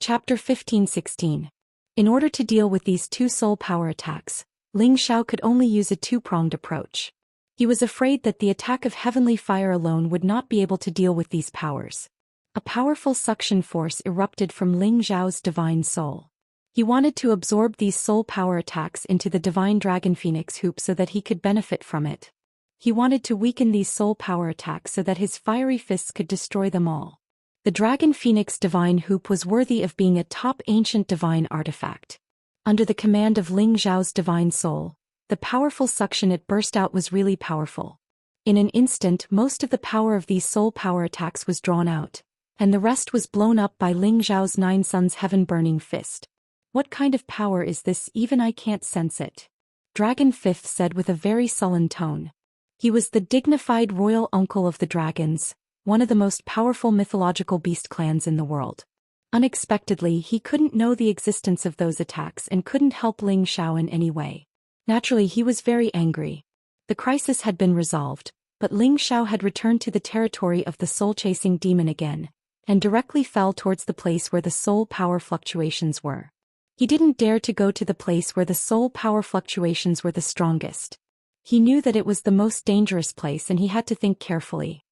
Chapter 15-16. In order to deal with these two soul power attacks, Ling Xiao could only use a two-pronged approach. He was afraid that the attack of heavenly fire alone would not be able to deal with these powers. A powerful suction force erupted from Ling Xiao's divine soul. He wanted to absorb these soul power attacks into the divine dragon phoenix hoop so that he could benefit from it. He wanted to weaken these soul power attacks so that his fiery fists could destroy them all. The Dragon Phoenix Divine Hoop was worthy of being a top ancient divine artifact. Under the command of Ling Xiao's divine soul, the powerful suction it burst out was really powerful. In an instant, most of the power of these soul power attacks was drawn out, and the rest was blown up by Ling Xiao's Nine Suns heaven-burning fist. What kind of power is this? Even I can't sense it. Dragon Fifth said with a very sullen tone. He was the dignified royal uncle of the dragons, one of the most powerful mythological beast clans in the world. Unexpectedly, he couldn't know the existence of those attacks and couldn't help Ling Xiao in any way. Naturally, he was very angry. The crisis had been resolved, but Ling Xiao had returned to the territory of the soul-chasing demon again, and directly fell towards the place where the soul power fluctuations were. He didn't dare to go to the place where the soul power fluctuations were the strongest. He knew that it was the most dangerous place and he had to think carefully.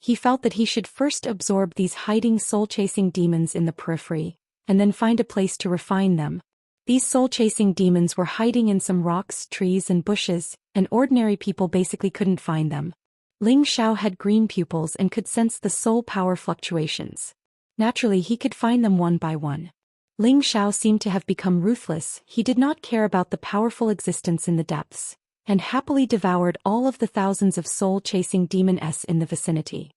He felt that he should first absorb these hiding soul-chasing demons in the periphery, and then find a place to refine them. These soul-chasing demons were hiding in some rocks, trees and bushes, and ordinary people basically couldn't find them. Ling Xiao had green pupils and could sense the soul power fluctuations. Naturally, he could find them one by one. Ling Xiao seemed to have become ruthless. He did not care about the powerful existence in the depths, and happily devoured all of the thousands of soul-chasing demons in the vicinity.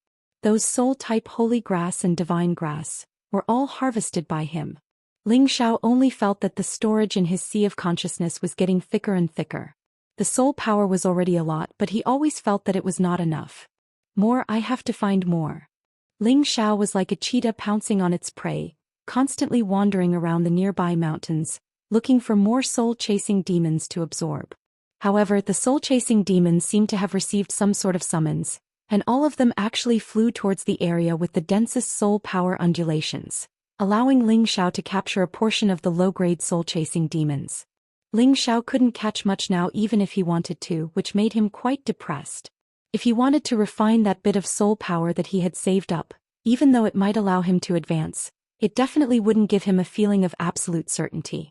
Those soul-type holy grass and divine grass were all harvested by him. Ling Xiao only felt that the storage in his sea of consciousness was getting thicker and thicker. The soul power was already a lot, but he always felt that it was not enough. More, I have to find more. Ling Xiao was like a cheetah pouncing on its prey, constantly wandering around the nearby mountains, looking for more soul-chasing demons to absorb. However, the soul-chasing demons seemed to have received some sort of summons, and all of them actually flew towards the area with the densest soul power undulations, allowing Ling Xiao to capture a portion of the low-grade soul-chasing demons. Ling Xiao couldn't catch much now even if he wanted to, which made him quite depressed. If he wanted to refine that bit of soul power that he had saved up, even though it might allow him to advance, it definitely wouldn't give him a feeling of absolute certainty.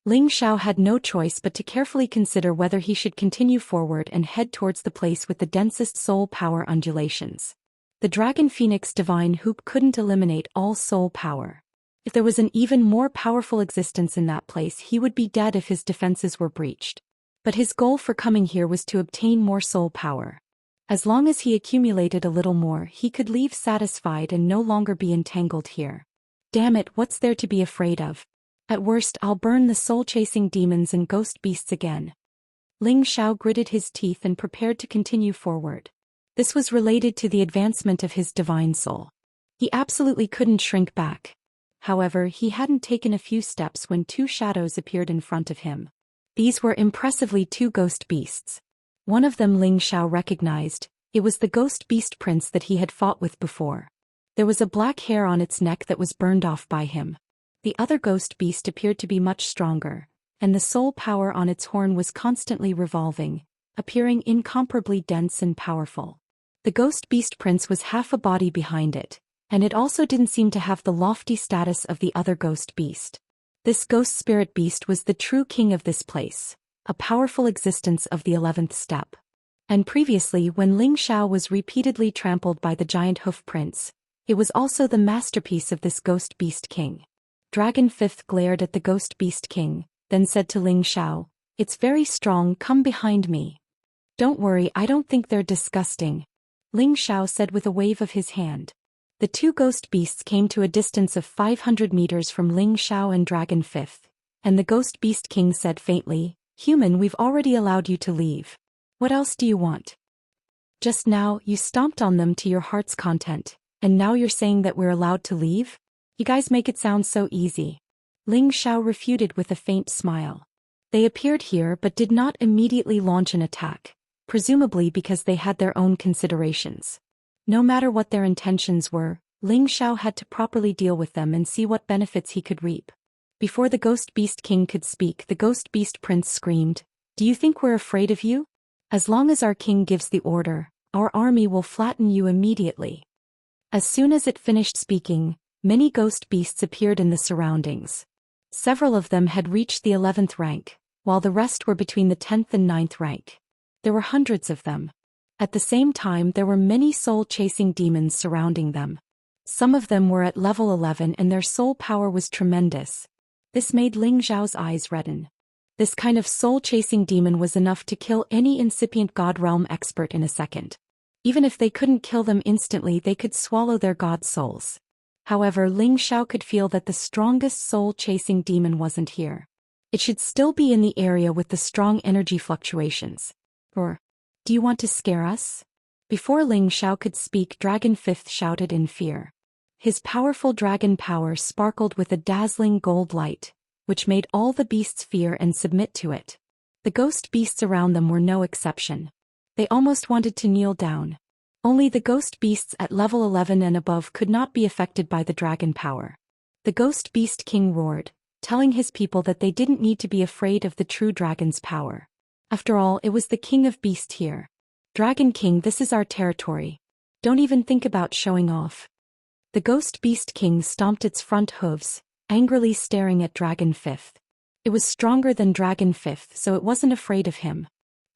Ling Xiao had no choice but to carefully consider whether he should continue forward and head towards the place with the densest soul power undulations. The Dragon Phoenix Divine Hoop couldn't eliminate all soul power. If there was an even more powerful existence in that place, he would be dead if his defenses were breached. But his goal for coming here was to obtain more soul power. As long as he accumulated a little more, he could leave satisfied and no longer be entangled here. Damn it, what's there to be afraid of? At worst, I'll burn the soul-chasing demons and ghost beasts again. Ling Xiao gritted his teeth and prepared to continue forward. This was related to the advancement of his divine soul. He absolutely couldn't shrink back. However, he hadn't taken a few steps when two shadows appeared in front of him. These were impressively two ghost beasts. One of them Ling Xiao recognized. It was the ghost beast prince that he had fought with before. There was a black hair on its neck that was burned off by him. The other ghost beast appeared to be much stronger, and the soul power on its horn was constantly revolving, appearing incomparably dense and powerful. The ghost beast prince was half a body behind it, and it also didn't seem to have the lofty status of the other ghost beast. This ghost spirit beast was the true king of this place, a powerful existence of the 11th step. And previously, when Ling Xiao was repeatedly trampled by the giant hoof prince, it was also the masterpiece of this ghost beast king. Dragon Fifth glared at the ghost beast king, then said to Ling Xiao, "It's very strong, come behind me." "Don't worry, I don't think they're disgusting," Ling Xiao said with a wave of his hand. The two ghost beasts came to a distance of 500 meters from Ling Xiao and Dragon Fifth, and the ghost beast king said faintly, "Human, we've already allowed you to leave. What else do you want? Just now, you stomped on them to your heart's content, and now you're saying that we're allowed to leave? You guys make it sound so easy." Ling Xiao refuted with a faint smile. They appeared here but did not immediately launch an attack, presumably because they had their own considerations. No matter what their intentions were, Ling Xiao had to properly deal with them and see what benefits he could reap. Before the Ghost Beast King could speak, the Ghost Beast Prince screamed, "Do you think we're afraid of you? As long as our king gives the order, our army will flatten you immediately." As soon as it finished speaking, many ghost beasts appeared in the surroundings. Several of them had reached the 11th rank, while the rest were between the 10th and 9th rank. There were hundreds of them. At the same time, there were many soul-chasing demons surrounding them. Some of them were at level 11 and their soul power was tremendous. This made Ling Xiao's eyes redden. This kind of soul-chasing demon was enough to kill any incipient God Realm expert in a second. Even if they couldn't kill them instantly, they could swallow their god souls. However, Ling Xiao could feel that the strongest soul-chasing demon wasn't here. It should still be in the area with the strong energy fluctuations. Or, do you want to scare us? Before Ling Xiao could speak, Dragon Fifth shouted in fear. His powerful dragon power sparkled with a dazzling gold light, which made all the beasts fear and submit to it. The ghost beasts around them were no exception. They almost wanted to kneel down. Only the ghost beasts at level 11 and above could not be affected by the dragon power. The Ghost Beast King roared, telling his people that they didn't need to be afraid of the true dragon's power. After all, it was the king of beasts here. "Dragon King, this is our territory. Don't even think about showing off." The Ghost Beast King stomped its front hooves, angrily staring at Dragon Fifth. It was stronger than Dragon Fifth, so it wasn't afraid of him.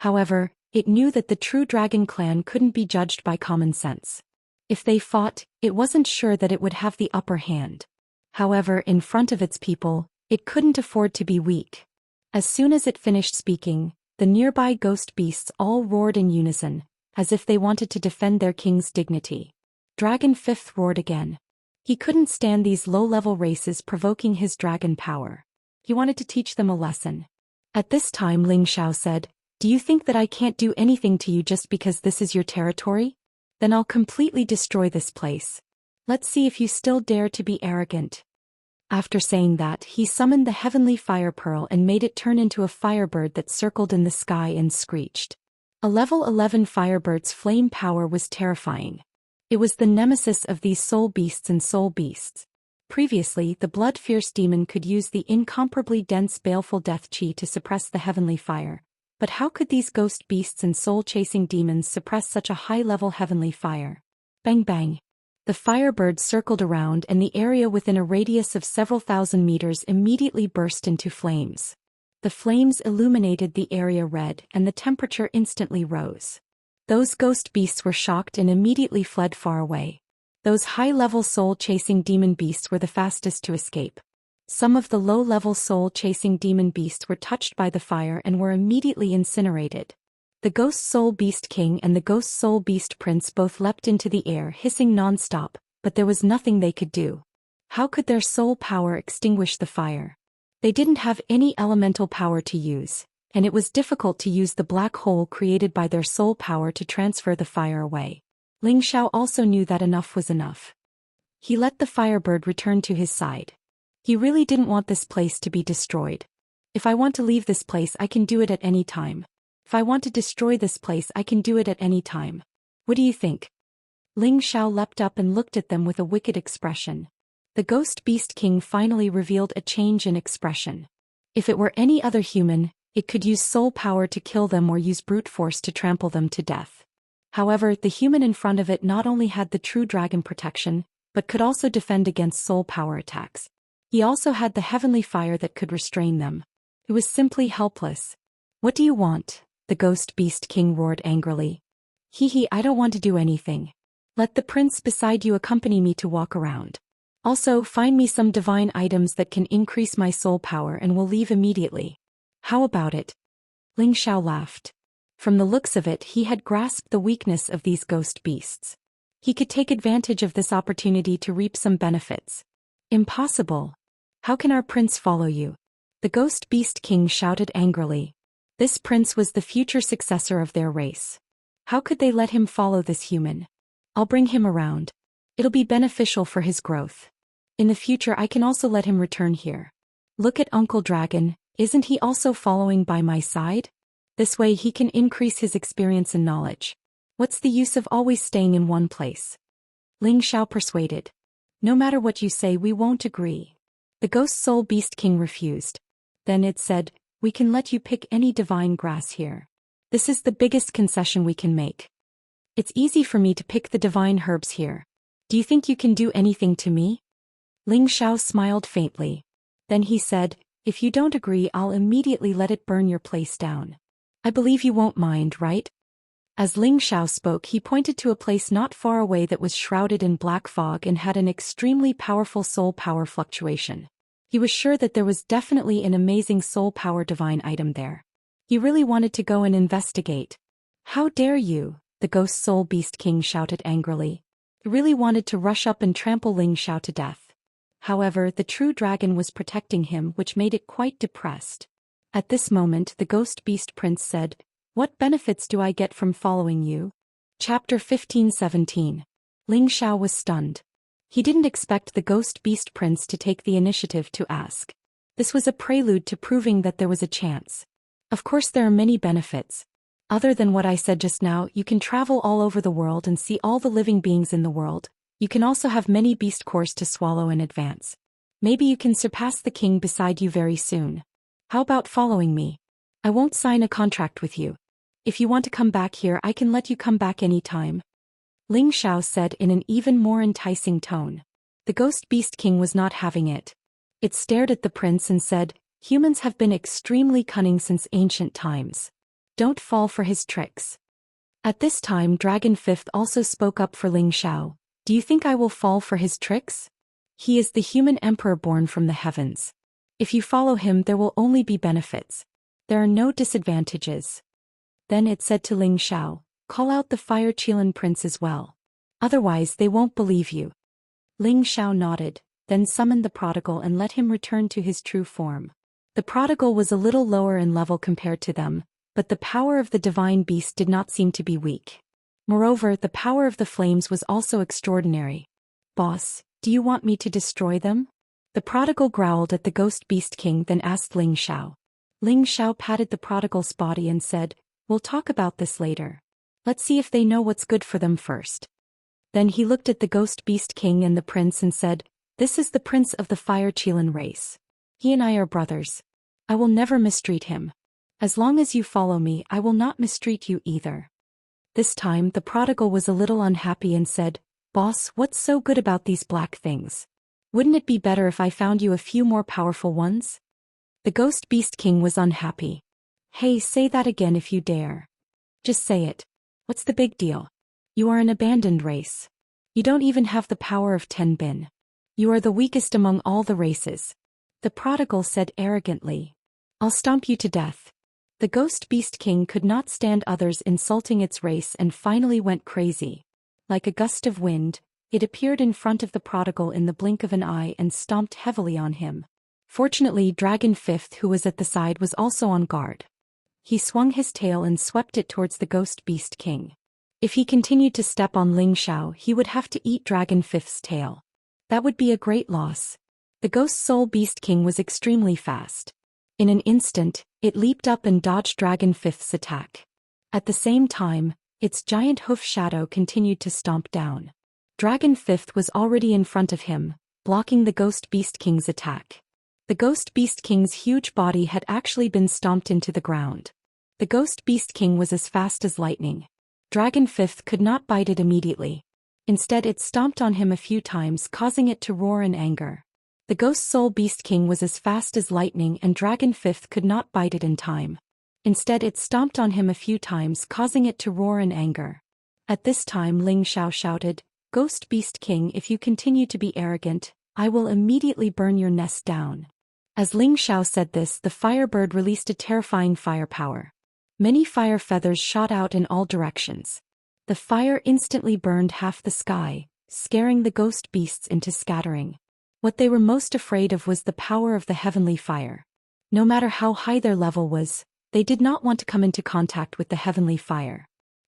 However, it knew that the true dragon clan couldn't be judged by common sense. If they fought, it wasn't sure that it would have the upper hand. However, in front of its people, it couldn't afford to be weak. As soon as it finished speaking, the nearby ghost beasts all roared in unison, as if they wanted to defend their king's dignity. Dragon Fifth roared again. He couldn't stand these low-level races provoking his dragon power. He wanted to teach them a lesson. At this time, Ling Xiao said, "Do you think that I can't do anything to you just because this is your territory? Then I'll completely destroy this place. Let's see if you still dare to be arrogant." After saying that, he summoned the heavenly fire pearl and made it turn into a firebird that circled in the sky and screeched. A level 11 firebird's flame power was terrifying. It was the nemesis of these soul beasts and soul beasts. Previously, the blood-fierce demon could use the incomparably dense baleful death chi to suppress the heavenly fire. But how could these ghost beasts and soul-chasing demons suppress such a high-level heavenly fire? Bang bang. The firebird circled around and the area within a radius of several thousand meters immediately burst into flames. The flames illuminated the area red and the temperature instantly rose. Those ghost beasts were shocked and immediately fled far away. Those high-level soul-chasing demon beasts were the fastest to escape. Some of the low-level soul-chasing demon beasts were touched by the fire and were immediately incinerated. The Ghost Soul Beast King and the Ghost Soul Beast Prince both leapt into the air hissing non-stop, but there was nothing they could do. How could their soul power extinguish the fire? They didn't have any elemental power to use, and it was difficult to use the black hole created by their soul power to transfer the fire away. Ling Xiao also knew that enough was enough. He let the firebird return to his side. He really didn't want this place to be destroyed. If I want to leave this place, I can do it at any time. If I want to destroy this place, I can do it at any time. What do you think? Ling Xiao leapt up and looked at them with a wicked expression. The Ghost Beast King finally revealed a change in expression. If it were any other human, it could use soul power to kill them or use brute force to trample them to death. However, the human in front of it not only had the true dragon protection, but could also defend against soul power attacks. He also had the heavenly fire that could restrain them. It was simply helpless. "What do you want?" the Ghost Beast King roared angrily. "Hee, I don't want to do anything. Let the prince beside you accompany me to walk around. Also, find me some divine items that can increase my soul power and we'll leave immediately. How about it?" Ling Xiao laughed. From the looks of it, he had grasped the weakness of these ghost beasts. He could take advantage of this opportunity to reap some benefits. "Impossible. How can our prince follow you?" The Ghost Beast King shouted angrily. This prince was the future successor of their race. How could they let him follow this human? "I'll bring him around. It'll be beneficial for his growth. In the future I can also let him return here. Look at Uncle Dragon, isn't he also following by my side? This way he can increase his experience and knowledge. What's the use of always staying in one place?" Ling Xiao persuaded. No matter what you say, we won't agree. The Ghost Soul Beast King refused. Then it said, we can let you pick any divine grass here. This is the biggest concession we can make. It's easy for me to pick the divine herbs here. Do you think you can do anything to me? Ling Xiao smiled faintly. Then he said, if you don't agree, I'll immediately let it burn your place down. I believe you won't mind, right? As Ling Xiao spoke, he pointed to a place not far away that was shrouded in black fog and had an extremely powerful soul power fluctuation. He was sure that there was definitely an amazing soul power divine item there. He really wanted to go and investigate. How dare you? The Ghost Soul Beast King shouted angrily. He really wanted to rush up and trample Ling Xiao to death. However, the true dragon was protecting him, which made it quite depressed. At this moment, the Ghost Beast Prince said, what benefits do I get from following you? Chapter 15-17. Ling Xiao was stunned. He didn't expect the Ghost Beast Prince to take the initiative to ask. This was a prelude to proving that there was a chance. Of course, there are many benefits. Other than what I said just now, you can travel all over the world and see all the living beings in the world. You can also have many beast cores to swallow in advance. Maybe you can surpass the king beside you very soon. How about following me? I won't sign a contract with you. If you want to come back here, I can let you come back any time. Ling Xiao said in an even more enticing tone. The Ghost Beast King was not having it. It stared at the prince and said, humans have been extremely cunning since ancient times. Don't fall for his tricks. At this time, Dragon Fifth also spoke up for Ling Xiao. Do you think I will fall for his tricks? He is the human emperor born from the heavens. If you follow him, there will only be benefits. There are no disadvantages. Then it said to Ling Xiao, call out the Fire Qilin Prince as well. Otherwise they won't believe you. Ling Xiao nodded, then summoned the prodigal and let him return to his true form. The prodigal was a little lower in level compared to them, but the power of the divine beast did not seem to be weak. Moreover, the power of the flames was also extraordinary. Boss, do you want me to destroy them? The prodigal growled at the Ghost Beast King, then asked Ling Xiao. Ling Xiao patted the prodigal's body and said, we'll talk about this later. Let's see if they know what's good for them first. Then he looked at the Ghost Beast King and the prince and said, this is the prince of the Fire Qilin race. He and I are brothers. I will never mistreat him. As long as you follow me, I will not mistreat you either. This time the prodigal was a little unhappy and said, boss, what's so good about these black things? Wouldn't it be better if I found you a few more powerful ones? The Ghost Beast King was unhappy. Hey, say that again if you dare. Just say it. What's the big deal? You are an abandoned race. You don't even have the power of 10 bin. You are the weakest among all the races. The prodigal said arrogantly. I'll stomp you to death. The Ghost Beast King could not stand others insulting its race and finally went crazy. Like a gust of wind, it appeared in front of the prodigal in the blink of an eye and stomped heavily on him. Fortunately, Dragon Fifth, who was at the side, was also on guard. He swung his tail and swept it towards the Ghost Beast King. If he continued to step on Ling Xiao, he would have to eat Dragon Fifth's tail. That would be a great loss. The Ghost Soul Beast King was extremely fast. In an instant, it leaped up and dodged Dragon Fifth's attack. At the same time, its giant hoof shadow continued to stomp down. Dragon Fifth was already in front of him, blocking the Ghost Beast King's attack. The Ghost Beast King's huge body had actually been stomped into the ground. The Ghost Beast King was as fast as lightning. Dragon Fifth could not bite it immediately. Instead, it stomped on him a few times, causing it to roar in anger. The Ghost Soul Beast King was as fast as lightning and Dragon Fifth could not bite it in time. Instead, it stomped on him a few times, causing it to roar in anger. At this time, Ling Xiao shouted, Ghost Beast King, if you continue to be arrogant, I will immediately burn your nest down. As Ling Xiao said this, the firebird released a terrifying firepower. Many fire feathers shot out in all directions. The fire instantly burned half the sky, scaring the ghost beasts into scattering. What they were most afraid of was the power of the heavenly fire. No matter how high their level was, they did not want to come into contact with the heavenly fire.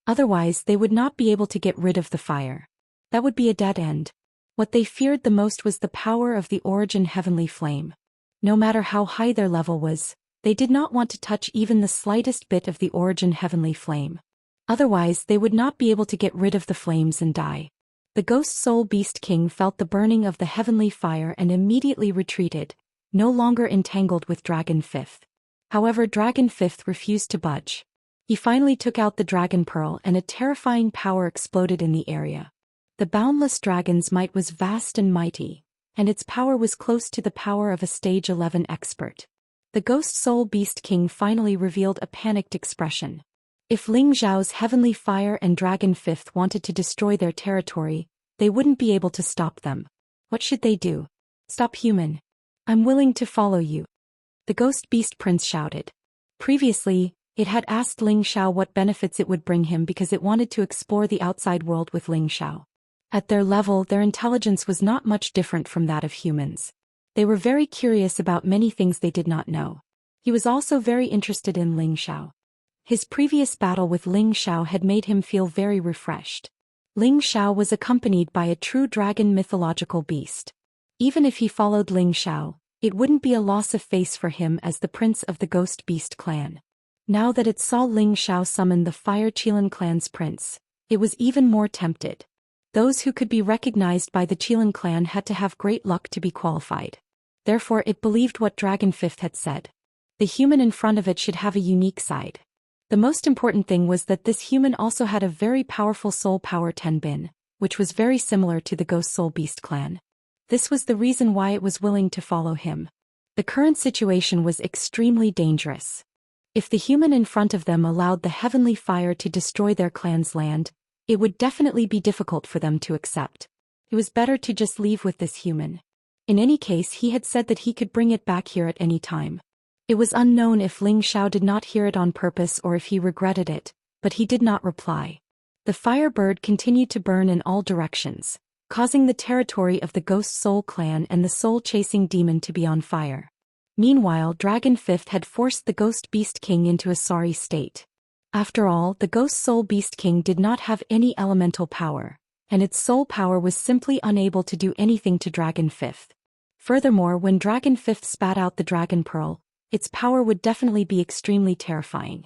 Otherwise, they would not be able to get rid of the fire. That would be a dead end. What they feared the most was the power of the origin heavenly flame. No matter how high their level was, they did not want to touch even the slightest bit of the origin heavenly flame. Otherwise, they would not be able to get rid of the flames and die. The Ghost Soul Beast King felt the burning of the heavenly fire and immediately retreated, no longer entangled with Dragon Fifth. However, Dragon Fifth refused to budge. He finally took out the Dragon Pearl and a terrifying power exploded in the area. The Boundless Dragon's might was vast and mighty, and its power was close to the power of a Stage 11 expert. The Ghost Soul Beast King finally revealed a panicked expression. If Ling Zhao's heavenly fire and Dragon Fifth wanted to destroy their territory, they wouldn't be able to stop them. What should they do? Stop, human. I'm willing to follow you. The Ghost Beast Prince shouted. Previously, it had asked Ling Xiao what benefits it would bring him because it wanted to explore the outside world with Ling Xiao. At their level, their intelligence was not much different from that of humans. They were very curious about many things they did not know. He was also very interested in Ling Xiao. His previous battle with Ling Xiao had made him feel very refreshed. Ling Xiao was accompanied by a true dragon mythological beast. Even if he followed Ling Xiao, it wouldn't be a loss of face for him as the prince of the Ghost Beast clan. Now that it saw Ling Xiao summon the Fire Qilan clan's prince, it was even more tempted. Those who could be recognized by the Qilan clan had to have great luck to be qualified. Therefore it believed what Dragon Fifth had said. The human in front of it should have a unique side. The most important thing was that this human also had a very powerful soul power Tenbin, which was very similar to the Ghost Soul Beast clan. This was the reason why it was willing to follow him. The current situation was extremely dangerous. If the human in front of them allowed the heavenly fire to destroy their clan's land, it would definitely be difficult for them to accept. It was better to just leave with this human. In any case, he had said that he could bring it back here at any time. It was unknown if Ling Xiao did not hear it on purpose or if he regretted it, but he did not reply. The fire bird continued to burn in all directions, causing the territory of the Ghost Soul clan and the soul-chasing demon to be on fire. Meanwhile, Dragon Fifth had forced the Ghost Beast King into a sorry state. After all, the Ghost Soul Beast King did not have any elemental power, and its soul power was simply unable to do anything to Dragon Fifth. Furthermore, when Dragon Fifth spat out the Dragon Pearl, its power would definitely be extremely terrifying.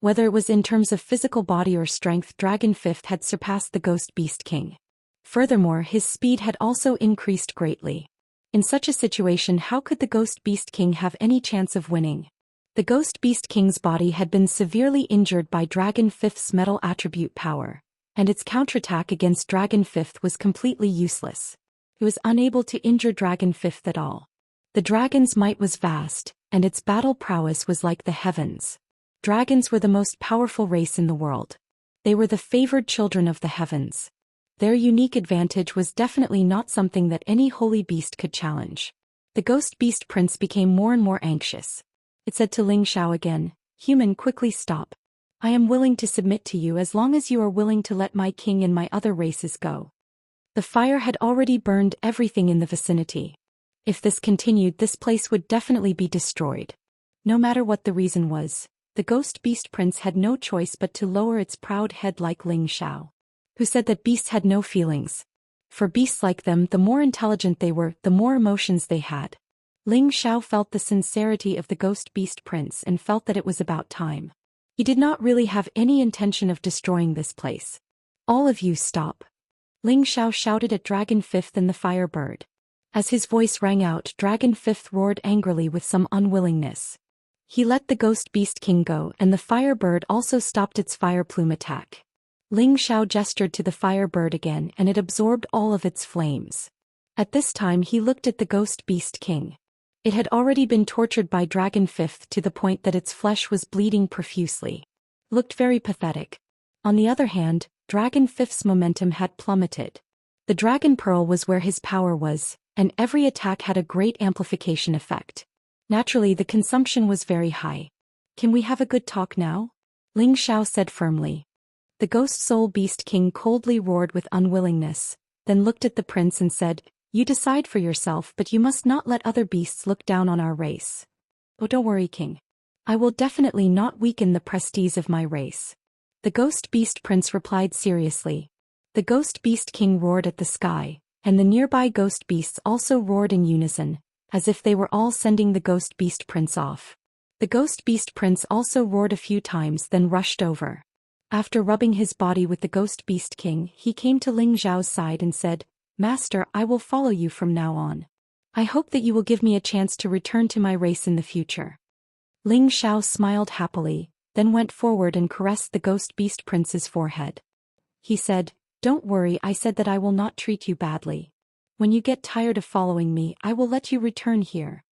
Whether it was in terms of physical body or strength, Dragon Fifth had surpassed the Ghost Beast King. Furthermore, his speed had also increased greatly. In such a situation, how could the Ghost Beast King have any chance of winning? The Ghost Beast King's body had been severely injured by Dragon Fifth's metal attribute power, and its counterattack against Dragon Fifth was completely useless. It was unable to injure Dragon Fifth at all. The dragon's might was vast, and its battle prowess was like the heavens. Dragons were the most powerful race in the world. They were the favored children of the heavens. Their unique advantage was definitely not something that any holy beast could challenge. The Ghost Beast Prince became more and more anxious. It said to Ling Xiao again, "Human, quickly stop. I am willing to submit to you as long as you are willing to let my king and my other races go." The fire had already burned everything in the vicinity. If this continued, this place would definitely be destroyed. No matter what the reason was, the Ghost Beast Prince had no choice but to lower its proud head like Ling Xiao, who said that beasts had no feelings. For beasts like them, the more intelligent they were, the more emotions they had. Ling Xiao felt the sincerity of the Ghost Beast Prince and felt that it was about time. He did not really have any intention of destroying this place. "All of you stop." Ling Xiao shouted at Dragon Fifth and the Fire Bird. As his voice rang out, Dragon Fifth roared angrily with some unwillingness. He let the Ghost Beast King go, and the Fire Bird also stopped its fire plume attack. Ling Xiao gestured to the Fire Bird again, and it absorbed all of its flames. At this time he looked at the Ghost Beast King. It had already been tortured by Dragon Fifth to the point that its flesh was bleeding profusely. Looked very pathetic. On the other hand, Dragon Fifth's momentum had plummeted. The Dragon Pearl was where his power was, and every attack had a great amplification effect. Naturally, the consumption was very high. "Can we have a good talk now?" Ling Xiao said firmly. The Ghost Soul Beast King coldly roared with unwillingness, then looked at the prince and said, "You decide for yourself, but you must not let other beasts look down on our race." "Oh, don't worry, King. I will definitely not weaken the prestige of my race." The Ghost Beast Prince replied seriously. The Ghost Beast King roared at the sky, and the nearby Ghost Beasts also roared in unison, as if they were all sending the Ghost Beast Prince off. The Ghost Beast Prince also roared a few times, then rushed over. After rubbing his body with the Ghost Beast King, he came to Ling Xiao's side and said, "Master, I will follow you from now on. I hope that you will give me a chance to return to my race in the future." Ling Xiao smiled happily, then went forward and caressed the Ghost Beast Prince's forehead. He said, "Don't worry, I said that I will not treat you badly. When you get tired of following me, I will let you return here."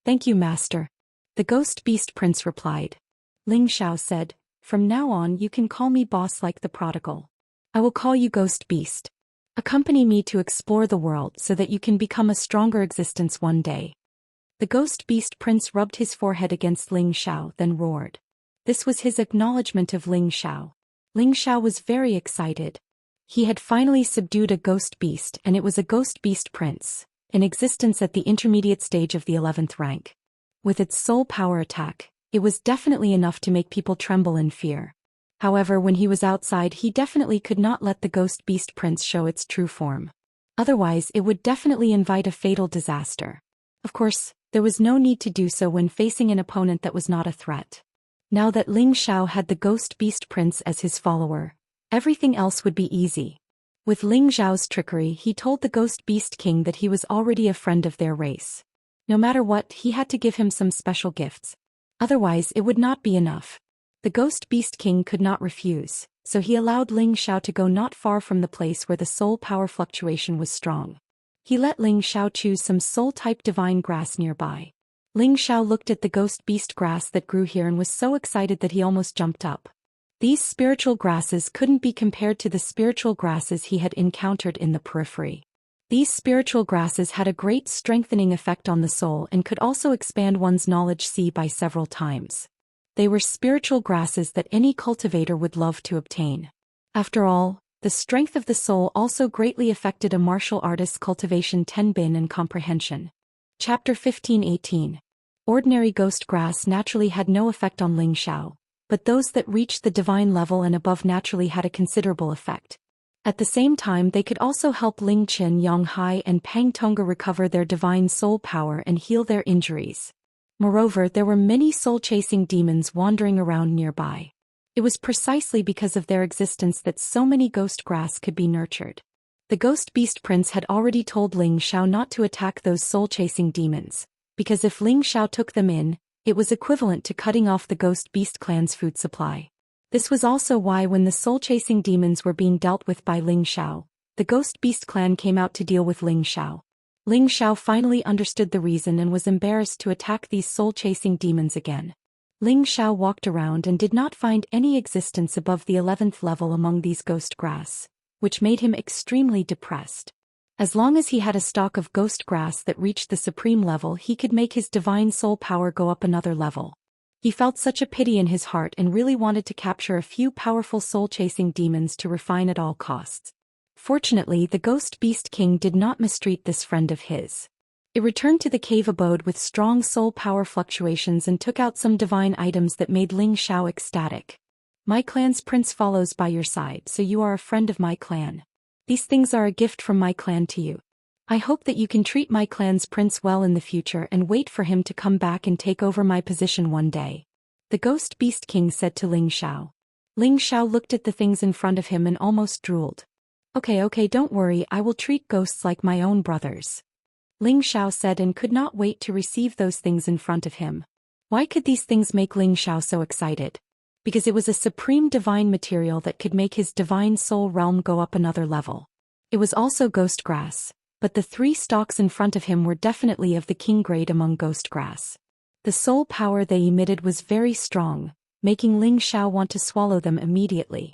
"Thank you, Master," the Ghost Beast Prince replied. Ling Xiao said, "From now on you can call me boss like the prodigal. I will call you Ghost Beast. Accompany me to explore the world so that you can become a stronger existence one day." The Ghost Beast Prince rubbed his forehead against Ling Xiao, then roared. This was his acknowledgement of Ling Xiao. Ling Xiao was very excited. He had finally subdued a ghost beast, and it was a Ghost Beast Prince, in existence at the intermediate stage of the 11th rank. With its soul power attack, it was definitely enough to make people tremble in fear. However, when he was outside, he definitely could not let the Ghost Beast Prince show its true form. Otherwise, it would definitely invite a fatal disaster. Of course, there was no need to do so when facing an opponent that was not a threat. Now that Ling Xiao had the Ghost Beast Prince as his follower, everything else would be easy. With Ling Xiao's trickery, he told the Ghost Beast King that he was already a friend of their race. No matter what, he had to give him some special gifts. Otherwise, it would not be enough. The Ghost Beast King could not refuse, so he allowed Ling Xiao to go not far from the place where the soul power fluctuation was strong. He let Ling Xiao choose some soul-type divine grass nearby. Ling Xiao looked at the Ghost Beast grass that grew here and was so excited that he almost jumped up. These spiritual grasses couldn't be compared to the spiritual grasses he had encountered in the periphery. These spiritual grasses had a great strengthening effect on the soul and could also expand one's knowledge by several times. They were spiritual grasses that any cultivator would love to obtain. After all, the strength of the soul also greatly affected a martial artist's cultivation tenbin and comprehension. Chapter 15:18. Ordinary ghost grass naturally had no effect on Ling Xiao, but those that reached the divine level and above naturally had a considerable effect. At the same time, they could also help Ling Qin, Yang Hai and Pang Tonga recover their divine soul power and heal their injuries. Moreover, there were many soul-chasing demons wandering around nearby. It was precisely because of their existence that so many ghost grass could be nurtured. The Ghost Beast Prince had already told Ling Xiao not to attack those soul-chasing demons, because if Ling Xiao took them in, it was equivalent to cutting off the Ghost Beast clan's food supply. This was also why when the soul-chasing demons were being dealt with by Ling Xiao, the Ghost Beast clan came out to deal with Ling Xiao. Ling Xiao finally understood the reason and was embarrassed to attack these soul-chasing demons again. Ling Xiao walked around and did not find any existence above the 11th level among these ghost grass, which made him extremely depressed. As long as he had a stalk of ghost grass that reached the supreme level, he could make his divine soul power go up another level. He felt such a pity in his heart and really wanted to capture a few powerful soul-chasing demons to refine at all costs. Fortunately, the Ghost Beast King did not mistreat this friend of his. It returned to the cave abode with strong soul power fluctuations and took out some divine items that made Ling Xiao ecstatic. "My clan's prince follows by your side, so you are a friend of my clan. These things are a gift from my clan to you. I hope that you can treat my clan's prince well in the future and wait for him to come back and take over my position one day," the Ghost Beast King said to Ling Xiao. Ling Xiao looked at the things in front of him and almost drooled. Okay, don't worry, I will treat ghosts like my own brothers," Ling Xiao said and could not wait to receive those things in front of him. Why could these things make Ling Xiao so excited? Because it was a supreme divine material that could make his divine soul realm go up another level. It was also ghost grass, but the 3 stalks in front of him were definitely of the king grade among ghost grass. The soul power they emitted was very strong, making Ling Xiao want to swallow them immediately.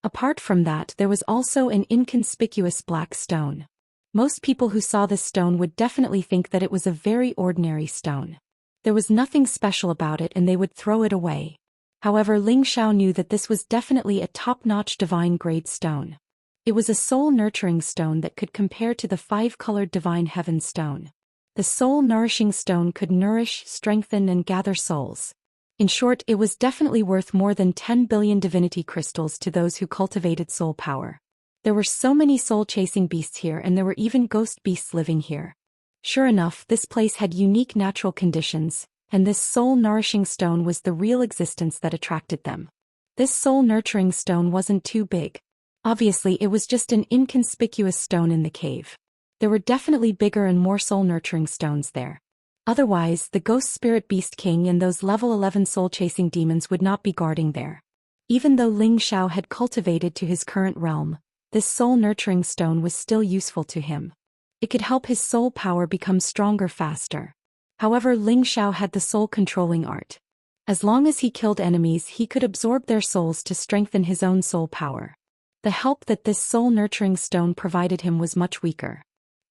Apart from that, there was also an inconspicuous black stone. Most people who saw this stone would definitely think that it was a very ordinary stone. There was nothing special about it and they would throw it away. However, Ling Xiao knew that this was definitely a top-notch divine grade stone. It was a soul-nurturing stone that could compare to the 5-colored divine heaven stone. The soul-nourishing stone could nourish, strengthen and gather souls. In short, it was definitely worth more than 10 billion divinity crystals to those who cultivated soul power. There were so many soul-chasing beasts here and there were even ghost beasts living here. Sure enough, this place had unique natural conditions, and this soul-nourishing stone was the real existence that attracted them. This soul-nurturing stone wasn't too big. Obviously, it was just an inconspicuous stone in the cave. There were definitely bigger and more soul-nurturing stones there. Otherwise, the Ghost Spirit Beast King and those level 11 soul-chasing demons would not be guarding there. Even though Ling Xiao had cultivated to his current realm, this soul-nurturing stone was still useful to him. It could help his soul power become stronger faster. However, Ling Xiao had the soul-controlling art. As long as he killed enemies, he could absorb their souls to strengthen his own soul power. The help that this soul-nurturing stone provided him was much weaker.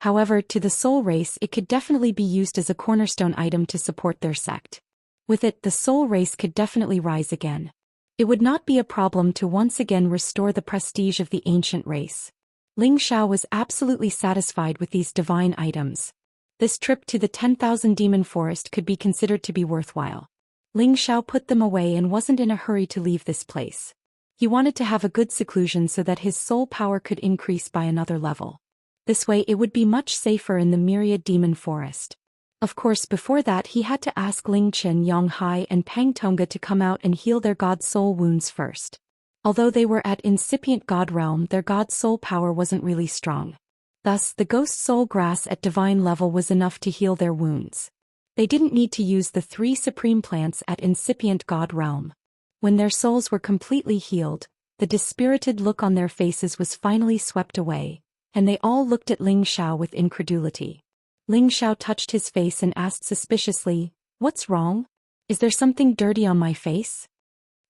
However, to the soul race, it could definitely be used as a cornerstone item to support their sect. With it, the soul race could definitely rise again. It would not be a problem to once again restore the prestige of the ancient race. Ling Xiao was absolutely satisfied with these divine items. This trip to the 10,000 demon forest could be considered to be worthwhile. Ling Xiao put them away and wasn't in a hurry to leave this place. He wanted to have a good seclusion so that his soul power could increase by another level. This way it would be much safer in the myriad demon forest. Of course, before that he had to ask Ling Qin, Yang Hai and Pang Tonga to come out and heal their god soul wounds first. Although they were at incipient god realm, their god soul power wasn't really strong. Thus, the ghost soul grass at divine level was enough to heal their wounds. They didn't need to use the 3 supreme plants at incipient god realm. When their souls were completely healed, the dispirited look on their faces was finally swept away, and they all looked at Ling Xiao with incredulity. Ling Xiao touched his face and asked suspiciously, "What's wrong? Is there something dirty on my face?"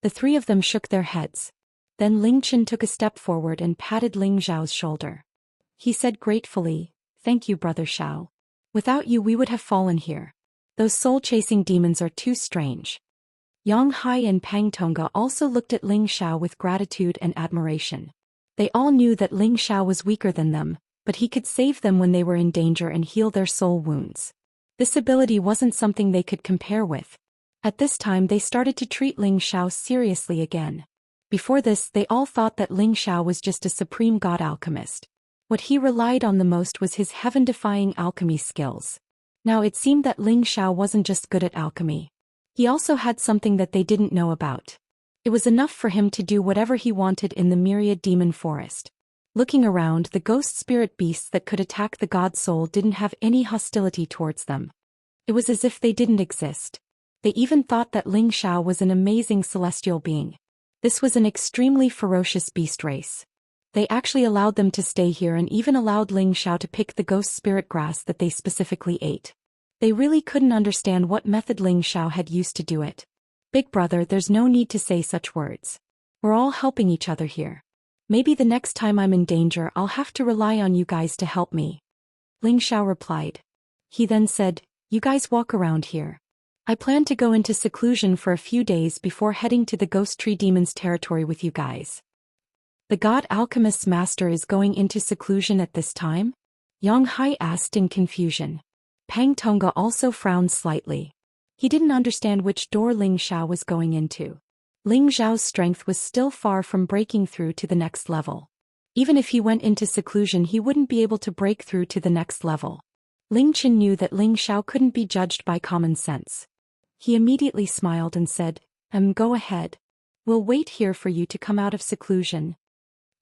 The 3 of them shook their heads. Then Ling Qin took a step forward and patted Ling Xiao's shoulder. He said gratefully, "Thank you, Brother Xiao. Without you we would have fallen here. Those soul-chasing demons are too strange." Yang Hai and Pang Tonga also looked at Ling Xiao with gratitude and admiration. They all knew that Ling Xiao was weaker than them, but he could save them when they were in danger and heal their soul wounds. This ability wasn't something they could compare with. At this time they started to treat Ling Xiao seriously again. Before this, they all thought that Ling Xiao was just a supreme god alchemist. What he relied on the most was his heaven-defying alchemy skills. Now it seemed that Ling Xiao wasn't just good at alchemy. He also had something that they didn't know about. It was enough for him to do whatever he wanted in the myriad demon forest. Looking around, the ghost spirit beasts that could attack the god soul didn't have any hostility towards them. It was as if they didn't exist. They even thought that Ling Xiao was an amazing celestial being. This was an extremely ferocious beast race. They actually allowed them to stay here and even allowed Ling Xiao to pick the ghost spirit grass that they specifically ate. They really couldn't understand what method Ling Xiao had used to do it. "Big brother, there's no need to say such words. We're all helping each other here. Maybe the next time I'm in danger I'll have to rely on you guys to help me," Ling Xiao replied. He then said, "You guys walk around here. I plan to go into seclusion for a few days before heading to the Ghost Tree Demon's territory with you guys." "The God Alchemist's master is going into seclusion at this time?" Yang Hai asked in confusion. Pang Tonga also frowned slightly. He didn't understand which door Ling Xiao was going into. Ling Xiao's strength was still far from breaking through to the next level. Even if he went into seclusion, he wouldn't be able to break through to the next level. Ling Qin knew that Ling Xiao couldn't be judged by common sense. He immediately smiled and said, Go ahead. We'll wait here for you to come out of seclusion."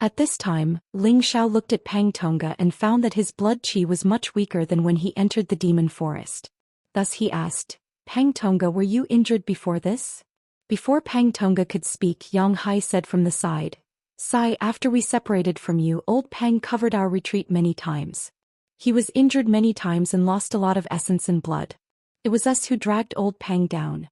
At this time, Ling Xiao looked at Pang Tonga and found that his blood qi was much weaker than when he entered the demon forest. Thus he asked, "Pang Tonga, were you injured before this?" Before Pang Tonga could speak, Yang Hai said from the side, "Sai, after we separated from you, old Pang covered our retreat many times. He was injured many times and lost a lot of essence and blood. It was us who dragged old Pang down."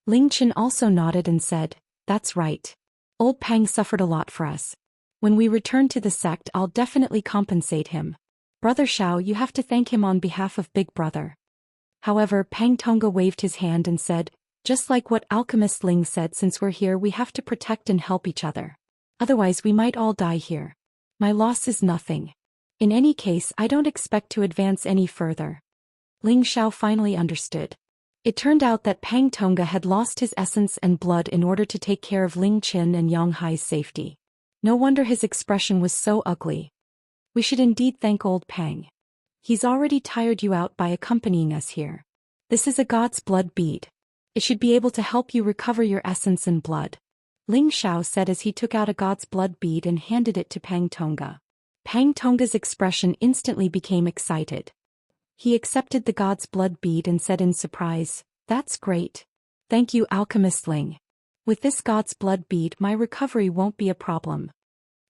Ling Qin also nodded and said, "That's right. Old Pang suffered a lot for us. When we return to the sect, I'll definitely compensate him. Brother Xiao, you have to thank him on behalf of Big Brother." However, Pang Tonga waved his hand and said, "Just like what Alchemist Ling said, since we're here we have to protect and help each other. Otherwise we might all die here. My loss is nothing. In any case, I don't expect to advance any further." Ling Xiao finally understood. It turned out that Pang Tonga had lost his essence and blood in order to take care of Ling Qin and Yang Hai's safety. No wonder his expression was so ugly. "We should indeed thank old Pang. He's already tired you out by accompanying us here. This is a god's blood bead. It should be able to help you recover your essence and blood." Ling Xiao said as he took out a god's blood bead and handed it to Pang Tongga. Pang Tongga's expression instantly became excited. He accepted the god's blood bead and said in surprise, "That's great. Thank you, Alchemist Ling. With this god's blood bead my recovery won't be a problem."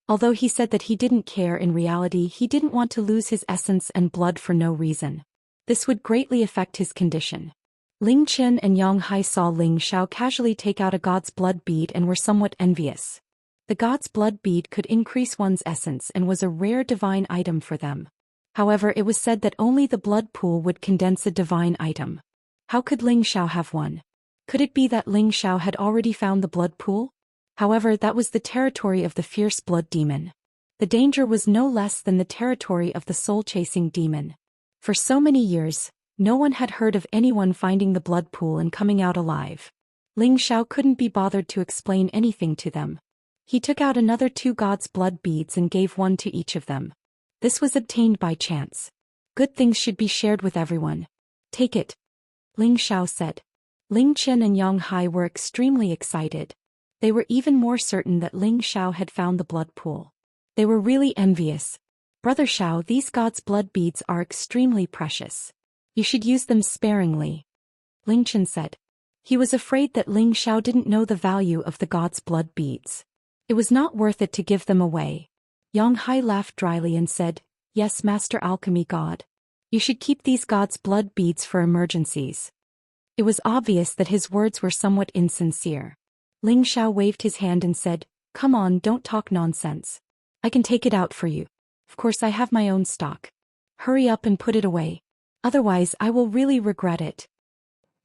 Although he said that he didn't care, in reality he didn't want to lose his essence and blood for no reason. This would greatly affect his condition. Ling Qian and Yang Hai saw Ling Xiao casually take out a god's blood bead and were somewhat envious. The god's blood bead could increase one's essence and was a rare divine item for them. However, it was said that only the blood pool would condense a divine item. How could Ling Xiao have one? Could it be that Ling Xiao had already found the blood pool? However, that was the territory of the fierce blood demon. The danger was no less than the territory of the soul-chasing demon. For so many years, no one had heard of anyone finding the blood pool and coming out alive. Ling Xiao couldn't be bothered to explain anything to them. He took out another 2 god's blood beads and gave one to each of them. This was obtained by chance. Good things should be shared with everyone. Take it, Ling Xiao said. Ling Qian and Yang Hai were extremely excited. They were even more certain that Ling Xiao had found the blood pool. They were really envious. "Brother Xiao, these god's blood beads are extremely precious. You should use them sparingly," Ling Qian said. He was afraid that Ling Xiao didn't know the value of the god's blood beads. It was not worth it to give them away. Yang Hai laughed dryly and said, "Yes, Master Alchemy God. You should keep these god's blood beads for emergencies." It was obvious that his words were somewhat insincere. Ling Xiao waved his hand and said, "Come on, don't talk nonsense. I can take it out for you. Of course I have my own stock. Hurry up and put it away. Otherwise I will really regret it."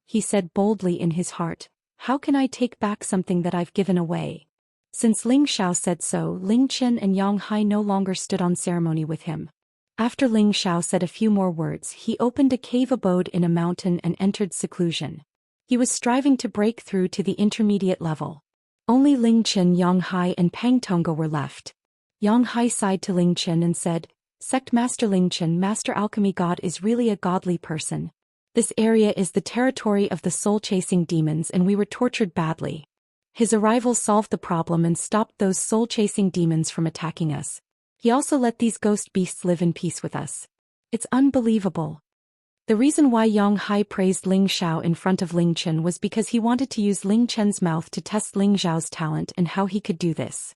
He said boldly in his heart, "How can I take back something that I've given away?" Since Ling Xiao said so, Ling Qian and Yang Hai no longer stood on ceremony with him. After Ling Xiao said a few more words, he opened a cave abode in a mountain and entered seclusion. He was striving to break through to the intermediate level. Only Ling Qian, Yang Hai and Pang Tongga were left. Yang Hai sighed to Ling Qian and said, "Sect Master Ling Qian, Master Alchemy God is really a godly person. This area is the territory of the soul-chasing demons and we were tortured badly. His arrival solved the problem and stopped those soul-chasing demons from attacking us. He also let these ghost beasts live in peace with us. It's unbelievable." The reason why Yang Hai praised Ling Xiao in front of Ling Qian was because he wanted to use Ling Qian's mouth to test Ling Xiao's talent and how he could do this.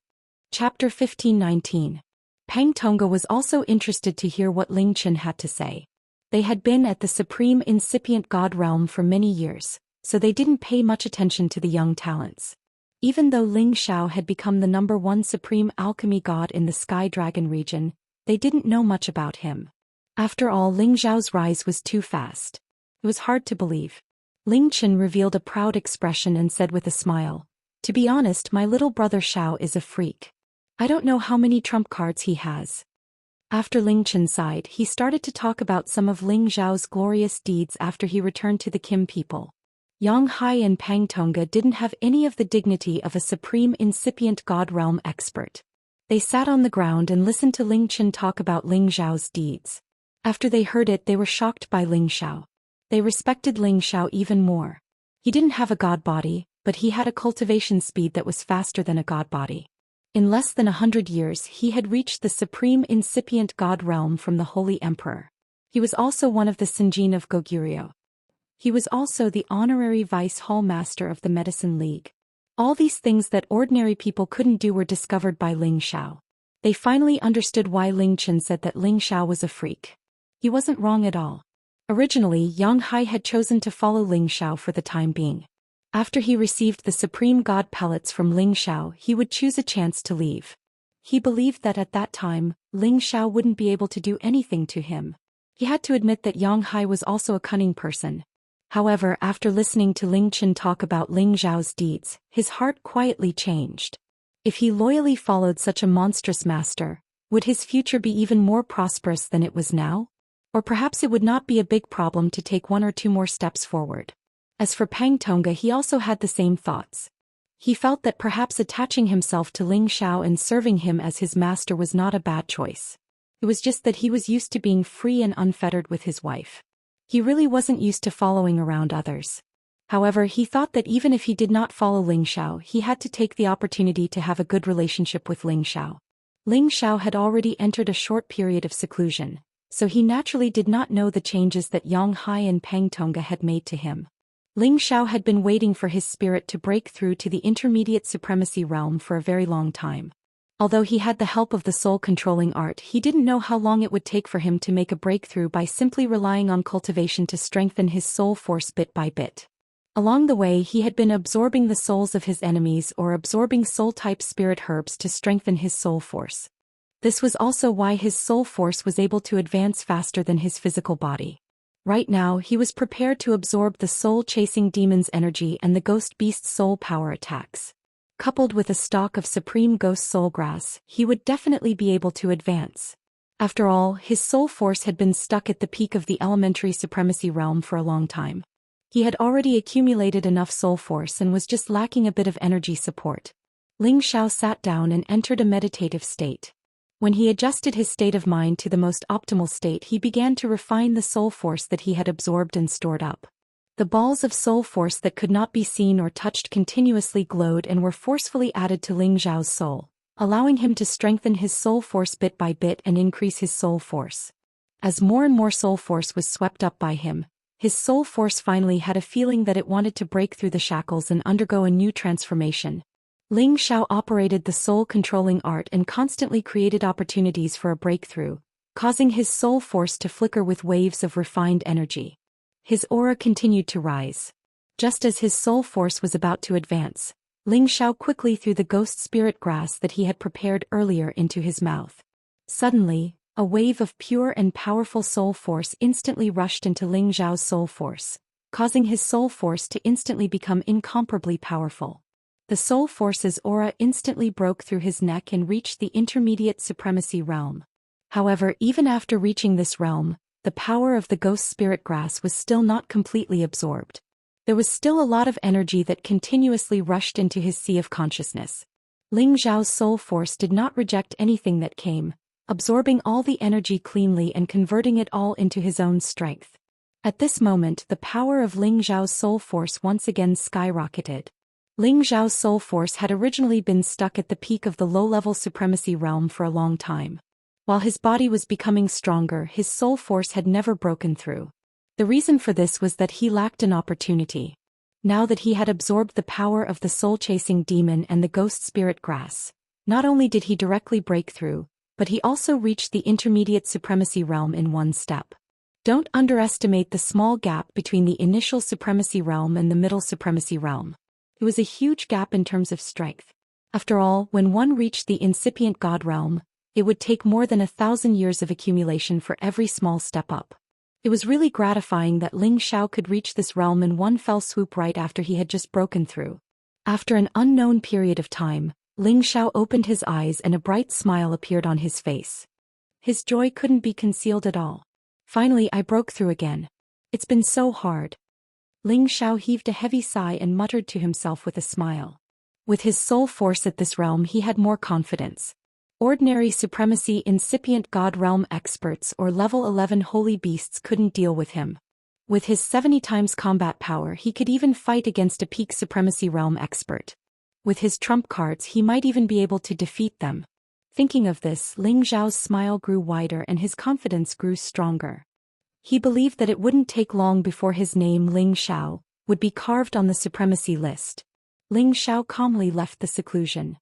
Chapter 15-19. Pang Tongga was also interested to hear what Ling Qian had to say. They had been at the supreme incipient god realm for many years, so they didn't pay much attention to the young talents. Even though Ling Xiao had become the #1 supreme alchemy god in the Sky Dragon region, they didn't know much about him. After all, Ling Xiao's rise was too fast. It was hard to believe. Ling Qian revealed a proud expression and said with a smile, "To be honest, my little brother Xiao is a freak. I don't know how many trump cards he has." After Ling Qian sighed, he started to talk about some of Ling Xiao's glorious deeds after he returned to the Kim people. Yang Hai and Pang Tongga didn't have any of the dignity of a supreme incipient god realm expert. They sat on the ground and listened to Ling Qian talk about Ling Xiao's deeds. After they heard it, they were shocked by Ling Xiao. They respected Ling Xiao even more. He didn't have a god body, but he had a cultivation speed that was faster than a god body. In less than 100 years he had reached the supreme incipient god realm from the Holy Emperor. He was also one of the Sinjin of Goguryeo. He was also the honorary vice hall master of the Medicine League. All these things that ordinary people couldn't do were discovered by Ling Xiao. They finally understood why Ling Qian said that Ling Xiao was a freak. He wasn't wrong at all. Originally, Yang Hai had chosen to follow Ling Xiao for the time being. After he received the supreme god pellets from Ling Xiao, he would choose a chance to leave. He believed that at that time, Ling Xiao wouldn't be able to do anything to him. He had to admit that Yang Hai was also a cunning person. However, after listening to Ling Qian talk about Ling Xiao's deeds, his heart quietly changed. If he loyally followed such a monstrous master, would his future be even more prosperous than it was now? Or perhaps it would not be a big problem to take 1 or 2 more steps forward. As for Pang Tongga, he also had the same thoughts. He felt that perhaps attaching himself to Ling Xiao and serving him as his master was not a bad choice. It was just that he was used to being free and unfettered with his wife. He really wasn't used to following around others. However, he thought that even if he did not follow Ling Xiao, he had to take the opportunity to have a good relationship with Ling Xiao. Ling Xiao had already entered a short period of seclusion, so he naturally did not know the changes that Yang Hai and Pang Tongga had made to him. Ling Xiao had been waiting for his spirit to break through to the intermediate supremacy realm for a very long time. Although he had the help of the soul-controlling art, he didn't know how long it would take for him to make a breakthrough by simply relying on cultivation to strengthen his soul force bit by bit. Along the way, he had been absorbing the souls of his enemies or absorbing soul-type spirit herbs to strengthen his soul force. This was also why his soul force was able to advance faster than his physical body. Right now, he was prepared to absorb the soul-chasing demon's energy and the ghost beast's soul power attacks. Coupled with a stalk of supreme ghost soul grass, he would definitely be able to advance. After all, his soul force had been stuck at the peak of the elementary supremacy realm for a long time. He had already accumulated enough soul force and was just lacking a bit of energy support. Ling Xiao sat down and entered a meditative state. When he adjusted his state of mind to the most optimal state, he began to refine the soul force that he had absorbed and stored up. The balls of soul force that could not be seen or touched continuously glowed and were forcefully added to Ling Xiao's soul, allowing him to strengthen his soul force bit by bit and increase his soul force. As more and more soul force was swept up by him, his soul force finally had a feeling that it wanted to break through the shackles and undergo a new transformation. Ling Xiao operated the soul-controlling art and constantly created opportunities for a breakthrough, causing his soul force to flicker with waves of refined energy. His aura continued to rise. Just as his soul force was about to advance, Ling Xiao quickly threw the ghost spirit grass that he had prepared earlier into his mouth. Suddenly, a wave of pure and powerful soul force instantly rushed into Ling Xiao's soul force, causing his soul force to instantly become incomparably powerful. The soul force's aura instantly broke through his neck and reached the intermediate supremacy realm. However, even after reaching this realm, the power of the ghost spirit grass was still not completely absorbed. There was still a lot of energy that continuously rushed into his sea of consciousness. Ling Xiao's soul force did not reject anything that came, absorbing all the energy cleanly and converting it all into his own strength. At this moment, the power of Ling Xiao's soul force once again skyrocketed. Ling Xiao's soul force had originally been stuck at the peak of the low-level supremacy realm for a long time. While his body was becoming stronger, his soul force had never broken through. The reason for this was that he lacked an opportunity. Now that he had absorbed the power of the soul-chasing demon and the ghost spirit grass, not only did he directly break through, but he also reached the intermediate supremacy realm in one step. Don't underestimate the small gap between the initial supremacy realm and the middle supremacy realm. It was a huge gap in terms of strength. After all, when one reached the incipient god realm, it would take more than 1,000 years of accumulation for every small step up. It was really gratifying that Ling Xiao could reach this realm in one fell swoop right after he had just broken through. After an unknown period of time, Ling Xiao opened his eyes and a bright smile appeared on his face. His joy couldn't be concealed at all. Finally, I broke through again. It's been so hard. Ling Xiao heaved a heavy sigh and muttered to himself with a smile. With his soul force at this realm, he had more confidence. Ordinary supremacy incipient god realm experts or level 11 holy beasts couldn't deal with him. With his 70 times combat power, he could even fight against a peak supremacy realm expert. With his trump cards, he might even be able to defeat them. Thinking of this, Ling Xiao's smile grew wider and his confidence grew stronger. He believed that it wouldn't take long before his name, Ling Xiao, would be carved on the supremacy list. Ling Xiao calmly left the seclusion.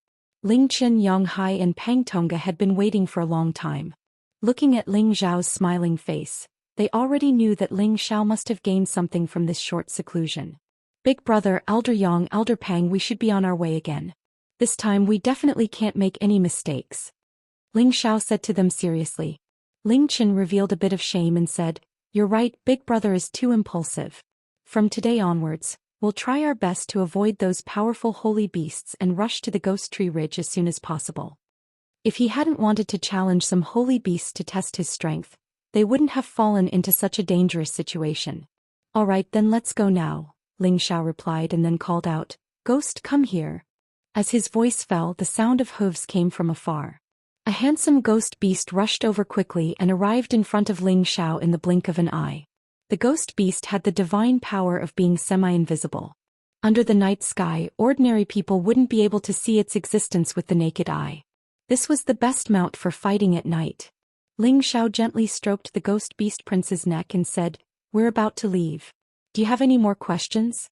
Ling Qin, Yang Hai and Pang Tongga had been waiting for a long time. Looking at Ling Xiao's smiling face, they already knew that Ling Xiao must have gained something from this short seclusion. Big brother, Elder Yang, Elder Pang, we should be on our way again. This time we definitely can't make any mistakes. Ling Xiao said to them seriously. Ling Qin revealed a bit of shame and said, "You're right, big brother is too impulsive. From today onwards, we'll try our best to avoid those powerful holy beasts and rush to the Ghost Tree Ridge as soon as possible." If he hadn't wanted to challenge some holy beasts to test his strength, they wouldn't have fallen into such a dangerous situation. "All right, then let's go now," Ling Xiao replied and then called out, "Ghost, come here." As his voice fell, the sound of hooves came from afar. A handsome ghost beast rushed over quickly and arrived in front of Ling Xiao in the blink of an eye. The ghost beast had the divine power of being semi-invisible. Under the night sky, ordinary people wouldn't be able to see its existence with the naked eye. This was the best mount for fighting at night. Ling Xiao gently stroked the ghost beast prince's neck and said, "We're about to leave. Do you have any more questions?"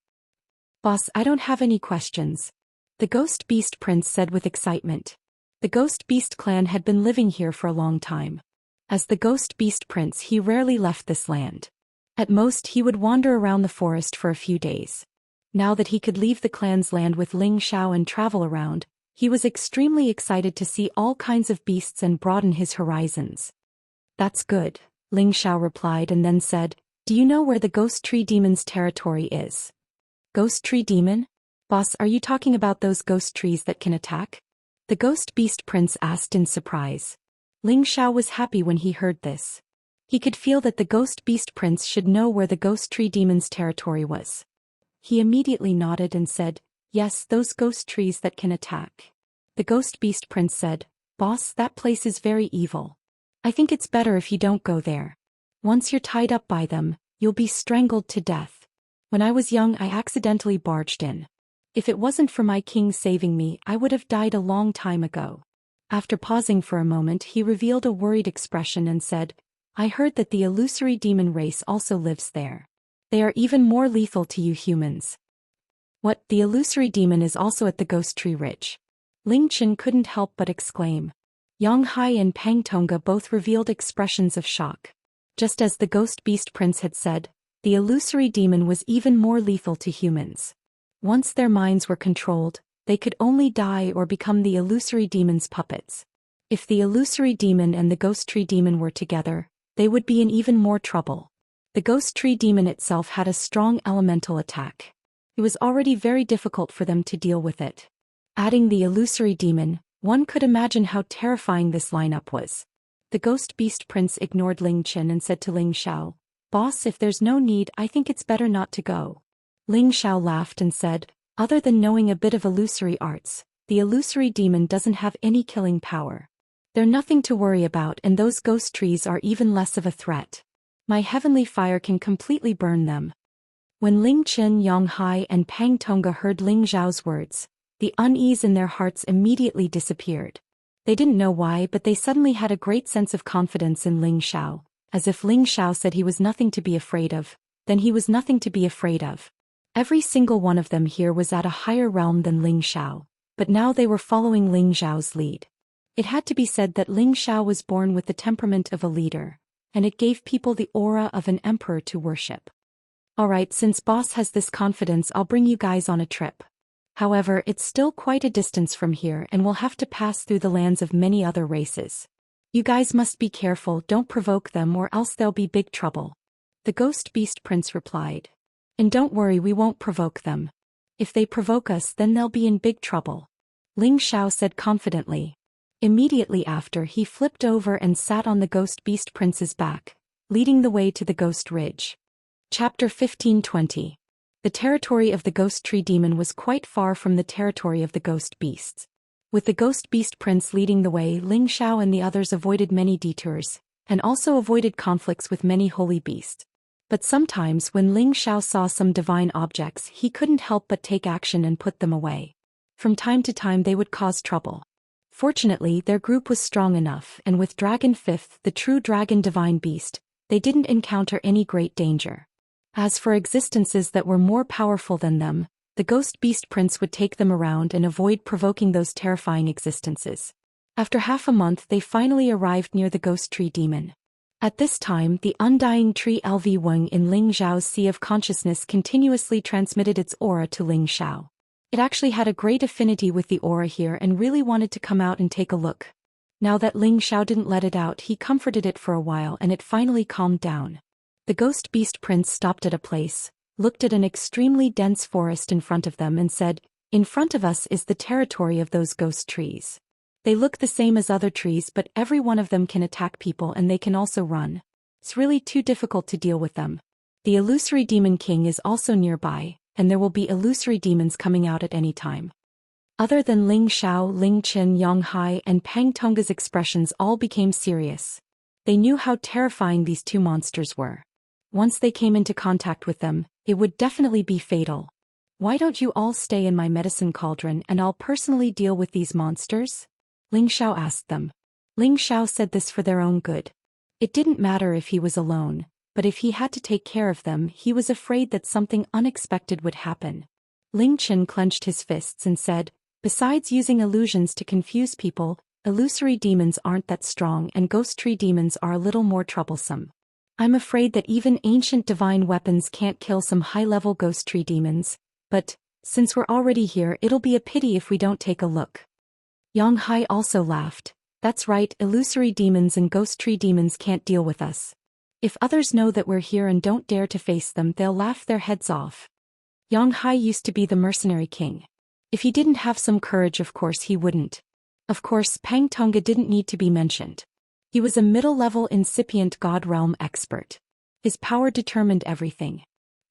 "Boss, I don't have any questions," the ghost beast prince said with excitement. The ghost beast clan had been living here for a long time. As the ghost beast prince, he rarely left this land. At most, he would wander around the forest for a few days. Now that he could leave the clan's land with Ling Xiao and travel around, he was extremely excited to see all kinds of beasts and broaden his horizons. "That's good," Ling Xiao replied and then said, "Do you know where the ghost tree demon's territory is?" "Ghost tree demon? Boss, are you talking about those ghost trees that can attack?" the ghost beast prince asked in surprise. Ling Xiao was happy when he heard this. He could feel that the ghost beast prince should know where the ghost tree demon's territory was. He immediately nodded and said, "Yes, those ghost trees that can attack." The ghost beast prince said, "Boss, that place is very evil. I think it's better if you don't go there. Once you're tied up by them, you'll be strangled to death. When I was young, I accidentally barged in. If it wasn't for my king saving me, I would have died a long time ago." After pausing for a moment, he revealed a worried expression and said, "I heard that the illusory demon race also lives there. They are even more lethal to you humans." "What, the illusory demon is also at the Ghost Tree Ridge?" Ling Chen couldn't help but exclaim. Yang Hai and Pang Tonga both revealed expressions of shock. Just as the Ghost Beast Prince had said, the illusory demon was even more lethal to humans. Once their minds were controlled, they could only die or become the illusory demon's puppets. If the illusory demon and the ghost tree demon were together, they would be in even more trouble. The ghost tree demon itself had a strong elemental attack. It was already very difficult for them to deal with it. Adding the illusory demon, one could imagine how terrifying this lineup was. The ghost beast prince ignored Ling Chen and said to Ling Xiao, "Boss, if there's no need, I think it's better not to go." Ling Xiao laughed and said, "Other than knowing a bit of illusory arts, the illusory demon doesn't have any killing power. They're nothing to worry about, and those ghost trees are even less of a threat. My heavenly fire can completely burn them." When Ling Chen, Yang Hai and Pang Tonga heard Ling Xiao's words, the unease in their hearts immediately disappeared. They didn't know why, but they suddenly had a great sense of confidence in Ling Xiao, as if Ling Xiao said he was nothing to be afraid of, then he was nothing to be afraid of. Every single one of them here was at a higher realm than Ling Xiao, but now they were following Ling Xiao's lead. It had to be said that Ling Xiao was born with the temperament of a leader, and it gave people the aura of an emperor to worship. "Alright, since boss has this confidence, I'll bring you guys on a trip. However, it's still quite a distance from here and we'll have to pass through the lands of many other races. You guys must be careful, don't provoke them or else there'll be big trouble." The ghost beast prince replied. "And don't worry, we won't provoke them. If they provoke us, then they'll be in big trouble," Ling Xiao said confidently. Immediately after, he flipped over and sat on the ghost beast prince's back, leading the way to the ghost ridge. Chapter 15:20. The territory of the ghost tree demon was quite far from the territory of the ghost beasts. With the ghost beast prince leading the way, Ling Xiao and the others avoided many detours, and also avoided conflicts with many holy beasts. But sometimes when Ling Xiao saw some divine objects, he couldn't help but take action and put them away. From time to time they would cause trouble. Fortunately, their group was strong enough, and with Dragon Fifth, the true dragon divine beast, they didn't encounter any great danger. As for existences that were more powerful than them, the ghost beast prince would take them around and avoid provoking those terrifying existences. After half a month they finally arrived near the ghost tree demon. At this time, the undying tree LV Weng in Ling Xiao's sea of consciousness continuously transmitted its aura to Ling Xiao. It actually had a great affinity with the aura here and really wanted to come out and take a look. Now that Ling Xiao didn't let it out, he comforted it for a while and it finally calmed down. The ghost beast prince stopped at a place, looked at an extremely dense forest in front of them and said, "In front of us is the territory of those ghost trees. They look the same as other trees, but every one of them can attack people and they can also run. It's really too difficult to deal with them. The illusory demon king is also nearby, and there will be illusory demons coming out at any time." Other than Ling Xiao, Ling Chen, Yang Hai, and Pang Tonga's expressions all became serious. They knew how terrifying these two monsters were. Once they came into contact with them, it would definitely be fatal. Why don't you all stay in my medicine cauldron and I'll personally deal with these monsters? Ling Xiao asked them. Ling Xiao said this for their own good. It didn't matter if he was alone, but if he had to take care of them, he was afraid that something unexpected would happen. Ling Chen clenched his fists and said, besides using illusions to confuse people, illusory demons aren't that strong and ghost tree demons are a little more troublesome. I'm afraid that even ancient divine weapons can't kill some high-level ghost tree demons, but, since we're already here, it'll be a pity if we don't take a look. Yang Hai also laughed. That's right, illusory demons and ghost tree demons can't deal with us. If others know that we're here and don't dare to face them, they'll laugh their heads off. Yang Hai used to be the mercenary king. If he didn't have some courage, of course he wouldn't. Of course, Pang Tonga didn't need to be mentioned. He was a middle-level incipient god realm expert. His power determined everything.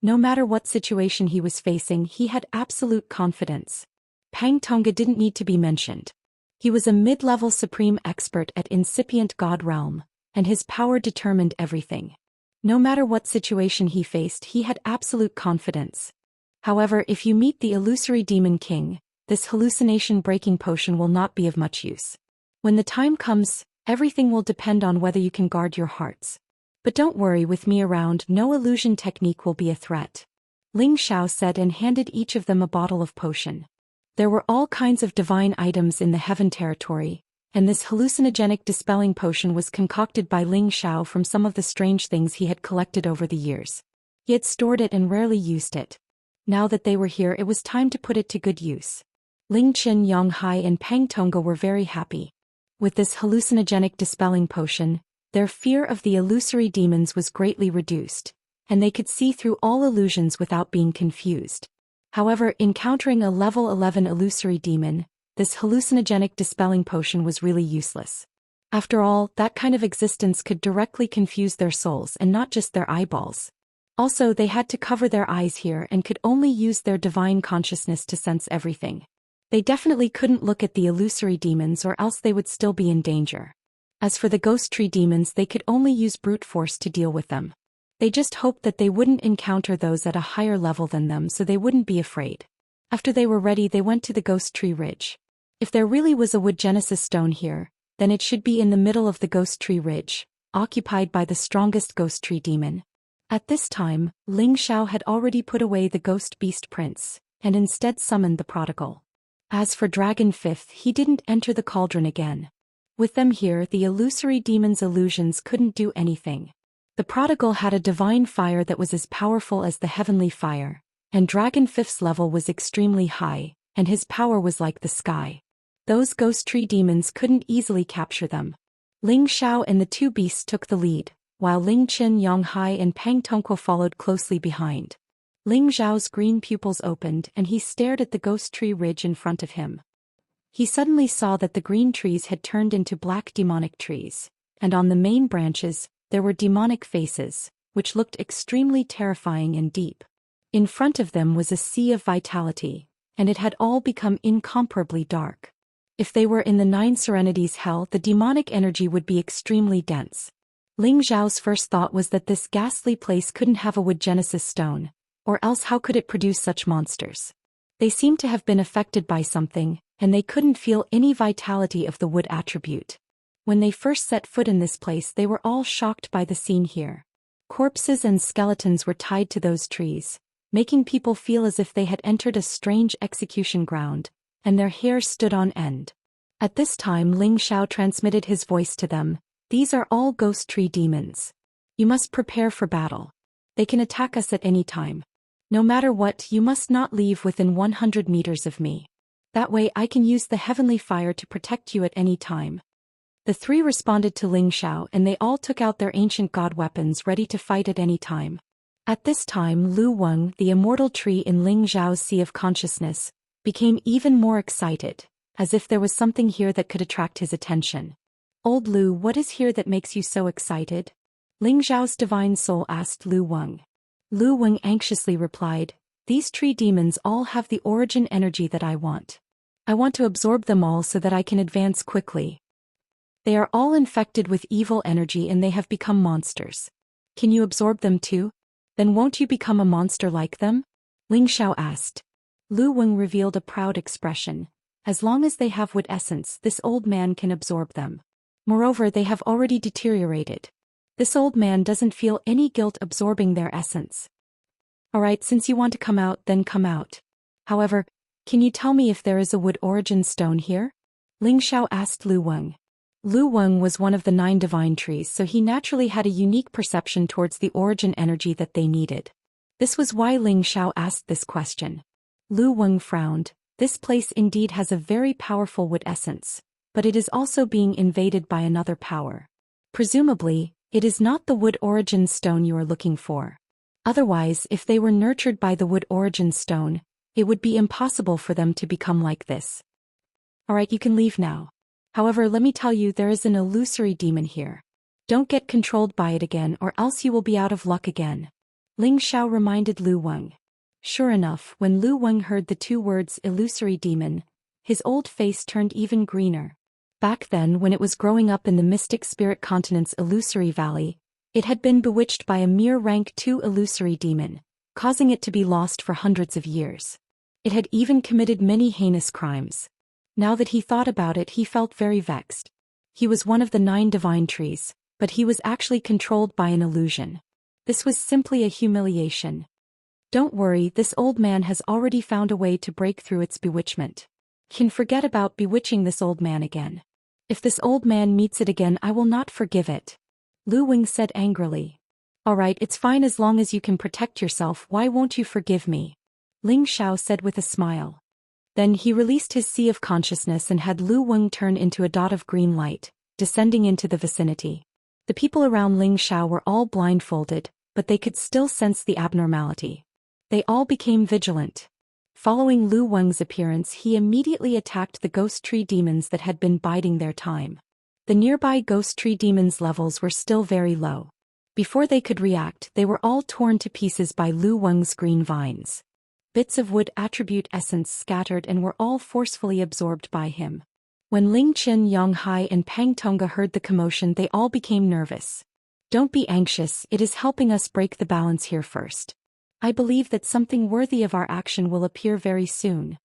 No matter what situation he was facing, he had absolute confidence. Pang Tonga didn't need to be mentioned. He was a mid-level supreme expert at incipient god realm, and his power determined everything. No matter what situation he faced, he had absolute confidence. However, if you meet the illusory demon king, this hallucination-breaking potion will not be of much use. When the time comes, everything will depend on whether you can guard your hearts. But don't worry, with me around, no illusion technique will be a threat. Ling Xiao said and handed each of them a bottle of potion. There were all kinds of divine items in the heaven territory, and this hallucinogenic dispelling potion was concocted by Ling Xiao from some of the strange things he had collected over the years. He had stored it and rarely used it. Now that they were here, it was time to put it to good use. Ling Chen, Yang Hai and Pang Tonga were very happy. With this hallucinogenic dispelling potion, their fear of the illusory demons was greatly reduced, and they could see through all illusions without being confused. However, encountering a level 11 illusory demon, this hallucinogenic dispelling potion was really useless. After all, that kind of existence could directly confuse their souls and not just their eyeballs. Also, they had to cover their eyes here and could only use their divine consciousness to sense everything. They definitely couldn't look at the illusory demons or else they would still be in danger. As for the ghost tree demons, they could only use brute force to deal with them. They just hoped that they wouldn't encounter those at a higher level than them so they wouldn't be afraid. After they were ready, they went to the ghost tree ridge. If there really was a wood genesis stone here, then it should be in the middle of the ghost tree ridge, occupied by the strongest ghost tree demon. At this time, Ling Xiao had already put away the ghost beast prince, and instead summoned the prodigal. As for Dragon Fifth, he didn't enter the cauldron again. With them here, the illusory demon's illusions couldn't do anything. The prodigal had a divine fire that was as powerful as the heavenly fire, and Dragon Fifth's level was extremely high, and his power was like the sky. Those ghost tree demons couldn't easily capture them. Ling Xiao and the two beasts took the lead, while Ling Chen, Yang Hai and Pang Tongko followed closely behind. Ling Xiao's green pupils opened and he stared at the ghost tree ridge in front of him. He suddenly saw that the green trees had turned into black demonic trees, and on the main branches, there were demonic faces, which looked extremely terrifying and deep. In front of them was a sea of vitality, and it had all become incomparably dark. If they were in the Nine Serenities hell, the demonic energy would be extremely dense. Ling Xiao's first thought was that this ghastly place couldn't have a wood genesis stone, or else how could it produce such monsters? They seemed to have been affected by something, and they couldn't feel any vitality of the wood attribute. When they first set foot in this place, they were all shocked by the scene here. Corpses and skeletons were tied to those trees, making people feel as if they had entered a strange execution ground, and their hair stood on end. At this time, Ling Xiao transmitted his voice to them. These are all ghost tree demons. You must prepare for battle. They can attack us at any time. No matter what, you must not leave within 100 meters of me. That way I can use the heavenly fire to protect you at any time. The three responded to Ling Xiao and they all took out their ancient god weapons ready to fight at any time. At this time, Lu Weng, the immortal tree in Ling Xiao's sea of consciousness, became even more excited, as if there was something here that could attract his attention. Old Lu, what is here that makes you so excited? Ling Xiao's divine soul asked Lu Weng. Lu Weng anxiously replied, these tree demons all have the origin energy that I want. I want to absorb them all so that I can advance quickly. They are all infected with evil energy and they have become monsters. Can you absorb them too? Then won't you become a monster like them? Ling Xiao asked. Lu Weng revealed a proud expression. As long as they have wood essence, this old man can absorb them. Moreover, they have already deteriorated. This old man doesn't feel any guilt absorbing their essence. Alright, since you want to come out, then come out. However, can you tell me if there is a wood origin stone here? Ling Xiao asked Lu Weng. Lu Weng was one of the 9 divine trees, so he naturally had a unique perception towards the origin energy that they needed. This was why Ling Xiao asked this question. Lu Weng frowned. This place indeed has a very powerful wood essence, but it is also being invaded by another power. Presumably, it is not the wood origin stone you are looking for. Otherwise, if they were nurtured by the wood origin stone, it would be impossible for them to become like this. Alright, you can leave now. However, let me tell you, there is an illusory demon here. Don't get controlled by it again, or else you will be out of luck again. Ling Xiao reminded Lu Weng. Sure enough, when Lu Weng heard the 2 words illusory demon, his old face turned even greener. Back then, when it was growing up in the Mystic Spirit Continent's illusory valley, it had been bewitched by a mere rank 2 illusory demon, causing it to be lost for hundreds of years. It had even committed many heinous crimes. Now that he thought about it, he felt very vexed. He was one of the 9 divine trees, but he was actually controlled by an illusion. This was simply a humiliation. Don't worry, this old man has already found a way to break through its bewitchment. Can forget about bewitching this old man again. If this old man meets it again, I will not forgive it. Lu Weng said angrily. Alright, it's fine as long as you can protect yourself, why won't you forgive me? Ling Xiao said with a smile. Then he released his sea of consciousness and had Lu Weng turn into a dot of green light, descending into the vicinity. The people around Ling Xiao were all blindfolded, but they could still sense the abnormality. They all became vigilant. Following Lu Weng's appearance, he immediately attacked the ghost tree demons that had been biding their time. The nearby ghost tree demons' levels were still very low. Before they could react, they were all torn to pieces by Lu Weng's green vines. Bits of wood attribute essence scattered and were all forcefully absorbed by him. When Ling Qin, Yang Hai and Pang Tonga heard the commotion, they all became nervous. Don't be anxious, it is helping us break the balance here first. I believe that something worthy of our action will appear very soon.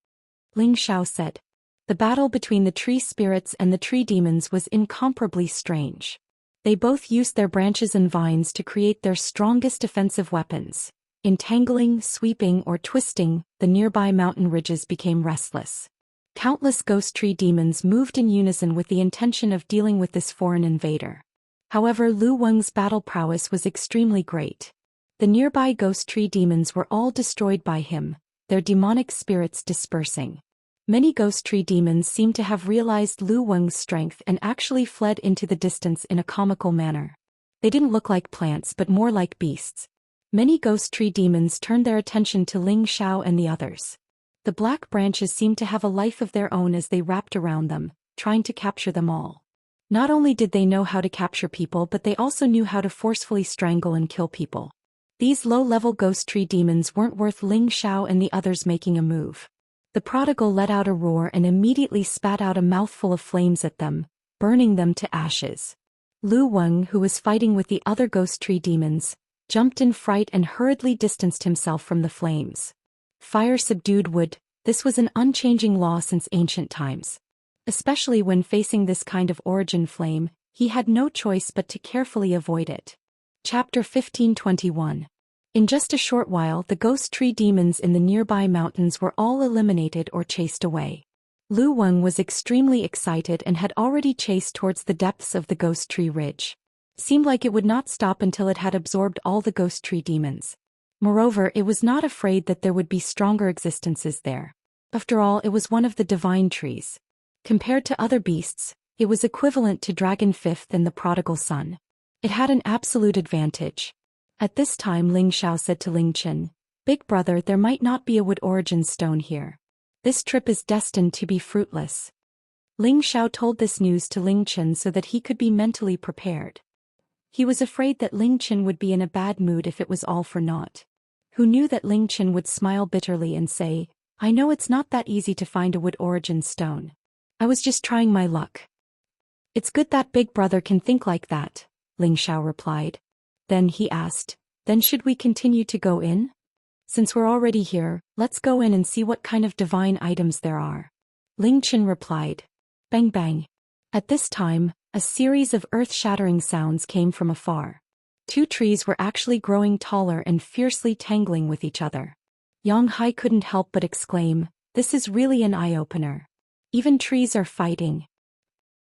Ling Xiao said. The battle between the tree spirits and the tree demons was incomparably strange. They both used their branches and vines to create their strongest defensive weapons. Entangling, sweeping, or twisting, the nearby mountain ridges became restless. Countless ghost tree demons moved in unison with the intention of dealing with this foreign invader. However, Lu Weng's battle prowess was extremely great. The nearby ghost tree demons were all destroyed by him, their demonic spirits dispersing. Many ghost tree demons seemed to have realized Lu Weng's strength and actually fled into the distance in a comical manner. They didn't look like plants but more like beasts. Many ghost tree demons turned their attention to Ling Xiao and the others. The black branches seemed to have a life of their own as they wrapped around them, trying to capture them all. Not only did they know how to capture people, but they also knew how to forcefully strangle and kill people. These low-level ghost tree demons weren't worth Ling Xiao and the others making a move. The prodigal let out a roar and immediately spat out a mouthful of flames at them, burning them to ashes. Lu Weng, who was fighting with the other ghost tree demons, jumped in fright and hurriedly distanced himself from the flames. Fire subdued wood, this was an unchanging law since ancient times. Especially when facing this kind of origin flame, he had no choice but to carefully avoid it. Chapter 1521. In just a short while, the ghost tree demons in the nearby mountains were all eliminated or chased away. Lu Weng was extremely excited and had already chased towards the depths of the ghost tree ridge. Seemed like it would not stop until it had absorbed all the ghost tree demons. Moreover, it was not afraid that there would be stronger existences there. After all, it was one of the divine trees. Compared to other beasts, it was equivalent to Dragon Fifth and the Prodigal Son. It had an absolute advantage. At this time, Ling Xiao said to Ling Qin, "Big brother, there might not be a wood origin stone here. This trip is destined to be fruitless." Ling Xiao told this news to Ling Qin so that he could be mentally prepared. He was afraid that Ling Qin would be in a bad mood if it was all for naught. Who knew that Ling Qin would smile bitterly and say, "I know it's not that easy to find a wood origin stone. I was just trying my luck." "It's good that big brother can think like that," Ling Xiao replied. Then he asked, "Then should we continue to go in? Since we're already here, let's go in and see what kind of divine items there are." Ling Chen replied. Bang bang. At this time, a series of earth-shattering sounds came from afar. Two trees were actually growing taller and fiercely tangling with each other. Yang Hai couldn't help but exclaim, "This is really an eye-opener. Even trees are fighting.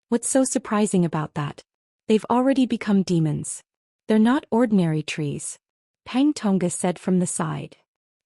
What's so surprising about that? They've already become demons. They're not ordinary trees," Pang Tonga said from the side.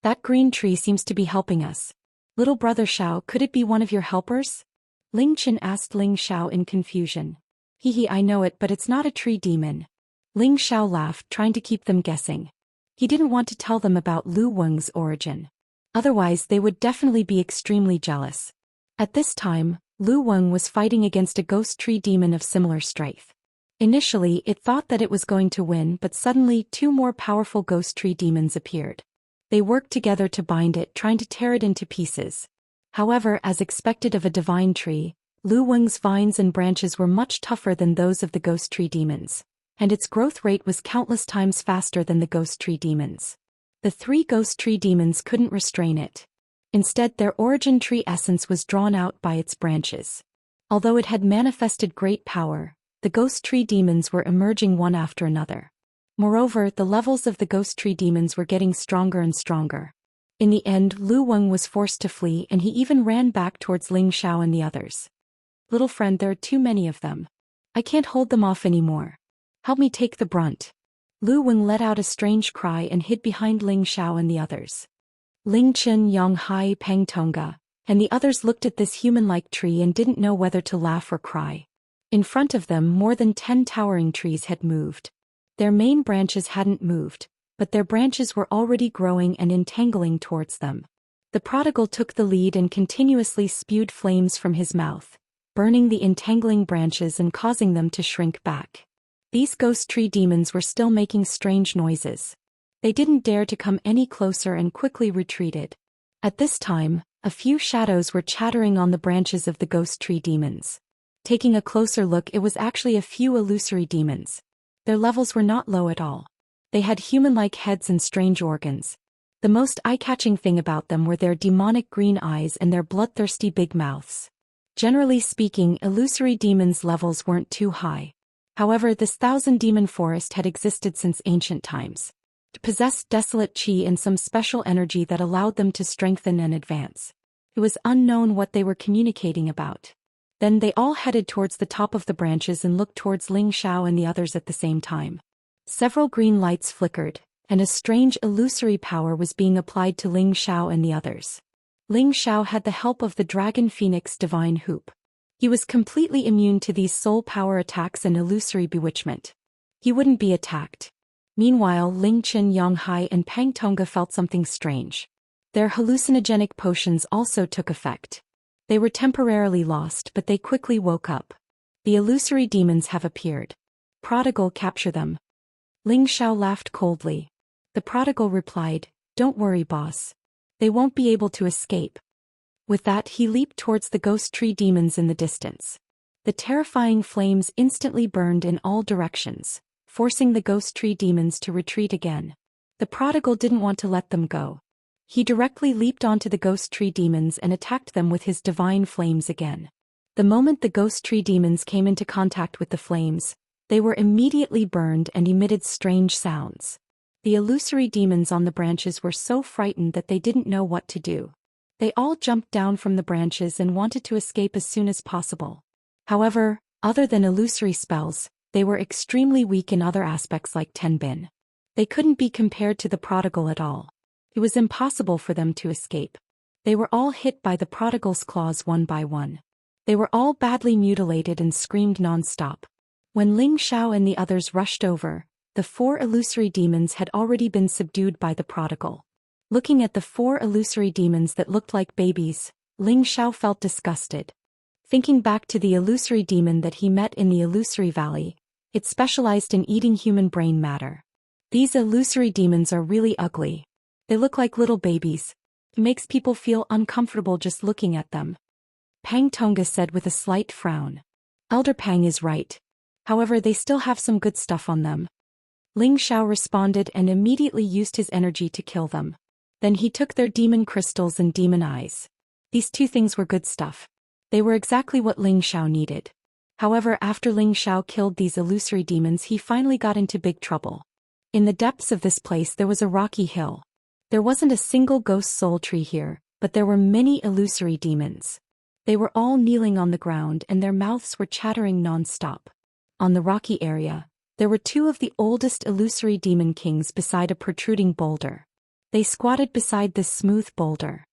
"That green tree seems to be helping us. Little brother Xiao, could it be one of your helpers?" Ling Chen asked Ling Xiao in confusion. I know it, but it's not a tree demon." Ling Xiao laughed, trying to keep them guessing. He didn't want to tell them about Lu Weng's origin. Otherwise they would definitely be extremely jealous. At this time, Lu Weng was fighting against a ghost tree demon of similar strength. Initially it thought that it was going to win, but suddenly two more powerful ghost tree demons appeared. They worked together to bind it, trying to tear it into pieces. However, as expected of a divine tree, Lu Weng's vines and branches were much tougher than those of the ghost tree demons, and its growth rate was countless times faster than the ghost tree demons. The three ghost tree demons couldn't restrain it. Instead, their origin tree essence was drawn out by its branches. Although it had manifested great power, the ghost tree demons were emerging one after another. Moreover, the levels of the ghost tree demons were getting stronger and stronger. In the end, Lu Weng was forced to flee, and he even ran back towards Ling Xiao and the others. "Little friend, there are too many of them. I can't hold them off anymore. Help me take the brunt." Lu Weng let out a strange cry and hid behind Ling Xiao and the others. Ling Chen, Yang Hai, Pang Tonga, and the others looked at this human-like tree and didn't know whether to laugh or cry. In front of them, more than 10 towering trees had moved. Their main branches hadn't moved, but their branches were already growing and entangling towards them. The prodigal took the lead and continuously spewed flames from his mouth, burning the entangling branches and causing them to shrink back. These ghost tree demons were still making strange noises. They didn't dare to come any closer and quickly retreated. At this time, a few shadows were chattering on the branches of the ghost tree demons. Taking a closer look, it was actually a few illusory demons. Their levels were not low at all. They had human-like heads and strange organs. The most eye-catching thing about them were their demonic green eyes and their bloodthirsty big mouths. Generally speaking, illusory demons' levels weren't too high. However, this 1,000-demon forest had existed since ancient times. It possessed desolate qi and some special energy that allowed them to strengthen and advance. It was unknown what they were communicating about. Then they all headed towards the top of the branches and looked towards Ling Xiao and the others at the same time. Several green lights flickered, and a strange illusory power was being applied to Ling Xiao and the others. Ling Xiao had the help of the Dragon Phoenix Divine Hoop. He was completely immune to these soul power attacks and illusory bewitchment. He wouldn't be attacked. Meanwhile, Ling Chen, Yang Hai and Pang Tonga felt something strange. Their hallucinogenic potions also took effect. They were temporarily lost, but they quickly woke up. The illusory demons have appeared. Prodigal, capture them. Ling Xiao laughed coldly. The prodigal replied, "Don't worry, boss. They won't be able to escape." With that, he leaped towards the ghost tree demons in the distance. The terrifying flames instantly burned in all directions, forcing the ghost tree demons to retreat again. The prodigal didn't want to let them go. He directly leaped onto the ghost tree demons and attacked them with his divine flames again. The moment the ghost tree demons came into contact with the flames, they were immediately burned and emitted strange sounds. The illusory demons on the branches were so frightened that they didn't know what to do. They all jumped down from the branches and wanted to escape as soon as possible. However, other than illusory spells, they were extremely weak in other aspects like Tenbin. They couldn't be compared to the prodigal at all. It was impossible for them to escape. They were all hit by the prodigal's claws one by one. They were all badly mutilated and screamed non-stop. When Ling Xiao and the others rushed over, the 4 illusory demons had already been subdued by the prodigal. Looking at the 4 illusory demons that looked like babies, Ling Xiao felt disgusted. Thinking back to the illusory demon that he met in the illusory valley, it specialized in eating human brain matter. These illusory demons are really ugly. They look like little babies. It makes people feel uncomfortable just looking at them. Pang Tonga said with a slight frown. Elder Pang is right. However, they still have some good stuff on them. Ling Xiao responded and immediately used his energy to kill them. Then he took their demon crystals and demon eyes. These two things were good stuff. They were exactly what Ling Xiao needed. However, after Ling Xiao killed these illusory demons, he finally got into big trouble. In the depths of this place there was a rocky hill. There wasn't a single ghost soul tree here, but there were many illusory demons. They were all kneeling on the ground and their mouths were chattering non-stop. On the rocky area, there were two of the oldest illusory demon kings beside a protruding boulder. They squatted beside this smooth boulder.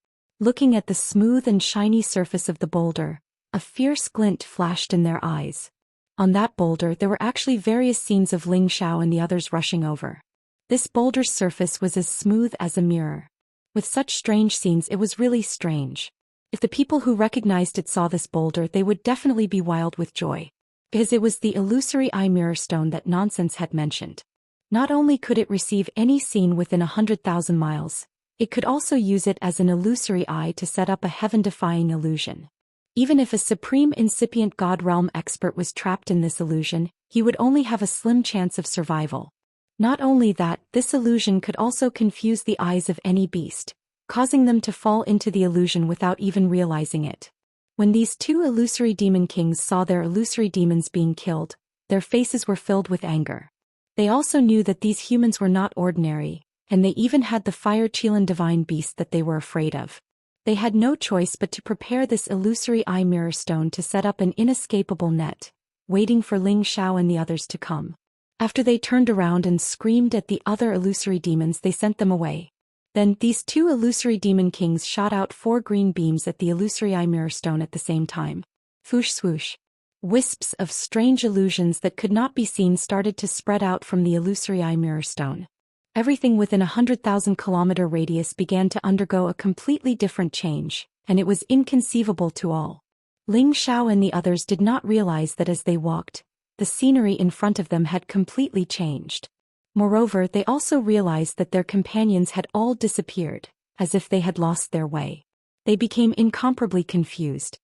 Looking at the smooth and shiny surface of the boulder, a fierce glint flashed in their eyes. On that boulder there were actually various scenes of Ling Xiao and the others rushing over. This boulder's surface was as smooth as a mirror. With such strange scenes, it was really strange. If the people who recognized it saw this boulder, they would definitely be wild with joy. Because it was the illusory eye mirror stone that Nonsense had mentioned. Not only could it receive any scene within 100,000 miles, it could also use it as an illusory eye to set up a heaven-defying illusion. Even if a supreme incipient God realm expert was trapped in this illusion, he would only have a slim chance of survival. Not only that, this illusion could also confuse the eyes of any beast, causing them to fall into the illusion without even realizing it. When these two illusory demon kings saw their illusory demons being killed, their faces were filled with anger. They also knew that these humans were not ordinary, and they even had the fire Qilan divine beast that they were afraid of. They had no choice but to prepare this illusory eye mirror stone to set up an inescapable net, waiting for Ling Xiao and the others to come. After they turned around and screamed at the other illusory demons, they sent them away. Then, these two illusory demon kings shot out 4 green beams at the illusory eye mirror stone at the same time. Swoosh swoosh. Wisps of strange illusions that could not be seen started to spread out from the illusory eye mirror stone. Everything within 100,000 kilometer radius began to undergo a completely different change, and it was inconceivable to all. Ling Xiao and the others did not realize that as they walked, the scenery in front of them had completely changed. Moreover, they also realized that their companions had all disappeared, as if they had lost their way. They became incomparably confused.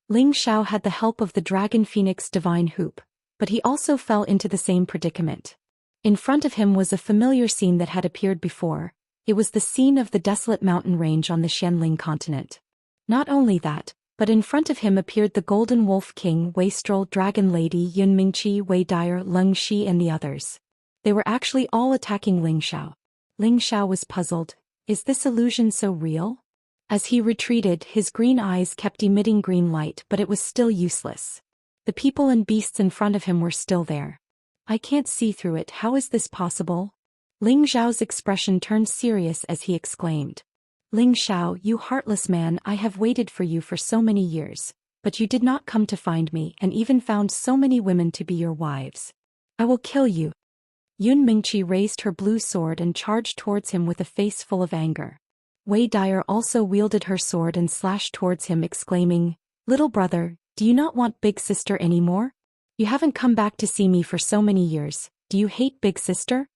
Ling Xiao had the help of the Dragon Phoenix Divine Hoop, but he also fell into the same predicament. In front of him was a familiar scene that had appeared before. It was the scene of the desolate mountain range on the Xianling continent. Not only that, but in front of him appeared the Golden Wolf King, Wastrel, Dragon Lady, Yunmingqi, Wei Dyer, Leng Shi and the others. They were actually all attacking Ling Xiao. Ling Xiao was puzzled. Is this illusion so real? As he retreated, his green eyes kept emitting green light, but it was still useless. The people and beasts in front of him were still there. I can't see through it. How is this possible? Ling Xiao's expression turned serious as he exclaimed. Ling Xiao, you heartless man, I have waited for you for so many years, but you did not come to find me and even found so many women to be your wives. I will kill you. Yunmingqi raised her blue sword and charged towards him with a face full of anger. Wei Dyer also wielded her sword and slashed towards him, exclaiming, Little brother, do you not want big sister anymore? You haven't come back to see me for so many years. Do you hate big sister?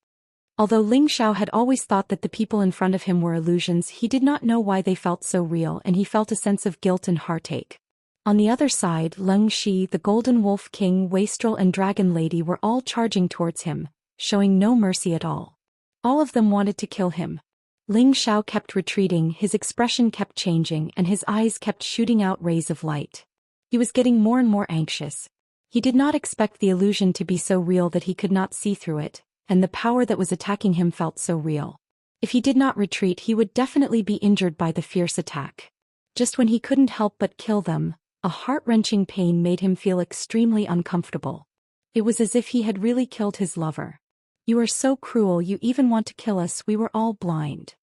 Although Ling Xiao had always thought that the people in front of him were illusions, he did not know why they felt so real, and he felt a sense of guilt and heartache. On the other side, Leng Shi, the Golden Wolf King, Wastrel and Dragon Lady were all charging towards him, showing no mercy at all. All of them wanted to kill him. Ling Xiao kept retreating, his expression kept changing, and his eyes kept shooting out rays of light. He was getting more and more anxious. He did not expect the illusion to be so real that he could not see through it, and the power that was attacking him felt so real. If he did not retreat, he would definitely be injured by the fierce attack. Just when he couldn't help but kill them, a heart-wrenching pain made him feel extremely uncomfortable. It was as if he had really killed his lover. You are so cruel, you even want to kill us, we were all blind.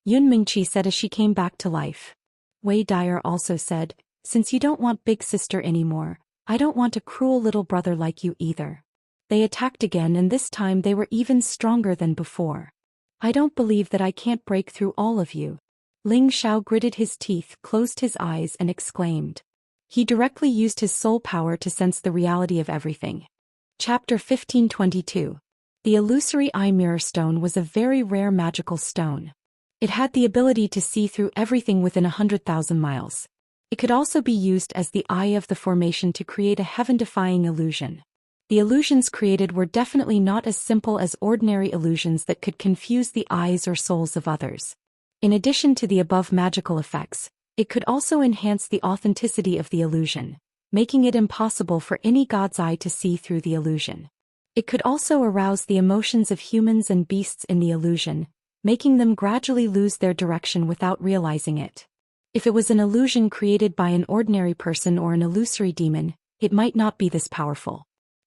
Yunmingqi said as she came back to life. Wei Dyer also said, Since you don't want big sister anymore, I don't want a cruel little brother like you either. They attacked again, and this time they were even stronger than before. I don't believe that I can't break through all of you. Ling Xiao gritted his teeth, closed his eyes and exclaimed. He directly used his soul power to sense the reality of everything. Chapter 1522. The illusory eye mirror stone was a very rare magical stone. It had the ability to see through everything within 100,000 miles. It could also be used as the eye of the formation to create a heaven-defying illusion. The illusions created were definitely not as simple as ordinary illusions that could confuse the eyes or souls of others. In addition to the above magical effects, it could also enhance the authenticity of the illusion, making it impossible for any god's eye to see through the illusion. It could also arouse the emotions of humans and beasts in the illusion, making them gradually lose their direction without realizing it. If it was an illusion created by an ordinary person or an illusory demon, it might not be this powerful.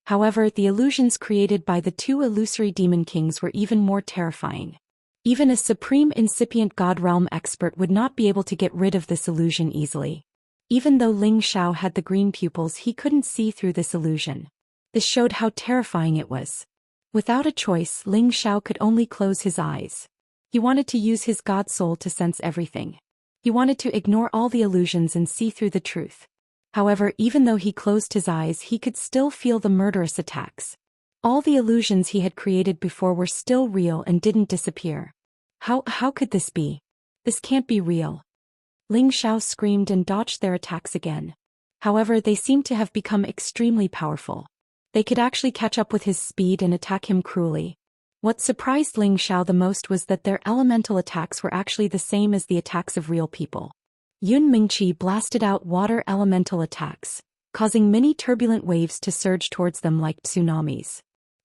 However, the illusions created by the two illusory demon kings were even more terrifying. Even a supreme incipient god realm expert would not be able to get rid of this illusion easily. Even though Ling Xiao had the green pupils, he couldn't see through this illusion. This showed how terrifying it was. Without a choice, Ling Xiao could only close his eyes. He wanted to use his god soul to sense everything. He wanted to ignore all the illusions and see through the truth. However, even though he closed his eyes, he could still feel the murderous attacks. All the illusions he had created before were still real and didn't disappear. How could this be? This can't be real. Ling Xiao screamed and dodged their attacks again. However, they seemed to have become extremely powerful. They could actually catch up with his speed and attack him cruelly. What surprised Ling Xiao the most was that their elemental attacks were actually the same as the attacks of real people. Yun Mingqi blasted out water elemental attacks, causing many turbulent waves to surge towards them like tsunamis.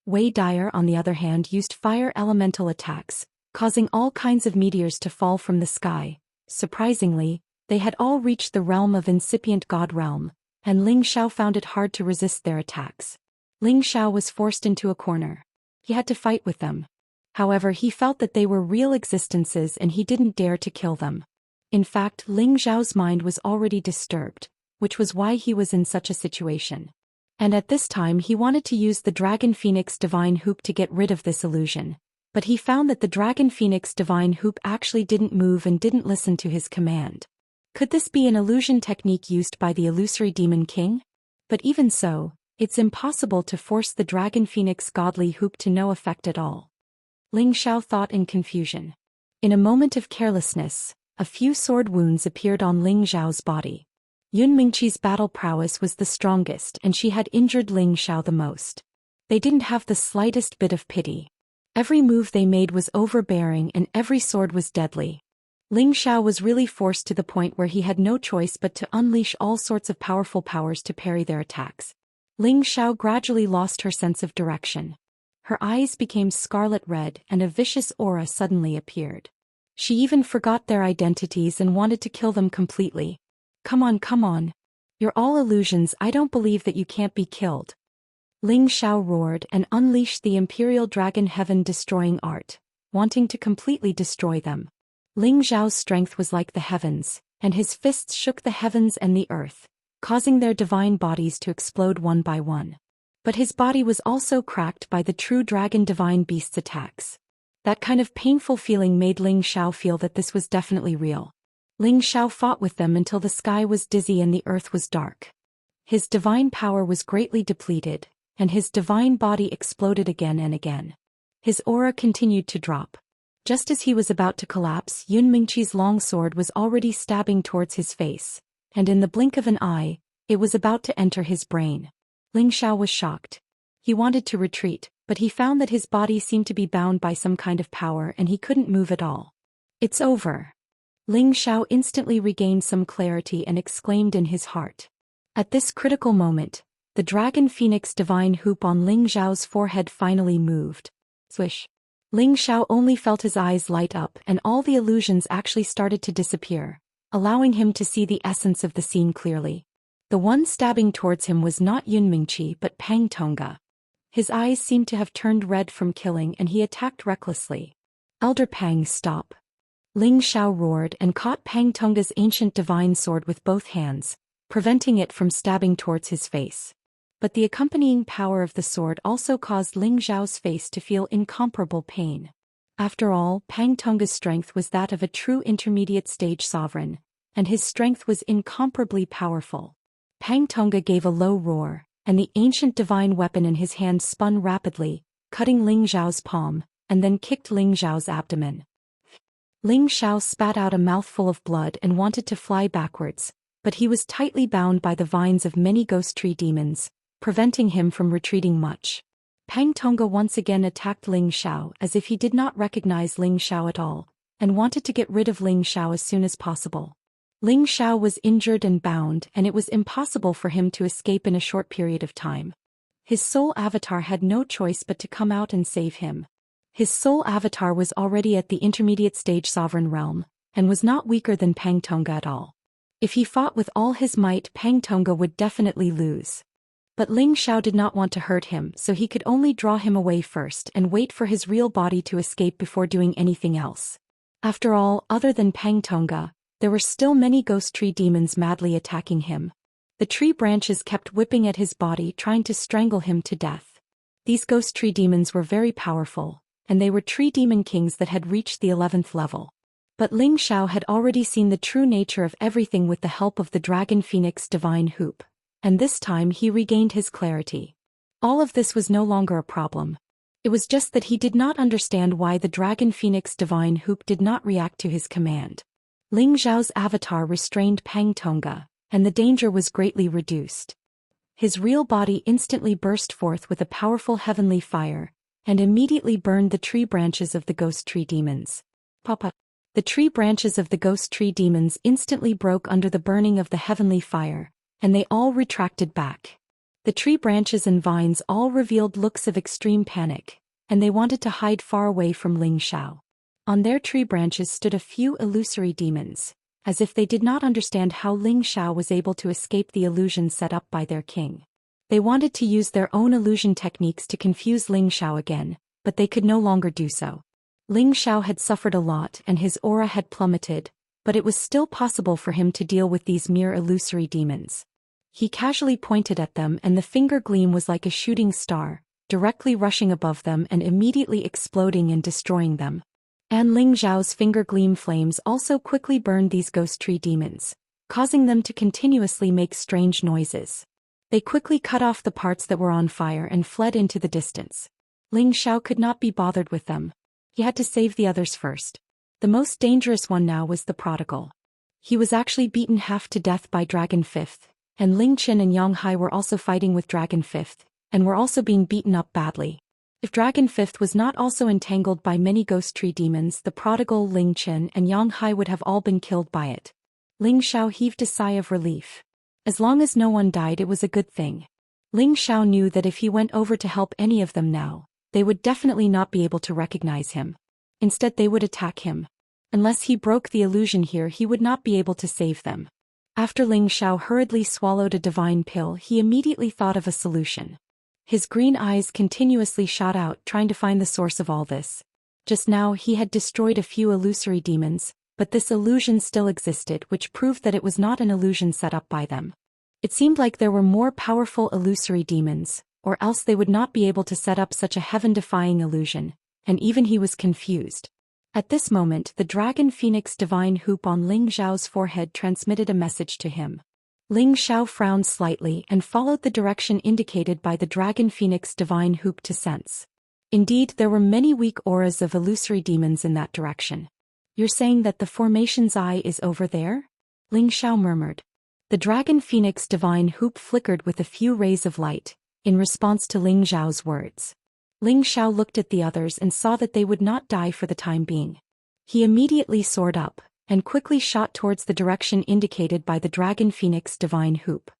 Wei Dyer, on the other hand, used fire elemental attacks, causing all kinds of meteors to fall from the sky. Surprisingly, they had all reached the realm of incipient god realm, and Ling Xiao found it hard to resist their attacks. Ling Xiao was forced into a corner. He had to fight with them. However, he felt that they were real existences and he didn't dare to kill them. In fact, Ling Xiao's mind was already disturbed, which was why he was in such a situation. And at this time he wanted to use the Dragon Phoenix Divine Hoop to get rid of this illusion. But he found that the Dragon Phoenix Divine Hoop actually didn't move and didn't listen to his command. Could this be an illusion technique used by the illusory demon king? But even so, it's impossible to force the Dragon Phoenix Godly Hoop to no effect at all. Ling Xiao thought in confusion. In a moment of carelessness, a few sword wounds appeared on Ling Xiao's body. Yun Mingqi's battle prowess was the strongest and she had injured Ling Xiao the most. They didn't have the slightest bit of pity. Every move they made was overbearing and every sword was deadly. Ling Xiao was really forced to the point where he had no choice but to unleash all sorts of powerful powers to parry their attacks. Ling Xiao gradually lost her sense of direction. Her eyes became scarlet red and a vicious aura suddenly appeared. She even forgot their identities and wanted to kill them completely. Come on. You're all illusions, I don't believe that you can't be killed. Ling Xiao roared and unleashed the Imperial Dragon Heaven destroying art, wanting to completely destroy them. Ling Xiao's strength was like the heavens, and his fists shook the heavens and the earth, causing their divine bodies to explode one by one. But his body was also cracked by the true dragon divine beast's attacks. That kind of painful feeling made Ling Xiao feel that this was definitely real. Ling Xiao fought with them until the sky was dizzy and the earth was dark. His divine power was greatly depleted, and his divine body exploded again and again. His aura continued to drop. Just as he was about to collapse, Yun Mingqi's long sword was already stabbing towards his face, and in the blink of an eye, it was about to enter his brain. Ling Xiao was shocked. He wanted to retreat, but he found that his body seemed to be bound by some kind of power and he couldn't move at all. It's over. Ling Xiao instantly regained some clarity and exclaimed in his heart. At this critical moment, the Dragon Phoenix Divine Hoop on Ling Xiao's forehead finally moved. Swish. Ling Xiao only felt his eyes light up and all the illusions actually started to disappear, allowing him to see the essence of the scene clearly. The one stabbing towards him was not Yun Mingqi but Pang Tongga. His eyes seemed to have turned red from killing and he attacked recklessly. Elder Pang, stop. Ling Xiao roared and caught Pang Tongga's ancient divine sword with both hands, preventing it from stabbing towards his face. But the accompanying power of the sword also caused Ling Xiao's face to feel incomparable pain. After all, Pang Tongga's strength was that of a true intermediate stage sovereign, and his strength was incomparably powerful. Pang Tongga gave a low roar, and the ancient divine weapon in his hand spun rapidly, cutting Ling Xiao's palm, and then kicked Ling Xiao's abdomen. Ling Xiao spat out a mouthful of blood and wanted to fly backwards, but he was tightly bound by the vines of many ghost tree demons, preventing him from retreating much. Pang Tongga once again attacked Ling Xiao as if he did not recognize Ling Xiao at all, and wanted to get rid of Ling Xiao as soon as possible. Ling Xiao was injured and bound, and it was impossible for him to escape in a short period of time. His soul avatar had no choice but to come out and save him. His soul avatar was already at the intermediate stage sovereign realm, and was not weaker than Pang Tongga at all. If he fought with all his might, Pang Tongga would definitely lose. But Ling Xiao did not want to hurt him, so he could only draw him away first and wait for his real body to escape before doing anything else. After all, other than Pang Tongga, there were still many ghost tree demons madly attacking him. The tree branches kept whipping at his body, trying to strangle him to death. These ghost tree demons were very powerful, and they were tree demon kings that had reached the 11th level. But Ling Xiao had already seen the true nature of everything with the help of the Dragon Phoenix Divine Hoop, and this time he regained his clarity. All of this was no longer a problem. It was just that he did not understand why the Dragon Phoenix Divine Hoop did not react to his command. Ling Xiao's avatar restrained Pang Tongga, and the danger was greatly reduced. His real body instantly burst forth with a powerful heavenly fire, and immediately burned the tree branches of the ghost tree demons. Papa. The tree branches of the ghost tree demons instantly broke under the burning of the heavenly fire, and they all retracted back. The tree branches and vines all revealed looks of extreme panic, and they wanted to hide far away from Ling Xiao. On their tree branches stood a few illusory demons, as if they did not understand how Ling Xiao was able to escape the illusion set up by their king. They wanted to use their own illusion techniques to confuse Ling Xiao again, but they could no longer do so. Ling Xiao had suffered a lot and his aura had plummeted, but it was still possible for him to deal with these mere illusory demons. He casually pointed at them, and the finger gleam was like a shooting star, directly rushing above them and immediately exploding and destroying them. And Ling Xiao's finger gleam flames also quickly burned these ghost tree demons, causing them to continuously make strange noises. They quickly cut off the parts that were on fire and fled into the distance. Ling Xiao could not be bothered with them. He had to save the others first. The most dangerous one now was the prodigal. He was actually beaten half to death by Dragon Fifth, and Ling Qin and Yang Hai were also fighting with Dragon Fifth, and were also being beaten up badly. If Dragon Fifth was not also entangled by many ghost tree demons, the prodigal Ling Qin and Yang Hai would have all been killed by it. Ling Xiao heaved a sigh of relief. As long as no one died, it was a good thing. Ling Xiao knew that if he went over to help any of them now, they would definitely not be able to recognize him. Instead, they would attack him. Unless he broke the illusion here, he would not be able to save them. After Ling Xiao hurriedly swallowed a divine pill, he immediately thought of a solution. His green eyes continuously shot out, trying to find the source of all this. Just now he had destroyed a few illusory demons, but this illusion still existed, which proved that it was not an illusion set up by them. It seemed like there were more powerful illusory demons, or else they would not be able to set up such a heaven-defying illusion, and even he was confused. At this moment, the Dragon Phoenix Divine Hoop on Ling Xiao's forehead transmitted a message to him. Ling Xiao frowned slightly and followed the direction indicated by the Dragon Phoenix Divine Hoop to sense. Indeed, there were many weak auras of illusory demons in that direction. "You're saying that the formation's eye is over there?" Ling Xiao murmured. The Dragon Phoenix Divine Hoop flickered with a few rays of light, in response to Ling Xiao's words. Ling Xiao looked at the others and saw that they would not die for the time being. He immediately soared up, and quickly shot towards the direction indicated by the Dragon Phoenix Divine Hoop.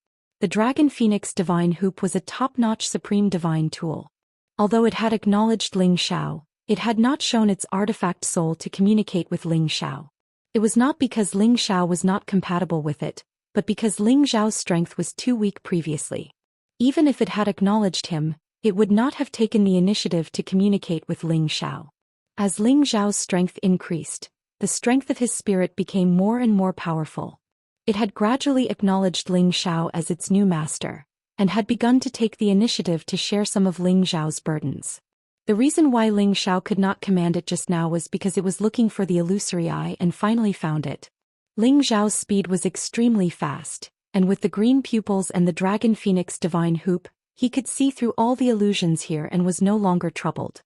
The Dragon Phoenix Divine Hoop was a top-notch supreme divine tool. Although it had acknowledged Ling Xiao, it had not shown its artifact soul to communicate with Ling Xiao. It was not because Ling Xiao was not compatible with it, but because Ling Xiao's strength was too weak previously. Even if it had acknowledged him, it would not have taken the initiative to communicate with Ling Xiao. As Ling Xiao's strength increased, the strength of his spirit became more and more powerful. It had gradually acknowledged Ling Xiao as its new master, and had begun to take the initiative to share some of Ling Xiao's burdens. The reason why Ling Xiao could not command it just now was because it was looking for the illusory eye and finally found it. Ling Xiao's speed was extremely fast, and with the green pupils and the Dragon Phoenix Divine Hoop, he could see through all the illusions here and was no longer troubled.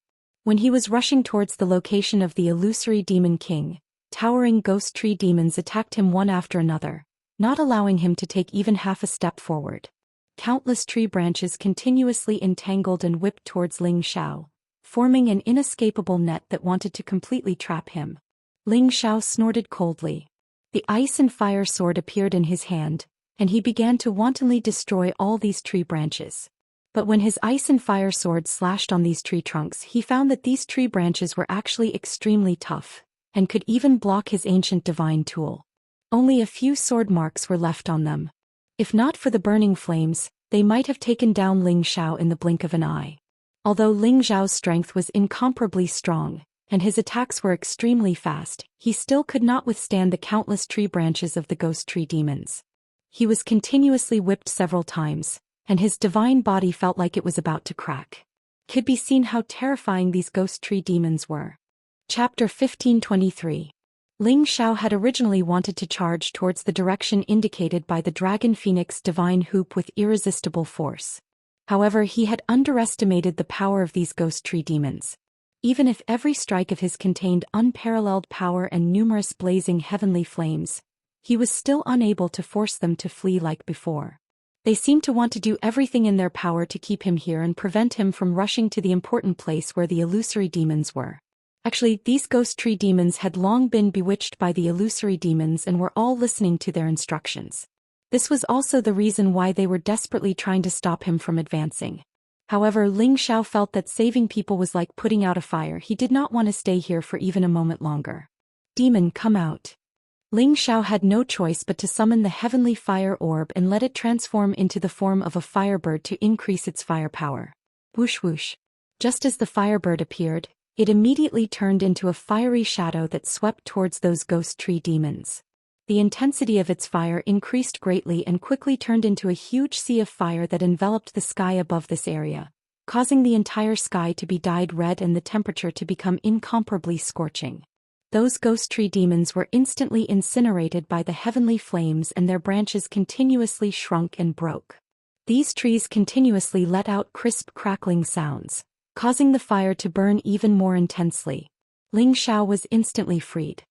When he was rushing towards the location of the illusory demon king, towering ghost tree demons attacked him one after another, not allowing him to take even half a step forward. Countless tree branches continuously entangled and whipped towards Ling Xiao, forming an inescapable net that wanted to completely trap him. Ling Xiao snorted coldly. The ice and fire sword appeared in his hand, and he began to wantonly destroy all these tree branches. But when his ice and fire sword slashed on these tree trunks, he found that these tree branches were actually extremely tough, and could even block his ancient divine tool. Only a few sword marks were left on them. If not for the burning flames, they might have taken down Ling Xiao in the blink of an eye. Although Ling Xiao's strength was incomparably strong, and his attacks were extremely fast, he still could not withstand the countless tree branches of the ghost tree demons. He was continuously whipped several times, and his divine body felt like it was about to crack. Could be seen how terrifying these ghost tree demons were. Chapter 1523. Ling Xiao had originally wanted to charge towards the direction indicated by the Dragon Phoenix divine hoop with irresistible force. However, he had underestimated the power of these ghost tree demons. Even if every strike of his contained unparalleled power and numerous blazing heavenly flames, he was still unable to force them to flee like before. They seemed to want to do everything in their power to keep him here and prevent him from rushing to the important place where the illusory demons were. Actually, these ghost tree demons had long been bewitched by the illusory demons and were all listening to their instructions. This was also the reason why they were desperately trying to stop him from advancing. However, Ling Xiao felt that saving people was like putting out a fire. He did not want to stay here for even a moment longer. Demon, come out. Ling Xiao had no choice but to summon the heavenly fire orb and let it transform into the form of a firebird to increase its firepower. Whoosh whoosh. Just as the firebird appeared, it immediately turned into a fiery shadow that swept towards those ghost tree demons. The intensity of its fire increased greatly and quickly turned into a huge sea of fire that enveloped the sky above this area, causing the entire sky to be dyed red and the temperature to become incomparably scorching. Those ghost tree demons were instantly incinerated by the heavenly flames and their branches continuously shrunk and broke. These trees continuously let out crisp crackling sounds, causing the fire to burn even more intensely. Ling Xiao was instantly freed.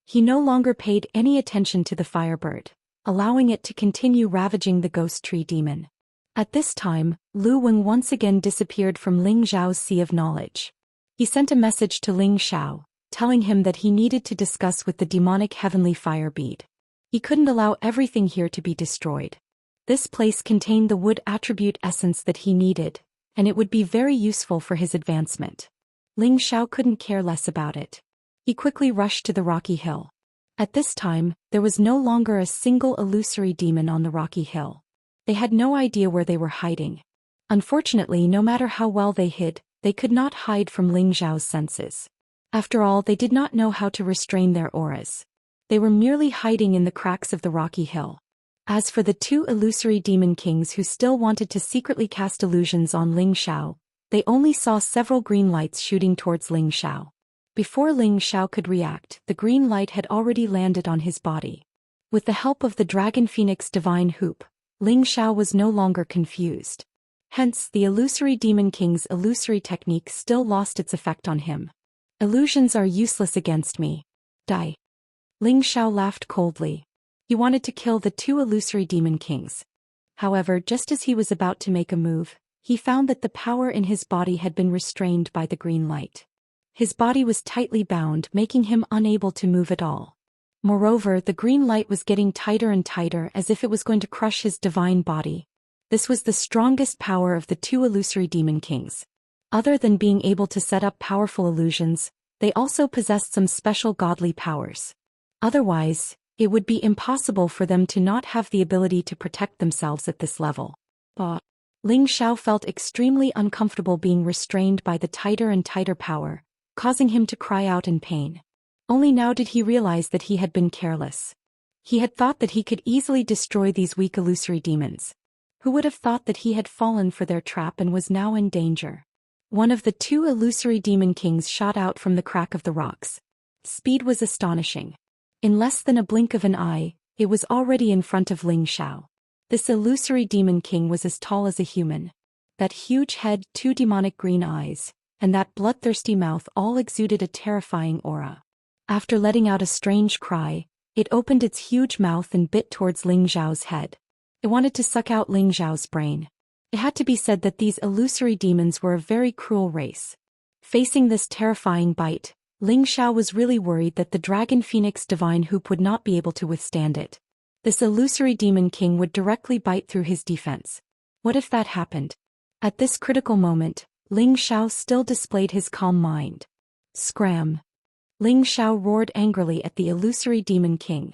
He no longer paid any attention to the firebird, allowing it to continue ravaging the ghost tree demon. At this time, Lu Weng once again disappeared from Ling Xiao's sea of knowledge. He sent a message to Ling Xiao, telling him that he needed to discuss with the demonic heavenly fire bead. He couldn't allow everything here to be destroyed. This place contained the wood attribute essence that he needed, and it would be very useful for his advancement. Ling Xiao couldn't care less about it. He quickly rushed to the rocky hill. At this time, there was no longer a single illusory demon on the rocky hill. They had no idea where they were hiding. Unfortunately, no matter how well they hid, they could not hide from Ling Xiao's senses. After all, they did not know how to restrain their auras. They were merely hiding in the cracks of the rocky hill. As for the two illusory demon kings who still wanted to secretly cast illusions on Ling Xiao, they only saw several green lights shooting towards Ling Xiao. Before Ling Xiao could react, the green light had already landed on his body. With the help of the Dragon Phoenix divine hoop, Ling Xiao was no longer confused. Hence, the illusory demon king's illusory technique still lost its effect on him. Illusions are useless against me. Die. Ling Xiao laughed coldly. He wanted to kill the two illusory demon kings. However, just as he was about to make a move, he found that the power in his body had been restrained by the green light. His body was tightly bound, making him unable to move at all. Moreover, the green light was getting tighter and tighter as if it was going to crush his divine body. This was the strongest power of the two illusory demon kings. Other than being able to set up powerful illusions, they also possessed some special godly powers. Otherwise, it would be impossible for them to not have the ability to protect themselves at this level. Ling Xiao felt extremely uncomfortable being restrained by the tighter and tighter power, causing him to cry out in pain. Only now did he realize that he had been careless. He had thought that he could easily destroy these weak illusory demons. Who would have thought that he had fallen for their trap and was now in danger? One of the two illusory demon kings shot out from the crack of the rocks. Speed was astonishing. In less than a blink of an eye, it was already in front of Ling Xiao. This illusory demon king was as tall as a human. That huge head, two demonic green eyes, and that bloodthirsty mouth all exuded a terrifying aura. After letting out a strange cry, it opened its huge mouth and bit towards Ling Xiao's head. It wanted to suck out Ling Xiao's brain. It had to be said that these illusory demons were a very cruel race. Facing this terrifying bite, Ling Xiao was really worried that the Dragon Phoenix Divine Hoop would not be able to withstand it. This illusory demon king would directly bite through his defense. What if that happened? At this critical moment, Ling Xiao still displayed his calm mind. Scram! Ling Xiao roared angrily at the illusory demon king.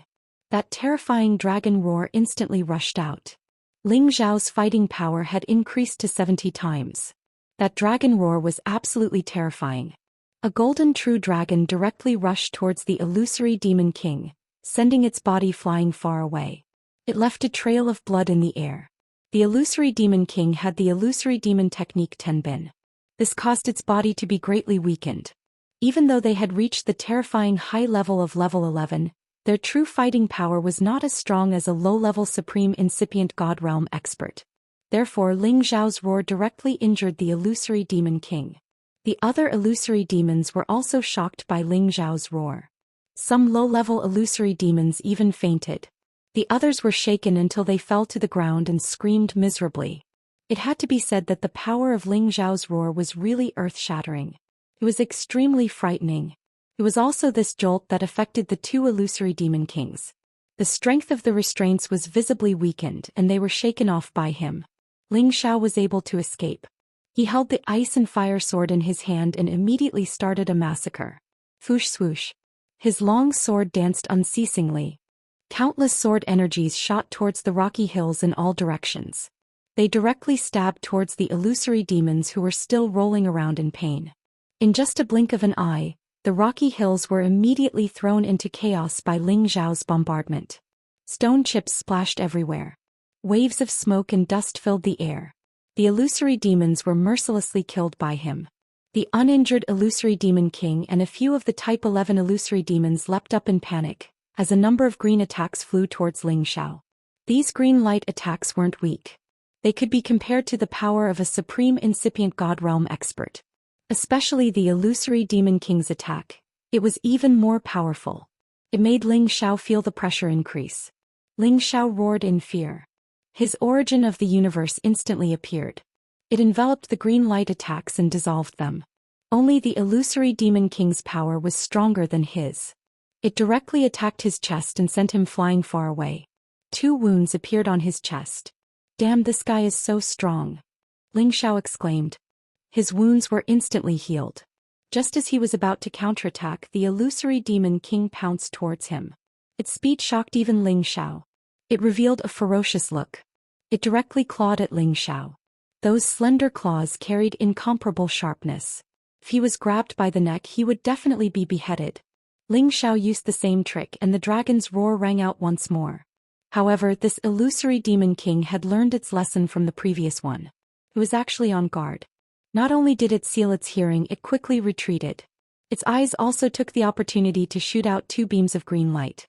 That terrifying dragon roar instantly rushed out. Ling Xiao's fighting power had increased to 70 times. That dragon roar was absolutely terrifying. A golden true dragon directly rushed towards the illusory demon king, sending its body flying far away. It left a trail of blood in the air. The illusory demon king had the illusory demon technique Tenbin. This caused its body to be greatly weakened. Even though they had reached the terrifying high level of level 11, their true fighting power was not as strong as a low-level supreme incipient god realm expert. Therefore Ling Xiao's roar directly injured the illusory demon king. The other illusory demons were also shocked by Ling Xiao's roar. Some low-level illusory demons even fainted. The others were shaken until they fell to the ground and screamed miserably. It had to be said that the power of Ling Xiao's roar was really earth-shattering. It was extremely frightening. It was also this jolt that affected the two illusory demon kings. The strength of the restraints was visibly weakened and they were shaken off by him. Ling Xiao was able to escape. He held the ice and fire sword in his hand and immediately started a massacre. Swoosh swoosh. His long sword danced unceasingly. Countless sword energies shot towards the rocky hills in all directions. They directly stabbed towards the illusory demons who were still rolling around in pain. In just a blink of an eye, the rocky hills were immediately thrown into chaos by Ling Xiao's bombardment. Stone chips splashed everywhere. Waves of smoke and dust filled the air. The illusory demons were mercilessly killed by him. The uninjured illusory demon king and a few of the type 11 illusory demons leapt up in panic, as a number of green attacks flew towards Ling Xiao. These green light attacks weren't weak. They could be compared to the power of a supreme incipient god realm expert. Especially the illusory demon king's attack. It was even more powerful. It made Ling Xiao feel the pressure increase. Ling Xiao roared in fear. His origin of the universe instantly appeared. It enveloped the green light attacks and dissolved them. Only the illusory demon king's power was stronger than his. It directly attacked his chest and sent him flying far away. 2 wounds appeared on his chest. Damn, this guy is so strong. Ling Xiao exclaimed. His wounds were instantly healed. Just as he was about to counterattack, the illusory demon king pounced towards him. Its speed shocked even Ling Xiao. It revealed a ferocious look. It directly clawed at Ling Xiao. Those slender claws carried incomparable sharpness. If he was grabbed by the neck, he would definitely be beheaded. Ling Xiao used the same trick and the dragon's roar rang out once more. However, this illusory demon king had learned its lesson from the previous one. It was actually on guard. Not only did it seal its hearing, it quickly retreated. Its eyes also took the opportunity to shoot out 2 beams of green light.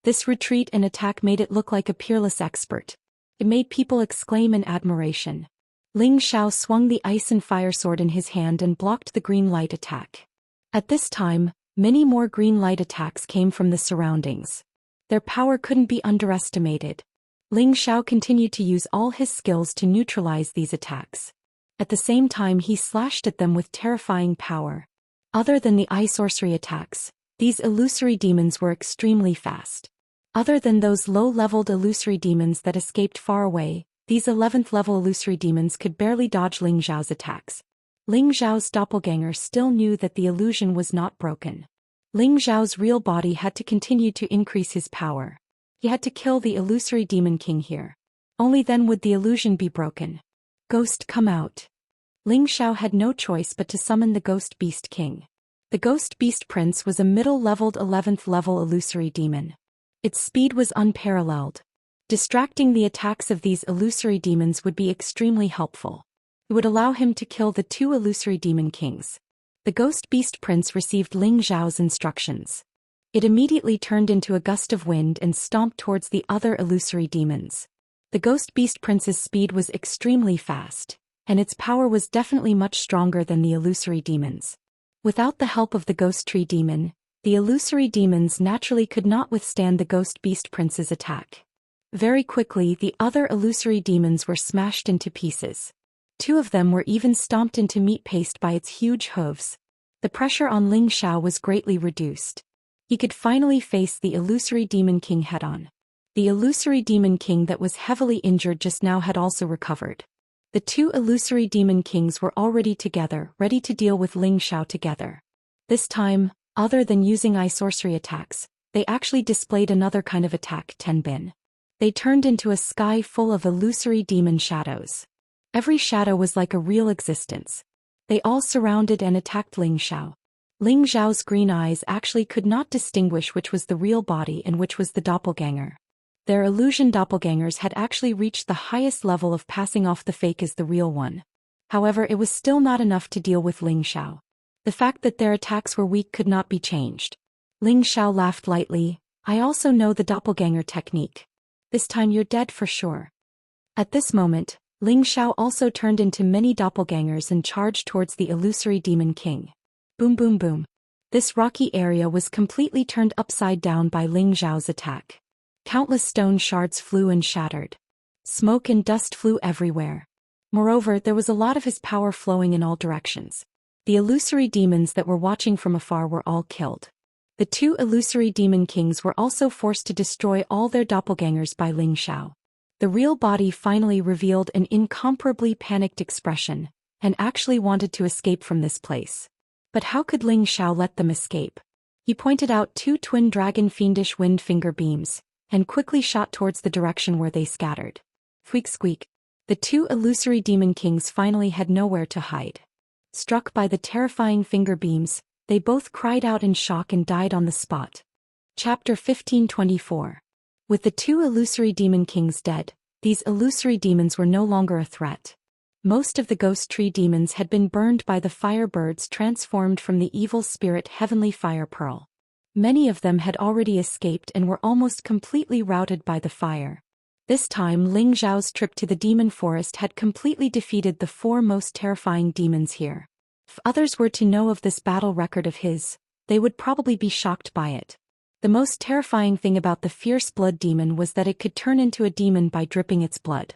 This retreat and attack made it look like a peerless expert. It made people exclaim in admiration. Ling Xiao swung the ice and fire sword in his hand and blocked the green light attack. At this time, many more green light attacks came from the surroundings. Their power couldn't be underestimated. Ling Xiao continued to use all his skills to neutralize these attacks. At the same time, he slashed at them with terrifying power. Other than the eye sorcery attacks, these illusory demons were extremely fast. Other than those low-leveled illusory demons that escaped far away, these 11th level illusory demons could barely dodge Ling Xiao's attacks. Ling Xiao's doppelganger still knew that the illusion was not broken. Ling Xiao's real body had to continue to increase his power. He had to kill the illusory demon king here. Only then would the illusion be broken. Ghost, come out. Ling Xiao had no choice but to summon the Ghost Beast King. The Ghost Beast Prince was a middle-leveled 11th level illusory demon. Its speed was unparalleled. Distracting the attacks of these illusory demons would be extremely helpful. It would allow him to kill the 2 illusory demon kings. The Ghost Beast Prince received Ling Xiao's instructions. It immediately turned into a gust of wind and stomped towards the other illusory demons. The Ghost Beast Prince's speed was extremely fast, and its power was definitely much stronger than the illusory demons. Without the help of the Ghost Tree Demon, the illusory demons naturally could not withstand the Ghost Beast Prince's attack. Very quickly, the other illusory demons were smashed into pieces. 2 of them were even stomped into meat paste by its huge hooves. The pressure on Ling Xiao was greatly reduced. He could finally face the illusory demon king head-on. The illusory demon king that was heavily injured just now had also recovered. The 2 illusory demon kings were already together, ready to deal with Ling Xiao together. This time, other than using eye sorcery attacks, they actually displayed another kind of attack, Tenbin. They turned into a sky full of illusory demon shadows. Every shadow was like a real existence. They all surrounded and attacked Ling Xiao. Ling Xiao's green eyes actually could not distinguish which was the real body and which was the doppelganger. Their illusion doppelgangers had actually reached the highest level of passing off the fake as the real one. However, it was still not enough to deal with Ling Xiao. The fact that their attacks were weak could not be changed. Ling Xiao laughed lightly. I also know the doppelganger technique. This time you're dead for sure. At this moment, Ling Xiao also turned into many doppelgangers and charged towards the illusory demon king. Boom boom boom. This rocky area was completely turned upside down by Ling Xiao's attack. Countless stone shards flew and shattered. Smoke and dust flew everywhere. Moreover, there was a lot of his power flowing in all directions. The illusory demons that were watching from afar were all killed. The 2 illusory demon kings were also forced to destroy all their doppelgangers by Ling Xiao. The real body finally revealed an incomparably panicked expression, and actually wanted to escape from this place. But how could Ling Xiao let them escape? He pointed out 2 twin dragon fiendish wind finger beams, and quickly shot towards the direction where they scattered. Squeak squeak. The 2 illusory demon kings finally had nowhere to hide. Struck by the terrifying finger beams, they both cried out in shock and died on the spot. Chapter 1524. With the 2 illusory demon kings dead, these illusory demons were no longer a threat. Most of the ghost tree demons had been burned by the firebirds transformed from the evil spirit Heavenly Fire Pearl. Many of them had already escaped and were almost completely routed by the fire. This time Ling Xiao's trip to the demon forest had completely defeated the 4 most terrifying demons here. If others were to know of this battle record of his, they would probably be shocked by it. The most terrifying thing about the fierce blood demon was that it could turn into a demon by dripping its blood.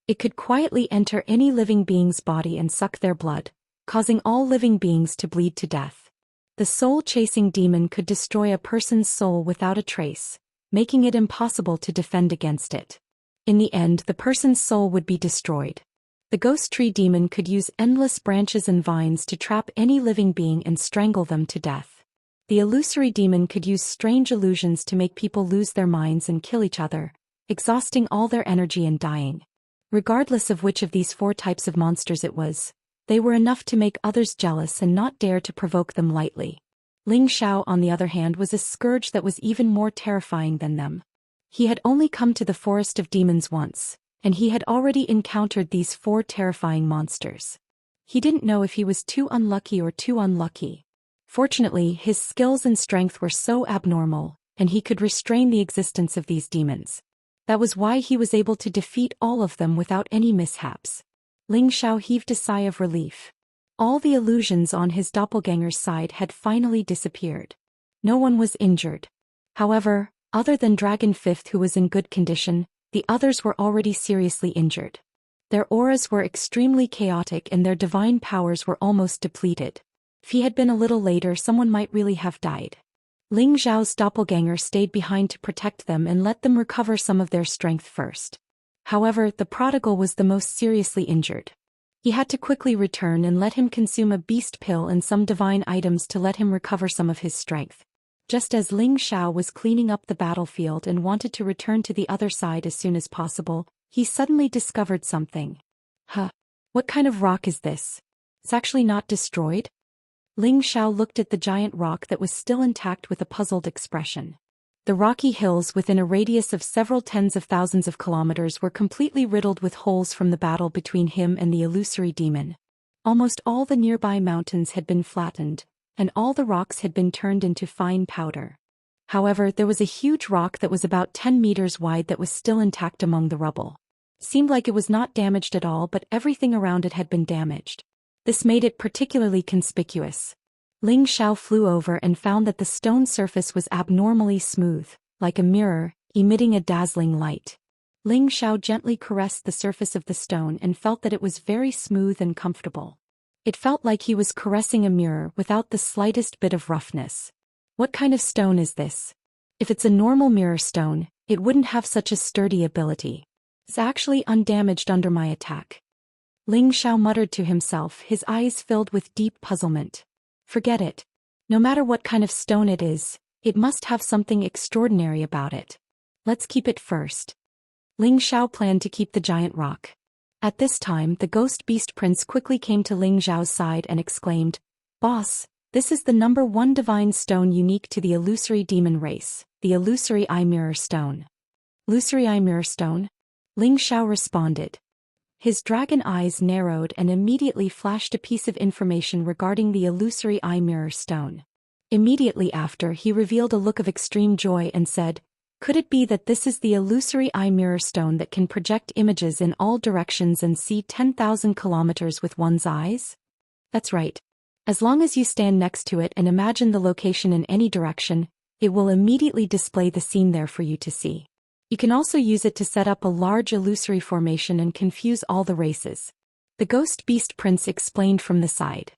It could quietly enter any living being's body and suck their blood, causing all living beings to bleed to death. The soul-chasing demon could destroy a person's soul without a trace, making it impossible to defend against it. In the end, the person's soul would be destroyed. The ghost tree demon could use endless branches and vines to trap any living being and strangle them to death. The illusory demon could use strange illusions to make people lose their minds and kill each other, exhausting all their energy and dying. Regardless of which of these 4 types of monsters it was, they were enough to make others jealous and not dare to provoke them lightly. Ling Xiao, on the other hand, was a scourge that was even more terrifying than them. He had only come to the Forest of Demons once, and he had already encountered these 4 terrifying monsters. He didn't know if he was too unlucky or too unlucky. Fortunately, his skills and strength were so abnormal, and he could restrain the existence of these demons. That was why he was able to defeat all of them without any mishaps. Ling Xiao heaved a sigh of relief. All the illusions on his doppelganger's side had finally disappeared. No one was injured. However, other than Dragon Fifth, who was in good condition, the others were already seriously injured. Their auras were extremely chaotic and their divine powers were almost depleted. If he had been a little later, someone might really have died. Ling Xiao's doppelganger stayed behind to protect them and let them recover some of their strength first. However, the prodigal was the most seriously injured. He had to quickly return and let him consume a beast pill and some divine items to let him recover some of his strength. Just as Ling Xiao was cleaning up the battlefield and wanted to return to the other side as soon as possible, he suddenly discovered something. Huh. What kind of rock is this? It's actually not destroyed? Ling Xiao looked at the giant rock that was still intact with a puzzled expression. The rocky hills within a radius of several tens of thousands of kilometers were completely riddled with holes from the battle between him and the illusory demon. Almost all the nearby mountains had been flattened, and all the rocks had been turned into fine powder. However, there was a huge rock that was about 10 meters wide that was still intact among the rubble. It seemed like it was not damaged at all, but everything around it had been damaged. This made it particularly conspicuous. Ling Xiao flew over and found that the stone surface was abnormally smooth, like a mirror, emitting a dazzling light. Ling Xiao gently caressed the surface of the stone and felt that it was very smooth and comfortable. It felt like he was caressing a mirror without the slightest bit of roughness. What kind of stone is this? If it's a normal mirror stone, it wouldn't have such a sturdy ability. It's actually undamaged under my attack. Ling Xiao muttered to himself, his eyes filled with deep puzzlement. Forget it. No matter what kind of stone it is, it must have something extraordinary about it. Let's keep it first. Ling Xiao planned to keep the giant rock. At this time, the ghost beast prince quickly came to Ling Xiao's side and exclaimed, "Boss, this is the #1 divine stone unique to the illusory demon race, the illusory eye mirror stone." Illusory eye mirror stone? Ling Xiao responded. His dragon eyes narrowed and immediately flashed a piece of information regarding the illusory eye mirror stone. Immediately after, he revealed a look of extreme joy and said, "Could it be that this is the illusory eye mirror stone that can project images in all directions and see 10,000 kilometers with one's eyes?" That's right. As long as you stand next to it and imagine the location in any direction, it will immediately display the scene there for you to see. You can also use it to set up a large illusory formation and confuse all the races. The ghost beast prince explained from the side.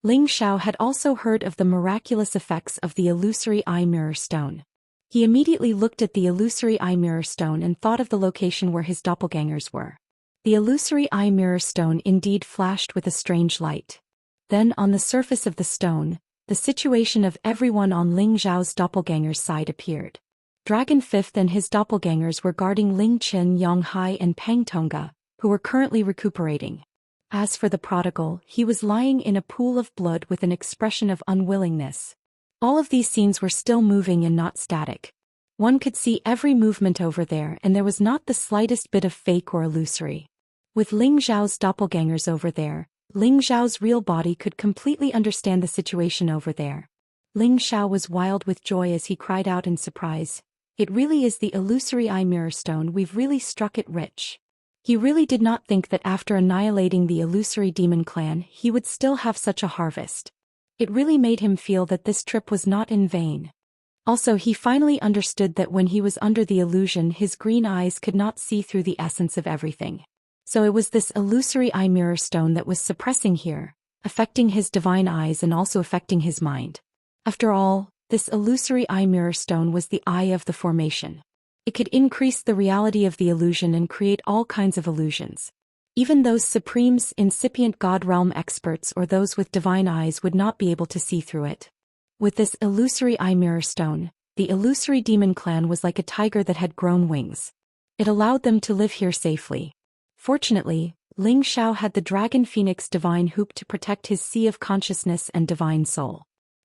Ling Xiao had also heard of the miraculous effects of the illusory eye mirror stone. He immediately looked at the illusory eye mirror stone and thought of the location where his doppelgangers were. The illusory eye mirror stone indeed flashed with a strange light. Then on the surface of the stone, the situation of everyone on Ling Xiao's doppelganger's side appeared. Dragon Fifth and his doppelgangers were guarding Ling Qin, Yang Hai and Pang Tonga, who were currently recuperating. As for the prodigal, he was lying in a pool of blood with an expression of unwillingness. All of these scenes were still moving and not static. One could see every movement over there and there was not the slightest bit of fake or illusory. With Ling Xiao's doppelgangers over there, Ling Xiao's real body could completely understand the situation over there. Ling Xiao was wild with joy as he cried out in surprise, "It really is the illusory eye mirror stone, we've really struck it rich." He really did not think that after annihilating the illusory demon clan he would still have such a harvest. It really made him feel that this trip was not in vain. Also, he finally understood that when he was under the illusion his green eyes could not see through the essence of everything. So it was this illusory eye mirror stone that was suppressing here, affecting his divine eyes and also affecting his mind. After all, this illusory eye mirror stone was the eye of the formation. It could increase the reality of the illusion and create all kinds of illusions. Even those supremes, incipient god realm experts or those with divine eyes would not be able to see through it. With this illusory eye mirror stone, the illusory demon clan was like a tiger that had grown wings. It allowed them to live here safely. Fortunately, Ling Xiao had the Dragon Phoenix divine hoop to protect his sea of consciousness and divine soul.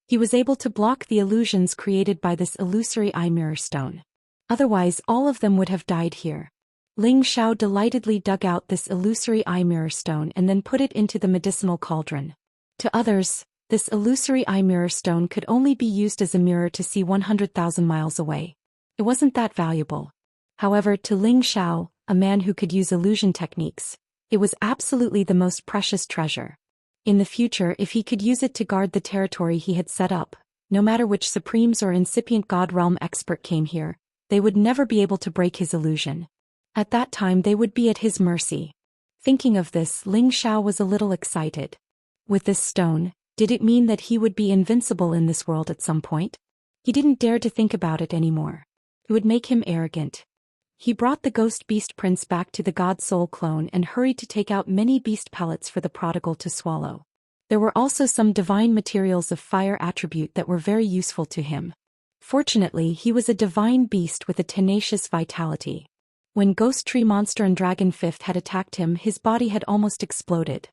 He was able to block the illusions created by this illusory eye mirror stone. Otherwise, all of them would have died here. Ling Xiao delightedly dug out this illusory eye mirror stone and then put it into the medicinal cauldron. To others, this illusory eye mirror stone could only be used as a mirror to see 100,000 miles away. It wasn't that valuable. However, to Ling Xiao, a man who could use illusion techniques, it was absolutely the most precious treasure. In the future, if he could use it to guard the territory he had set up, no matter which supremes or incipient god realm expert came here, they would never be able to break his illusion. At that time they would be at his mercy. Thinking of this, Ling Xiao was a little excited. With this stone, did it mean that he would be invincible in this world at some point? He didn't dare to think about it anymore. It would make him arrogant. He brought the ghost beast prince back to the god soul clone and hurried to take out many beast pellets for the prodigal to swallow. There were also some divine materials of fire attribute that were very useful to him. Fortunately, he was a divine beast with a tenacious vitality. When Ghost Tree Monster and Dragon Fifth had attacked him, his body had almost exploded.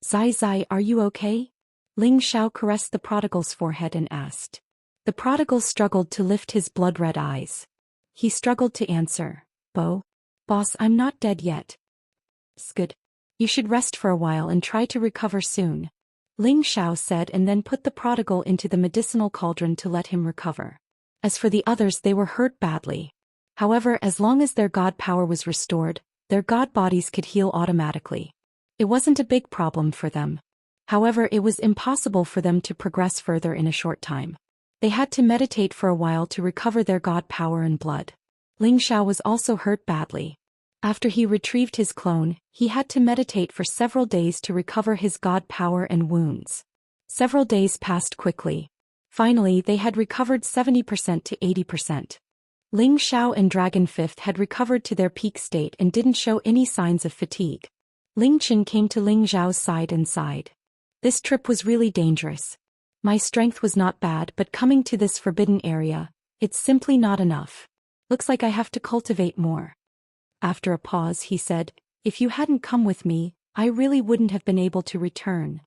"Zai Zai, are you okay?" Ling Xiao caressed the prodigal's forehead and asked. The prodigal struggled to lift his blood-red eyes. He struggled to answer, Boss, I'm not dead yet." "Good. You should rest for a while and try to recover soon," Ling Xiao said, and then put the prodigal into the medicinal cauldron to let him recover. As for the others, they were hurt badly. However, as long as their god power was restored, their god bodies could heal automatically. It wasn't a big problem for them. However, it was impossible for them to progress further in a short time. They had to meditate for a while to recover their god power and blood. Ling Xiao was also hurt badly. After he retrieved his clone, he had to meditate for several days to recover his god power and wounds. Several days passed quickly. Finally, they had recovered 70% to 80%. Ling Xiao and Dragon Fifth had recovered to their peak state and didn't show any signs of fatigue. Ling Chen came to Ling Xiao's side and sighed. This trip was really dangerous. My strength was not bad, but coming to this forbidden area, it's simply not enough. Looks like I have to cultivate more. After a pause, he said, if you hadn't come with me, I really wouldn't have been able to return.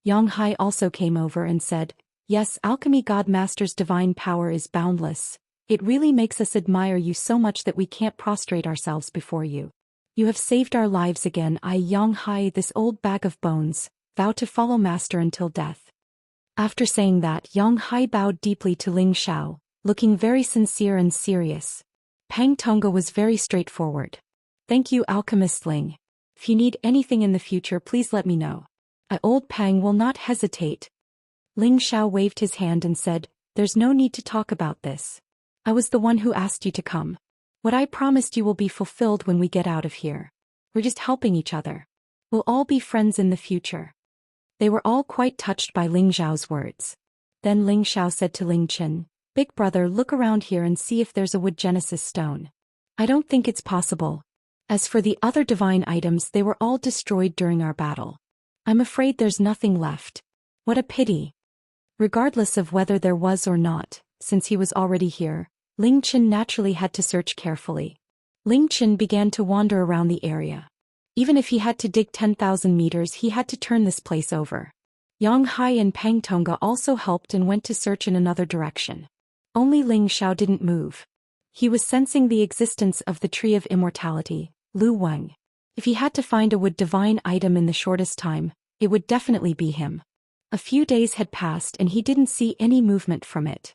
Yang Hai also came over and said, yes, Alchemy God Master's divine power is boundless. It really makes us admire you so much that we can't prostrate ourselves before you. You have saved our lives again. I, Yang Hai, this old bag of bones, vow to follow Master until death. After saying that, Yang Hai bowed deeply to Ling Xiao, looking very sincere and serious. Pang Tonga was very straightforward. Thank you, Alchemist Ling. If you need anything in the future, please let me know. Old Pang will not hesitate. Ling Xiao waved his hand and said, there's no need to talk about this. I was the one who asked you to come. What I promised you will be fulfilled when we get out of here. We're just helping each other. We'll all be friends in the future. They were all quite touched by Ling Xiao's words. Then Ling Xiao said to Ling Chen, Big brother, look around here and see if there's a wood genesis stone. I don't think it's possible. As for the other divine items, they were all destroyed during our battle. I'm afraid there's nothing left. What a pity. Regardless of whether there was or not, since he was already here, Ling Chen naturally had to search carefully. Ling Chen began to wander around the area. Even if he had to dig 10,000 meters, he had to turn this place over. Yang Hai and Pang Tonga also helped and went to search in another direction. Only Ling Xiao didn't move. He was sensing the existence of the Tree of Immortality, Lu Weng. If he had to find a wood divine item in the shortest time, it would definitely be him. A few days had passed and he didn't see any movement from it.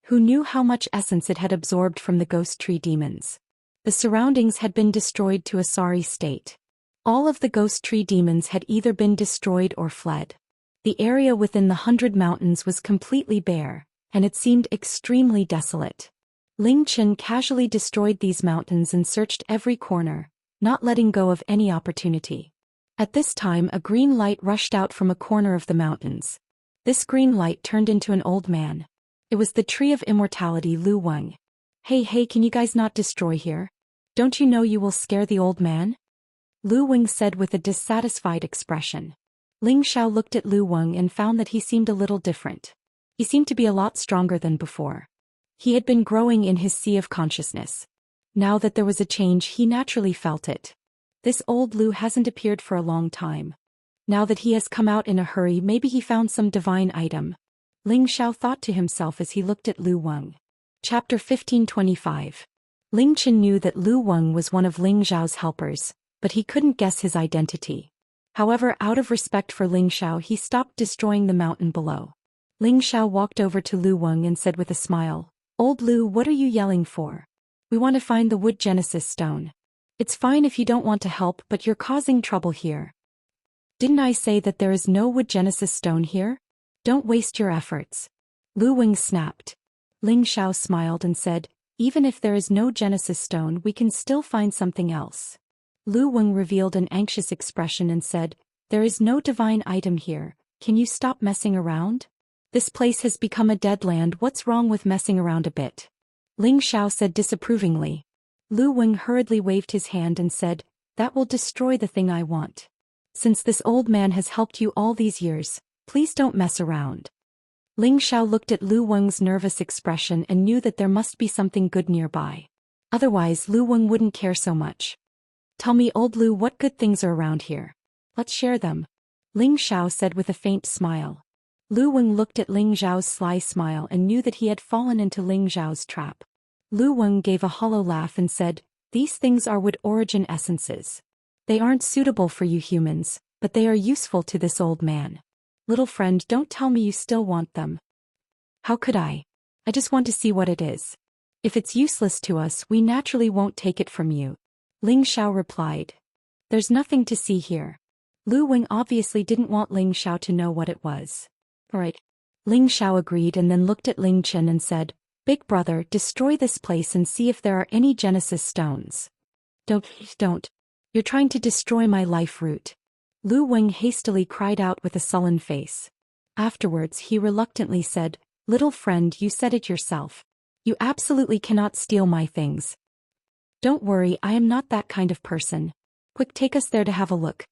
Who knew how much essence it had absorbed from the ghost tree demons? The surroundings had been destroyed to a sorry state. All of the ghost tree demons had either been destroyed or fled. The area within the 100 mountains was completely bare, and it seemed extremely desolate. Ling Chen casually destroyed these mountains and searched every corner, not letting go of any opportunity. At this time, a green light rushed out from a corner of the mountains. This green light turned into an old man. It was the Tree of Immortality, Lu Weng. Hey, can you guys not destroy here? Don't you know you will scare the old man? Lu Weng said with a dissatisfied expression. Ling Xiao looked at Lu Weng and found that he seemed a little different. He seemed to be a lot stronger than before. He had been growing in his sea of consciousness. Now that there was a change, he naturally felt it. This old Lu hasn't appeared for a long time. Now that he has come out in a hurry, maybe he found some divine item. Ling Xiao thought to himself as he looked at Lu Weng. Chapter 1525. Ling Chen knew that Lu Weng was one of Ling Xiao's helpers, but he couldn't guess his identity. However, out of respect for Ling Xiao, he stopped destroying the mountain below. Ling Xiao walked over to Lu Weng and said with a smile, Old Lu, what are you yelling for? We want to find the wood genesis stone. It's fine if you don't want to help, but you're causing trouble here. Didn't I say that there is no wood genesis stone here? Don't waste your efforts. Lu Weng snapped. Ling Xiao smiled and said, even if there is no genesis stone, we can still find something else. Lu Weng revealed an anxious expression and said, there is no divine item here. Can you stop messing around? This place has become a dead land. What's wrong with messing around a bit? Ling Xiao said disapprovingly. Lu Weng hurriedly waved his hand and said, that will destroy the thing I want. Since this old man has helped you all these years, please don't mess around. Ling Xiao looked at Lu Weng's nervous expression and knew that there must be something good nearby. Otherwise, Lu Weng wouldn't care so much. Tell me, old Lu, what good things are around here? Let's share them. Ling Xiao said with a faint smile. Lu Weng looked at Ling Xiao's sly smile and knew that he had fallen into Ling Xiao's trap. Lu Weng gave a hollow laugh and said, these things are wood origin essences. They aren't suitable for you humans, but they are useful to this old man. Little friend, don't tell me you still want them. How could I? I just want to see what it is. If it's useless to us, we naturally won't take it from you. Ling Xiao replied. There's nothing to see here. Lu Weng obviously didn't want Ling Xiao to know what it was. Right. Ling Xiao agreed and then looked at Ling Chen and said, Big brother, destroy this place and see if there are any genesis stones. Don't. You're trying to destroy my life root. Lu Weng hastily cried out with a sullen face. Afterwards he reluctantly said, little friend, you said it yourself. You absolutely cannot steal my things. Don't worry, I am not that kind of person. Quick, take us there to have a look.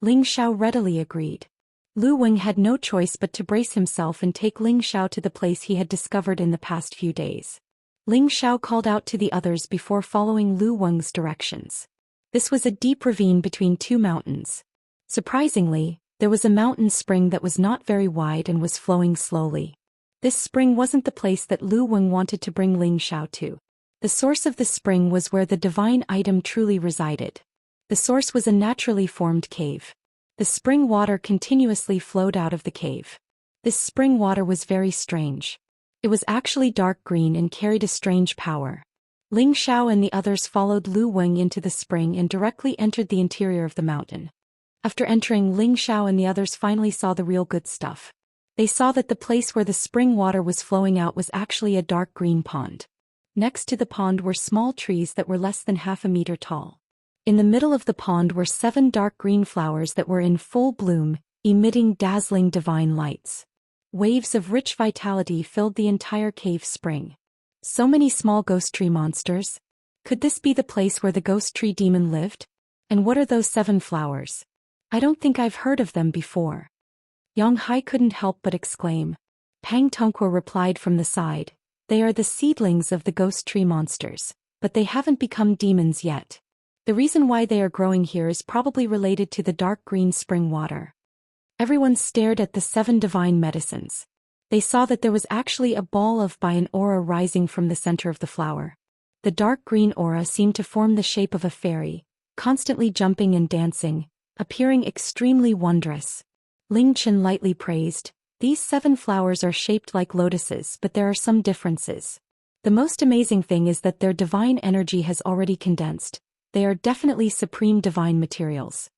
Ling Xiao readily agreed. Lu Weng had no choice but to brace himself and take Ling Xiao to the place he had discovered in the past few days. Ling Xiao called out to the others before following Lu Weng's directions. This was a deep ravine between two mountains. Surprisingly, there was a mountain spring that was not very wide and was flowing slowly. This spring wasn't the place that Lu Weng wanted to bring Ling Xiao to. The source of the spring was where the divine item truly resided. The source was a naturally formed cave. The spring water continuously flowed out of the cave. This spring water was very strange. It was actually dark green and carried a strange power. Ling Xiao and the others followed Lu Weng into the spring and directly entered the interior of the mountain. After entering, Ling Xiao and the others finally saw the real good stuff. They saw that the place where the spring water was flowing out was actually a dark green pond. Next to the pond were small trees that were less than half a meter tall. In the middle of the pond were 7 dark green flowers that were in full bloom, emitting dazzling divine lights. Waves of rich vitality filled the entire cave spring. So many small ghost tree monsters. Could this be the place where the ghost tree demon lived? And what are those 7 flowers? I don't think I've heard of them before. Yang Hai couldn't help but exclaim. Pang Tongqua replied from the side. They are the seedlings of the ghost tree monsters, but they haven't become demons yet. The reason why they are growing here is probably related to the dark green spring water. Everyone stared at the 7 divine medicines. They saw that there was actually a ball of an aura rising from the center of the flower. The dark green aura seemed to form the shape of a fairy, constantly jumping and dancing, appearing extremely wondrous. Ling Chen lightly praised, these 7 flowers are shaped like lotuses, but there are some differences. The most amazing thing is that their divine energy has already condensed. They are definitely supreme divine materials.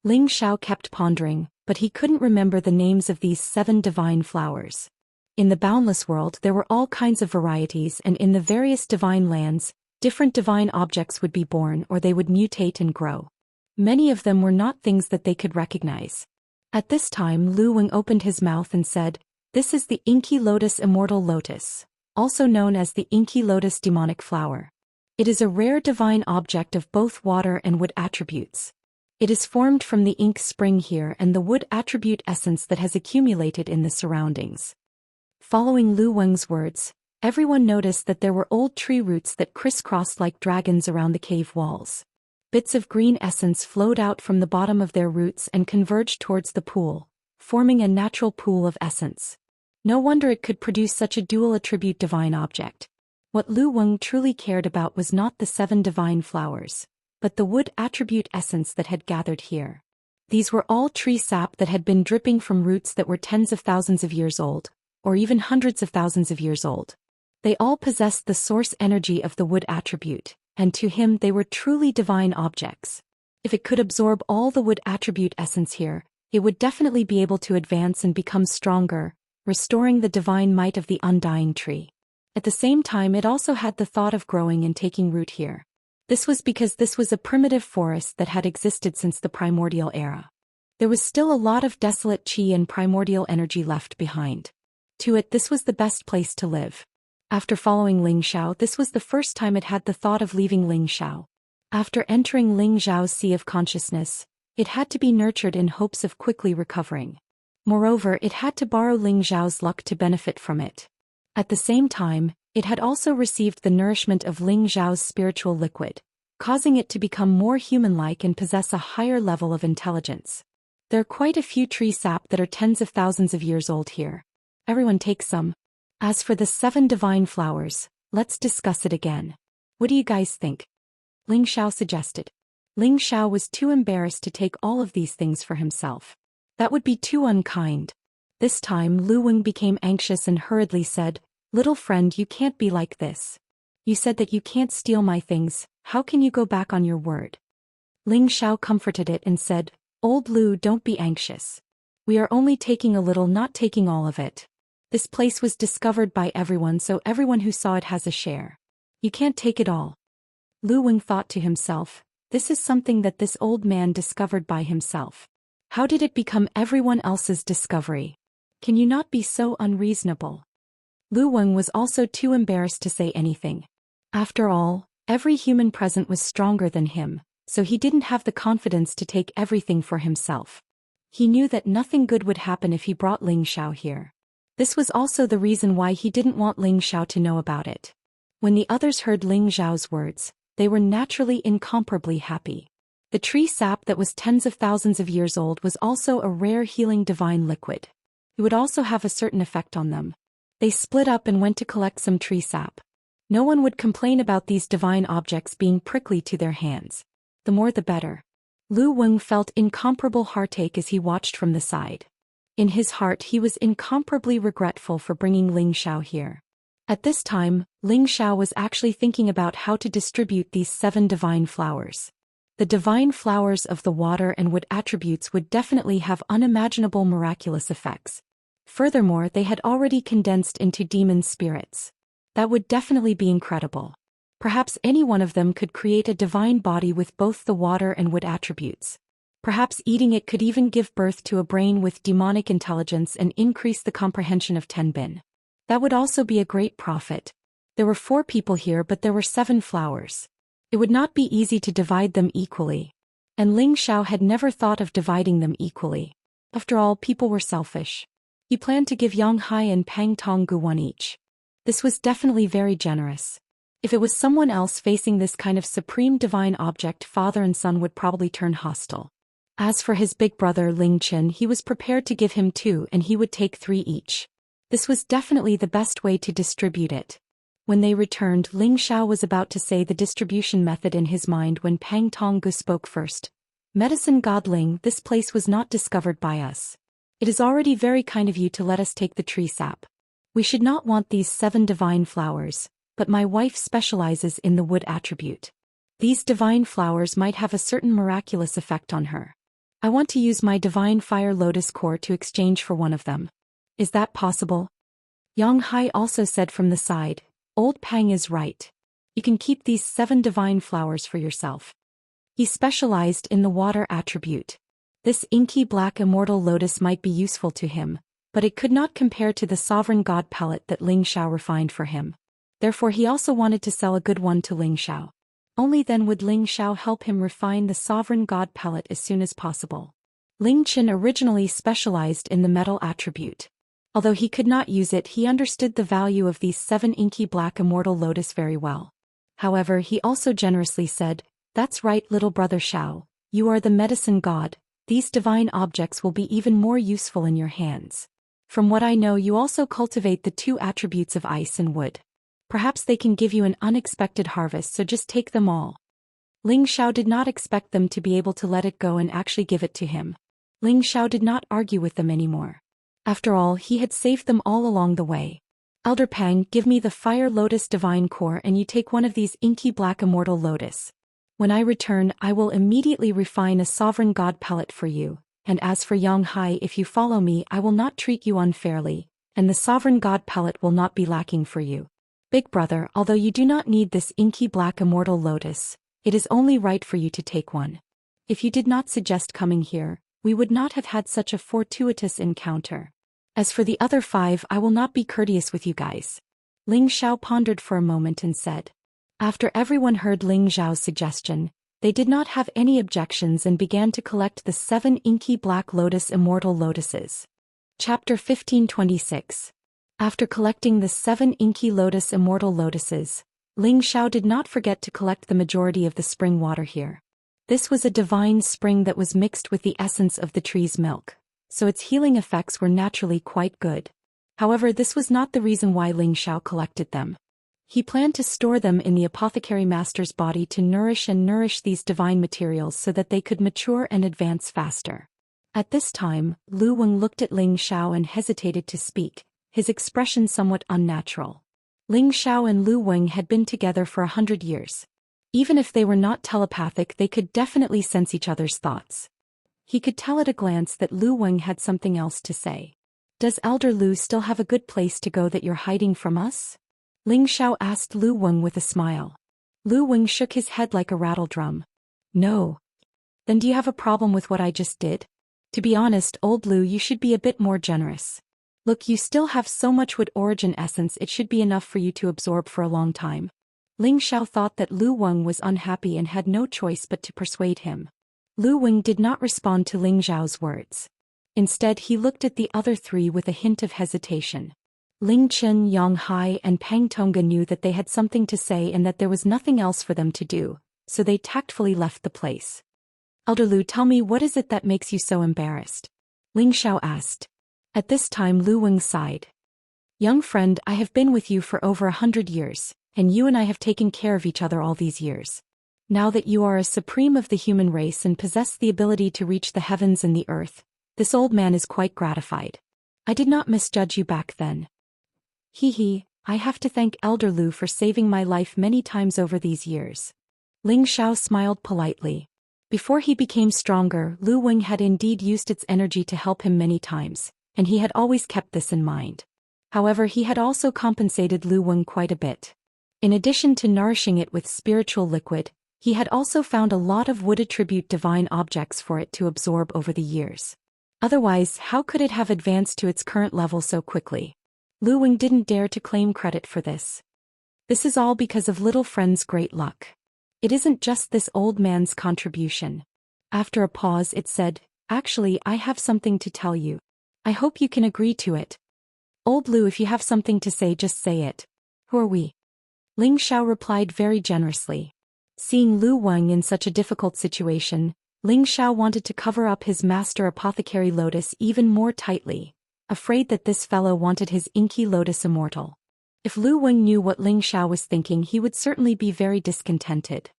Ling Xiao kept pondering, but he couldn't remember the names of these 7 divine flowers. In the Boundless world there were all kinds of varieties, and in the various divine lands, different divine objects would be born or they would mutate and grow. Many of them were not things that they could recognize. At this time Lu Weng opened his mouth and said, this is the Inky Lotus Immortal Lotus, also known as the Inky Lotus Demonic Flower. It is a rare divine object of both water and wood attributes. It is formed from the ink spring here and the wood attribute essence that has accumulated in the surroundings. Following Lu Weng's words, everyone noticed that there were old tree roots that crisscrossed like dragons around the cave walls. Bits of green essence flowed out from the bottom of their roots and converged towards the pool, forming a natural pool of essence. No wonder it could produce such a dual attribute divine object. What Lu Weng truly cared about was not the 7 divine flowers, but the wood attribute essence that had gathered here. These were all tree sap that had been dripping from roots that were tens of thousands of years old, or even hundreds of thousands of years old. They all possessed the source energy of the wood attribute, and to him they were truly divine objects. If it could absorb all the wood attribute essence here, it would definitely be able to advance and become stronger, restoring the divine might of the undying tree. At the same time it also had the thought of growing and taking root here. This was because this was a primitive forest that had existed since the primordial era. There was still a lot of desolate qi and primordial energy left behind. To it, this was the best place to live. After following Ling Xiao, this was the first time it had the thought of leaving Ling Xiao. After entering Ling Xiao's sea of consciousness, it had to be nurtured in hopes of quickly recovering. Moreover, it had to borrow Ling Xiao's luck to benefit from it. At the same time, it had also received the nourishment of Ling Xiao's spiritual liquid, causing it to become more human-like and possess a higher level of intelligence. There are quite a few tree sap that are tens of thousands of years old here. Everyone take some. As for the 7 divine flowers, let's discuss it again. What do you guys think? Ling Xiao suggested. Ling Xiao was too embarrassed to take all of these things for himself. That would be too unkind. This time Lu Weng became anxious and hurriedly said, little friend, you can't be like this. You said that you can't steal my things, how can you go back on your word? Ling Xiao comforted it and said, old Lu, don't be anxious. We are only taking a little, not taking all of it. This place was discovered by everyone, so everyone who saw it has a share. You can't take it all. Lu Weng thought to himself, This is something that this old man discovered by himself. How did it become everyone else's discovery? Can you not be so unreasonable? Lu Weng was also too embarrassed to say anything. After all, every human present was stronger than him, so he didn't have the confidence to take everything for himself. He knew that nothing good would happen if he brought Ling Xiao here. This was also the reason why he didn't want Ling Xiao to know about it. When the others heard Ling Xiao's words, they were naturally incomparably happy. The tree sap that was tens of thousands of years old was also a rare healing divine liquid. It would also have a certain effect on them. They split up and went to collect some tree sap. No one would complain about these divine objects being prickly to their hands. The more the better. Lu Weng felt incomparable heartache as he watched from the side. In his heart he was incomparably regretful for bringing Ling Xiao here. At this time, Ling Xiao was actually thinking about how to distribute these 7 divine flowers. The divine flowers of the water and wood attributes would definitely have unimaginable miraculous effects. Furthermore, they had already condensed into demon spirits. That would definitely be incredible. Perhaps any one of them could create a divine body with both the water and wood attributes. Perhaps eating it could even give birth to a brain with demonic intelligence and increase the comprehension of Tenbin. That would also be a great profit. There were 4 people here, but there were 7 flowers. It would not be easy to divide them equally. And Ling Xiao had never thought of dividing them equally. After all, people were selfish. He planned to give Yang Hai and Pang Tonggu 1 each. This was definitely very generous. If it was someone else facing this kind of supreme divine object, father and son would probably turn hostile. As for his big brother Ling Qin, he was prepared to give him 2 and he would take 3 each. This was definitely the best way to distribute it. When they returned, Ling Xiao was about to say the distribution method in his mind when Pang Tonggu spoke first. Medicine God Ling, this place was not discovered by us. It is already very kind of you to let us take the tree sap. We should not want these 7 divine flowers, but my wife specializes in the wood attribute. These divine flowers might have a certain miraculous effect on her. I want to use my divine fire lotus core to exchange for one of them. Is that possible? Yang Hai also said from the side, Old Pang is right. You can keep these 7 divine flowers for yourself. He specialized in the water attribute. This inky black immortal lotus might be useful to him, but it could not compare to the sovereign god pellet that Ling Xiao refined for him. Therefore he also wanted to sell a good one to Ling Xiao. Only then would Ling Xiao help him refine the sovereign god pellet as soon as possible. Ling Qin originally specialized in the metal attribute. Although he could not use it, he understood the value of these 7 inky black immortal lotus very well. However, he also generously said, That's right, little brother Xiao, you are the medicine god, these divine objects will be even more useful in your hands. From what I know, you also cultivate the 2 attributes of ice and wood. Perhaps they can give you an unexpected harvest, so just take them all. Ling Xiao did not expect them to be able to let it go and actually give it to him. Ling Xiao did not argue with them anymore. After all, he had saved them all along the way. Elder Pang, give me the fire lotus divine core and you take one of these inky black immortal lotus. When I return, I will immediately refine a sovereign god pellet for you, and as for Yang Hai, if you follow me, I will not treat you unfairly, and the sovereign god pellet will not be lacking for you. Big brother, although you do not need this inky black immortal lotus, it is only right for you to take one. If you did not suggest coming here, we would not have had such a fortuitous encounter. As for the other 5, I will not be courteous with you guys. Ling Xiao pondered for a moment and said. After everyone heard Ling Xiao's suggestion, they did not have any objections and began to collect the 7 inky black lotus immortal lotuses. Chapter 1526. After collecting the 7 inky lotus immortal lotuses, Ling Xiao did not forget to collect the majority of the spring water here. This was a divine spring that was mixed with the essence of the tree's milk, so its healing effects were naturally quite good. However, this was not the reason why Ling Xiao collected them. He planned to store them in the apothecary master's body to nourish these divine materials so that they could mature and advance faster. At this time, Lu Weng looked at Ling Xiao and hesitated to speak, his expression somewhat unnatural. Ling Xiao and Lu Weng had been together for 100 years. Even if they were not telepathic, they could definitely sense each other's thoughts. He could tell at a glance that Lu Weng had something else to say. Does Elder Lu still have a good place to go that you're hiding from us? Ling Xiao asked Lu Weng with a smile. Lu Weng shook his head like a rattle drum. No. Then do you have a problem with what I just did? To be honest, old Lu, you should be a bit more generous. Look, you still have so much wood origin essence, it should be enough for you to absorb for a long time. Ling Xiao thought that Lu Weng was unhappy and had no choice but to persuade him. Lu Weng did not respond to Ling Xiao's words. Instead, he looked at the other three with a hint of hesitation. Ling Chen, Yang Hai, and Pang Tongga knew that they had something to say and that there was nothing else for them to do, so they tactfully left the place. Elder Lu, tell me, what is it that makes you so embarrassed? Ling Xiao asked. At this time, Lu Weng sighed. Young friend, I have been with you for over 100 years, and you and I have taken care of each other all these years. Now that you are a supreme of the human race and possess the ability to reach the heavens and the earth, this old man is quite gratified. I did not misjudge you back then. I have to thank Elder Lu for saving my life many times over these years. Ling Xiao smiled politely. Before he became stronger, Lu Weng had indeed used its energy to help him many times, and he had always kept this in mind. However, he had also compensated Lu Weng quite a bit. In addition to nourishing it with spiritual liquid, he had also found a lot of wood attribute divine objects for it to absorb over the years. Otherwise, how could it have advanced to its current level so quickly? Lu Weng didn't dare to claim credit for this. This is all because of little friend's great luck. It isn't just this old man's contribution. After a pause, it said, Actually, I have something to tell you. I hope you can agree to it. Old Lu, if you have something to say, just say it. Who are we? Ling Xiao replied very generously. Seeing Lu Weng in such a difficult situation, Ling Xiao wanted to cover up his master apothecary lotus even more tightly, afraid that this fellow wanted his inky lotus immortal. If Lu Weng knew what Ling Xiao was thinking, he would certainly be very discontented.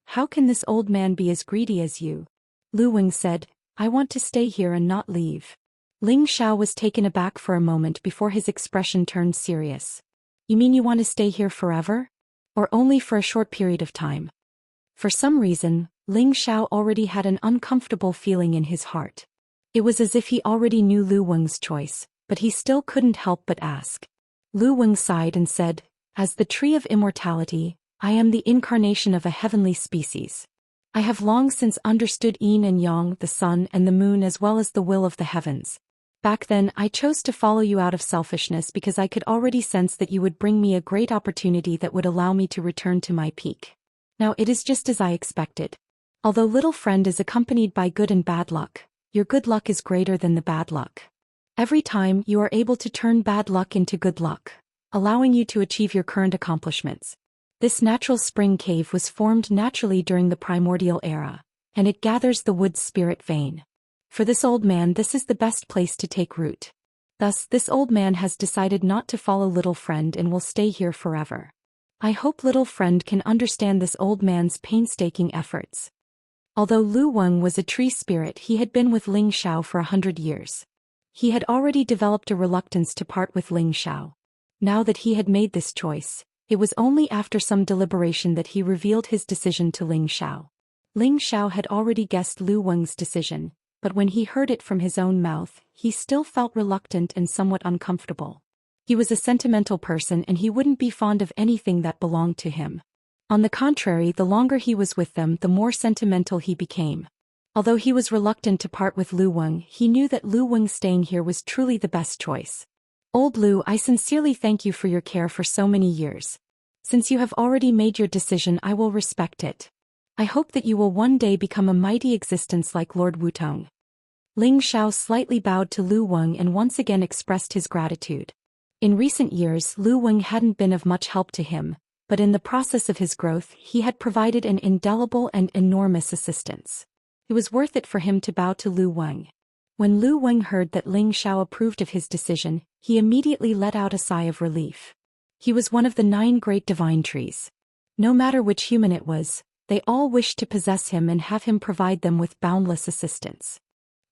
How can this old man be as greedy as you? Lu Weng said, I want to stay here and not leave. Ling Xiao was taken aback for a moment before his expression turned serious. You mean you want to stay here forever? Or only for a short period of time? For some reason, Ling Xiao already had an uncomfortable feeling in his heart. It was as if he already knew Lu Weng's choice, but he still couldn't help but ask. Lu Weng sighed and said, As the tree of immortality, I am the incarnation of a heavenly species. I have long since understood yin and yang, the sun and the moon, as well as the will of the heavens. Back then, I chose to follow you out of selfishness because I could already sense that you would bring me a great opportunity that would allow me to return to my peak. Now it is just as I expected. Although little friend is accompanied by good and bad luck, your good luck is greater than the bad luck. Every time you are able to turn bad luck into good luck, allowing you to achieve your current accomplishments. This natural spring cave was formed naturally during the primordial era, and it gathers the wood's spirit vein. For this old man, this is the best place to take root. Thus, this old man has decided not to follow little friend and will stay here forever. I hope little friend can understand this old man's painstaking efforts. Although Lu Weng was a tree spirit, he had been with Ling Xiao for 100 years. He had already developed a reluctance to part with Ling Xiao. Now that he had made this choice, it was only after some deliberation that he revealed his decision to Ling Xiao. Ling Xiao had already guessed Lu Weng's decision, but when he heard it from his own mouth, he still felt reluctant and somewhat uncomfortable. He was a sentimental person and he wouldn't be fond of anything that belonged to him. On the contrary, the longer he was with them, the more sentimental he became. Although he was reluctant to part with Lu Weng, he knew that Lu Weng staying here was truly the best choice. Old Lu, I sincerely thank you for your care for so many years. Since you have already made your decision, I will respect it. I hope that you will one day become a mighty existence like Lord Wutong. Ling Xiao slightly bowed to Lu Weng and once again expressed his gratitude. In recent years, Lu Weng hadn't been of much help to him, but in the process of his growth, he had provided an indelible and enormous assistance. It was worth it for him to bow to Lu Weng. When Lu Weng heard that Ling Xiao approved of his decision, he immediately let out a sigh of relief. He was one of the 9 great divine trees. No matter which human it was, they all wished to possess him and have him provide them with boundless assistance.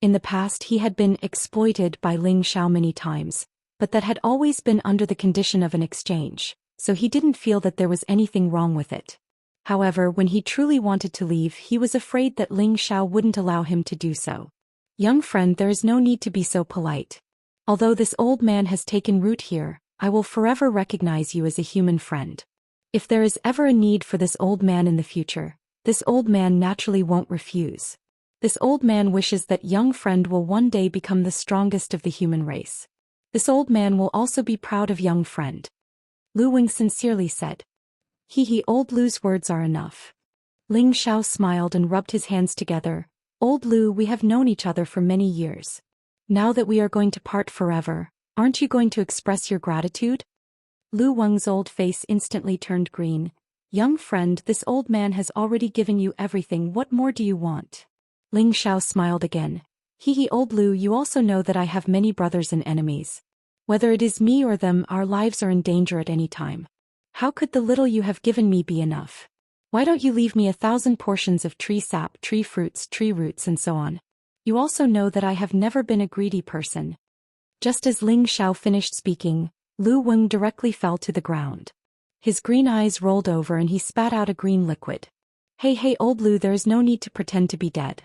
In the past, he had been exploited by Ling Xiao many times, but that had always been under the condition of an exchange, so he didn't feel that there was anything wrong with it. However, when he truly wanted to leave, he was afraid that Ling Xiao wouldn't allow him to do so. Young friend, there is no need to be so polite. Although this old man has taken root here, I will forever recognize you as a human friend. If there is ever a need for this old man in the future, This old man naturally won't refuse. This old man wishes that young friend will one day become the strongest of the human race. This old man will also be proud of young friend. Lu Weng sincerely said. He, old Lu's words are enough. Ling Xiao smiled and rubbed his hands together. Old Lu, we have known each other for many years. Now that we are going to part forever, aren't you going to express your gratitude? Lu Weng's old face instantly turned green. Young friend, this old man has already given you everything, what more do you want? Ling Xiao smiled again. Old Lu, you also know that I have many brothers and enemies. Whether it is me or them, our lives are in danger at any time. How could the little you have given me be enough? Why don't you leave me 1,000 portions of tree sap, tree fruits, tree roots and so on? You also know that I have never been a greedy person. Just as Ling Xiao finished speaking, Lu Weng directly fell to the ground. His green eyes rolled over and he spat out a green liquid. Hey, old Lu, there is no need to pretend to be dead.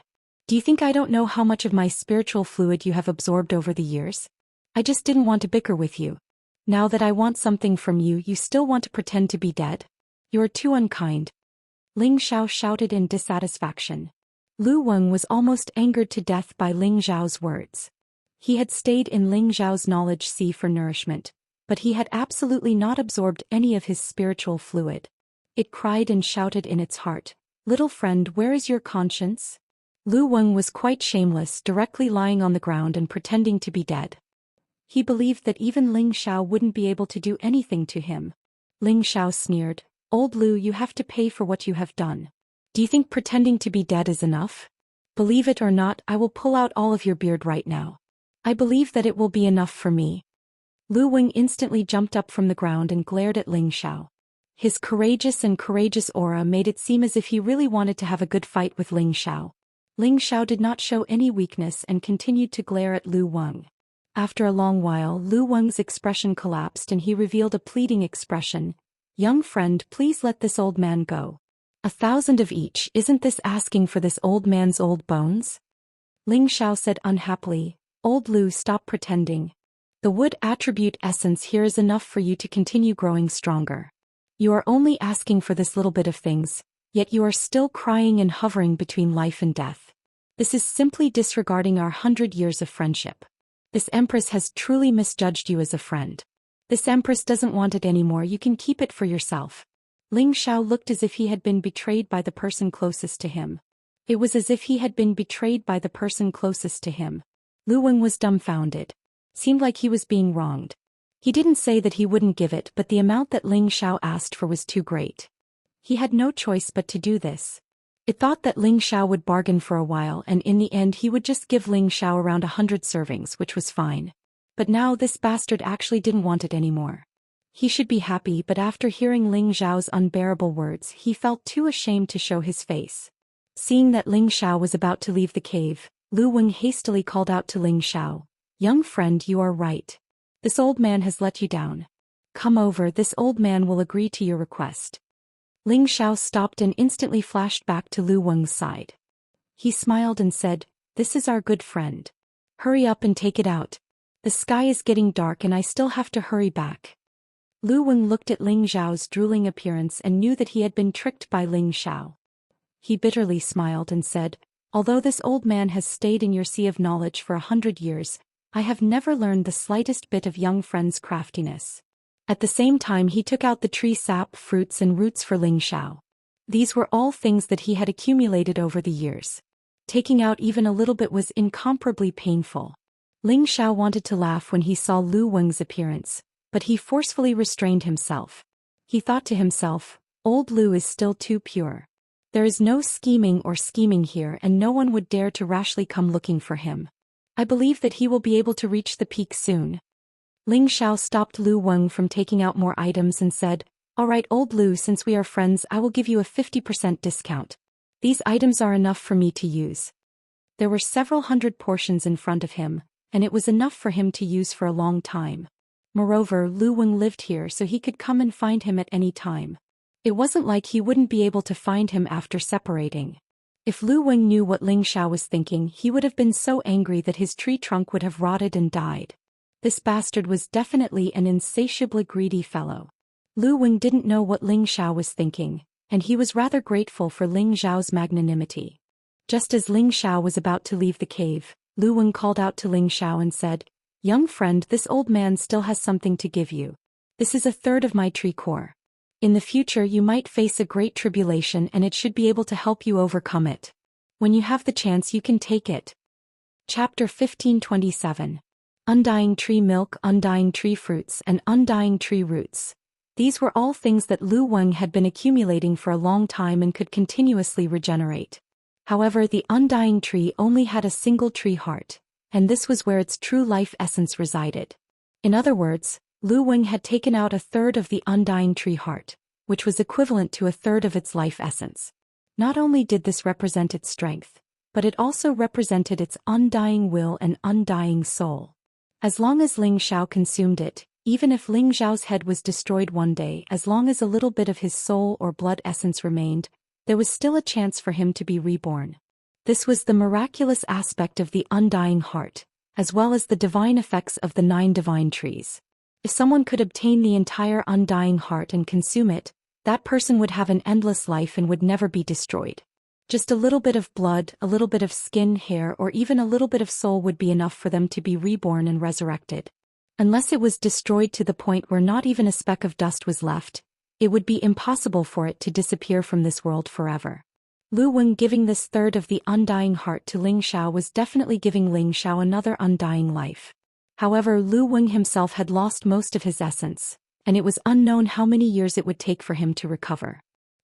Do you think I don't know how much of my spiritual fluid you have absorbed over the years? I just didn't want to bicker with you. Now that I want something from you, you still want to pretend to be dead? You are too unkind. Ling Xiao shouted in dissatisfaction. Lu Weng was almost angered to death by Ling Xiao's words. He had stayed in Ling Xiao's knowledge sea for nourishment, but he had absolutely not absorbed any of his spiritual fluid. It cried and shouted in its heart, "Little friend, where is your conscience?" Lu Weng was quite shameless, directly lying on the ground and pretending to be dead. He believed that even Ling Xiao wouldn't be able to do anything to him. Ling Xiao sneered, "Old Lu, you have to pay for what you have done. Do you think pretending to be dead is enough? Believe it or not, I will pull out all of your beard right now. I believe that it will be enough for me." Lu Weng instantly jumped up from the ground and glared at Ling Xiao. His courageous aura made it seem as if he really wanted to have a good fight with Ling Xiao. Ling Xiao did not show any weakness and continued to glare at Lu Weng. After a long while, Lu Weng's expression collapsed and he revealed a pleading expression. "Young friend, please let this old man go. 1,000 of each, isn't this asking for this old man's old bones?" Ling Xiao said unhappily, "Old Lu, stop pretending. The wood attribute essence here is enough for you to continue growing stronger. You are only asking for this little bit of things, yet you are still crying and hovering between life and death. This is simply disregarding our 100 years of friendship. This Empress has truly misjudged you as a friend. This Empress doesn't want it anymore, you can keep it for yourself." Ling Xiao looked as if he had been betrayed by the person closest to him. It was as if he had been betrayed by the person closest to him. Lu Weng was dumbfounded. Seemed like he was being wronged. He didn't say that he wouldn't give it, but the amount that Ling Xiao asked for was too great. He had no choice but to do this. It thought that Ling Xiao would bargain for a while and in the end he would just give Ling Xiao around 100 servings, which was fine. But now this bastard actually didn't want it anymore. He should be happy, but after hearing Ling Xiao's unbearable words, he felt too ashamed to show his face. Seeing that Ling Xiao was about to leave the cave, Lu Weng hastily called out to Ling Xiao, "Young friend, you are right. This old man has let you down. Come over, this old man will agree to your request." Ling Xiao stopped and instantly flashed back to Lu Weng's side. He smiled and said, "This is our good friend. Hurry up and take it out. The sky is getting dark and I still have to hurry back." Lu Weng looked at Ling Xiao's drooling appearance and knew that he had been tricked by Ling Xiao. He bitterly smiled and said, "Although this old man has stayed in your sea of knowledge for 100 years, I have never learned the slightest bit of young friend's craftiness." At the same time he took out the tree sap, fruits and roots for Ling Xiao. These were all things that he had accumulated over the years. Taking out even a little bit was incomparably painful. Ling Xiao wanted to laugh when he saw Lu Weng's appearance, but he forcefully restrained himself. He thought to himself, "Old Lu is still too pure. There is no scheming here and no one would dare to rashly come looking for him. I believe that he will be able to reach the peak soon." Ling Xiao stopped Lu Weng from taking out more items and said, "All right, Old Lu, since we are friends, I will give you a 50% discount. These items are enough for me to use." There were several hundred portions in front of him, and it was enough for him to use for a long time. Moreover, Lu Weng lived here so he could come and find him at any time. It wasn't like he wouldn't be able to find him after separating. If Lu Weng knew what Ling Xiao was thinking, he would have been so angry that his tree trunk would have rotted and died. This bastard was definitely an insatiably greedy fellow. Lu Weng didn't know what Ling Xiao was thinking, and he was rather grateful for Ling Xiao's magnanimity. Just as Ling Xiao was about to leave the cave, Lu Weng called out to Ling Xiao and said, "Young friend, this old man still has something to give you. This is a third of my tree core. In the future you might face a great tribulation and it should be able to help you overcome it. When you have the chance you can take it." Chapter 1527. Undying tree milk, undying tree fruits, and undying tree roots. These were all things that Lu Weng had been accumulating for a long time and could continuously regenerate. However, the undying tree only had a single tree heart, and this was where its true life essence resided. In other words, Lu Weng had taken out a third of the undying tree heart, which was equivalent to a third of its life essence. Not only did this represent its strength, but it also represented its undying will and undying soul. As long as Ling Xiao consumed it, even if Ling Xiao's head was destroyed one day, as long as a little bit of his soul or blood essence remained, there was still a chance for him to be reborn. This was the miraculous aspect of the undying heart, as well as the divine effects of the 9 divine trees. If someone could obtain the entire undying heart and consume it, that person would have an endless life and would never be destroyed. Just a little bit of blood, a little bit of skin, hair, or even a little bit of soul would be enough for them to be reborn and resurrected. Unless it was destroyed to the point where not even a speck of dust was left, it would be impossible for it to disappear from this world forever. Lu Weng giving this third of the undying heart to Ling Xiao was definitely giving Ling Xiao another undying life. However, Lu Weng himself had lost most of his essence, and it was unknown how many years it would take for him to recover.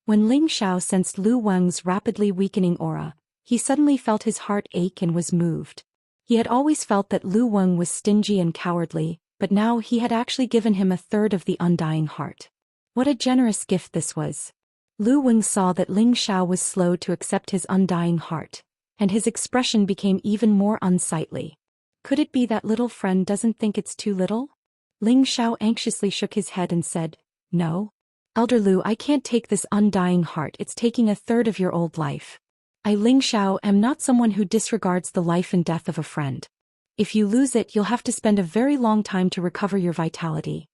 When Ling Xiao sensed Lu Weng's rapidly weakening aura, he suddenly felt his heart ache and was moved. He had always felt that Lu Weng was stingy and cowardly, but now he had actually given him a third of the undying heart. What a generous gift this was. Lu Weng saw that Ling Xiao was slow to accept his undying heart, and his expression became even more unsightly. Could it be that little friend doesn't think it's too little? Ling Xiao anxiously shook his head and said, "No. Elder Lu, I can't take this undying heart, it's taking a third of your old life. I, Ling Xiao, am not someone who disregards the life and death of a friend. If you lose it, you'll have to spend a very long time to recover your vitality."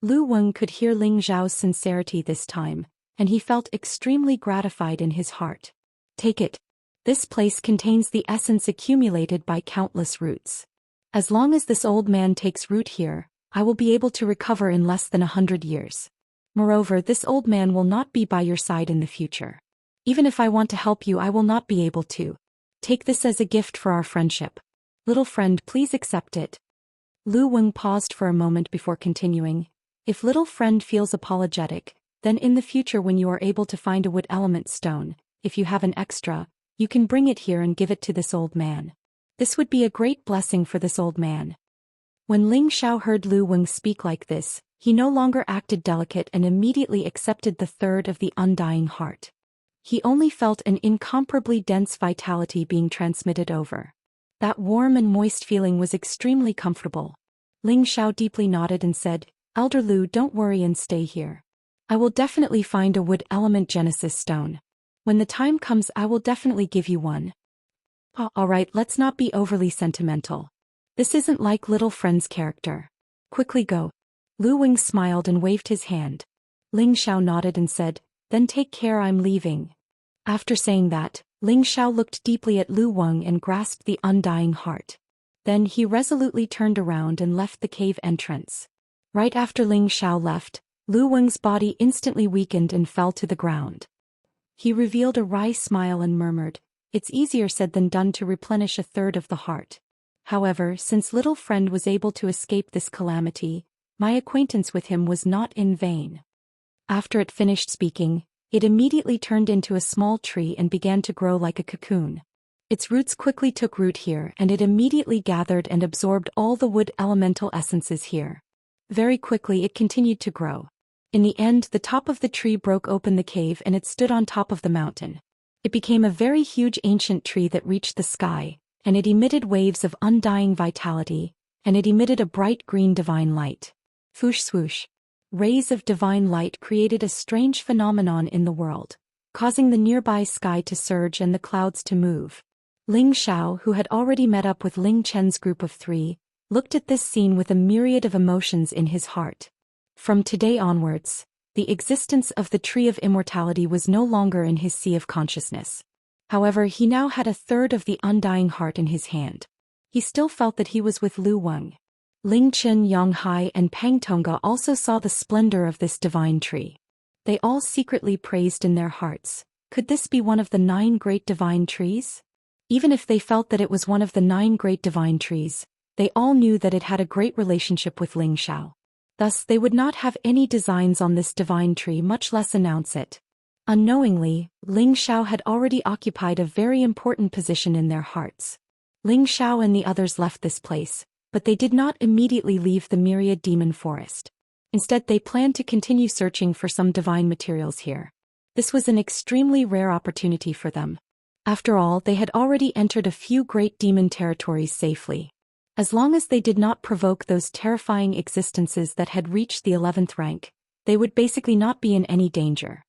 Lu Weng could hear Ling Xiao's sincerity this time, and he felt extremely gratified in his heart. "Take it. This place contains the essence accumulated by countless roots. As long as this old man takes root here, I will be able to recover in less than 100 years. Moreover, this old man will not be by your side in the future. Even if I want to help you, I will not be able to. Take this as a gift for our friendship. Little friend, please accept it." Lu Weng paused for a moment before continuing. "If little friend feels apologetic, then in the future when you are able to find a wood element stone, if you have an extra, you can bring it here and give it to this old man. This would be a great blessing for this old man." When Ling Xiao heard Lu Weng speak like this, he no longer acted delicate and immediately accepted the third of the undying heart. He only felt an incomparably dense vitality being transmitted over. That warm and moist feeling was extremely comfortable. Ling Xiao deeply nodded and said, "Elder Lu, don't worry and stay here. I will definitely find a wood element genesis stone. When the time comes, I will definitely give you one." Alright, let's not be overly sentimental. This isn't like little friend's character. Quickly go." Lu Weng smiled and waved his hand. Ling Xiao nodded and said, "Then take care, I'm leaving." After saying that, Ling Xiao looked deeply at Lu Weng and grasped the undying heart. Then he resolutely turned around and left the cave entrance. Right after Ling Xiao left, Lu Weng's body instantly weakened and fell to the ground. He revealed a wry smile and murmured, "It's easier said than done to replenish a third of the heart. However, since little friend was able to escape this calamity, my acquaintance with him was not in vain." After it finished speaking, it immediately turned into a small tree and began to grow like a cocoon. Its roots quickly took root here and it immediately gathered and absorbed all the wood elemental essences here. Very quickly it continued to grow. In the end, the top of the tree broke open the cave and it stood on top of the mountain. It became a very huge ancient tree that reached the sky, and it emitted waves of undying vitality, and it emitted a bright green divine light. Swoosh swoosh. Rays of divine light created a strange phenomenon in the world, causing the nearby sky to surge and the clouds to move. Ling Xiao, who had already met up with Ling Chen's group of 3, looked at this scene with a myriad of emotions in his heart. From today onwards, The existence of the Tree of Immortality was no longer in his sea of consciousness. However, he now had a third of the undying heart in his hand. He still felt that he was with Lu Weng. Ling Chen, Yang Hai, and Pang Tongga also saw the splendor of this divine tree. They all secretly praised in their hearts. Could this be one of the 9 great divine trees? Even if they felt that it was one of the 9 great divine trees, they all knew that it had a great relationship with Ling Xiao. Thus, they would not have any designs on this divine tree, much less announce it. Unknowingly, Ling Xiao had already occupied a very important position in their hearts. Ling Xiao and the others left this place, but they did not immediately leave the myriad demon forest. Instead, they planned to continue searching for some divine materials here. This was an extremely rare opportunity for them. After all, they had already entered a few great demon territories safely. As long as they did not provoke those terrifying existences that had reached the 11th rank, they would basically not be in any danger.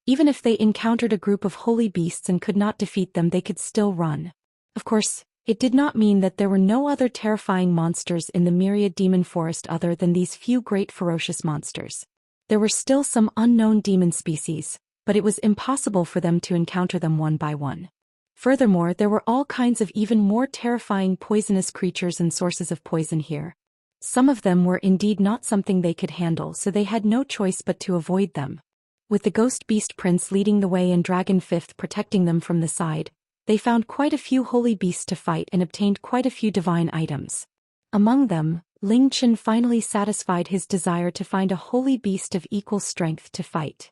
Even if they encountered a group of holy beasts and could not defeat them, they could still run. Of course, it did not mean that there were no other terrifying monsters in the myriad demon forest other than these few great ferocious monsters. There were still some unknown demon species, but it was impossible for them to encounter them one by one. Furthermore, there were all kinds of even more terrifying poisonous creatures and sources of poison here. Some of them were indeed not something they could handle, so they had no choice but to avoid them. With the Ghost Beast Prince leading the way and Dragon Fifth protecting them from the side, they found quite a few holy beasts to fight and obtained quite a few divine items. Among them, Ling Chen finally satisfied his desire to find a holy beast of equal strength to fight.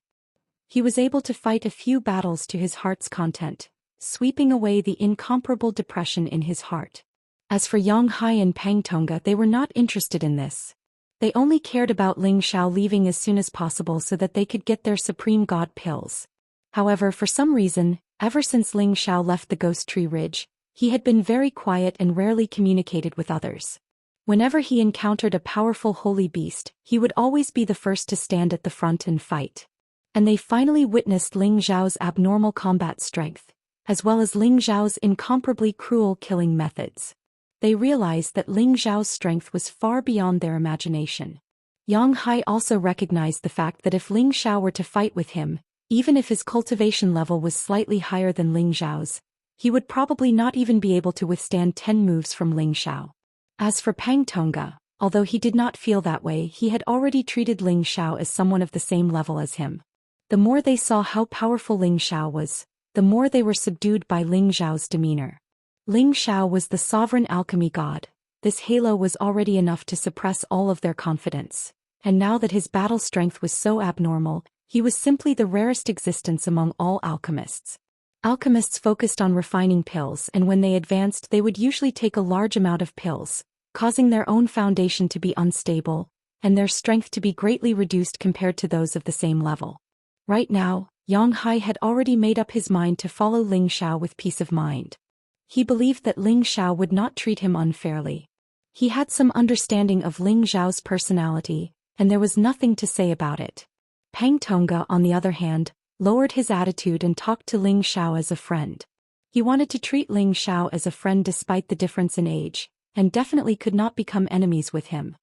He was able to fight a few battles to his heart's content, sweeping away the incomparable depression in his heart. As for Yang Hai and Pang Tongga, they were not interested in this. They only cared about Ling Xiao leaving as soon as possible so that they could get their Supreme God pills. However, for some reason, ever since Ling Xiao left the Ghost Tree Ridge, he had been very quiet and rarely communicated with others. Whenever he encountered a powerful holy beast, he would always be the first to stand at the front and fight. And they finally witnessed Ling Xiao's abnormal combat strength, as well as Ling Xiao's incomparably cruel killing methods. They realized that Ling Xiao's strength was far beyond their imagination. Yang Hai also recognized the fact that if Ling Xiao were to fight with him, even if his cultivation level was slightly higher than Ling Xiao's, he would probably not even be able to withstand 10 moves from Ling Xiao. As for Pang Tongga, although he did not feel that way, he had already treated Ling Xiao as someone of the same level as him. The more they saw how powerful Ling Xiao was, the more they were subdued by Ling Xiao's demeanor. Ling Xiao was the sovereign alchemy god. This halo was already enough to suppress all of their confidence. And now that his battle strength was so abnormal, he was simply the rarest existence among all alchemists. Alchemists focused on refining pills, and when they advanced they would usually take a large amount of pills, causing their own foundation to be unstable, and their strength to be greatly reduced compared to those of the same level. Right now, Yang Hai had already made up his mind to follow Ling Xiao with peace of mind. He believed that Ling Xiao would not treat him unfairly. He had some understanding of Ling Xiao's personality, and there was nothing to say about it. Pang Tongga, on the other hand, lowered his attitude and talked to Ling Xiao as a friend. He wanted to treat Ling Xiao as a friend despite the difference in age, and definitely could not become enemies with him.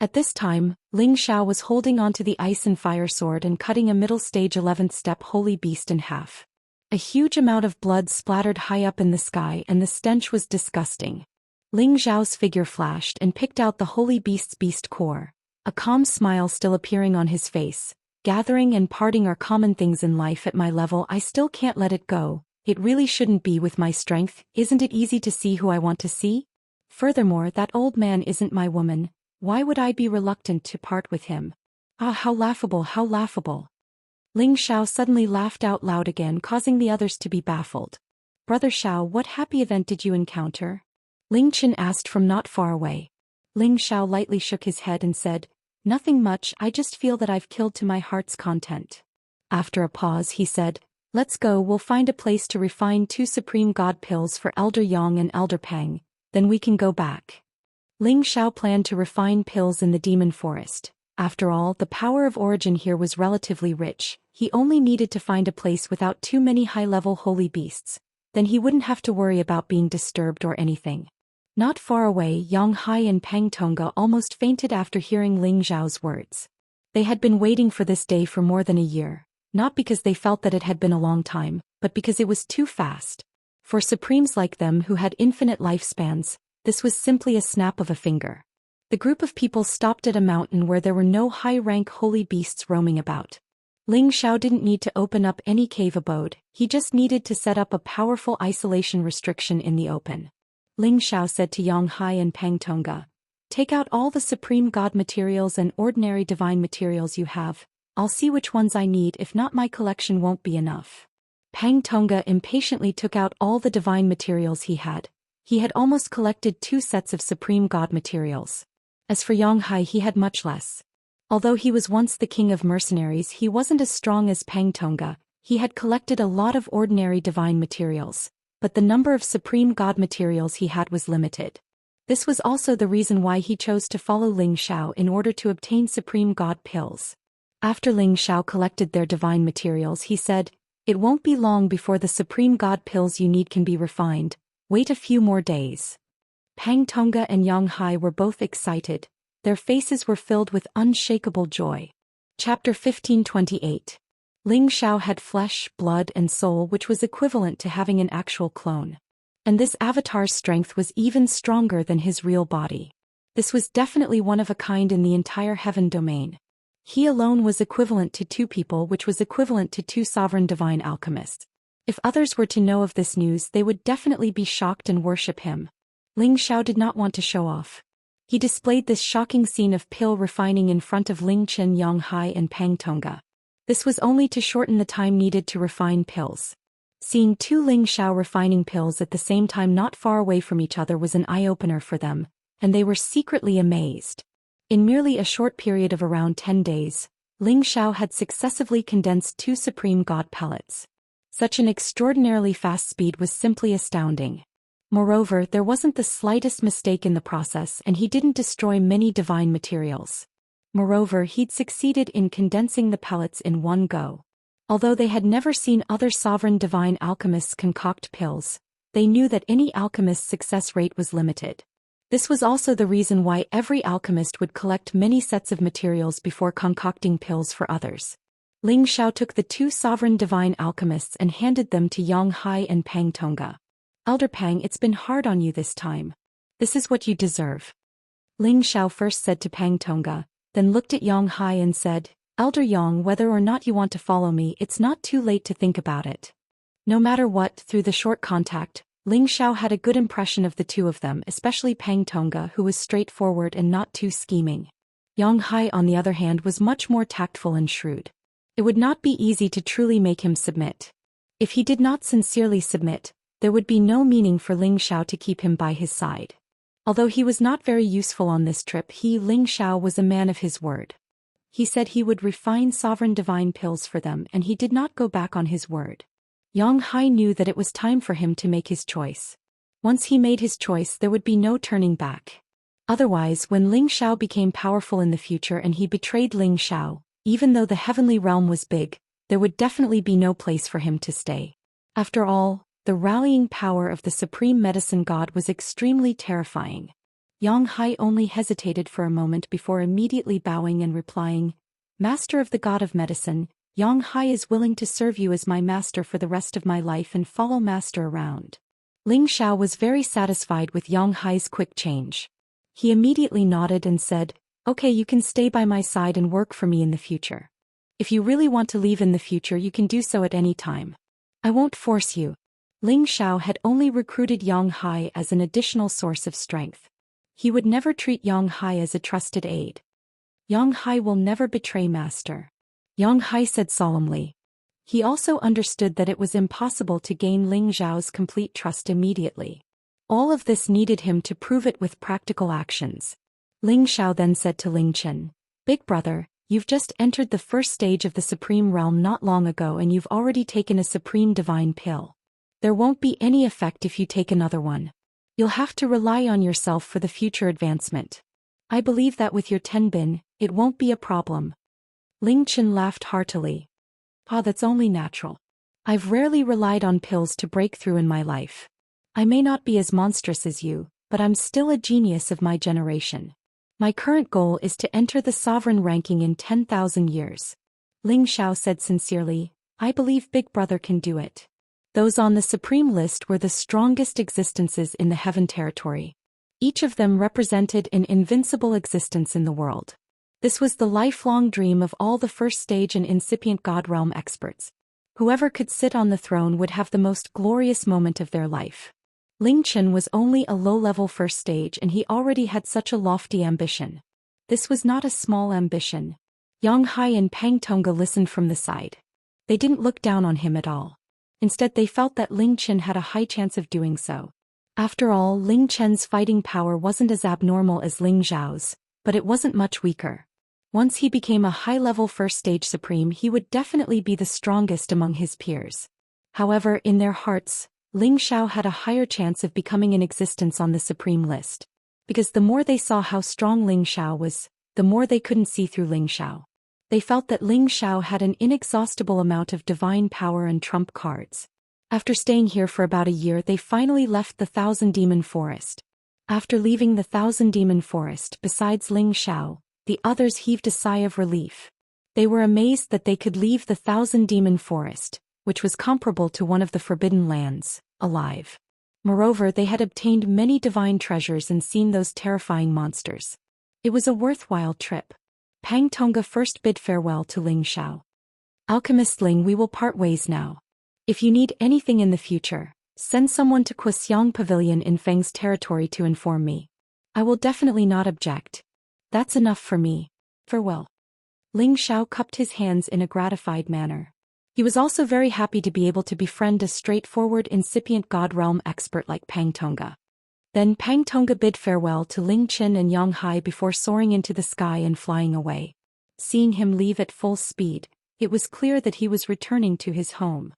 At this time, Ling Xiao was holding onto the ice and fire sword and cutting a middle stage 11th step holy beast in half. A huge amount of blood splattered high up in the sky and the stench was disgusting. Ling Xiao's figure flashed and picked out the holy beast's beast core, a calm smile still appearing on his face. Gathering and parting are common things in life. At my level, I still can't let it go. It really shouldn't be with my strength. Isn't it easy to see who I want to see? Furthermore, that old man isn't my woman. Why would I be reluctant to part with him? Ah, how laughable, how laughable. Ling Xiao suddenly laughed out loud again, causing the others to be baffled. Brother Xiao, what happy event did you encounter? Ling Chen asked from not far away. Ling Xiao lightly shook his head and said, nothing much, I just feel that I've killed to my heart's content. After a pause he said, let's go, we'll find a place to refine 2 Supreme God pills for Elder Yang and Elder Pang, then we can go back. Ling Xiao planned to refine pills in the demon forest. After all, the power of origin here was relatively rich. He only needed to find a place without too many high-level holy beasts. Then he wouldn't have to worry about being disturbed or anything. Not far away, Yang Hai and Pang Tongga almost fainted after hearing Ling Xiao's words. They had been waiting for this day for more than a year, not because they felt that it had been a long time, but because it was too fast. For supremes like them who had infinite lifespans, this was simply a snap of a finger. The group of people stopped at a mountain where there were no high-rank holy beasts roaming about. Ling Xiao didn't need to open up any cave abode, he just needed to set up a powerful isolation restriction in the open. Ling Xiao said to Yang Hai and Pang Tongga, "Take out all the supreme god materials and ordinary divine materials you have. I'll see which ones I need, if not my collection won't be enough." Pang Tongga impatiently took out all the divine materials he had. He had almost collected 2 sets of supreme god materials. As for Yang Hai, he had much less. Although he was once the king of mercenaries, he wasn't as strong as Pang Tongga. He had collected a lot of ordinary divine materials, but the number of supreme god materials he had was limited. This was also the reason why he chose to follow Ling Xiao in order to obtain supreme god pills. After Ling Xiao collected their divine materials, he said, "It won't be long before the supreme god pills you need can be refined. Wait a few more days." Pang Tongga and Yang Hai were both excited. Their faces were filled with unshakable joy. Chapter 1528. Ling Xiao had flesh, blood and soul, which was equivalent to having an actual clone. And this avatar's strength was even stronger than his real body. This was definitely one of a kind in the entire heaven domain. He alone was equivalent to 2 people, which was equivalent to 2 sovereign divine alchemists. If others were to know of this news, they would definitely be shocked and worship him. Ling Xiao did not want to show off. He displayed this shocking scene of pill refining in front of Ling Chen, Yang Hai and Pang Tongga. This was only to shorten the time needed to refine pills. Seeing 2 Ling Xiao refining pills at the same time not far away from each other was an eye-opener for them, and they were secretly amazed. In merely a short period of around 10 days, Ling Xiao had successively condensed 2 supreme god pellets. Such an extraordinarily fast speed was simply astounding. Moreover, there wasn't the slightest mistake in the process, and he didn't destroy many divine materials. Moreover, he'd succeeded in condensing the pellets in one go. Although they had never seen other sovereign divine alchemists concoct pills, they knew that any alchemist's success rate was limited. This was also the reason why every alchemist would collect many sets of materials before concocting pills for others. Ling Xiao took the 2 sovereign divine alchemists and handed them to Yang Hai and Pang Tongga. "Elder Pang, it's been hard on you this time. This is what you deserve." Ling Xiao first said to Pang Tongga, then looked at Yang Hai and said, "Elder Yang, whether or not you want to follow me, it's not too late to think about it." No matter what, through the short contact, Ling Xiao had a good impression of the 2 of them, especially Pang Tongga, who was straightforward and not too scheming. Yang Hai, on the other hand, was much more tactful and shrewd. It would not be easy to truly make him submit. If he did not sincerely submit, there would be no meaning for Ling Xiao to keep him by his side. Although he was not very useful on this trip, Ling Xiao, was a man of his word. He said he would refine sovereign divine pills for them, and he did not go back on his word. Yang Hai knew that it was time for him to make his choice. Once he made his choice, there would be no turning back. Otherwise, when Ling Xiao became powerful in the future and he betrayed Ling Xiao, even though the heavenly realm was big, there would definitely be no place for him to stay. After all, the rallying power of the supreme medicine god was extremely terrifying. Yang Hai only hesitated for a moment before immediately bowing and replying, "Master of the god of medicine, Yang Hai is willing to serve you as my master for the rest of my life and follow master around." Ling Xiao was very satisfied with Yang Hai's quick change. He immediately nodded and said, "Okay, you can stay by my side and work for me in the future. If you really want to leave in the future, you can do so at any time. I won't force you." Ling Xiao had only recruited Yang Hai as an additional source of strength. He would never treat Yang Hai as a trusted aide. "Yang Hai will never betray master," Yang Hai said solemnly. He also understood that it was impossible to gain Ling Xiao's complete trust immediately. All of this needed him to prove it with practical actions. Ling Xiao then said to Ling Chen, "Big brother, you've just entered the first stage of the Supreme Realm not long ago and you've already taken a Supreme Divine Pill. There won't be any effect if you take another one. You'll have to rely on yourself for the future advancement. I believe that with your tenbin, it won't be a problem." Ling Chen laughed heartily. "Ah, that's only natural. I've rarely relied on pills to break through in my life. I may not be as monstrous as you, but I'm still a genius of my generation. My current goal is to enter the sovereign ranking in 10,000 years. Ling Xiao said sincerely, I believe Big Brother can do it. Those on the supreme list were the strongest existences in the heaven territory. Each of them represented an invincible existence in the world. This was the lifelong dream of all the first stage and incipient God realm experts. Whoever could sit on the throne would have the most glorious moment of their life. Ling Chen was only a low-level first stage and he already had such a lofty ambition. This was not a small ambition. Yang Hai and Pang Tongga listened from the side. They didn't look down on him at all. Instead they felt that Ling Chen had a high chance of doing so. After all, Ling Chen's fighting power wasn't as abnormal as Ling Zhao's, but it wasn't much weaker. Once he became a high-level first-stage supreme he would definitely be the strongest among his peers. However, in their hearts, Ling Xiao had a higher chance of becoming an existence on the supreme list. Because the more they saw how strong Ling Xiao was, the more they couldn't see through Ling Xiao. They felt that Ling Xiao had an inexhaustible amount of divine power and trump cards. After staying here for about a year they finally left the Thousand Demon Forest. After leaving the Thousand Demon Forest, besides Ling Xiao, the others heaved a sigh of relief. They were amazed that they could leave the Thousand Demon Forest, which was comparable to one of the Forbidden Lands, alive. Moreover, they had obtained many divine treasures and seen those terrifying monsters. It was a worthwhile trip. Pang Tongga first bid farewell to Ling Xiao. Alchemist Ling, we will part ways now. If you need anything in the future, send someone to Kuxiang Pavilion in Feng's territory to inform me. I will definitely not object. That's enough for me. Farewell. Ling Xiao cupped his hands in a gratified manner. He was also very happy to be able to befriend a straightforward incipient God realm expert like Pang Tongga. Then Pang Tongga bid farewell to Ling Chen and Yang Hai before soaring into the sky and flying away. Seeing him leave at full speed, it was clear that he was returning to his home.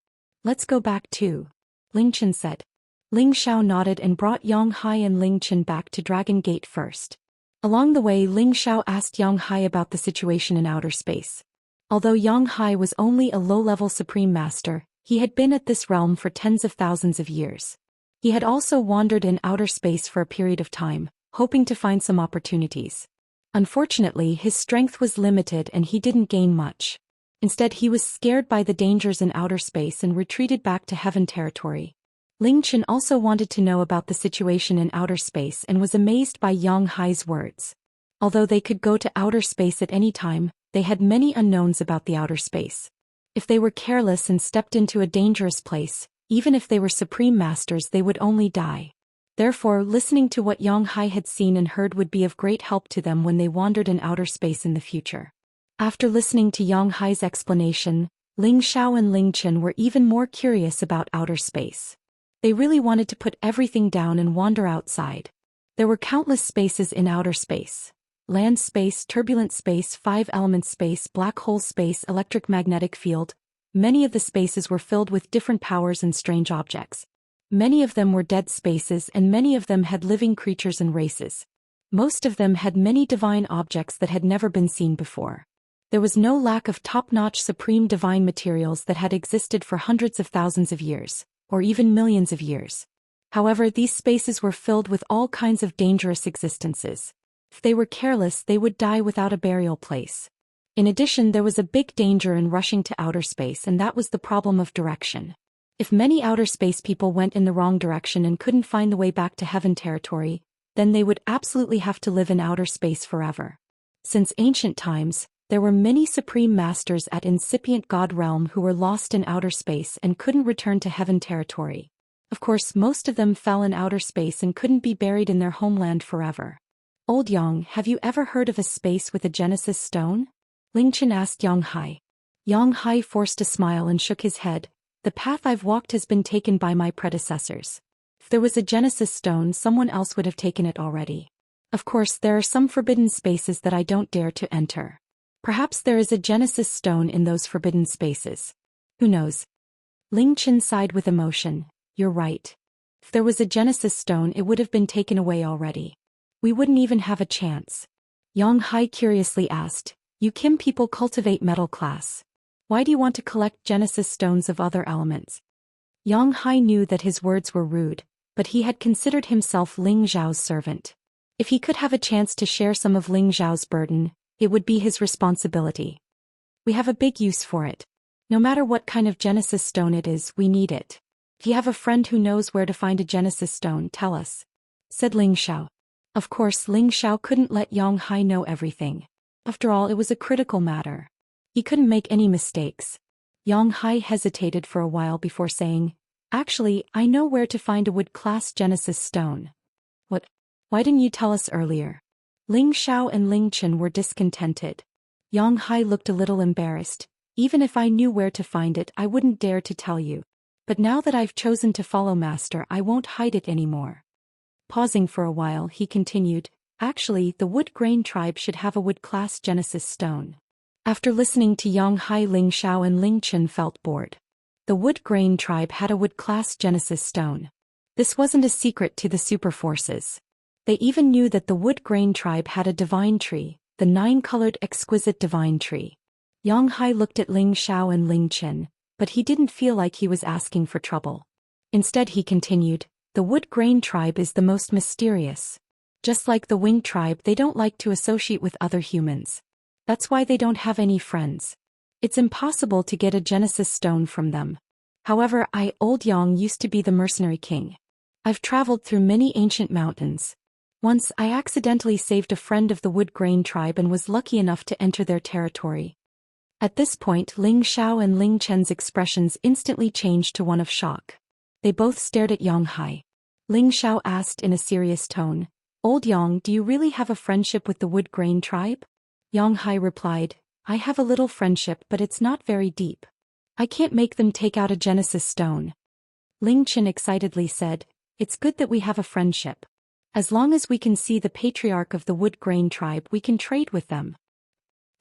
Let's go back too, Ling Chen said. Ling Xiao nodded and brought Yang Hai and Ling Chen back to Dragon Gate first. Along the way Ling Xiao asked Yang Hai about the situation in outer space. Although Yang Hai was only a low-level supreme master, he had been at this realm for tens of thousands of years. He had also wandered in outer space for a period of time, hoping to find some opportunities. Unfortunately, his strength was limited and he didn't gain much. Instead, he was scared by the dangers in outer space and retreated back to heaven territory. Ling Chen also wanted to know about the situation in outer space and was amazed by Yang Hai's words. Although they could go to outer space at any time, they had many unknowns about the outer space. If they were careless and stepped into a dangerous place, even if they were supreme masters, they would only die. Therefore, listening to what Yang Hai had seen and heard would be of great help to them when they wandered in outer space in the future. After listening to Yang Hai's explanation, Ling Xiao and Ling Chen were even more curious about outer space. They really wanted to put everything down and wander outside. There were countless spaces in outer space. Land space, turbulent space, five-element space, black hole space, electric magnetic field. Many of the spaces were filled with different powers and strange objects. Many of them were dead spaces and many of them had living creatures and races. Most of them had many divine objects that had never been seen before. There was no lack of top-notch supreme divine materials that had existed for hundreds of thousands of years, or even millions of years. However, these spaces were filled with all kinds of dangerous existences. If they were careless, they would die without a burial place. In addition, there was a big danger in rushing to outer space, and that was the problem of direction. If many outer space people went in the wrong direction and couldn't find the way back to heaven territory, then they would absolutely have to live in outer space forever. Since ancient times, there were many supreme masters at incipient God realm who were lost in outer space and couldn't return to heaven territory. Of course, most of them fell in outer space and couldn't be buried in their homeland forever. Old Yang, have you ever heard of a space with a Genesis stone? Ling Chen asked Yang Hai. Yang Hai forced a smile and shook his head. The path I've walked has been taken by my predecessors. If there was a Genesis stone, someone else would have taken it already. Of course, there are some forbidden spaces that I don't dare to enter. Perhaps there is a Genesis stone in those forbidden spaces. Who knows? Ling Chen sighed with emotion. You're right. If there was a Genesis stone, it would have been taken away already. We wouldn't even have a chance. Yang Hai curiously asked, You Kim people cultivate metal class. Why do you want to collect Genesis stones of other elements? Yang Hai knew that his words were rude, but he had considered himself Ling Zhao's servant. If he could have a chance to share some of Ling Zhao's burden, it would be his responsibility. We have a big use for it. No matter what kind of Genesis stone it is, we need it. If you have a friend who knows where to find a Genesis stone, tell us, said Ling Xiao. Of course, Ling Xiao couldn't let Yang Hai know everything. After all, it was a critical matter. He couldn't make any mistakes. Yang Hai hesitated for a while before saying, "Actually, I know where to find a wood-class Genesis stone." "What? Why didn't you tell us earlier?" Ling Xiao and Ling Chen were discontented. Yang Hai looked a little embarrassed. "Even if I knew where to find it, I wouldn't dare to tell you. But now that I've chosen to follow Master, I won't hide it anymore." Pausing for a while, he continued, "Actually, the Wood Grain tribe should have a wood-class Genesis stone." After listening to Yang Hai, Ling Xiao and Ling Chen felt bored. The Wood Grain tribe had a wood-class Genesis stone. This wasn't a secret to the super forces. They even knew that the Wood Grain tribe had a divine tree, the 9-colored exquisite divine tree. Yang Hai looked at Ling Xiao and Ling Chen, but he didn't feel like he was asking for trouble. Instead he continued, "The Wood Grain tribe is the most mysterious. Just like the Wing tribe, they don't like to associate with other humans. That's why they don't have any friends. It's impossible to get a Genesis stone from them. However, Old Yang, used to be the mercenary king. I've traveled through many ancient mountains. Once I accidentally saved a friend of the Wood Grain tribe and was lucky enough to enter their territory." At this point, Ling Xiao and Ling Chen's expressions instantly changed to one of shock. They both stared at Yang Hai. Ling Xiao asked in a serious tone, "Old Yang, do you really have a friendship with the Wood Grain tribe?" Yang Hai replied, "I have a little friendship, but it's not very deep. I can't make them take out a Genesis stone." Ling Chen excitedly said, "It's good that we have a friendship. As long as we can see the patriarch of the Wood Grain tribe, we can trade with them."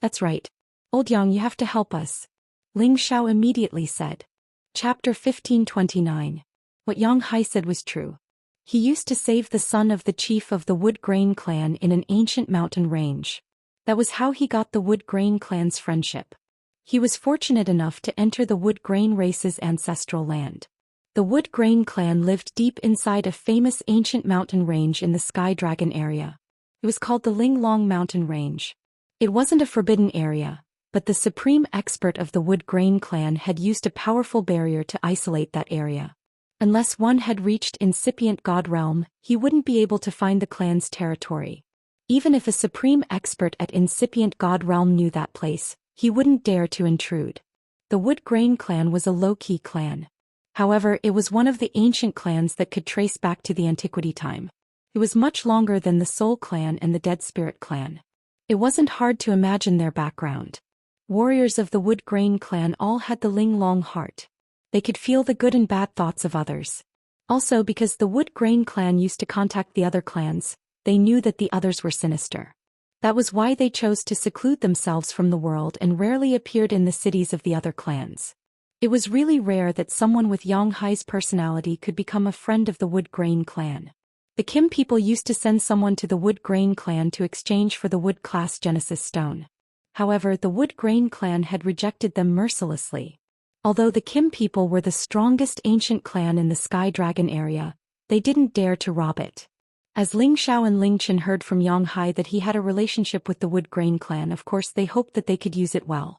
"That's right. Old Yang, you have to help us," Ling Xiao immediately said. Chapter 1529. What Yang Hai said was true. He used to save the son of the chief of the Wood Grain clan in an ancient mountain range. That was how he got the Wood Grain clan's friendship. He was fortunate enough to enter the Wood Grain race's ancestral land. The Wood Grain clan lived deep inside a famous ancient mountain range in the Sky Dragon area. It was called the Ling Long Mountain Range. It wasn't a forbidden area, but the supreme expert of the Wood Grain clan had used a powerful barrier to isolate that area. Unless one had reached incipient God realm, he wouldn't be able to find the clan's territory. Even if a supreme expert at incipient God realm knew that place, he wouldn't dare to intrude. The Wood Grain clan was a low-key clan. However, it was one of the ancient clans that could trace back to the antiquity time. It was much longer than the Soul clan and the Dead Spirit clan. It wasn't hard to imagine their background. Warriors of the Wood Grain clan all had the Ling Long heart. They could feel the good and bad thoughts of others. Also, because the Wood Grain clan used to contact the other clans, they knew that the others were sinister. That was why they chose to seclude themselves from the world and rarely appeared in the cities of the other clans. It was really rare that someone with Yang Hai's personality could become a friend of the Wood Grain clan. The Kim people used to send someone to the Wood Grain clan to exchange for the wood-class Genesis stone. However, the Wood Grain clan had rejected them mercilessly. Although the Kim people were the strongest ancient clan in the Sky Dragon area, they didn't dare to rob it. As Ling Xiao and Ling Chen heard from Yang Hai that he had a relationship with the Wood Grain clan, of course they hoped that they could use it well.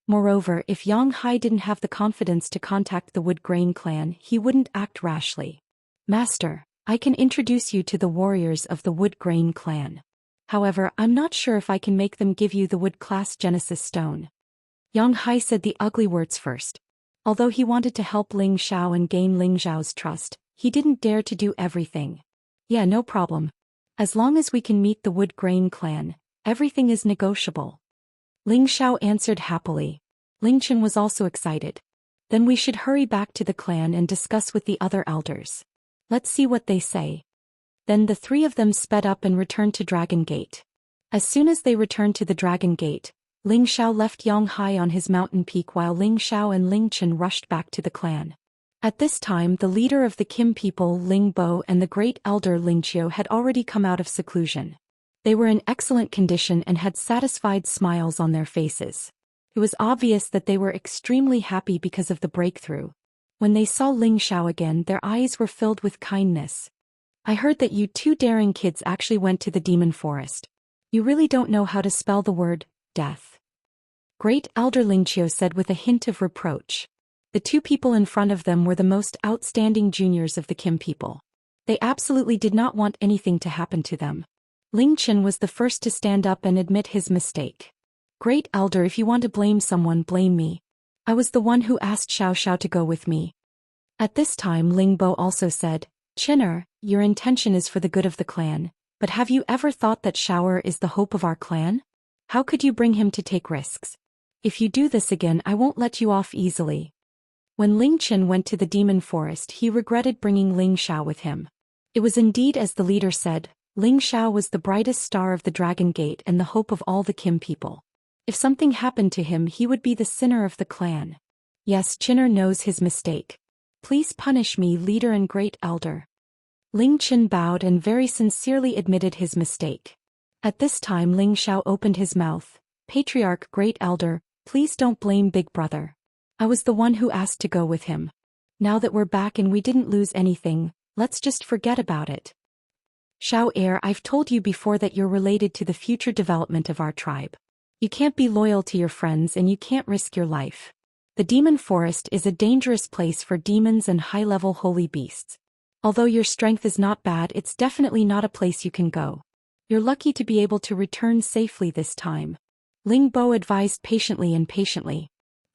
Moreover, if Yang Hai didn't have the confidence to contact the Wood Grain clan, he wouldn't act rashly. "Master, I can introduce you to the warriors of the Wood Grain clan. However, I'm not sure if I can make them give you the wood-class Genesis stone." Yang Hai said the ugly words first. Although he wanted to help Ling Xiao and gain Ling Xiao's trust, he didn't dare to do everything. "Yeah, no problem. As long as we can meet the Wood Grain clan, everything is negotiable." Ling Xiao answered happily. Ling Chen was also excited. "Then we should hurry back to the clan and discuss with the other elders. Let's see what they say." Then the three of them sped up and returned to Dragon Gate. As soon as they returned to the Dragon Gate, Ling Xiao left Yang Hai on his mountain peak while Ling Xiao and Ling Chen rushed back to the clan. At this time, the leader of the Kim people, Ling Bo, and the great elder Ling Qiu had already come out of seclusion. They were in excellent condition and had satisfied smiles on their faces. It was obvious that they were extremely happy because of the breakthrough. When they saw Ling Xiao again, their eyes were filled with kindness. I heard that you two daring kids actually went to the demon forest. You really don't know how to spell the word, death. Great Elder Lingqiu said with a hint of reproach. The two people in front of them were the most outstanding juniors of the Kim people. They absolutely did not want anything to happen to them. Ling Chen was the first to stand up and admit his mistake. Great Elder, if you want to blame someone, blame me. I was the one who asked Xiao to go with me. At this time Ling Bo also said, Chinner, your intention is for the good of the clan, but have you ever thought that Xiao is the hope of our clan? How could you bring him to take risks? If you do this again, I won't let you off easily. When Ling Chen went to the demon forest, he regretted bringing Ling Xiao with him. It was indeed as the leader said, Ling Xiao was the brightest star of the Dragon Gate and the hope of all the Kim people. If something happened to him, he would be the sinner of the clan. Yes, Chinner knows his mistake. Please punish me, leader and great elder. Ling Chen bowed and very sincerely admitted his mistake. At this time Ling Xiao opened his mouth. Patriarch, great elder, please don't blame big brother. I was the one who asked to go with him. Now that we're back and we didn't lose anything, let's just forget about it. Xiao heir, I've told you before that you're related to the future development of our tribe. You can't be loyal to your friends and you can't risk your life. The demon forest is a dangerous place for demons and high-level holy beasts. Although your strength is not bad, it's definitely not a place you can go. You're lucky to be able to return safely this time. Ling Bo advised patiently.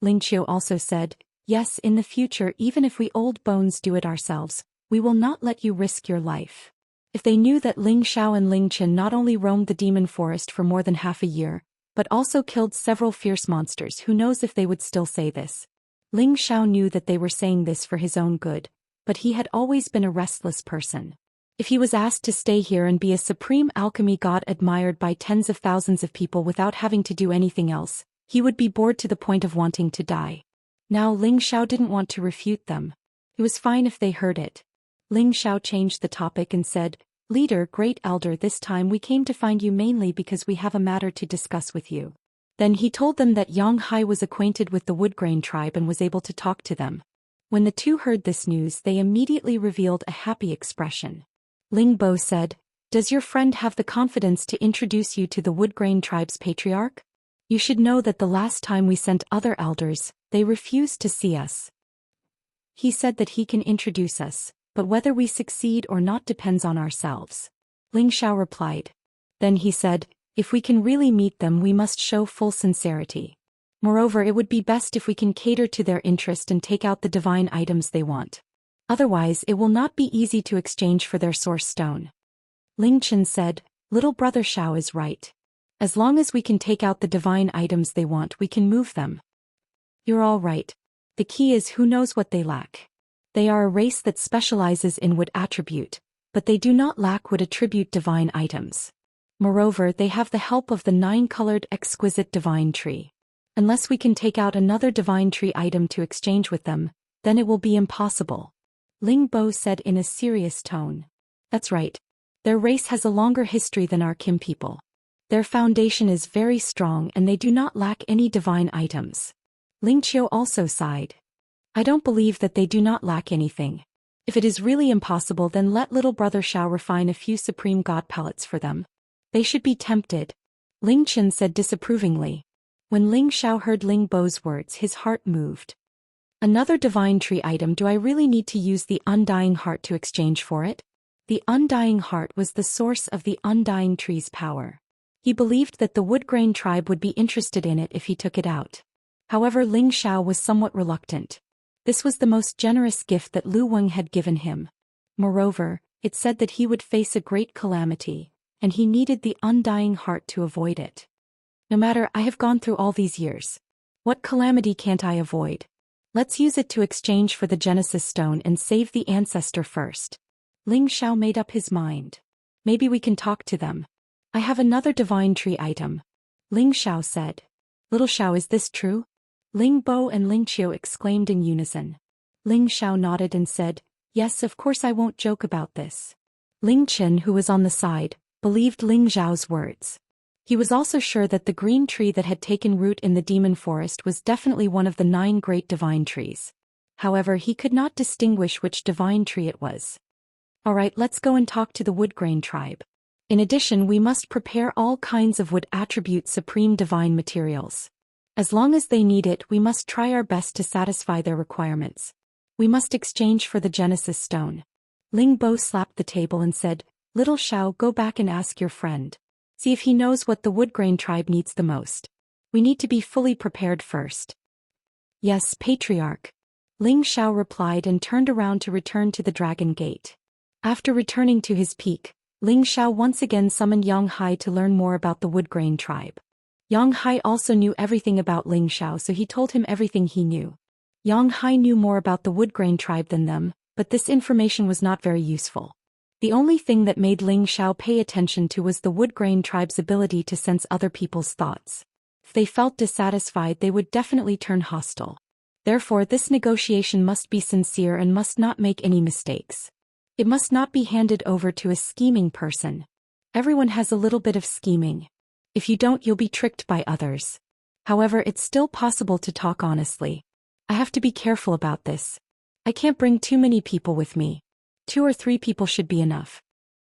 Ling Qiu also said, yes, in the future, even if we old bones do it ourselves, we will not let you risk your life. If they knew that Ling Xiao and Ling Chen not only roamed the demon forest for more than half a year, but also killed several fierce monsters, who knows if they would still say this. Ling Xiao knew that they were saying this for his own good, but he had always been a restless person. If he was asked to stay here and be a supreme alchemy god admired by tens of thousands of people without having to do anything else, he would be bored to the point of wanting to die. Now Ling Xiao didn't want to refute them. It was fine if they heard it. Ling Xiao changed the topic and said, Leader, great elder, this time we came to find you mainly because we have a matter to discuss with you. Then he told them that Yang Hai was acquainted with the Woodgrain tribe and was able to talk to them. When the two heard this news, they immediately revealed a happy expression. Ling Bo said, Does your friend have the confidence to introduce you to the Woodgrain tribe's patriarch? You should know that the last time we sent other elders, they refused to see us. He said that he can introduce us, but whether we succeed or not depends on ourselves. Ling Xiao replied. Then he said, if we can really meet them, we must show full sincerity. Moreover, it would be best if we can cater to their interest and take out the divine items they want. Otherwise, it will not be easy to exchange for their source stone. Ling Chen said, Little brother Xiao is right. As long as we can take out the divine items they want, we can move them. You're all right. The key is who knows what they lack. They are a race that specializes in wood attribute, but they do not lack wood attribute divine items. Moreover, they have the help of the 9-colored exquisite divine tree. Unless we can take out another divine tree item to exchange with them, then it will be impossible. Ling Bo said in a serious tone. That's right. Their race has a longer history than our Kim people. Their foundation is very strong and they do not lack any divine items. Ling Qiu also sighed. I don't believe that they do not lack anything. If it is really impossible, then let little brother Xiao refine a few supreme god pellets for them. They should be tempted. Ling Chen said disapprovingly. When Ling Xiao heard Ling Bo's words, his heart moved. Another divine tree item, do I really need to use the undying heart to exchange for it? The undying heart was the source of the undying tree's power. He believed that the Woodgrain tribe would be interested in it if he took it out. However, Ling Xiao was somewhat reluctant. This was the most generous gift that Lu Weng had given him. Moreover, it said that he would face a great calamity, and he needed the undying heart to avoid it. No matter, I have gone through all these years. What calamity can't I avoid? Let's use it to exchange for the Genesis stone and save the ancestor first. Ling Xiao made up his mind. Maybe we can talk to them. I have another divine tree item. Ling Xiao said. Little Xiao, is this true? Ling Bo and Ling Qiu exclaimed in unison. Ling Xiao nodded and said, Yes, of course, I won't joke about this. Ling Chen, who was on the side, believed Ling Xiao's words. He was also sure that the green tree that had taken root in the demon forest was definitely one of the 9 great divine trees. However, he could not distinguish which divine tree it was. Alright, let's go and talk to the woodgrain tribe. In addition, we must prepare all kinds of wood attribute supreme divine materials. As long as they need it, we must try our best to satisfy their requirements. We must exchange for the Genesis stone. Ling Bo slapped the table and said, Little Xiao, go back and ask your friend. See if he knows what the woodgrain tribe needs the most. We need to be fully prepared first. Yes, Patriarch. Ling Xiao replied and turned around to return to the Dragon Gate. After returning to his peak, Ling Xiao once again summoned Yang Hai to learn more about the woodgrain tribe. Yang Hai also knew everything about Ling Xiao, so he told him everything he knew. Yang Hai knew more about the woodgrain tribe than them, but this information was not very useful. The only thing that made Ling Xiao pay attention to was the woodgrain tribe's ability to sense other people's thoughts. If they felt dissatisfied, they would definitely turn hostile. Therefore, this negotiation must be sincere and must not make any mistakes. It must not be handed over to a scheming person. Everyone has a little bit of scheming. If you don't, you'll be tricked by others. However, it's still possible to talk honestly. I have to be careful about this. I can't bring too many people with me. 2 or 3 people should be enough.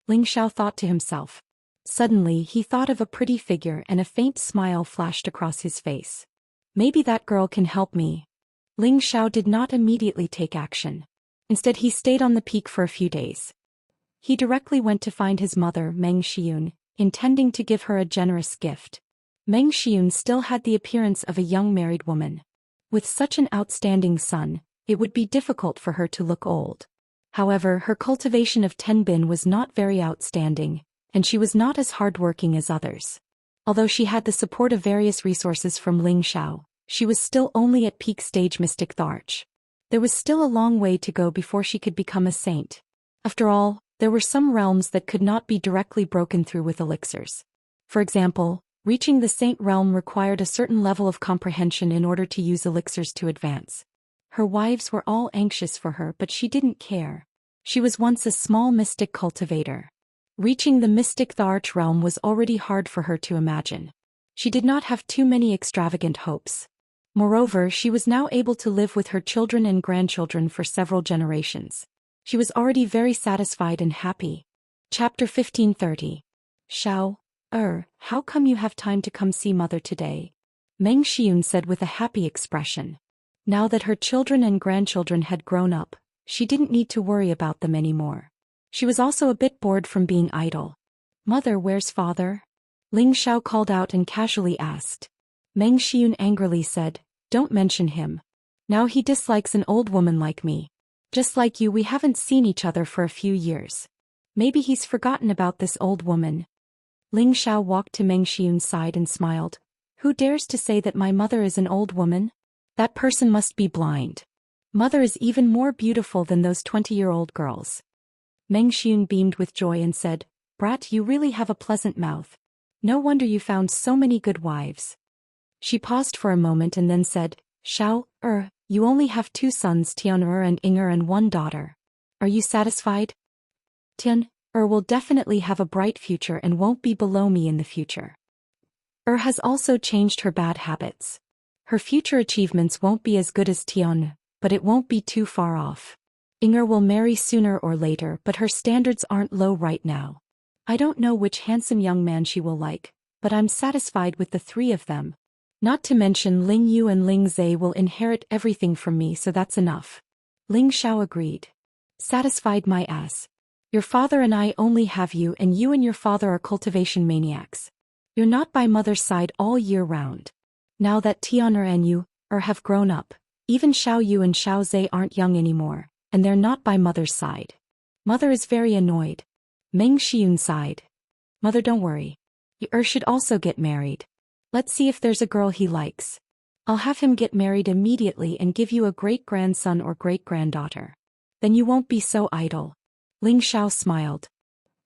Ling Xiao thought to himself. Suddenly, he thought of a pretty figure and a faint smile flashed across his face. Maybe that girl can help me. Ling Xiao did not immediately take action. Instead, he stayed on the peak for a few days. He directly went to find his mother, Meng Xiun, intending to give her a generous gift. Meng Xiun still had the appearance of a young married woman. With such an outstanding son, it would be difficult for her to look old. However, her cultivation of tenbin was not very outstanding, and she was not as hardworking as others. Although she had the support of various resources from Ling Xiao, she was still only at peak stage mystic Tharch. There was still a long way to go before she could become a saint. After all, there were some realms that could not be directly broken through with elixirs. For example, reaching the saint realm required a certain level of comprehension in order to use elixirs to advance. Her wives were all anxious for her, but she didn't care. She was once a small mystic cultivator. Reaching the mystic Tharch realm was already hard for her to imagine. She did not have too many extravagant hopes. Moreover, she was now able to live with her children and grandchildren for several generations. She was already very satisfied and happy. Chapter 1530. Xiao, how come you have time to come see mother today? Meng Xiun said with a happy expression. Now that her children and grandchildren had grown up, she didn't need to worry about them anymore. She was also a bit bored from being idle. Mother, where's father? Ling Xiao called out and casually asked. Meng Xiun angrily said, Don't mention him. Now he dislikes an old woman like me. Just like you, we haven't seen each other for a few years. Maybe he's forgotten about this old woman. Ling Xiao walked to Meng Xiun's side and smiled. Who dares to say that my mother is an old woman? That person must be blind. Mother is even more beautiful than those 20-year-old girls. Meng Xiun beamed with joy and said, Brat, you really have a pleasant mouth. No wonder you found so many good wives. She paused for a moment and then said, Xiao, you only have 2 sons, Tian and Inger, and 1 daughter. Are you satisfied? Tian will definitely have a bright future and won't be below me in the future. Has also changed her bad habits. Her future achievements won't be as good as Tian, but it won't be too far off. Inger will marry sooner or later, but her standards aren't low right now. I don't know which handsome young man she will like, but I'm satisfied with the 3 of them. Not to mention Ling Yu and Ling Zai will inherit everything from me, so that's enough. Ling Xiao agreed. Satisfied my ass. Your father and I only have you, and you and your father are cultivation maniacs. You're not by mother's side all year round. Now that Tian and you have grown up, even Xiao Yu and Xiao Zai aren't young anymore, and they're not by mother's side. Mother is very annoyed. Meng Xiun sighed. Mother, don't worry. You should also get married. Let's see if there's a girl he likes. I'll have him get married immediately and give you a great-grandson or great-granddaughter. Then you won't be so idle. Ling Xiao smiled.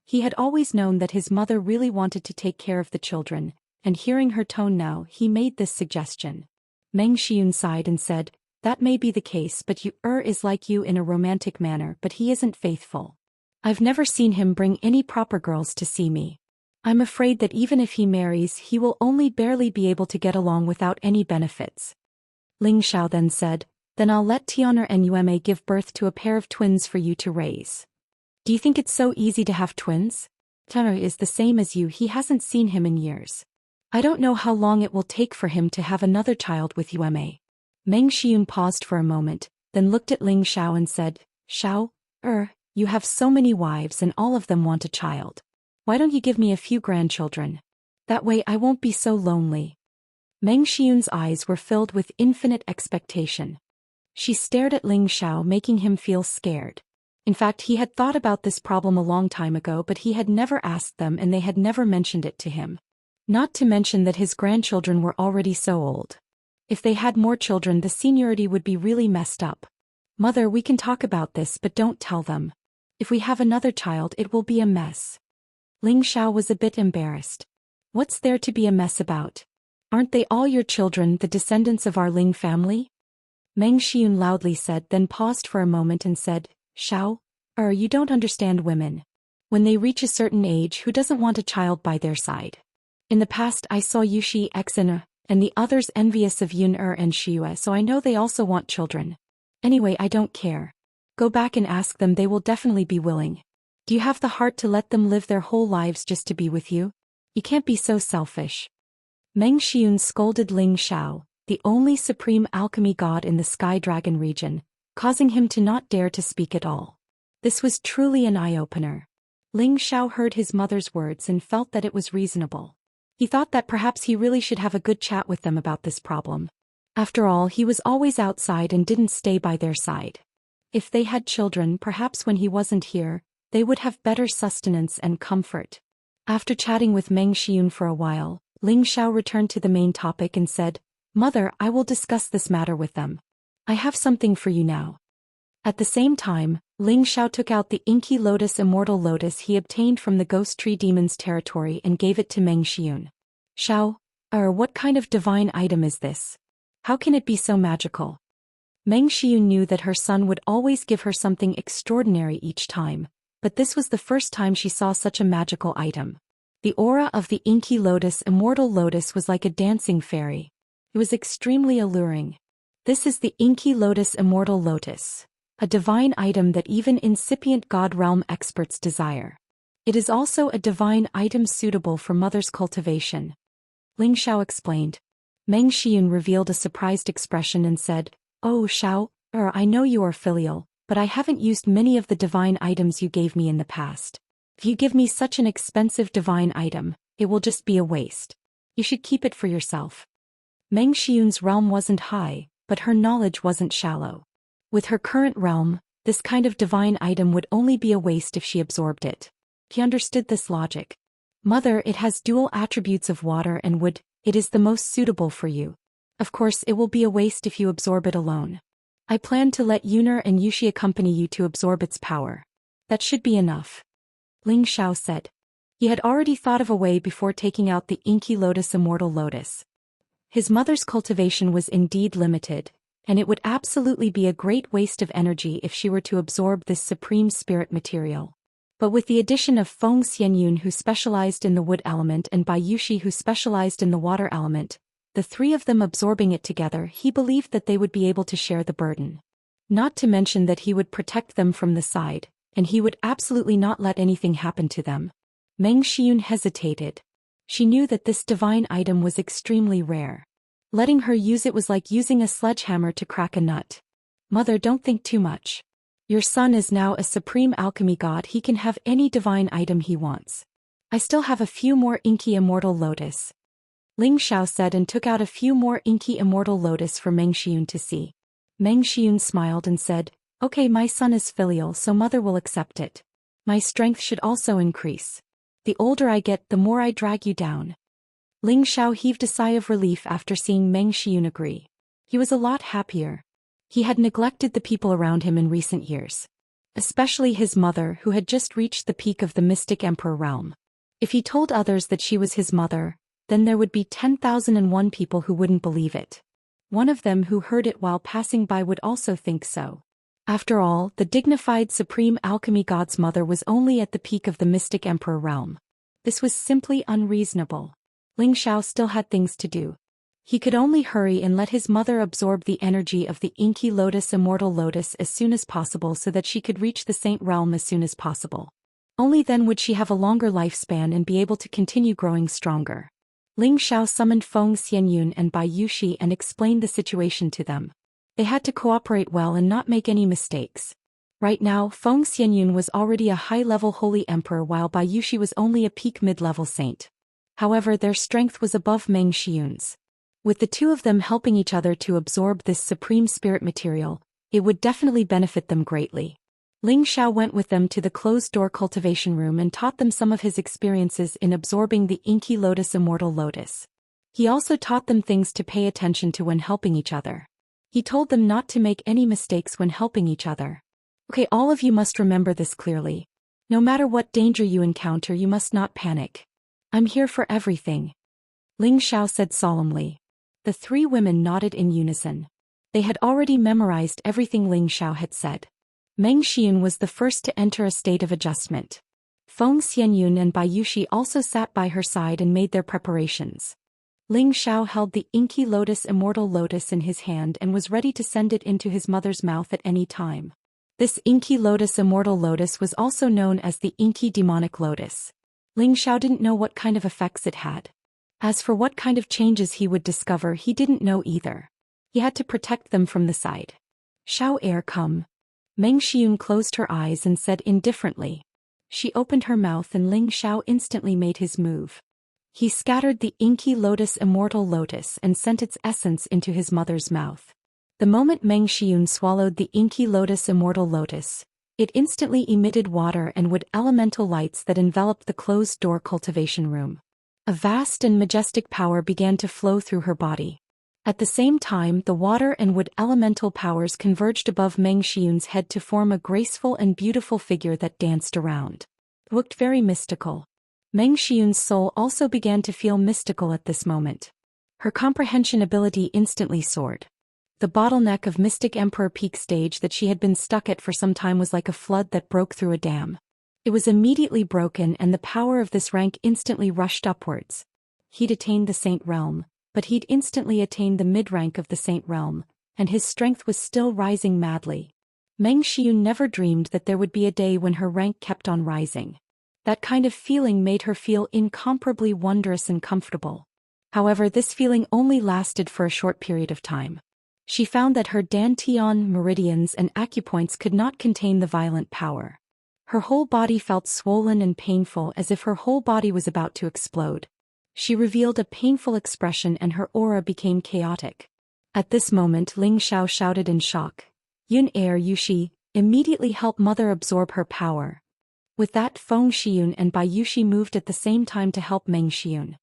He had always known that his mother really wanted to take care of the children, and hearing her tone now, he made this suggestion. Meng Xiun sighed and said, That may be the case, but you is like you in a romantic manner, but he isn't faithful. I've never seen him bring any proper girls to see me. I'm afraid that even if he marries, he will only barely be able to get along without any benefits. Ling Xiao then said, Then I'll let Tian'er and Yueme give birth to a pair of twins for you to raise. Do you think it's so easy to have twins? Tanner is the same as you, he hasn't seen him in years. I don't know how long it will take for him to have another child with you, Ma. Meng Xiun paused for a moment, then looked at Ling Xiao and said, Xiao, you have so many wives and all of them want a child. Why don't you give me a few grandchildren? That way I won't be so lonely. Meng Xiun's eyes were filled with infinite expectation. She stared at Ling Xiao, making him feel scared. In fact, he had thought about this problem a long time ago, but he had never asked them and they had never mentioned it to him. Not to mention that his grandchildren were already so old. If they had more children, the seniority would be really messed up. Mother, we can talk about this, but don't tell them. If we have another child, it will be a mess. Ling Xiao was a bit embarrassed. What's there to be a mess about? Aren't they all your children, the descendants of our Ling family? Meng Xiun loudly said, then paused for a moment and said, Xiao, you don't understand women. When they reach a certain age, who doesn't want a child by their side? In the past I saw Yushi Xen and the others envious of Yun and Shiyue, so I know they also want children. Anyway, I don't care. Go back and ask them, they will definitely be willing. Do you have the heart to let them live their whole lives just to be with you? You can't be so selfish. Meng Xiun scolded Ling Xiao, the only supreme alchemy god in the Sky Dragon region, causing him to not dare to speak at all. This was truly an eye-opener. Ling Xiao heard his mother's words and felt that it was reasonable. He thought that perhaps he really should have a good chat with them about this problem. After all, he was always outside and didn't stay by their side. If they had children, perhaps when he wasn't here, they would have better sustenance and comfort. After chatting with Meng Xiun for a while, Ling Xiao returned to the main topic and said, Mother, I will discuss this matter with them. I have something for you now. At the same time, Ling Xiao took out the inky lotus immortal lotus he obtained from the Ghost Tree Demon's territory and gave it to Meng Xiun. Xiao, what kind of divine item is this? How can it be so magical? Meng Xiun knew that her son would always give her something extraordinary each time, but this was the first time she saw such a magical item. The aura of the inky lotus immortal lotus was like a dancing fairy. It was extremely alluring. This is the inky lotus immortal lotus, a divine item that even incipient god realm experts desire. It is also a divine item suitable for mother's cultivation. Ling Xiao explained. Meng Xiun revealed a surprised expression and said, Oh Xiao, I know you are filial, but I haven't used many of the divine items you gave me in the past. If you give me such an expensive divine item, it will just be a waste. You should keep it for yourself. Meng Xiun's realm wasn't high, but her knowledge wasn't shallow. With her current realm, this kind of divine item would only be a waste if she absorbed it. He understood this logic. Mother, it has dual attributes of water and wood, it is the most suitable for you. Of course, it will be a waste if you absorb it alone. I plan to let Yuner and Yushi accompany you to absorb its power. That should be enough. Ling Xiao said. He had already thought of a way before taking out the inky lotus immortal lotus. His mother's cultivation was indeed limited, and it would absolutely be a great waste of energy if she were to absorb this supreme spirit material. But with the addition of Feng Xianyun, who specialized in the wood element, and Bai Yushi, who specialized in the water element, the three of them absorbing it together, he believed that they would be able to share the burden. Not to mention that he would protect them from the side, and he would absolutely not let anything happen to them. Meng Xiun hesitated. She knew that this divine item was extremely rare. Letting her use it was like using a sledgehammer to crack a nut. Mother, don't think too much. Your son is now a supreme alchemy god, he can have any divine item he wants. I still have a few more inky immortal lotus. Ling Xiao said and took out a few more inky immortal lotus for Meng Xiun to see. Meng Xiun smiled and said, Okay, my son is filial, so mother will accept it. My strength should also increase. The older I get, the more I drag you down. Ling Xiao heaved a sigh of relief after seeing Meng Xiun agree. He was a lot happier. He had neglected the people around him in recent years. Especially his mother, who had just reached the peak of the mystic emperor realm. If he told others that she was his mother, then there would be 10,001 people who wouldn't believe it. One of them who heard it while passing by would also think so. After all, the dignified supreme alchemy god's mother was only at the peak of the mystic emperor realm. This was simply unreasonable. Ling Xiao still had things to do. He could only hurry and let his mother absorb the energy of the inky lotus Immortal lotus as soon as possible so that she could reach the Saint Realm as soon as possible. Only then would she have a longer lifespan and be able to continue growing stronger. Ling Xiao summoned Feng Xianyun and Bai Yuxi and explained the situation to them. They had to cooperate well and not make any mistakes. Right now, Feng Xianyun was already a high-level holy emperor while Bai Yuxi was only a peak mid-level saint. However, their strength was above Meng Xiun's. With the two of them helping each other to absorb this supreme spirit material, it would definitely benefit them greatly. Ling Xiao went with them to the closed-door cultivation room and taught them some of his experiences in absorbing the inky lotus Immortal lotus. He also taught them things to pay attention to when helping each other. He told them not to make any mistakes when helping each other. Okay, all of you must remember this clearly. No matter what danger you encounter, you must not panic. I'm here for everything. Ling Xiao said solemnly. The three women nodded in unison. They had already memorized everything Ling Xiao had said. Meng Xiun was the first to enter a state of adjustment. Feng Xianyun and Bai Yuxi also sat by her side and made their preparations. Ling Xiao held the inky lotus Immortal lotus in his hand and was ready to send it into his mother's mouth at any time. This inky lotus Immortal lotus was also known as the inky demonic lotus. Ling Xiao didn't know what kind of effects it had. As for what kind of changes he would discover, he didn't know either. He had to protect them from the side. Xiao heir come. Meng Xiun closed her eyes and said indifferently. She opened her mouth and Ling Xiao instantly made his move. He scattered the inky lotus Immortal lotus and sent its essence into his mother's mouth. The moment Meng Xiun swallowed the inky lotus Immortal lotus, it instantly emitted water and wood elemental lights that enveloped the closed-door cultivation room. A vast and majestic power began to flow through her body. At the same time, the water and wood elemental powers converged above Meng Xiun's head to form a graceful and beautiful figure that danced around. It looked very mystical. Meng Xiun's soul also began to feel mystical at this moment. Her comprehension ability instantly soared. The bottleneck of Mystic Emperor peak stage that she had been stuck at for some time was like a flood that broke through a dam. It was immediately broken and the power of this rank instantly rushed upwards. He'd attained the Saint Realm, but he'd instantly attained the mid-rank of the Saint Realm, and his strength was still rising madly. Meng Xiun never dreamed that there would be a day when her rank kept on rising. That kind of feeling made her feel incomparably wondrous and comfortable. However, this feeling only lasted for a short period of time. She found that her dantian, meridians and acupoints could not contain the violent power. Her whole body felt swollen and painful as if her whole body was about to explode. She revealed a painful expression and her aura became chaotic. At this moment Ling Xiao shouted in shock. Yun heir Yuxi, immediately help mother absorb her power. With that, Feng Xiun and Bai Yuxi moved at the same time to help Meng Xiun.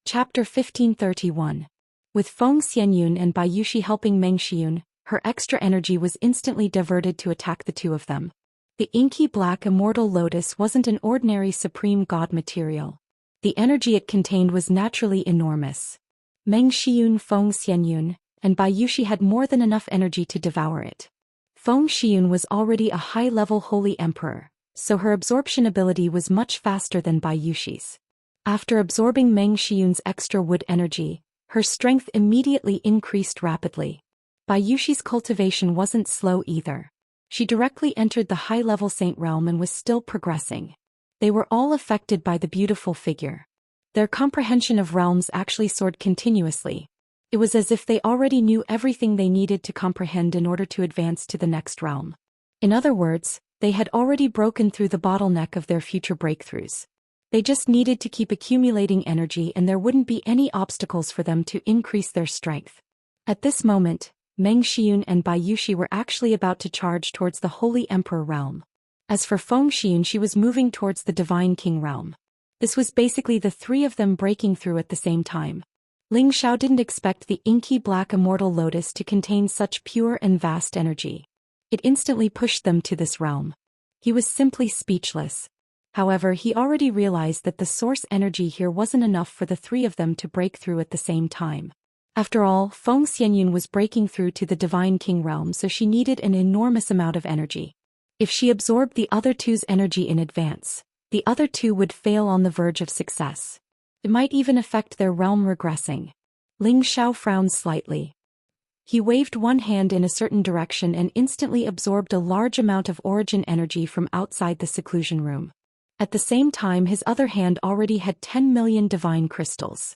Chapter 1531. With Feng Xianyun and Bai Yuxi helping Meng Xiun, her extra energy was instantly diverted to attack the two of them. The inky black Immortal lotus wasn't an ordinary supreme god material. The energy it contained was naturally enormous. Meng Xiun, Feng Xianyun, and Bai Yuxi had more than enough energy to devour it. Feng Xiun was already a high-level holy emperor, so her absorption ability was much faster than Bai Yuxi's. After absorbing Meng Xiun's extra wood energy, her strength immediately increased rapidly. Bai Yuxi's cultivation wasn't slow either. She directly entered the high-level Saint Realm and was still progressing. They were all affected by the beautiful figure. Their comprehension of realms actually soared continuously. It was as if they already knew everything they needed to comprehend in order to advance to the next realm. In other words, they had already broken through the bottleneck of their future breakthroughs. They just needed to keep accumulating energy and there wouldn't be any obstacles for them to increase their strength. At this moment, Meng Xiun and Bai Yuxi were actually about to charge towards the Holy Emperor realm. As for Feng Xiun, she was moving towards the Divine King realm. This was basically the three of them breaking through at the same time. Ling Xiao didn't expect the inky black Immortal lotus to contain such pure and vast energy. It instantly pushed them to this realm. He was simply speechless. However, he already realized that the source energy here wasn't enough for the three of them to break through at the same time. After all, Feng Xianyun was breaking through to the Divine King realm, so she needed an enormous amount of energy. If she absorbed the other two's energy in advance, the other two would fail on the verge of success. It might even affect their realm regressing. Ling Xiao frowned slightly. He waved one hand in a certain direction and instantly absorbed a large amount of origin energy from outside the seclusion room. At the same time, his other hand already had 10 million divine crystals.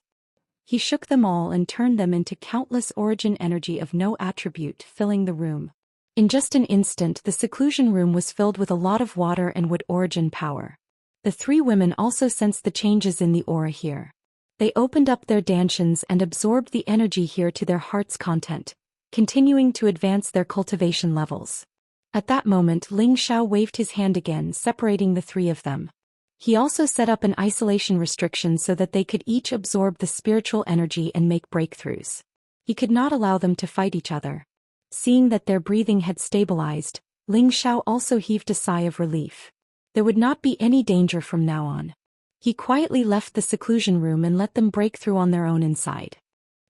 He shook them all and turned them into countless origin energy of no attribute, filling the room. In just an instant, the seclusion room was filled with a lot of water and wood origin power. The three women also sensed the changes in the aura here. They opened up their dantians and absorbed the energy here to their heart's content, continuing to advance their cultivation levels. At that moment, Ling Xiao waved his hand again, separating the three of them. He also set up an isolation restriction so that they could each absorb the spiritual energy and make breakthroughs. He could not allow them to fight each other. Seeing that their breathing had stabilized, Ling Xiao also heaved a sigh of relief. There would not be any danger from now on. He quietly left the seclusion room and let them break through on their own inside.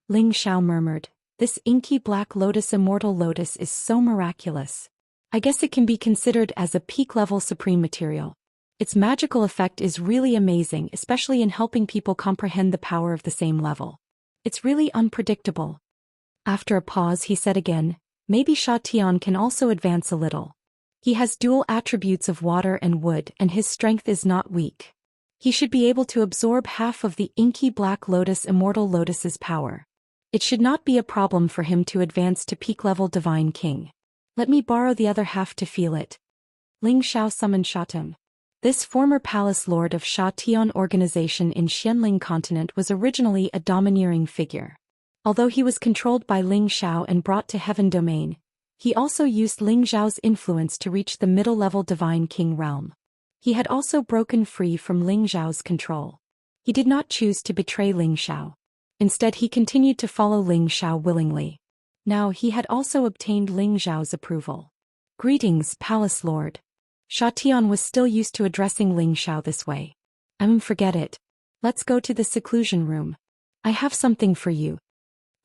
Ling Xiao murmured, "This inky black lotus immortal lotus is so miraculous. I guess it can be considered as a peak-level supreme material. Its magical effect is really amazing, especially in helping people comprehend the power of the same level. It's really unpredictable." After a pause, he said again, "Maybe Sha Tian can also advance a little. He has dual attributes of water and wood, and his strength is not weak. He should be able to absorb half of the inky black lotus immortal lotus's power. It should not be a problem for him to advance to peak-level divine king. Let me borrow the other half to feel it." Ling Xiao summoned Sha Tun. This former palace lord of Sha Tian organization in Xianling continent was originally a domineering figure. Although he was controlled by Ling Xiao and brought to heaven domain, he also used Ling Xiao's influence to reach the middle-level divine king realm. He had also broken free from Ling Xiao's control. He did not choose to betray Ling Xiao. Instead, he continued to follow Ling Xiao willingly. Now he had also obtained Ling Xiao's approval. "Greetings, Palace Lord." Sha Tian was still used to addressing Ling Xiao this way. Forget it. Let's go to the seclusion room. I have something for you."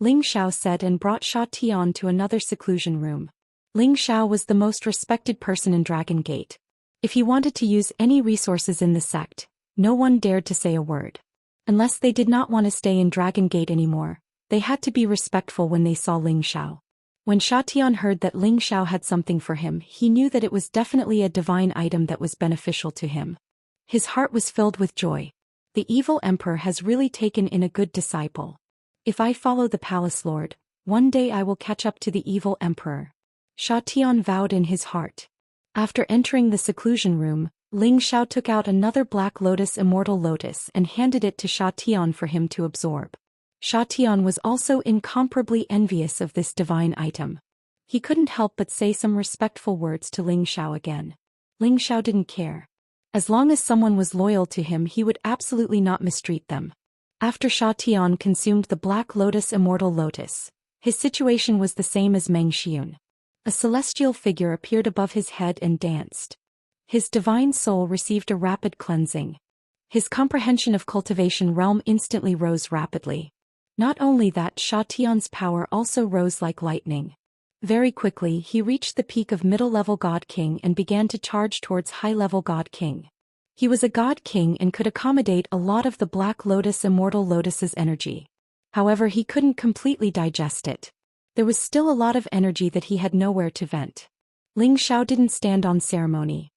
Ling Xiao said and brought Sha Tian to another seclusion room. Ling Xiao was the most respected person in Dragon Gate. If he wanted to use any resources in the sect, no one dared to say a word. Unless they did not want to stay in Dragon Gate anymore, they had to be respectful when they saw Ling Xiao. When Sha Tian heard that Ling Xiao had something for him, he knew that it was definitely a divine item that was beneficial to him. His heart was filled with joy. The evil emperor has really taken in a good disciple. If I follow the palace lord, one day I will catch up to the evil emperor. Sha Tian vowed in his heart. After entering the seclusion room, Ling Xiao took out another black lotus immortal lotus and handed it to Sha Tian for him to absorb. Sha Tian was also incomparably envious of this divine item. He couldn't help but say some respectful words to Ling Xiao again. Ling Xiao didn't care. As long as someone was loyal to him, he would absolutely not mistreat them. After Sha Tian consumed the black lotus immortal lotus, his situation was the same as Meng Xiun. A celestial figure appeared above his head and danced. His divine soul received a rapid cleansing. His comprehension of cultivation realm instantly rose rapidly. Not only that, Sha Tian's power also rose like lightning. Very quickly, he reached the peak of middle-level God King and began to charge towards high-level God King. He was a God King and could accommodate a lot of the Black Lotus Immortal Lotus's energy. However, he couldn't completely digest it. There was still a lot of energy that he had nowhere to vent. Ling Xiao didn't stand on ceremony.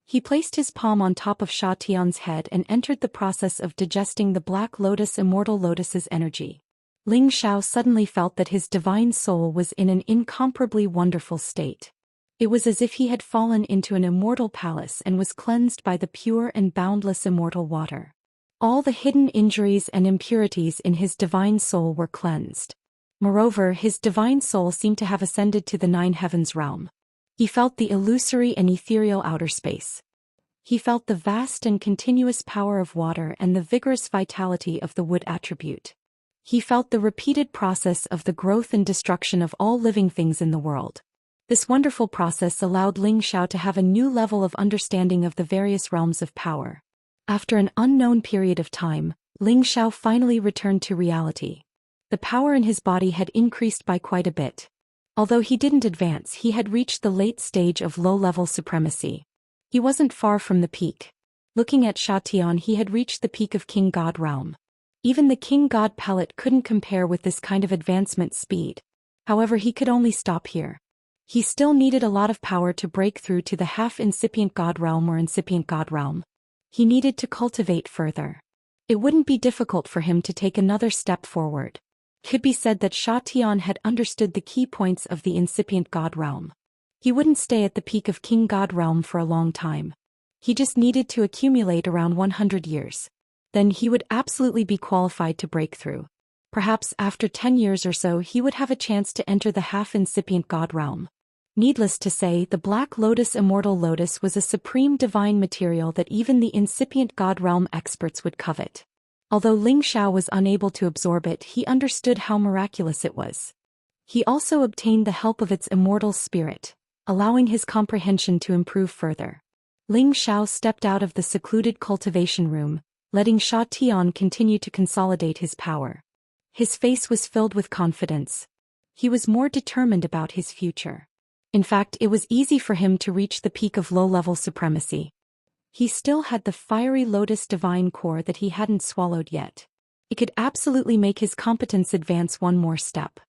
He placed his palm on top of Sha Tian's head and entered the process of digesting the Black Lotus Immortal Lotus's energy. Ling Xiao suddenly felt that his divine soul was in an incomparably wonderful state. It was as if he had fallen into an immortal palace and was cleansed by the pure and boundless immortal water. All the hidden injuries and impurities in his divine soul were cleansed. Moreover, his divine soul seemed to have ascended to the 9 heavens realm. He felt the illusory and ethereal outer space. He felt the vast and continuous power of water and the vigorous vitality of the wood attribute. He felt the repeated process of the growth and destruction of all living things in the world. This wonderful process allowed Ling Xiao to have a new level of understanding of the various realms of power. After an unknown period of time, Ling Xiao finally returned to reality. The power in his body had increased by quite a bit. Although he didn't advance, he had reached the late stage of low-level supremacy. He wasn't far from the peak. Looking at Sha Tian, he had reached the peak of King God realm. Even the King God Pellet couldn't compare with this kind of advancement speed. However, he could only stop here. He still needed a lot of power to break through to the half-incipient God Realm or incipient God Realm. He needed to cultivate further. It wouldn't be difficult for him to take another step forward. It could be said that Xiao Tian had understood the key points of the incipient God Realm. He wouldn't stay at the peak of King God Realm for a long time. He just needed to accumulate around 100 years. Then he would absolutely be qualified to break through. Perhaps after 10 years or so he would have a chance to enter the half-incipient God Realm. Needless to say, the Black Lotus Immortal Lotus was a supreme divine material that even the incipient God Realm experts would covet. Although Ling Xiao was unable to absorb it, he understood how miraculous it was. He also obtained the help of its immortal spirit, allowing his comprehension to improve further. Ling Xiao stepped out of the secluded cultivation room, letting Xiao Tian continue to consolidate his power. His face was filled with confidence. He was more determined about his future. In fact, it was easy for him to reach the peak of low-level supremacy. He still had the fiery lotus divine core that he hadn't swallowed yet. It could absolutely make his competence advance one more step.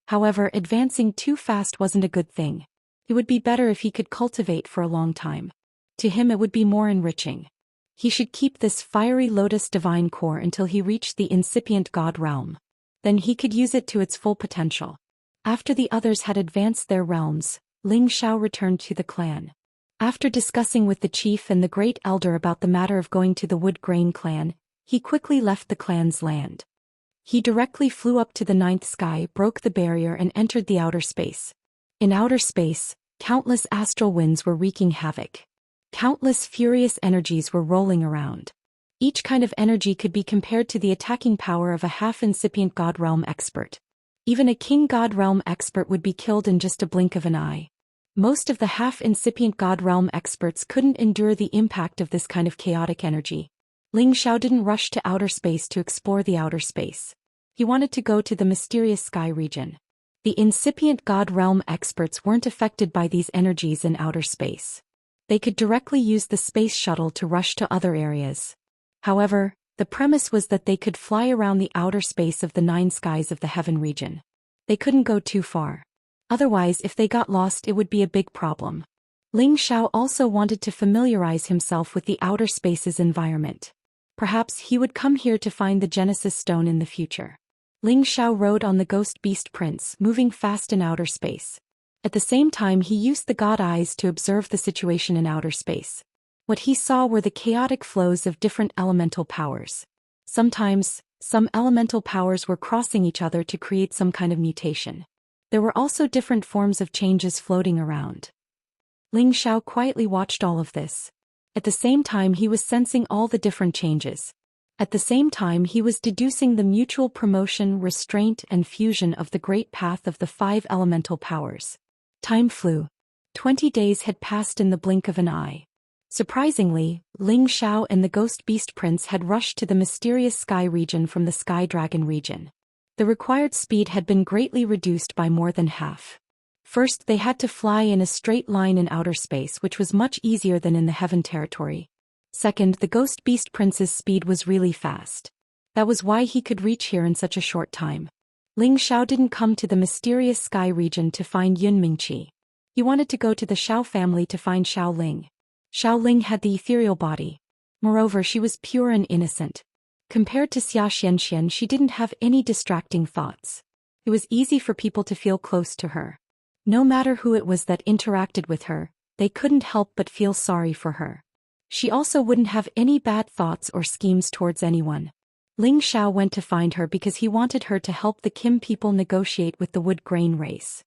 However, advancing too fast wasn't a good thing. It would be better if he could cultivate for a long time. To him it would be more enriching. He should keep this fiery lotus divine core until he reached the incipient God Realm. Then he could use it to its full potential. After the others had advanced their realms, Ling Xiao returned to the clan. After discussing with the chief and the great elder about the matter of going to the Wood Grain clan, he quickly left the clan's land. He directly flew up to the ninth sky, broke the barrier and entered the outer space. In outer space, countless astral winds were wreaking havoc. Countless furious energies were rolling around. Each kind of energy could be compared to the attacking power of a half-incipient God Realm expert. Even a King God Realm expert would be killed in just a blink of an eye. Most of the half-incipient God Realm experts couldn't endure the impact of this kind of chaotic energy. Ling Xiao didn't rush to outer space to explore the outer space. He wanted to go to the mysterious sky region. The incipient God Realm experts weren't affected by these energies in outer space. They could directly use the space shuttle to rush to other areas. However, the premise was that they could fly around the outer space of the 9 skies of the heaven region. They couldn't go too far. Otherwise, if they got lost, it would be a big problem. Ling Xiao also wanted to familiarize himself with the outer space's environment. Perhaps he would come here to find the Genesis Stone in the future. Ling Xiao rode on the Ghost Beast Prince, moving fast in outer space. At the same time, he used the God Eyes to observe the situation in outer space. What he saw were the chaotic flows of different elemental powers. Sometimes, some elemental powers were crossing each other to create some kind of mutation. There were also different forms of changes floating around. Ling Xiao quietly watched all of this. At the same time, he was sensing all the different changes. At the same time, he was deducing the mutual promotion, restraint, and fusion of the great path of the 5 elemental powers. Time flew. 20 days had passed in the blink of an eye. Surprisingly, Ling Xiao and the Ghost Beast Prince had rushed to the mysterious sky region from the Sky Dragon region. The required speed had been greatly reduced by more than half. First, they had to fly in a straight line in outer space, which was much easier than in the heaven territory. Second, the Ghost Beast Prince's speed was really fast. That was why he could reach here in such a short time. Ling Xiao didn't come to the mysterious sky region to find Yun Mingqi. He wanted to go to the Xiao family to find Xiao Ling. Xiao Ling had the ethereal body. Moreover, she was pure and innocent. Compared to Xianxia, she didn't have any distracting thoughts. It was easy for people to feel close to her. No matter who it was that interacted with her, they couldn't help but feel sorry for her. She also wouldn't have any bad thoughts or schemes towards anyone. Ling Xiao went to find her because he wanted her to help the Kim people negotiate with the Wood Grain race.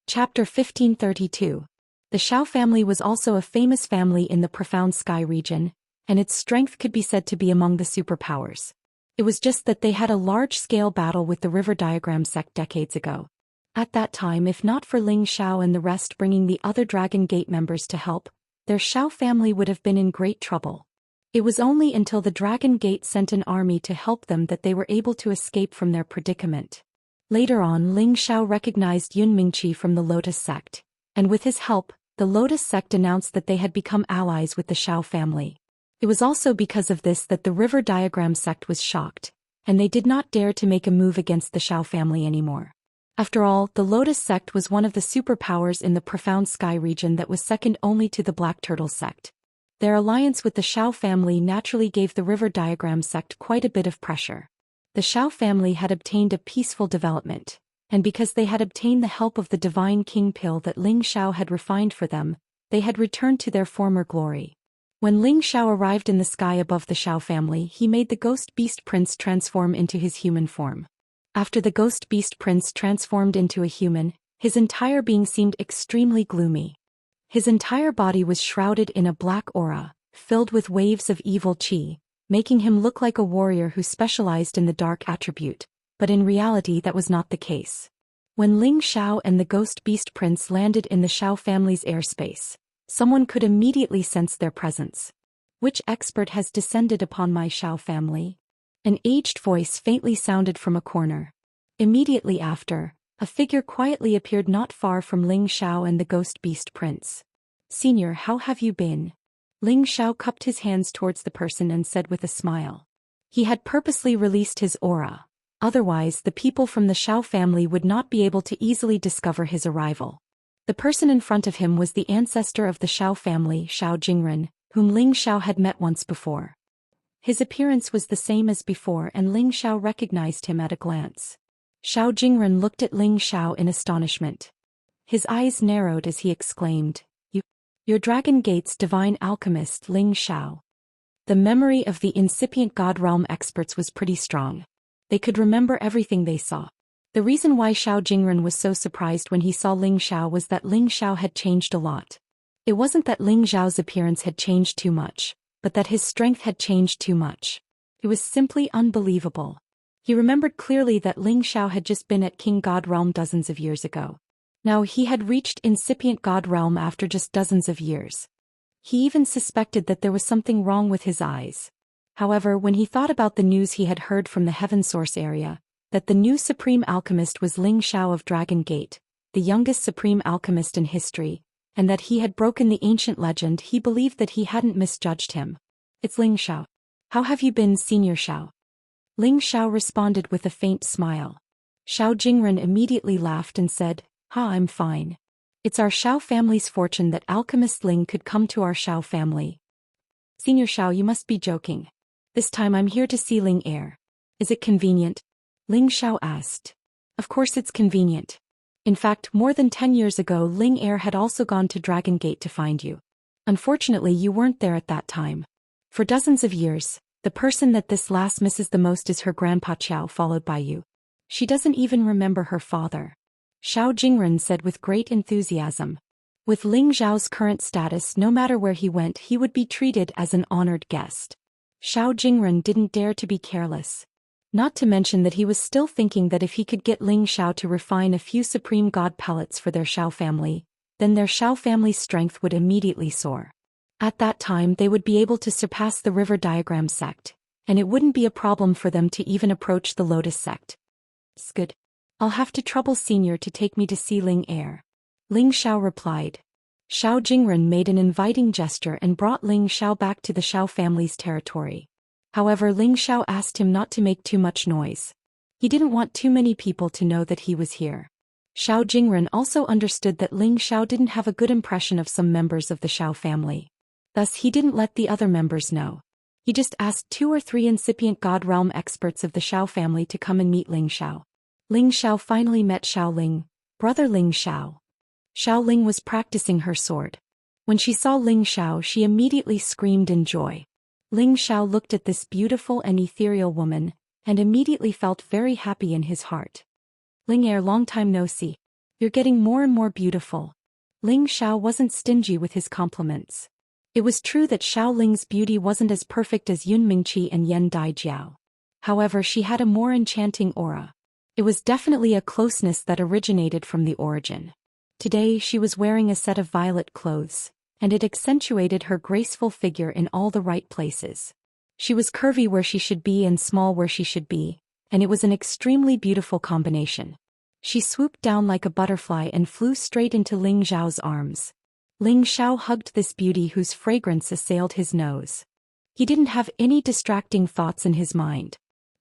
Chapter 1532. The Xiao family was also a famous family in the profound sky region, and its strength could be said to be among the superpowers. It was just that they had a large-scale battle with the River Diagram sect decades ago. At that time, if not for Ling Xiao and the rest bringing the other Dragon Gate members to help, their Xiao family would have been in great trouble. It was only until the Dragon Gate sent an army to help them that they were able to escape from their predicament. Later on, Ling Xiao recognized Yun Mingqi from the Lotus sect, and with his help, the Lotus sect announced that they had become allies with the Xiao family. It was also because of this that the River Diagram sect was shocked, and they did not dare to make a move against the Xiao family anymore. After all, the Lotus sect was one of the superpowers in the profound sky region that was second only to the Black Turtle sect. Their alliance with the Xiao family naturally gave the River Diagram sect quite a bit of pressure. The Xiao family had obtained a peaceful development, and because they had obtained the help of the divine king pill that Ling Xiao had refined for them, they had returned to their former glory. When Ling Xiao arrived in the sky above the Xiao family, he made the Ghost Beast Prince transform into his human form. After the Ghost Beast Prince transformed into a human, his entire being seemed extremely gloomy. His entire body was shrouded in a black aura, filled with waves of evil qi, making him look like a warrior who specialized in the dark attribute, but in reality that was not the case. When Ling Xiao and the Ghost Beast Prince landed in the Xiao family's airspace, someone could immediately sense their presence. Which expert has descended upon my Xiao family? An aged voice faintly sounded from a corner. Immediately after, a figure quietly appeared not far from Ling Xiao and the Ghost Beast Prince. "Senior, how have you been?" Ling Xiao cupped his hands towards the person and said with a smile. He had purposely released his aura. Otherwise, the people from the Xiao family would not be able to easily discover his arrival. The person in front of him was the ancestor of the Xiao family, Xiao Jingren, whom Ling Xiao had met once before. His appearance was the same as before, and Ling Xiao recognized him at a glance. Xiao Jingren looked at Ling Xiao in astonishment. His eyes narrowed as he exclaimed, "Your Dragon Gate's divine alchemist, Ling Xiao." The memory of the incipient God Realm experts was pretty strong. They could remember everything they saw. The reason why Xiao Jingren was so surprised when he saw Ling Xiao was that Ling Xiao had changed a lot. It wasn't that Ling Xiao's appearance had changed too much, but that his strength had changed too much. It was simply unbelievable. He remembered clearly that Ling Xiao had just been at King God Realm dozens of years ago. Now he had reached incipient God Realm after just dozens of years. He even suspected that there was something wrong with his eyes. However, when he thought about the news he had heard from the Heaven Source area, that the new Supreme Alchemist was Ling Xiao of Dragon Gate, the youngest Supreme Alchemist in history, and that he had broken the ancient legend, he believed that he hadn't misjudged him. "It's Ling Xiao. How have you been, Senior Xiao?" Ling Xiao responded with a faint smile. Xiao Jingren immediately laughed and said, "Ha, I'm fine. It's our Xiao family's fortune that Alchemist Ling could come to our Xiao family." "Senior Xiao, you must be joking. This time I'm here to see Ling Heir. Is it convenient?" Ling Xiao asked. "Of course it's convenient. In fact, more than 10 years ago Ling Heir had also gone to Dragon Gate to find you. Unfortunately, you weren't there at that time. For dozens of years, the person that this lass misses the most is her grandpa Qiao, followed by you. She doesn't even remember her father." Xiao Jingren said with great enthusiasm. With Ling Xiao's current status, no matter where he went, he would be treated as an honored guest. Xiao Jingren didn't dare to be careless. Not to mention that he was still thinking that if he could get Ling Xiao to refine a few Supreme God pellets for their Xiao family, then their Xiao family's strength would immediately soar. At that time they would be able to surpass the River Diagram sect, and it wouldn't be a problem for them to even approach the Lotus sect. "It's good. I'll have to trouble Senior to take me to see Ling Heir," Ling Xiao replied. Xiao Jingren made an inviting gesture and brought Ling Xiao back to the Xiao family's territory. However, Ling Xiao asked him not to make too much noise. He didn't want too many people to know that he was here. Xiao Jingren also understood that Ling Xiao didn't have a good impression of some members of the Xiao family. Thus he didn't let the other members know. He just asked 2 or 3 incipient God Realm experts of the Xiao family to come and meet Ling Xiao. Ling Xiao finally met Xiao Ling, brother Ling Xiao. Xiao Ling was practicing her sword. When she saw Ling Xiao, she immediately screamed in joy. Ling Xiao looked at this beautiful and ethereal woman, and immediately felt very happy in his heart. "Ling Heir, long time no see. You're getting more and more beautiful." Ling Xiao wasn't stingy with his compliments. It was true that Xiao Ling's beauty wasn't as perfect as Yun Mingqi and Yen Daijiao. However, she had a more enchanting aura. It was definitely a closeness that originated from the origin. Today she was wearing a set of violet clothes, and it accentuated her graceful figure in all the right places. She was curvy where she should be and small where she should be, and it was an extremely beautiful combination. She swooped down like a butterfly and flew straight into Ling Xiao's arms. Ling Xiao hugged this beauty whose fragrance assailed his nose. He didn't have any distracting thoughts in his mind.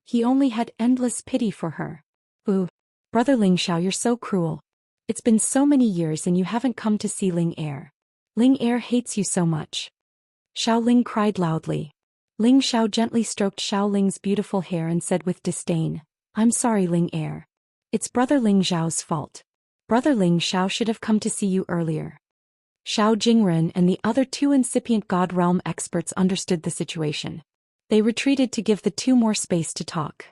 He only had endless pity for her. Ooh, brother Ling Xiao, you're so cruel. It's been so many years and you haven't come to see Ling Er. Ling Er hates you so much. Xiao Ling cried loudly. Ling Xiao gently stroked Xiao Ling's beautiful hair and said with disdain, I'm sorry, Ling Er. It's brother Ling Xiao's fault. Brother Ling Xiao should have come to see you earlier. Xiao Jingren and the other two incipient God Realm experts understood the situation. They retreated to give the two more space to talk.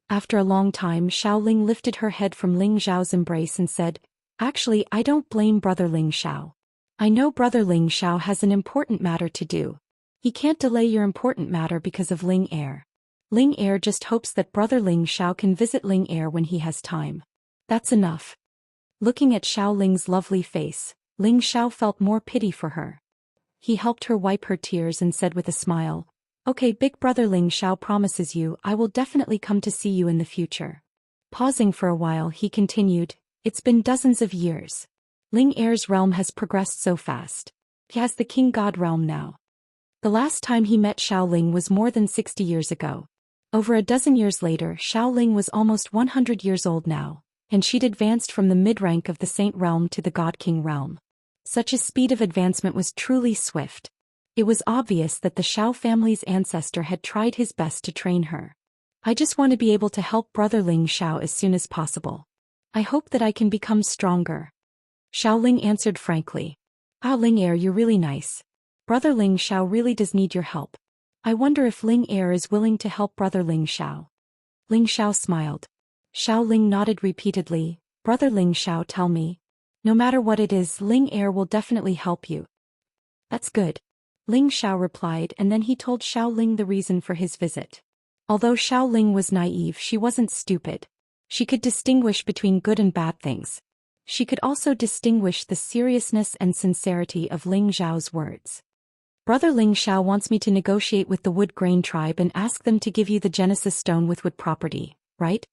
After a long time, Xiao Ling lifted her head from Ling Xiao's embrace and said, Actually, I don't blame brother Ling Xiao. I know brother Ling Xiao has an important matter to do. He can't delay your important matter because of Ling Er. Ling Er just hopes that brother Ling Xiao can visit Ling Er when he has time. That's enough. Looking at Xiao Ling's lovely face, Ling Xiao felt more pity for her. He helped her wipe her tears and said with a smile, Okay, big brother Ling Xiao promises you I will definitely come to see you in the future. Pausing for a while, he continued, It's been dozens of years. Ling Er's realm has progressed so fast. He has the King God realm now. The last time he met Xiao Ling was more than 60 years ago. Over a dozen years later, Xiao Ling was almost 100 years old now, and she'd advanced from the mid-rank of the Saint realm to the God King realm. Such a speed of advancement was truly swift. It was obvious that the Xiao family's ancestor had tried his best to train her. I just want to be able to help brother Ling Xiao as soon as possible. I hope that I can become stronger. Xiao Ling answered frankly. Ling Er, you're really nice. Brother Ling Xiao really does need your help. I wonder if Ling Er is willing to help brother Ling Xiao. Ling Xiao smiled. Xiao Ling nodded repeatedly. Brother Ling Xiao, tell me. No matter what it is, Ling Er will definitely help you. That's good. Ling Xiao replied, and then he told Xiao Ling the reason for his visit. Although Xiao Ling was naive, she wasn't stupid. She could distinguish between good and bad things. She could also distinguish the seriousness and sincerity of Ling Xiao's words. Brother Ling Xiao wants me to negotiate with the Wood Grain tribe and ask them to give you the Genesis stone with wood property, right?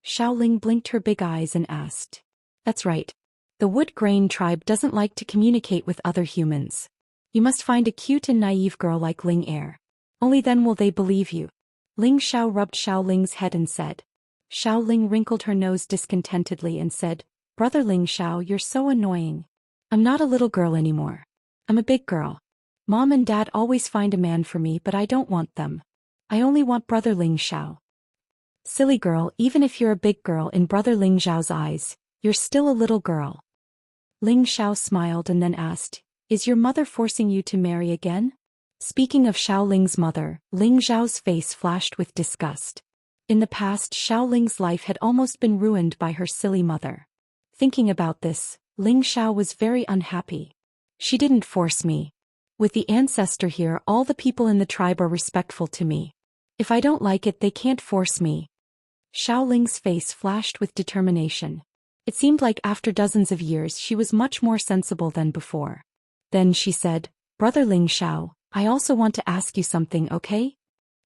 Xiao Ling blinked her big eyes and asked. That's right. The Wood Grain tribe doesn't like to communicate with other humans. You must find a cute and naive girl like Ling Er. Only then will they believe you. Ling Xiao rubbed Xiao Ling's head and said. Xiao Ling wrinkled her nose discontentedly and said, Brother Ling Xiao, you're so annoying. I'm not a little girl anymore. I'm a big girl. Mom and Dad always find a man for me, but I don't want them. I only want brother Ling Xiao. Silly girl, even if you're a big girl in brother Ling Xiao's eyes, you're still a little girl. Ling Xiao smiled and then asked, Is your mother forcing you to marry again? Speaking of Xiao Ling's mother, Ling Xiao's face flashed with disgust. In the past, Xiao Ling's life had almost been ruined by her silly mother. Thinking about this, Ling Xiao was very unhappy. She didn't force me. With the ancestor here, all the people in the tribe are respectful to me. If I don't like it, they can't force me. Xiao Ling's face flashed with determination. It seemed like after dozens of years she was much more sensible than before. Then she said, Brother Ling Xiao, I also want to ask you something, okay?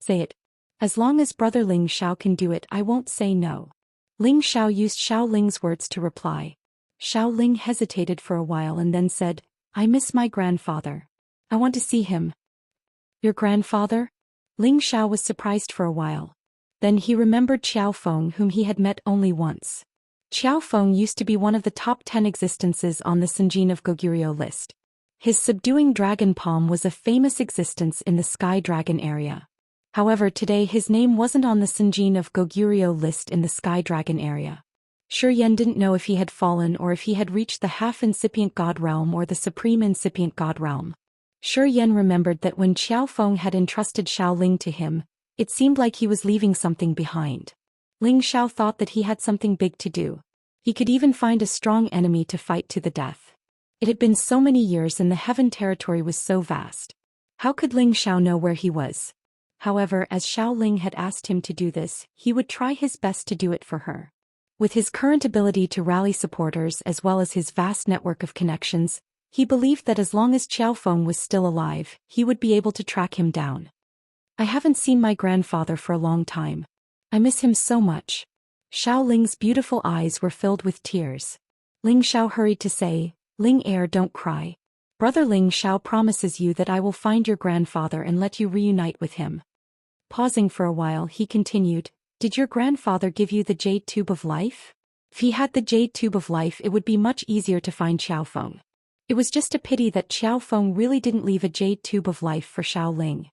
Say it. As long as brother Ling Xiao can do it, I won't say no. Ling Xiao used Xiao Ling's words to reply. Xiao Ling hesitated for a while and then said, I miss my grandfather. I want to see him. Your grandfather? Ling Xiao was surprised for a while. Then he remembered Qiao Feng, whom he had met only once. Qiao Feng used to be one of the top 10 existences on the Sinjin of Goguryeo list. His subduing dragon palm was a famous existence in the Sky Dragon area. However, today his name wasn't on the Sinjin of Goguryeo list in the Sky Dragon area. Shi Yan didn't know if he had fallen or if he had reached the half-incipient god realm or the supreme incipient god realm. Shi Yan remembered that when Qiao Feng had entrusted Xiao Ling to him, it seemed like he was leaving something behind. Ling Xiao thought that he had something big to do. He could even find a strong enemy to fight to the death. It had been so many years and the heaven territory was so vast. How could Ling Xiao know where he was? However, as Xiao Ling had asked him to do this, he would try his best to do it for her. With his current ability to rally supporters as well as his vast network of connections, he believed that as long as Qiao Feng was still alive, he would be able to track him down. I haven't seen my grandfather for a long time. I miss him so much. Xiao Ling's beautiful eyes were filled with tears. Ling Xiao hurried to say, Ling Er, don't cry. Brother Ling Xiao promises you that I will find your grandfather and let you reunite with him. Pausing for a while, he continued, Did your grandfather give you the Jade Tube of Life? If he had the Jade Tube of Life, it would be much easier to find Xiaofeng. It was just a pity that Xiaofeng really didn't leave a Jade Tube of Life for Xiao Ling.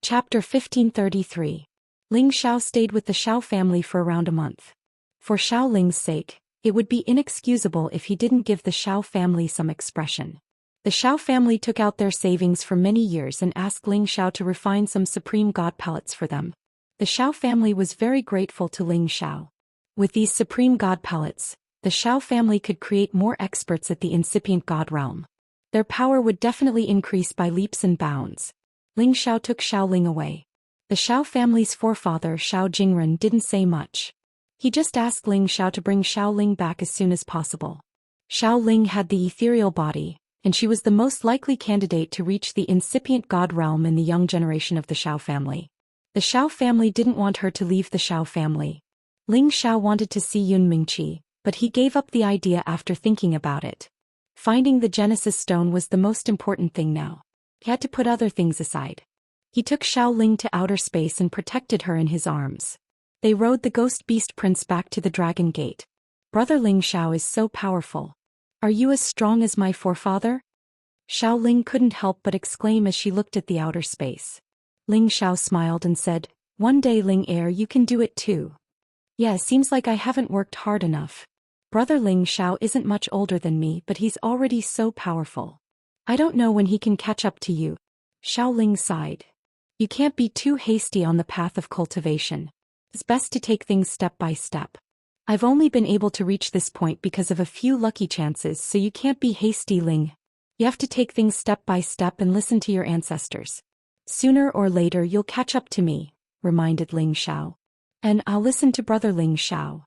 Chapter 1533. Ling Xiao stayed with the Xiao family for around a month. For Xiao Ling's sake, it would be inexcusable if he didn't give the Xiao family some expression. The Xiao family took out their savings for many years and asked Ling Xiao to refine some supreme god palettes for them. The Xiao family was very grateful to Ling Xiao. With these supreme god palettes, the Xiao family could create more experts at the incipient god realm. Their power would definitely increase by leaps and bounds. Ling Xiao took Xiao Ling away. The Xiao family's forefather Xiao Jingren didn't say much. He just asked Ling Xiao to bring Xiao Ling back as soon as possible. Xiao Ling had the ethereal body, and she was the most likely candidate to reach the incipient god realm in the young generation of the Xiao family. The Xiao family didn't want her to leave the Xiao family. Ling Xiao wanted to see Yun Mingqi, but he gave up the idea after thinking about it. Finding the Genesis Stone was the most important thing now. He had to put other things aside. He took Xiao Ling to outer space and protected her in his arms. They rode the Ghost Beast Prince back to the Dragon Gate. Brother Ling Xiao is so powerful. Are you as strong as my forefather? Xiao Ling couldn't help but exclaim as she looked at the outer space. Ling Xiao smiled and said, "One day Ling Heir, you can do it too." Yeah, seems like I haven't worked hard enough. Brother Ling Xiao isn't much older than me, but he's already so powerful. I don't know when he can catch up to you. Xiao Ling sighed. You can't be too hasty on the path of cultivation. It's best to take things step by step. I've only been able to reach this point because of a few lucky chances, so you can't be hasty, Ling. You have to take things step by step and listen to your ancestors. Sooner or later you'll catch up to me, reminded Ling Xiao. And I'll listen to Brother Ling Xiao.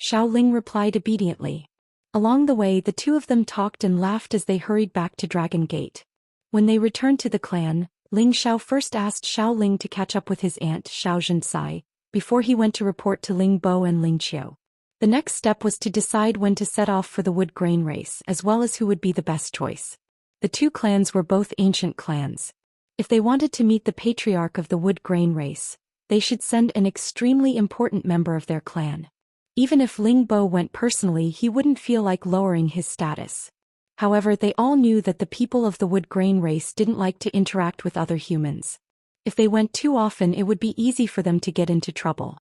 Xiao Ling replied obediently. Along the way the two of them talked and laughed as they hurried back to Dragon Gate. When they returned to the clan, Ling Xiao first asked Xiao Ling to catch up with his aunt Xiao Zhensai, before he went to report to Ling Bo and Ling Qiu. The next step was to decide when to set off for the wood grain race as well as who would be the best choice. The two clans were both ancient clans. If they wanted to meet the patriarch of the wood grain race, they should send an extremely important member of their clan. Even if Ling Bo went personally, he wouldn't feel like lowering his status. However, they all knew that the people of the wood grain race didn't like to interact with other humans. If they went too often, it would be easy for them to get into trouble.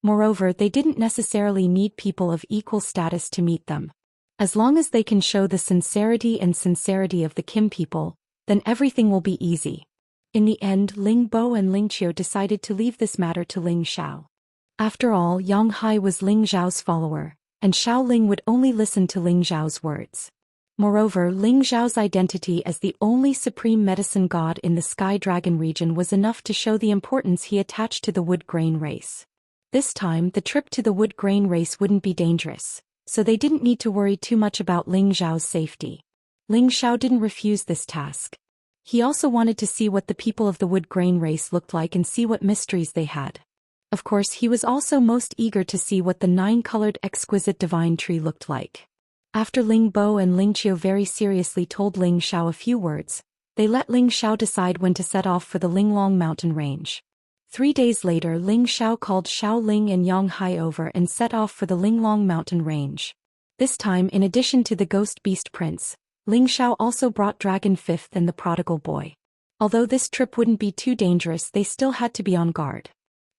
Moreover, they didn't necessarily need people of equal status to meet them. As long as they can show the sincerity of the Kim people, then everything will be easy. In the end, Ling Bo and Ling Qiu decided to leave this matter to Ling Xiao. After all, Yang Hai was Ling Zhao's follower, and Xiao Ling would only listen to Ling Zhao's words. Moreover, Ling Zhao's identity as the only supreme medicine god in the Sky Dragon region was enough to show the importance he attached to the wood grain race. This time, the trip to the wood grain race wouldn't be dangerous, so they didn't need to worry too much about Ling Zhao's safety. Ling Xiao didn't refuse this task. He also wanted to see what the people of the wood grain race looked like and see what mysteries they had. Of course, he was also most eager to see what the 9-colored exquisite divine tree looked like. After Ling Bo and Ling Qiu very seriously told Ling Xiao a few words, they let Ling Xiao decide when to set off for the Linglong mountain range. 3 days later, Ling Xiao called Xiao Ling and Yang Hai over and set off for the Linglong mountain range. This time, in addition to the Ghost Beast Prince, Ling Xiao also brought Dragon Fifth and the Prodigal Boy. Although this trip wouldn't be too dangerous, they still had to be on guard.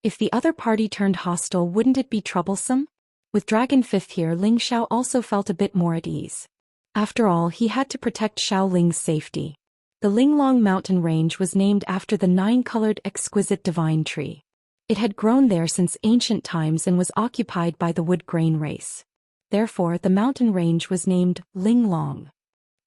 If the other party turned hostile, wouldn't it be troublesome? With Dragon Fifth here, Ling Xiao also felt a bit more at ease. After all, he had to protect Xiao Ling's safety. The Linglong mountain range was named after the 9-colored exquisite divine tree. It had grown there since ancient times and was occupied by the wood grain race. Therefore, the mountain range was named Linglong.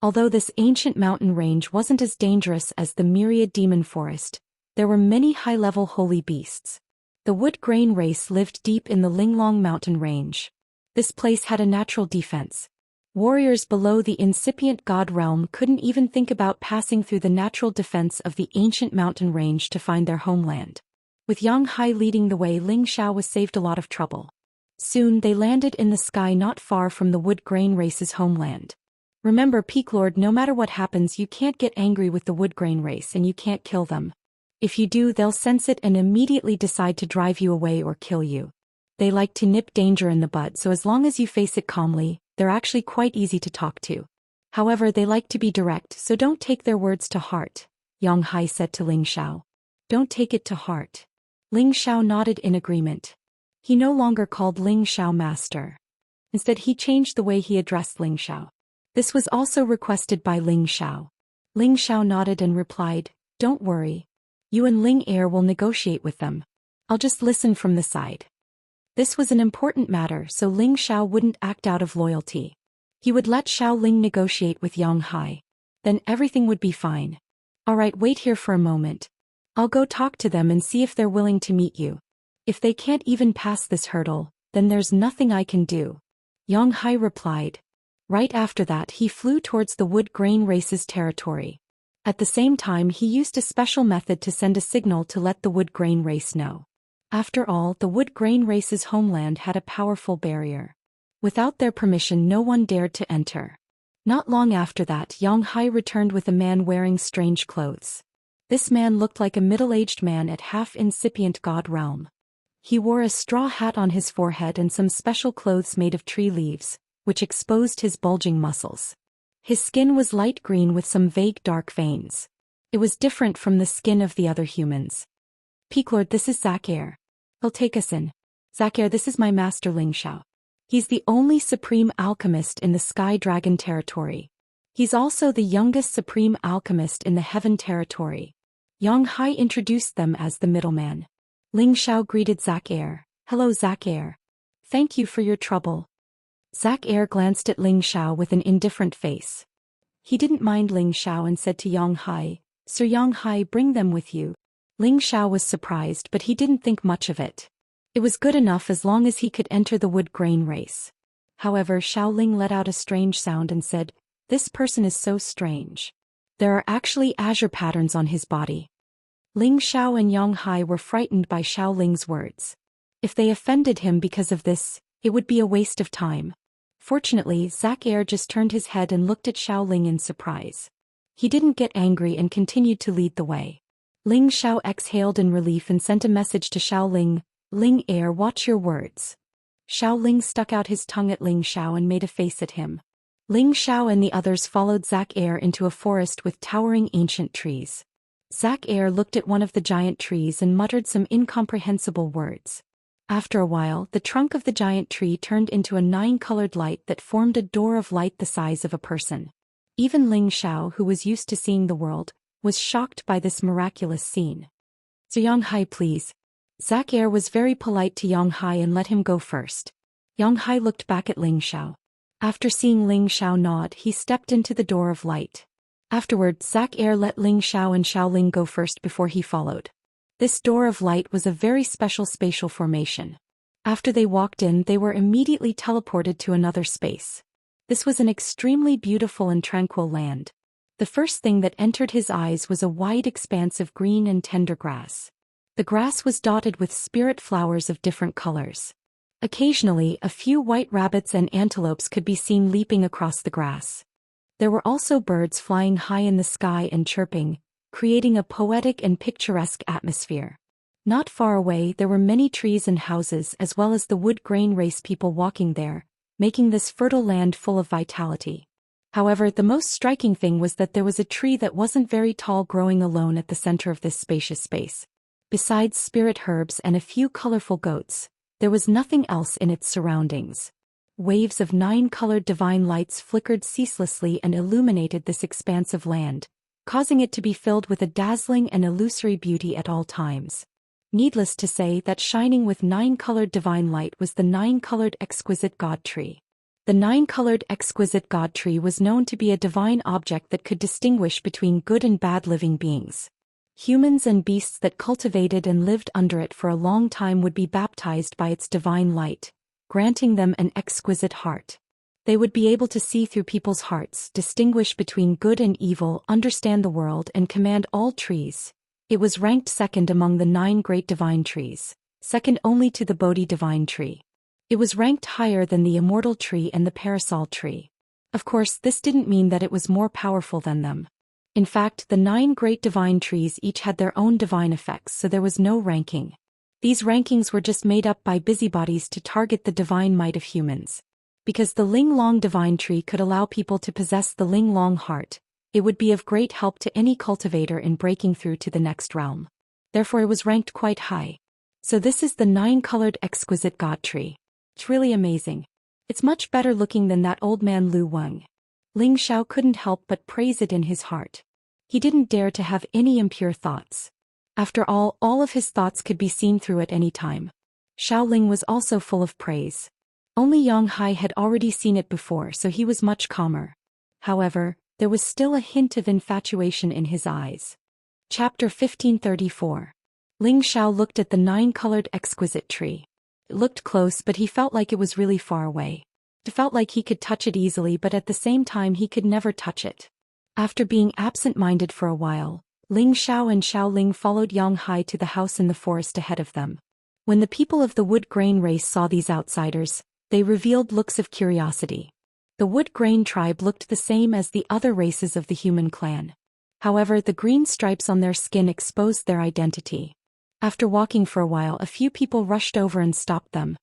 Although this ancient mountain range wasn't as dangerous as the myriad demon forest, there were many high-level holy beasts. The wood grain race lived deep in the Linglong mountain range. This place had a natural defense. Warriors below the incipient god realm couldn't even think about passing through the natural defense of the ancient mountain range to find their homeland. With Yang Hai leading the way, Ling Xiao was saved a lot of trouble. Soon they landed in the sky not far from the wood grain race's homeland. Remember, Peak Lord, no matter what happens, you can't get angry with the wood grain race and you can't kill them. If you do, they'll sense it and immediately decide to drive you away or kill you. They like to nip danger in the bud, so as long as you face it calmly, they're actually quite easy to talk to. However, they like to be direct, so don't take their words to heart, Yang Hai said to Ling Xiao. Don't take it to heart. Ling Xiao nodded in agreement. He no longer called Ling Xiao master. Instead, he changed the way he addressed Ling Xiao. This was also requested by Ling Xiao. Ling Xiao nodded and replied, "Don't worry. You and Ling Er will negotiate with them. I'll just listen from the side." This was an important matter, so Ling Xiao wouldn't act out of loyalty. He would let Xiao Ling negotiate with Yang Hai. Then everything would be fine. Alright, wait here for a moment. I'll go talk to them and see if they're willing to meet you. If they can't even pass this hurdle, then there's nothing I can do. Yang Hai replied. Right after that, he flew towards the wood grain race's territory. At the same time, he used a special method to send a signal to let the wood grain race know. After all, the wood grain race's homeland had a powerful barrier. Without their permission, no one dared to enter. Not long after that, Yang Hai returned with a man wearing strange clothes. This man looked like a middle-aged man at half-incipient god realm. He wore a straw hat on his forehead and some special clothes made of tree leaves, which exposed his bulging muscles. His skin was light green with some vague dark veins. It was different from the skin of the other humans. Peak Lord, this is Zac Er. He'll take us in. Zac Er, this is my master Ling Xiao. He's the only supreme alchemist in the Sky Dragon territory. He's also the youngest supreme alchemist in the Heaven territory. Yang Hai introduced them as the middleman. Ling Xiao greeted Zac Er. Hello Zac Er. Thank you for your trouble. Zac Er glanced at Ling Xiao with an indifferent face. He didn't mind Ling Xiao and said to Yang Hai, Sir Yang Hai, bring them with you. Ling Xiao was surprised, but he didn't think much of it. It was good enough as long as he could enter the wood grain race. However, Xiao Ling let out a strange sound and said, This person is so strange. There are actually azure patterns on his body. Ling Xiao and Yang Hai were frightened by Xiao Ling's words. If they offended him because of this, it would be a waste of time. Fortunately, Zac Er just turned his head and looked at Xiao Ling in surprise. He didn't get angry and continued to lead the way. Ling Xiao exhaled in relief and sent a message to Xiao Ling, Ling Er, watch your words. Xiao Ling stuck out his tongue at Ling Xiao and made a face at him. Ling Xiao and the others followed Zac Er into a forest with towering ancient trees. Zac Er looked at one of the giant trees and muttered some incomprehensible words. After a while, the trunk of the giant tree turned into a 9-colored light that formed a door of light the size of a person. Even Ling Xiao, who was used to seeing the world, was shocked by this miraculous scene. So Yang Hai, please. Zac Er was very polite to Yang Hai and let him go first. Yang Hai looked back at Ling Xiao. After seeing Ling Xiao nod, he stepped into the door of light. Afterward, Zac Er let Ling Xiao and Xiao Ling go first before he followed. This door of light was a very special spatial formation. After they walked in, they were immediately teleported to another space. This was an extremely beautiful and tranquil land. The first thing that entered his eyes was a wide expanse of green and tender grass. The grass was dotted with spirit flowers of different colors. Occasionally, a few white rabbits and antelopes could be seen leaping across the grass. There were also birds flying high in the sky and chirping, creating a poetic and picturesque atmosphere. Not far away, there were many trees and houses as well as the wood grain race people walking there, making this fertile land full of vitality. However, the most striking thing was that there was a tree that wasn't very tall growing alone at the center of this spacious space. Besides spirit herbs and a few colorful goats, there was nothing else in its surroundings. Waves of 9-colored divine lights flickered ceaselessly and illuminated this expanse of land, causing it to be filled with a dazzling and illusory beauty at all times. Needless to say, that shining with 9-colored divine light was the 9-colored exquisite god tree. The 9-colored exquisite god tree was known to be a divine object that could distinguish between good and bad living beings. Humans and beasts that cultivated and lived under it for a long time would be baptized by its divine light, granting them an exquisite heart. They would be able to see through people's hearts, distinguish between good and evil, understand the world, and command all trees. It was ranked second among the 9 great divine trees, second only to the Bodhi divine tree. It was ranked higher than the Immortal tree and the Parasol tree. Of course, this didn't mean that it was more powerful than them. In fact, the 9 great divine trees each had their own divine effects, so there was no ranking. These rankings were just made up by busybodies to target the divine might of humans. Because the Ling Long divine tree could allow people to possess the Ling Long heart, it would be of great help to any cultivator in breaking through to the next realm. Therefore it was ranked quite high. So this is the 9-colored exquisite god tree. It's really amazing. It's much better looking than that old man Lu Weng. Ling Xiao couldn't help but praise it in his heart. He didn't dare to have any impure thoughts. After all of his thoughts could be seen through at any time. Xiao Ling was also full of praise. Only Yang Hai had already seen it before, so he was much calmer. However, there was still a hint of infatuation in his eyes. Chapter 1534. Ling Xiao looked at the 9-colored exquisite tree. It looked close, but he felt like it was really far away. It felt like he could touch it easily, but at the same time he could never touch it. After being absent-minded for a while, Ling Xiao and Xiao Ling followed Yang Hai to the house in the forest ahead of them. When the people of the wood grain race saw these outsiders, they revealed looks of curiosity. The wood grain tribe looked the same as the other races of the human clan. However, the green stripes on their skin exposed their identity. After walking for a while, a few people rushed over and stopped them.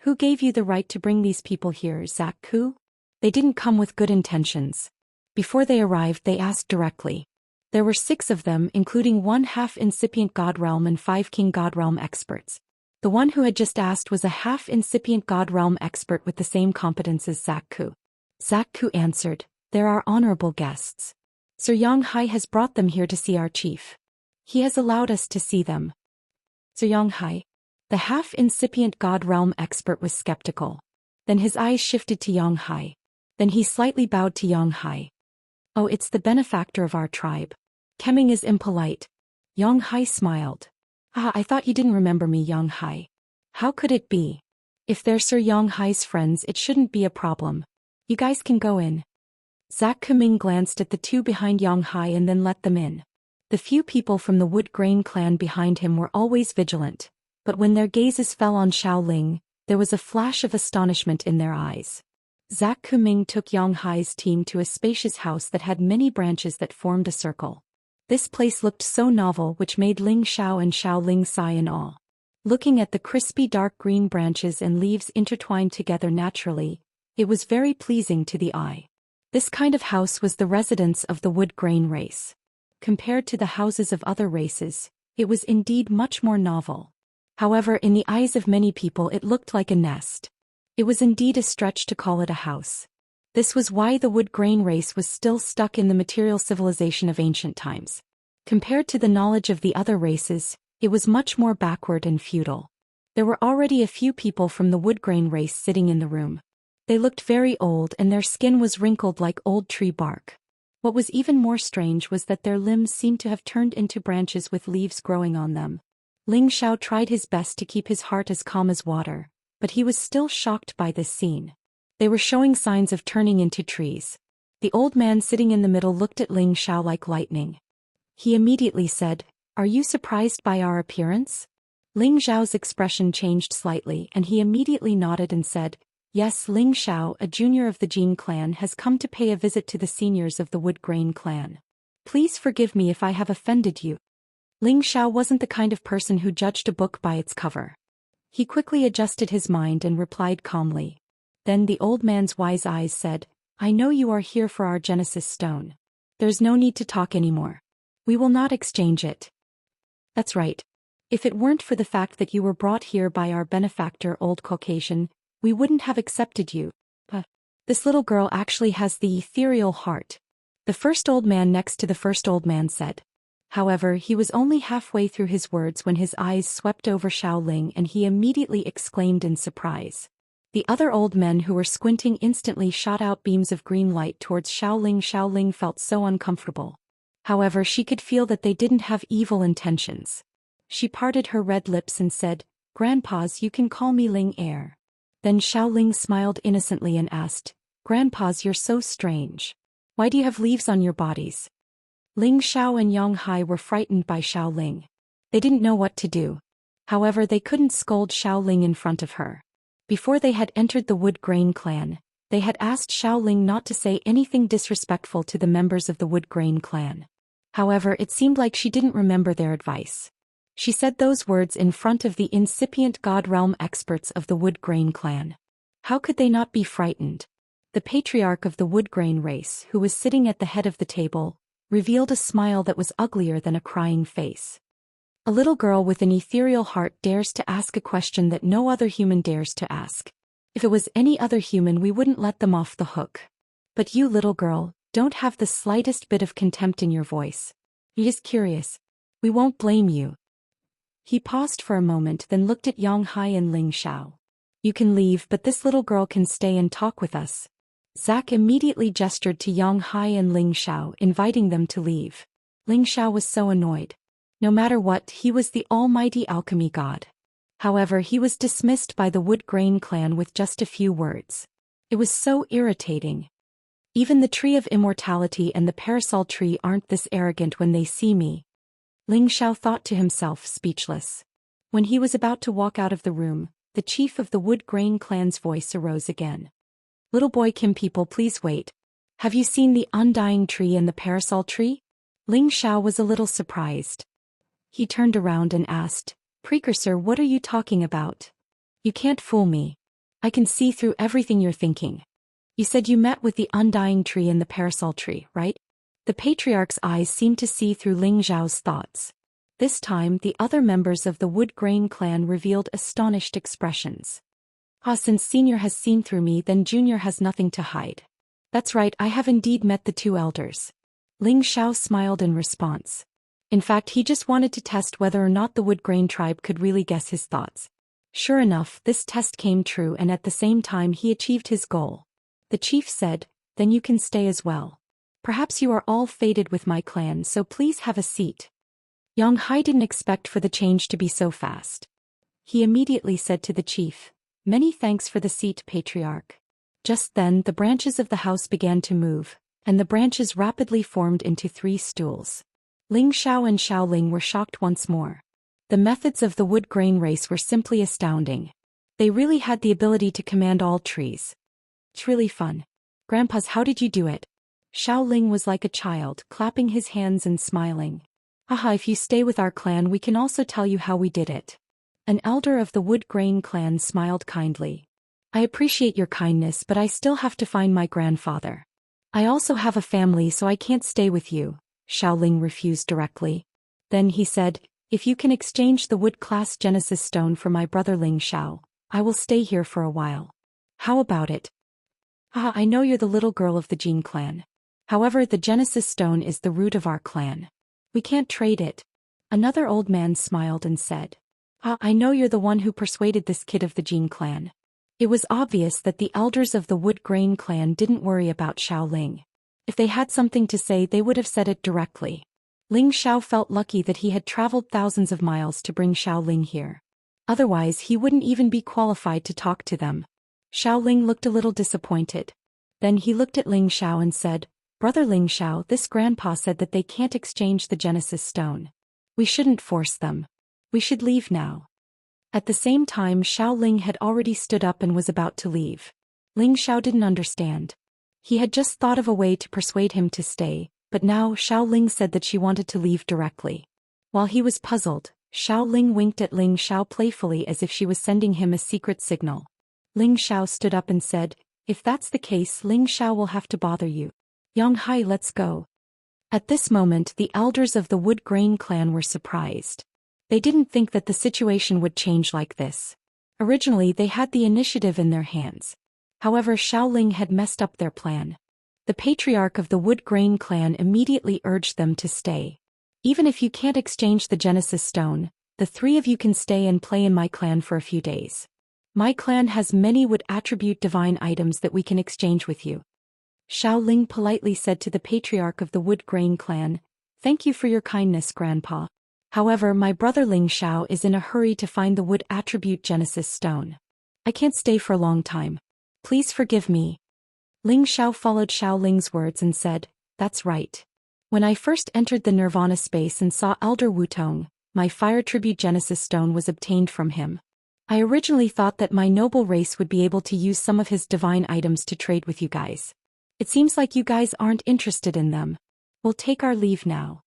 Who gave you the right to bring these people here, Zach Ku? They didn't come with good intentions. Before they arrived, they asked directly. There were 6 of them, including 1 half-incipient God Realm and 5 King God Realm experts. The one who had just asked was a half-incipient God Realm expert with the same competence as Zach Ku. Zach Ku answered, "There are honorable guests. Sir Yang Hai has brought them here to see our chief. He has allowed us to see them." Sir Yang Hai? The half-incipient God Realm expert was skeptical. Then his eyes shifted to Yang Hai. Then he slightly bowed to Yang Hai. "Oh, it's the benefactor of our tribe. Kemming is impolite." Yang Hai smiled. "Ah, I thought you didn't remember me, Yang Hai. How could it be? If they're Sir Yang Hai's friends, it shouldn't be a problem. You guys can go in." Zhak Kuming glanced at the 2 behind Yang Hai and then let them in. The few people from the Wood Grain clan behind him were always vigilant, but when their gazes fell on Xiao Ling, there was a flash of astonishment in their eyes. Zhak Kuming took Yang Hai's team to a spacious house that had many branches that formed a circle. This place looked so novel, which made Ling Xiao and Xiao Ling sigh in awe. Looking at the crispy dark green branches and leaves intertwined together naturally, it was very pleasing to the eye. This kind of house was the residence of the wood grain race. Compared to the houses of other races, it was indeed much more novel. However, in the eyes of many people it looked like a nest. It was indeed a stretch to call it a house. This was why the wood grain race was still stuck in the material civilization of ancient times. Compared to the knowledge of the other races, it was much more backward and feudal. There were already a few people from the wood grain race sitting in the room. They looked very old and their skin was wrinkled like old tree bark. What was even more strange was that their limbs seemed to have turned into branches with leaves growing on them. Ling Xiao tried his best to keep his heart as calm as water, but he was still shocked by this scene. They were showing signs of turning into trees. The old man sitting in the middle looked at Ling Xiao like lightning. He immediately said, "Are you surprised by our appearance?" Ling Xiao's expression changed slightly and he immediately nodded and said, "Yes, Ling Xiao, a junior of the Jin clan, has come to pay a visit to the seniors of the Wood Grain clan. Please forgive me if I have offended you." Ling Xiao wasn't the kind of person who judged a book by its cover. He quickly adjusted his mind and replied calmly. Then the old man's wise eyes said, "I know you are here for our Genesis stone. There's no need to talk anymore. We will not exchange it." "That's right. If it weren't for the fact that you were brought here by our benefactor Old Caucasian, we wouldn't have accepted you. This little girl actually has the ethereal heart," the first old man next to the first old man said. However, he was only halfway through his words when his eyes swept over Xiao Ling and he immediately exclaimed in surprise. The other old men who were squinting instantly shot out beams of green light towards Xiao Ling. Xiao Ling felt so uncomfortable. However, she could feel that they didn't have evil intentions. She parted her red lips and said, "Grandpas, you can call me Ling Heir." Then Xiao Ling smiled innocently and asked, "Grandpas, you're so strange. Why do you have leaves on your bodies?" Ling Xiao and Yang Hai were frightened by Xiao Ling. They didn't know what to do. However, they couldn't scold Xiao Ling in front of her. Before they had entered the Wood Grain clan, they had asked Xiao Ling not to say anything disrespectful to the members of the Wood Grain clan. However, it seemed like she didn't remember their advice. She said those words in front of the incipient God Realm experts of the Wood Grain clan. How could they not be frightened? The patriarch of the Wood Grain race, who was sitting at the head of the table, revealed a smile that was uglier than a crying face. A little girl with an ethereal heart dares to ask a question that no other human dares to ask. If it was any other human, we wouldn't let them off the hook. But you, little girl, don't have the slightest bit of contempt in your voice. You're just curious. We won't blame you. He paused for a moment, then looked at Yang Hai and Ling Xiao. You can leave, but this little girl can stay and talk with us. Zack immediately gestured to Yang Hai and Ling Xiao, inviting them to leave. Ling Xiao was so annoyed. No matter what, he was the almighty alchemy god. However, he was dismissed by the Wood Grain clan with just a few words. It was so irritating. Even the tree of immortality and the parasol tree aren't this arrogant when they see me. Ling Xiao thought to himself, speechless. When he was about to walk out of the room, the chief of the Wood Grain clan's voice arose again. Little boy Kim, people, please wait. Have you seen the undying tree and the parasol tree? Ling Xiao was a little surprised. He turned around and asked, Precursor, what are you talking about? You can't fool me. I can see through everything you're thinking. You said you met with the undying tree and the parasol tree, right? The patriarch's eyes seemed to see through Ling Xiao's thoughts. This time, the other members of the Wood Grain clan revealed astonished expressions. Since Senior has seen through me, then Junior has nothing to hide. That's right, I have indeed met the two elders. Ling Xiao smiled in response. In fact, he just wanted to test whether or not the Wood Grain tribe could really guess his thoughts. Sure enough, this test came true, and at the same time he achieved his goal. The chief said, Then you can stay as well. Perhaps you are all fated with my clan, so please have a seat. Yang Hai didn't expect for the change to be so fast. He immediately said to the chief, Many thanks for the seat, Patriarch. Just then, the branches of the house began to move, and the branches rapidly formed into 3 stools. Ling Xiao and Xiao Ling were shocked once more. The methods of the Wood Grain race were simply astounding. They really had the ability to command all trees. It's really fun. Grandpas, how did you do it? Xiao Ling was like a child, clapping his hands and smiling. Haha, if you stay with our clan, we can also tell you how we did it. An elder of the Wood Grain clan smiled kindly. I appreciate your kindness, but I still have to find my grandfather. I also have a family, so I can't stay with you. Xiao Ling refused directly. Then he said, If you can exchange the Wood Class Genesis Stone for my brother Ling Xiao, I will stay here for a while. How about it? I know you're the little girl of the Jin clan. However, the Genesis Stone is the root of our clan. We can't trade it. Another old man smiled and said, I know you're the one who persuaded this kid of the Jin clan. It was obvious that the elders of the Wood Grain clan didn't worry about Xiao Ling. If they had something to say, they would have said it directly. Ling Xiao felt lucky that he had traveled thousands of miles to bring Xiao Ling here. Otherwise, he wouldn't even be qualified to talk to them. Xiao Ling looked a little disappointed. Then he looked at Ling Xiao and said, Brother Ling Xiao, this grandpa said that they can't exchange the Genesis Stone. We shouldn't force them. We should leave now. At the same time, Xiao Ling had already stood up and was about to leave. Ling Xiao didn't understand. He had just thought of a way to persuade him to stay, but now Xiao Ling said that she wanted to leave directly. While he was puzzled, Xiao Ling winked at Ling Xiao playfully as if she was sending him a secret signal. Ling Xiao stood up and said, If that's the case, Ling Xiao will have to bother you. Yang Hai, let's go. At this moment, the elders of the Wood Grain clan were surprised. They didn't think that the situation would change like this. Originally, they had the initiative in their hands. However, Xiao Ling had messed up their plan. The patriarch of the Wood Grain clan immediately urged them to stay. Even if you can't exchange the Genesis Stone, the 3 of you can stay and play in my clan for a few days. My clan has many wood attribute divine items that we can exchange with you. Xiao Ling politely said to the patriarch of the Wood Grain clan, Thank you for your kindness, Grandpa. However, my brother Ling Xiao is in a hurry to find the wood attribute Genesis Stone. I can't stay for a long time. Please forgive me. Ling Xiao followed Xiao Ling's words and said, That's right. When I first entered the Nirvana space and saw Elder Wutong, my fire tribute Genesis Stone was obtained from him. I originally thought that my noble race would be able to use some of his divine items to trade with you guys. It seems like you guys aren't interested in them. We'll take our leave now.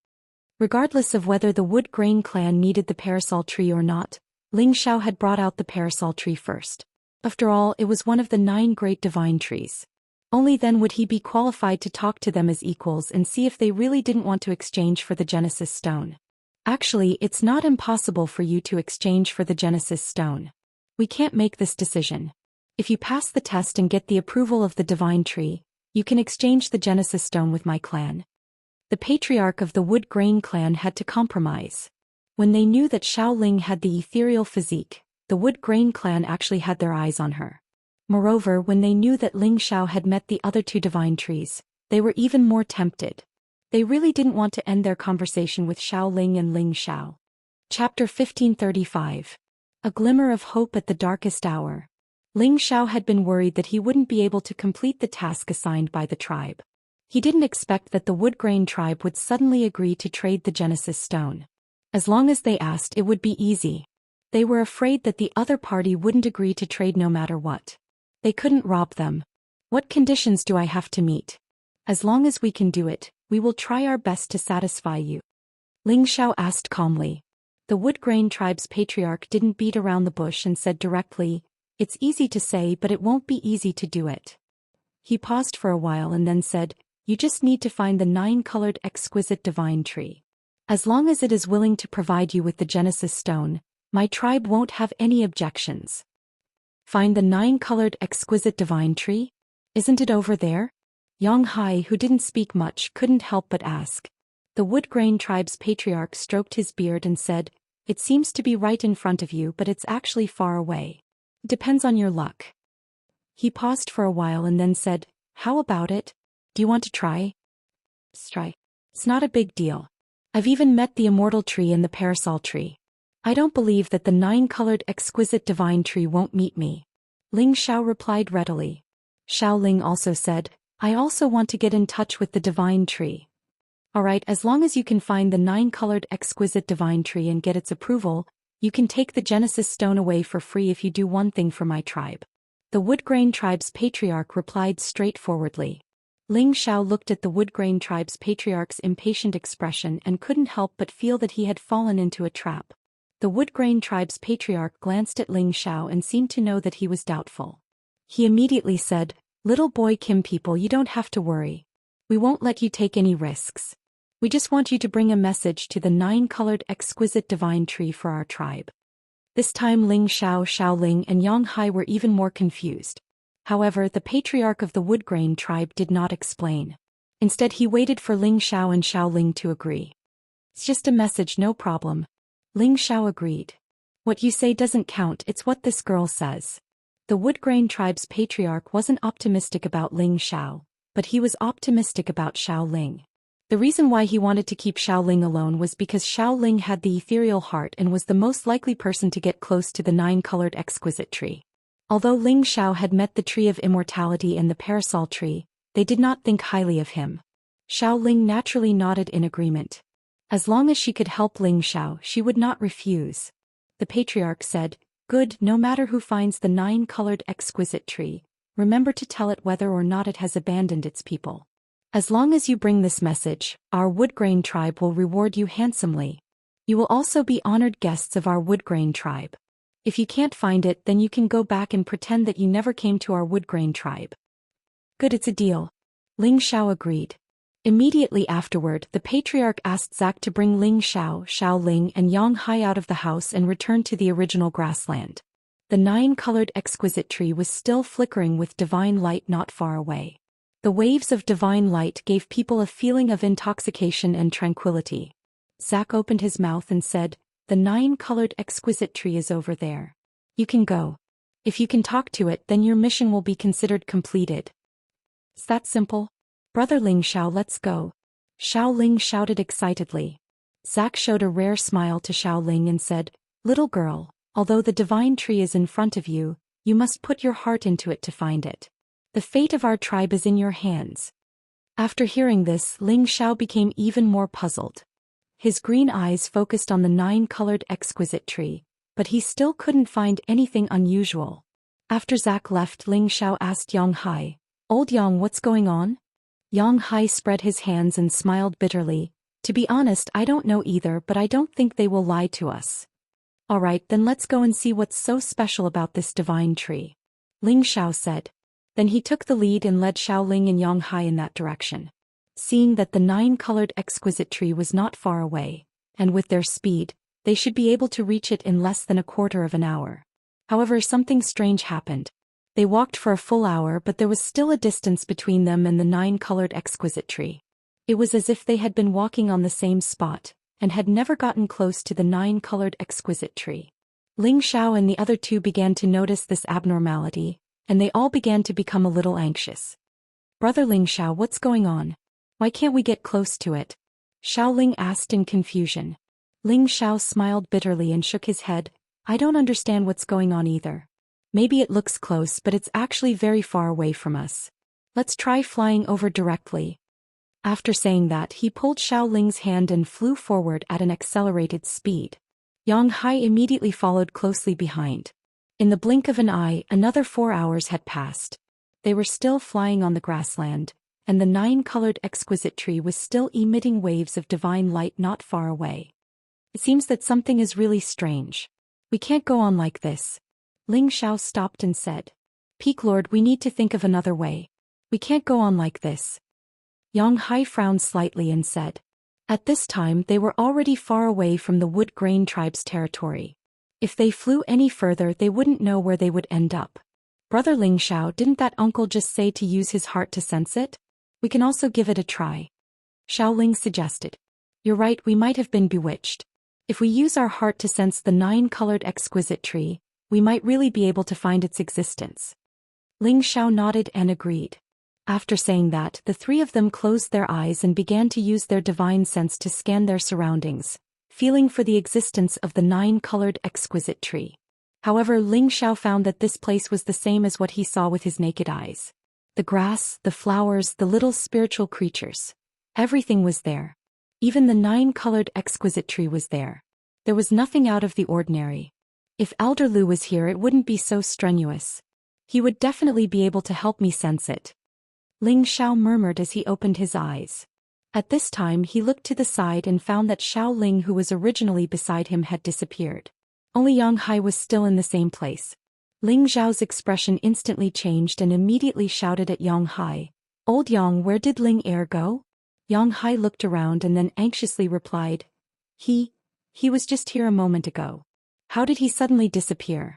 Regardless of whether the Wood Grain clan needed the parasol tree or not, Ling Xiao had brought out the parasol tree first. After all, it was one of the 9 great divine trees. Only then would he be qualified to talk to them as equals and see if they really didn't want to exchange for the Genesis Stone. Actually, it's not impossible for you to exchange for the Genesis Stone. We can't make this decision. If you pass the test and get the approval of the divine tree, you can exchange the Genesis Stone with my clan. The patriarch of the Wood Grain clan had to compromise. When they knew that Xiao Ling had the ethereal physique, the Wood Grain clan actually had their eyes on her. Moreover, when they knew that Ling Xiao had met the other 2 divine trees, they were even more tempted. They really didn't want to end their conversation with Xiao Ling and Ling Xiao. Chapter 1535. A Glimmer of Hope at the Darkest Hour. Ling Xiao had been worried that he wouldn't be able to complete the task assigned by the tribe. He didn't expect that the Wood Grain tribe would suddenly agree to trade the Genesis Stone. As long as they asked, it would be easy. They were afraid that the other party wouldn't agree to trade no matter what. They couldn't rob them. What conditions do I have to meet? As long as we can do it, we will try our best to satisfy you. Ling Xiao asked calmly. The Wood Grain tribe's patriarch didn't beat around the bush and said directly, "It's easy to say, but it won't be easy to do it." He paused for a while and then said, "You just need to find the 9-colored exquisite divine tree. As long as it is willing to provide you with the Genesis Stone, my tribe won't have any objections." Find the 9-colored exquisite divine tree? Isn't it over there? Yang Hai, who didn't speak much, couldn't help but ask. The Wood Grain tribe's patriarch stroked his beard and said, "It seems to be right in front of you, but it's actually far away. Depends on your luck." He paused for a while and then said, "How about it? Do you want to try?" "Try. It's not a big deal. I've even met the Immortal tree and the parasol tree. I don't believe that the 9-colored exquisite divine tree won't meet me." Ling Xiao replied readily. Xiao Ling also said, "I also want to get in touch with the divine tree." "Alright, as long as you can find the 9-colored exquisite divine tree and get its approval, you can take the Genesis Stone away for free if you do one thing for my tribe." The Wood Grain tribe's patriarch replied straightforwardly. Ling Xiao looked at the Wood Grain tribe's patriarch's impatient expression and couldn't help but feel that he had fallen into a trap. The Wood Grain tribe's patriarch glanced at Ling Xiao and seemed to know that he was doubtful. He immediately said, "Little boy Kim people, you don't have to worry. We won't let you take any risks. We just want you to bring a message to the 9-colored exquisite divine tree for our tribe." This time Ling Xiao, Xiao Ling and Yang Hai were even more confused. However, the patriarch of the Wood Grain tribe did not explain. Instead, he waited for Ling Xiao and Xiao Ling to agree. "It's just a message, no problem." Ling Xiao agreed. "What you say doesn't count, it's what this girl says." The Wood Grain tribe's patriarch wasn't optimistic about Ling Xiao, but he was optimistic about Xiao Ling. The reason why he wanted to keep Xiao Ling alone was because Xiao Ling had the ethereal heart and was the most likely person to get close to the 9-colored exquisite tree. Although Ling Xiao had met the tree of immortality and the parasol tree, they did not think highly of him. Xiao Ling naturally nodded in agreement. As long as she could help Ling Xiao, she would not refuse. The patriarch said, "Good, no matter who finds the 9-colored exquisite tree, remember to tell it whether or not it has abandoned its people. As long as you bring this message, our Wood Grain tribe will reward you handsomely. You will also be honored guests of our Wood Grain tribe. If you can't find it, then you can go back and pretend that you never came to our Wood Grain tribe." "Good, it's a deal." Ling Xiao agreed. Immediately afterward, the patriarch asked Zack to bring Ling Xiao, Xiao Ling and Yang Hai out of the house and return to the original grassland. The 9-colored exquisite tree was still flickering with divine light not far away. The waves of divine light gave people a feeling of intoxication and tranquility. Zack opened his mouth and said, "The 9-colored exquisite tree is over there. You can go. If you can talk to it, then your mission will be considered completed." "It's that simple? Brother Ling Xiao, let's go." Xiao Ling shouted excitedly. Zack showed a rare smile to Xiao Ling and said, "Little girl, although the divine tree is in front of you, you must put your heart into it to find it. The fate of our tribe is in your hands." After hearing this, Ling Xiao became even more puzzled. His green eyes focused on the 9-colored exquisite tree, but he still couldn't find anything unusual. After Zack left, Ling Xiao asked Yang Hai, "Old Yang, what's going on?" Yang Hai spread his hands and smiled bitterly, To be honest, I don't know either, but I don't think they will lie to us. Alright, then let's go and see what's so special about this divine tree. Ling Xiao said. Then he took the lead and led Xiaoling and Yanghai in that direction. Seeing that the 9-colored exquisite tree was not far away, and with their speed, they should be able to reach it in less than a quarter of an hour. However, something strange happened. They walked for a full hour, but there was still a distance between them and the 9-colored exquisite tree. It was as if they had been walking on the same spot, and had never gotten close to the 9-colored exquisite tree. Ling Xiao and the other two began to notice this abnormality, and they all began to become a little anxious. Brother Ling Xiao, what's going on? Why can't we get close to it? Xiaoling asked in confusion. Ling Xiao smiled bitterly and shook his head. I don't understand what's going on either. Maybe it looks close, but it's actually very far away from us. Let's try flying over directly. After saying that, he pulled Xiaoling's hand and flew forward at an accelerated speed. Yanghai immediately followed closely behind. In the blink of an eye, another 4 hours had passed. They were still flying on the grassland, and the 9-colored exquisite tree was still emitting waves of divine light not far away. It seems that something is really strange. We can't go on like this. Ling Xiao stopped and said. Peak Lord, we need to think of another way. We can't go on like this. Yanghai frowned slightly and said. At this time they were already far away from the Wood Grain tribe's territory. If they flew any further they wouldn't know where they would end up. Brother Ling Xiao, didn't that uncle just say to use his heart to sense it? We can also give it a try. Xiaoling suggested. You're right, we might have been bewitched. If we use our heart to sense the 9-colored exquisite tree, we might really be able to find its existence. Ling Xiao nodded and agreed. After saying that, the three of them closed their eyes and began to use their divine sense to scan their surroundings, feeling for the existence of the 9-colored exquisite tree. However, Ling Xiao found that this place was the same as what he saw with his naked eyes. The grass, the flowers, the little spiritual creatures. Everything was there. Even the 9-colored exquisite tree was there. There was nothing out of the ordinary. If Elder Lu was here, it wouldn't be so strenuous. He would definitely be able to help me sense it. Ling Xiao murmured as he opened his eyes. At this time he looked to the side and found that Xiaoling, who was originally beside him, had disappeared. Only Yanghai was still in the same place. Ling Xiao's expression instantly changed and immediately shouted at Yanghai. Old Yang, where did Ling Er go? Yanghai looked around and then anxiously replied. He was just here a moment ago. How did he suddenly disappear?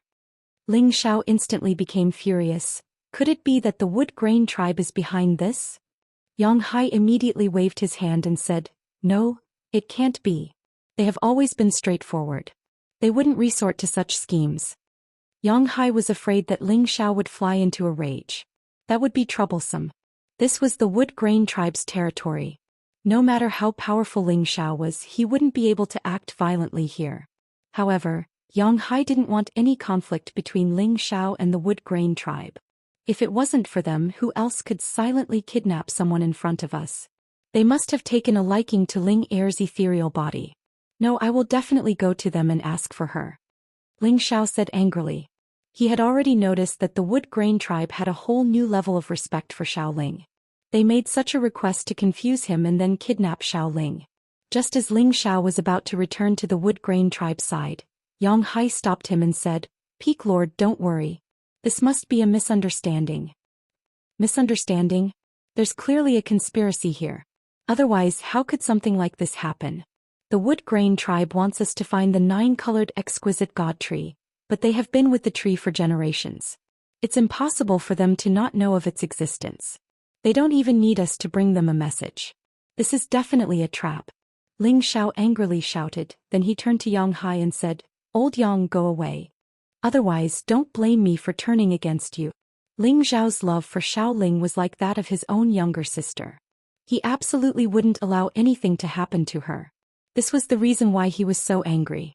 Ling Xiao instantly became furious. Could it be that the Wood Grain tribe is behind this? Yanghai immediately waved his hand and said, No, it can't be. They have always been straightforward. They wouldn't resort to such schemes. Yanghai was afraid that Ling Xiao would fly into a rage. That would be troublesome. This was the Wood Grain tribe's territory. No matter how powerful Ling Xiao was, he wouldn't be able to act violently here. However, Yanghai didn't want any conflict between Ling Xiao and the Wood Grain tribe. If it wasn't for them, who else could silently kidnap someone in front of us? They must have taken a liking to Ling Er's ethereal body. No, I will definitely go to them and ask for her. Ling Xiao said angrily. He had already noticed that the Wood Grain tribe had a whole new level of respect for Xiaoling. They made such a request to confuse him and then kidnap Xiaoling. Just as Ling Xiao was about to return to the Wood Grain tribe's side, Yanghai stopped him and said, Peak Lord, don't worry. This must be a misunderstanding. Misunderstanding? There's clearly a conspiracy here. Otherwise, how could something like this happen? The Wood Grain tribe wants us to find the 9-colored exquisite god tree, but they have been with the tree for generations. It's impossible for them to not know of its existence. They don't even need us to bring them a message. This is definitely a trap. Ling Xiao angrily shouted, then he turned to Yanghai and said, Old Yang, go away. Otherwise, don't blame me for turning against you. Ling Xiao's love for Xiaoling was like that of his own younger sister. He absolutely wouldn't allow anything to happen to her. This was the reason why he was so angry.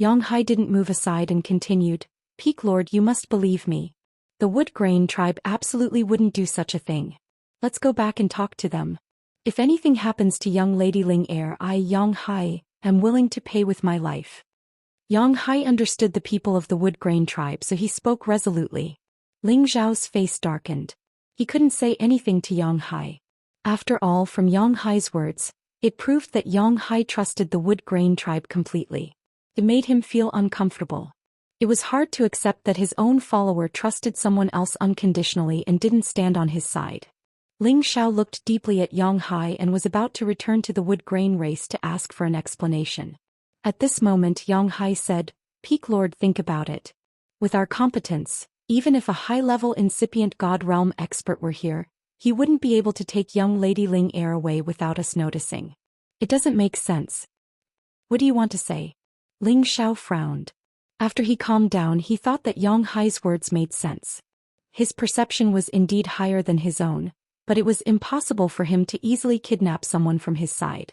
Yanghai didn't move aside and continued, Peak Lord, you must believe me. The Wood Grain tribe absolutely wouldn't do such a thing. Let's go back and talk to them. If anything happens to young Lady Ling Er, I, Yanghai, am willing to pay with my life. Yanghai understood the people of the Wood Grain tribe, so he spoke resolutely. Ling Xiao's face darkened. He couldn't say anything to Yanghai. After all, from Yanghai's words, It proved that Xianxia trusted the wood grain tribe completely. It made him feel uncomfortable. It was hard to accept that his own follower trusted someone else unconditionally and didn't stand on his side. Ling Xiao looked deeply at Xianxia and was about to return to the wood grain race to ask for an explanation. At this moment Xianxia said, "Peak Lord, think about it. With our competence, even if a high-level incipient God realm expert were here, he wouldn't be able to take young Lady Ling Air away without us noticing. It doesn't make sense. What do you want to say?" Ling Xiao frowned. After he calmed down, he thought that Xianxia's words made sense. His perception was indeed higher than his own, but it was impossible for him to easily kidnap someone from his side.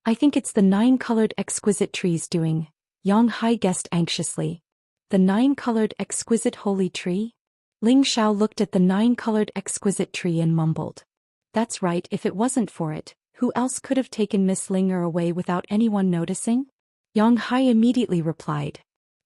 "I think it's the 9-colored exquisite trees doing," Xianxia guessed anxiously. "The 9-colored exquisite holy tree?" Ling Xiao looked at the 9-colored exquisite tree and mumbled. "That's right, if it wasn't for it, who else could have taken Miss Linger away without anyone noticing?" Xianxia immediately replied.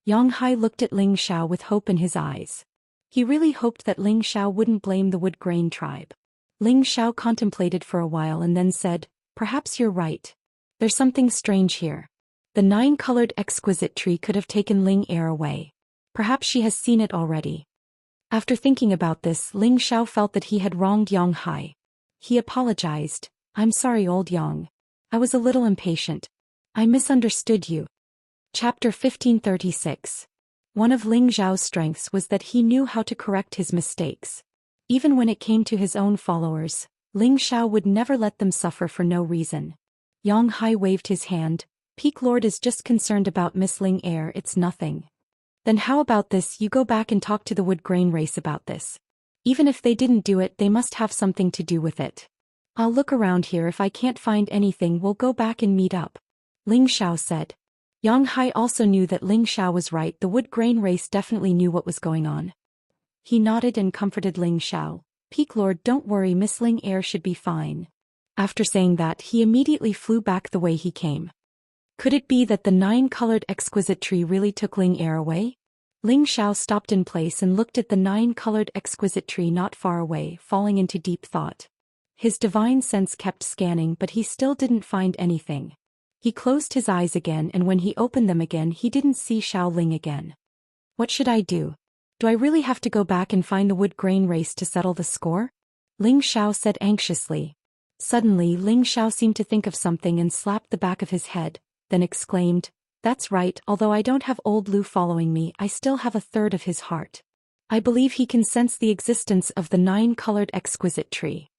Xianxia looked at Ling Xiao with hope in his eyes. He really hoped that Ling Xiao wouldn't blame the wood grain tribe. Ling Xiao contemplated for a while and then said, "Perhaps you're right. There's something strange here. The 9-colored exquisite tree could have taken Ling Air away. Perhaps she has seen it already." After thinking about this, Ling Xiao felt that he had wronged Xianxia. He apologized. "I'm sorry, old Yang. I was a little impatient. I misunderstood you." Chapter 1536. One of Ling Xiao's strengths was that he knew how to correct his mistakes. Even when it came to his own followers, Ling Xiao would never let them suffer for no reason. Xianxia waved his hand. "Peak Lord is just concerned about Miss Ling Air, it's nothing." "Then how about this, you go back and talk to the wood grain race about this. Even if they didn't do it, they must have something to do with it. I'll look around here, if I can't find anything we'll go back and meet up," Ling Xiao said. Xianxia also knew that Ling Xiao was right, the wood grain race definitely knew what was going on. He nodded and comforted Ling Xiao. "Peak Lord, don't worry, Miss Ling Air should be fine." After saying that, he immediately flew back the way he came. Could it be that the 9-colored exquisite tree really took Ling Air away? Ling Xiao stopped in place and looked at the 9-colored exquisite tree not far away, falling into deep thought. His divine sense kept scanning, but he still didn't find anything. He closed his eyes again, and when he opened them again he didn't see Xiao Ling again. What should I do? Do I really have to go back and find the wood grain race to settle the score? Ling Xiao said anxiously. Suddenly Ling Xiao seemed to think of something and slapped the back of his head, then exclaimed, "That's right, although I don't have old Lu following me, I still have a third of his heart. I believe he can sense the existence of the 9-colored exquisite tree."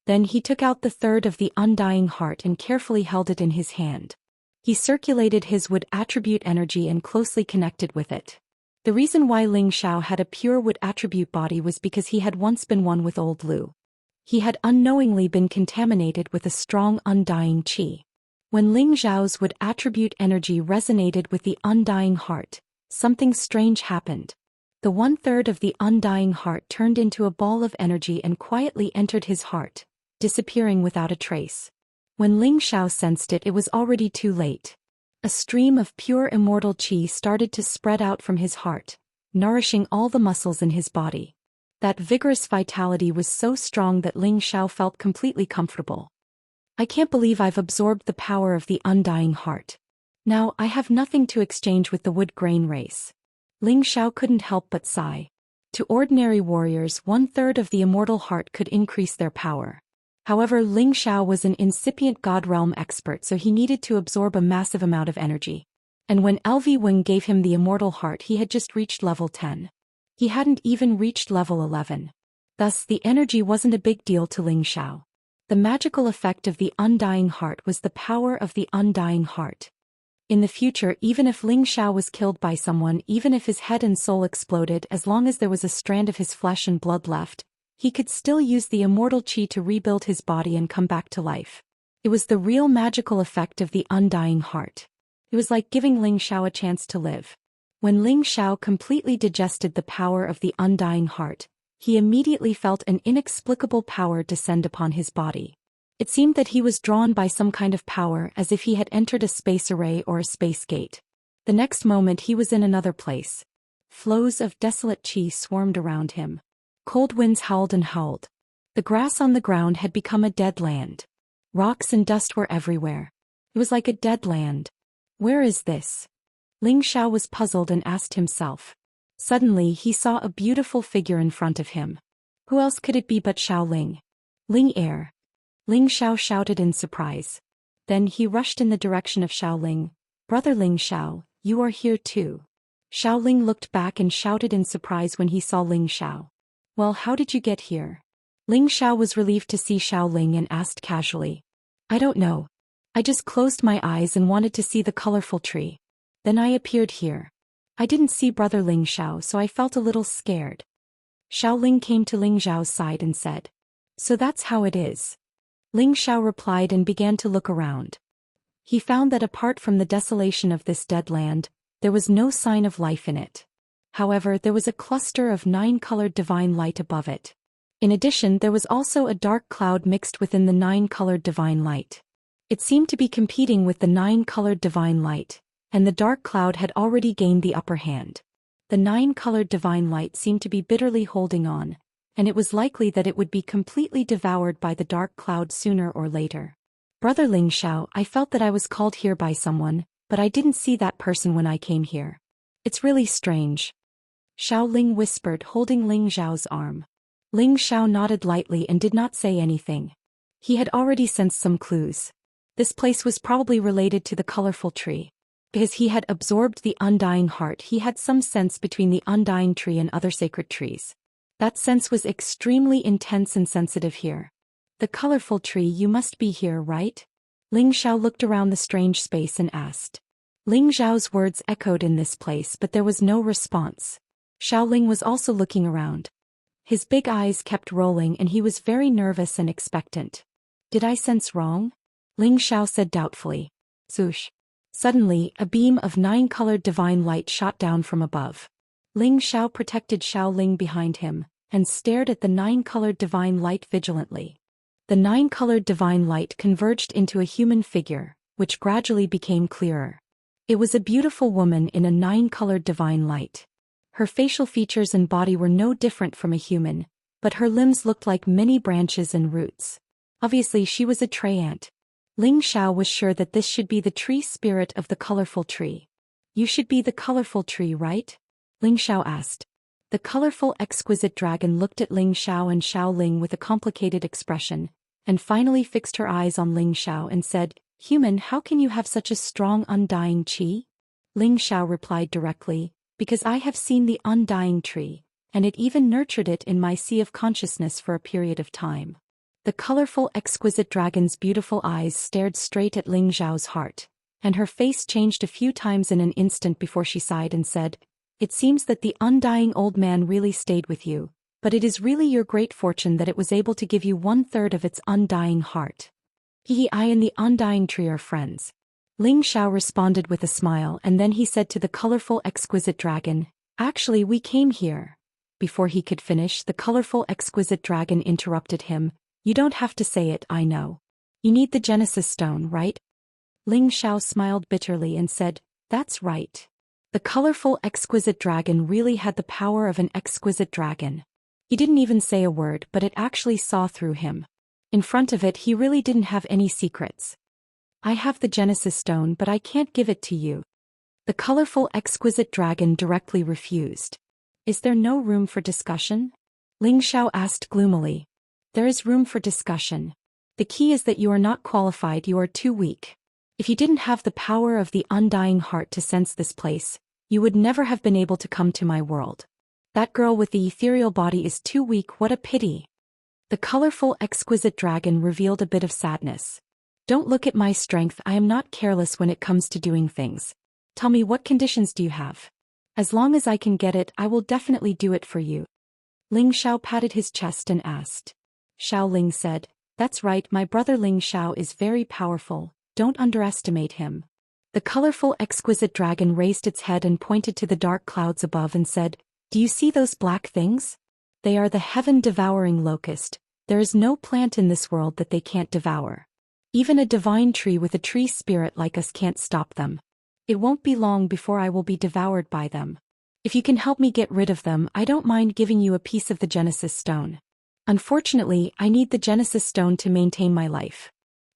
Then he took out the third of the undying heart and carefully held it in his hand. He circulated his wood attribute energy and closely connected with it. The reason why Ling Xiao had a pure wood attribute body was because he had once been one with old Lu. He had unknowingly been contaminated with a strong undying qi. When Ling Xiao's wood attribute energy resonated with the undying heart, something strange happened. The 1/3 of the undying heart turned into a ball of energy and quietly entered his heart, disappearing without a trace. When Ling Xiao sensed it, it was already too late. A stream of pure immortal qi started to spread out from his heart, nourishing all the muscles in his body. That vigorous vitality was so strong that Ling Xiao felt completely comfortable. "I can't believe I've absorbed the power of the undying heart. Now I have nothing to exchange with the wood grain race." Ling Xiao couldn't help but sigh. To ordinary warriors, 1/3 of the immortal heart could increase their power. However, Ling Xiao was an incipient God realm expert, so he needed to absorb a massive amount of energy. And when LV Wing gave him the immortal heart, he had just reached level 10. He hadn't even reached level 11. Thus, the energy wasn't a big deal to Ling Xiao. The magical effect of the undying heart was the power of the undying heart. In the future, even if Ling Xiao was killed by someone, even if his head and soul exploded, as long as there was a strand of his flesh and blood left, he could still use the immortal qi to rebuild his body and come back to life. It was the real magical effect of the undying heart. It was like giving Ling Xiao a chance to live. When Ling Xiao completely digested the power of the undying heart, he immediately felt an inexplicable power descend upon his body. It seemed that he was drawn by some kind of power, as if he had entered a space array or a space gate. The next moment he was in another place. Flows of desolate qi swarmed around him. Cold winds howled and howled. The grass on the ground had become a dead land. Rocks and dust were everywhere. It was like a dead land. Where is this? Ling Xiao was puzzled and asked himself. Suddenly he saw a beautiful figure in front of him. Who else could it be but Xiao Ling? Ling Heir. Ling Xiao shouted in surprise. Then he rushed in the direction of Xiao Ling. Brother Ling Xiao, you are here too. Xiao Ling looked back and shouted in surprise when he saw Ling Xiao. Well, how did you get here? Ling Xiao was relieved to see Xiao Ling and asked casually. I don't know. I just closed my eyes and wanted to see the colorful tree. Then I appeared here. I didn't see Brother Ling Xiao, so I felt a little scared. Xiao Ling came to Ling Xiao's side and said. So that's how it is. Ling Xiao replied and began to look around. He found that apart from the desolation of this dead land, there was no sign of life in it. However, there was a cluster of 9-colored divine light above it. In addition, there was also a dark cloud mixed within the 9-colored divine light. It seemed to be competing with the 9-colored divine light, and the dark cloud had already gained the upper hand. The 9-colored divine light seemed to be bitterly holding on, and it was likely that it would be completely devoured by the dark cloud sooner or later. Brother Ling Xiao, I felt that I was called here by someone, but I didn't see that person when I came here. It's really strange. Xiao Ling whispered, holding Ling Xiao's arm. Ling Xiao nodded lightly and did not say anything. He had already sensed some clues. This place was probably related to the colorful tree. Because he had absorbed the undying heart, he had some sense between the undying tree and other sacred trees. That sense was extremely intense and sensitive here. The colorful tree, you must be here, right? Ling Xiao looked around the strange space and asked. Ling Xiao's words echoed in this place, but there was no response. Xiao Ling was also looking around. His big eyes kept rolling and he was very nervous and expectant. Did I sense wrong? Ling Xiao said doubtfully. Zhoosh. Suddenly, a beam of 9-colored divine light shot down from above. Ling Xiao protected Xiao Ling behind him, and stared at the 9-colored divine light vigilantly. The 9-colored divine light converged into a human figure, which gradually became clearer. It was a beautiful woman in a 9-colored divine light. Her facial features and body were no different from a human, but her limbs looked like many branches and roots. Obviously she was a tree ant. Ling Xiao was sure that this should be the tree spirit of the colorful tree. You should be the colorful tree, right? Ling Xiao asked. The colorful exquisite dragon looked at Ling Xiao and Xiao Ling with a complicated expression, and finally fixed her eyes on Ling Xiao and said, Human, how can you have such a strong undying qi? Ling Xiao replied directly, Because I have seen the undying tree, and it even nurtured it in my sea of consciousness for a period of time. The colorful exquisite dragon's beautiful eyes stared straight at Ling Xiao's heart, and her face changed a few times in an instant before she sighed and said, It seems that the undying old man really stayed with you, but it is really your great fortune that it was able to give you 1/3 of its undying heart. I and the undying tree are friends. Ling Xiao responded with a smile, and then he said to the colorful exquisite dragon, Actually, we came here. Before he could finish, the colorful exquisite dragon interrupted him. You don't have to say it, I know. You need the Genesis stone, right? Ling Xiao smiled bitterly and said, That's right. The colorful exquisite dragon really had the power of an exquisite dragon. He didn't even say a word, but it actually saw through him. In front of it, he really didn't have any secrets. I have the Genesis stone, but I can't give it to you. The colorful exquisite dragon directly refused. Is there no room for discussion? Ling Xiao asked gloomily. There is room for discussion. The key is that you are not qualified, you are too weak. If you didn't have the power of the undying heart to sense this place, you would never have been able to come to my world. That girl with the ethereal body is too weak, what a pity. The colorful exquisite dragon revealed a bit of sadness. Don't look at my strength, I am not careless when it comes to doing things. Tell me, what conditions do you have? As long as I can get it, I will definitely do it for you. Ling Xiao patted his chest and asked. Xiao Ling said, That's right, my brother Ling Xiao is very powerful, don't underestimate him. The colorful exquisite dragon raised its head and pointed to the dark clouds above and said, Do you see those black things? They are the heaven-devouring locust. There is no plant in this world that they can't devour. Even a divine tree with a tree spirit like us can't stop them. It won't be long before I will be devoured by them. If you can help me get rid of them, I don't mind giving you a piece of the Genesis stone. Unfortunately, I need the Genesis stone to maintain my life.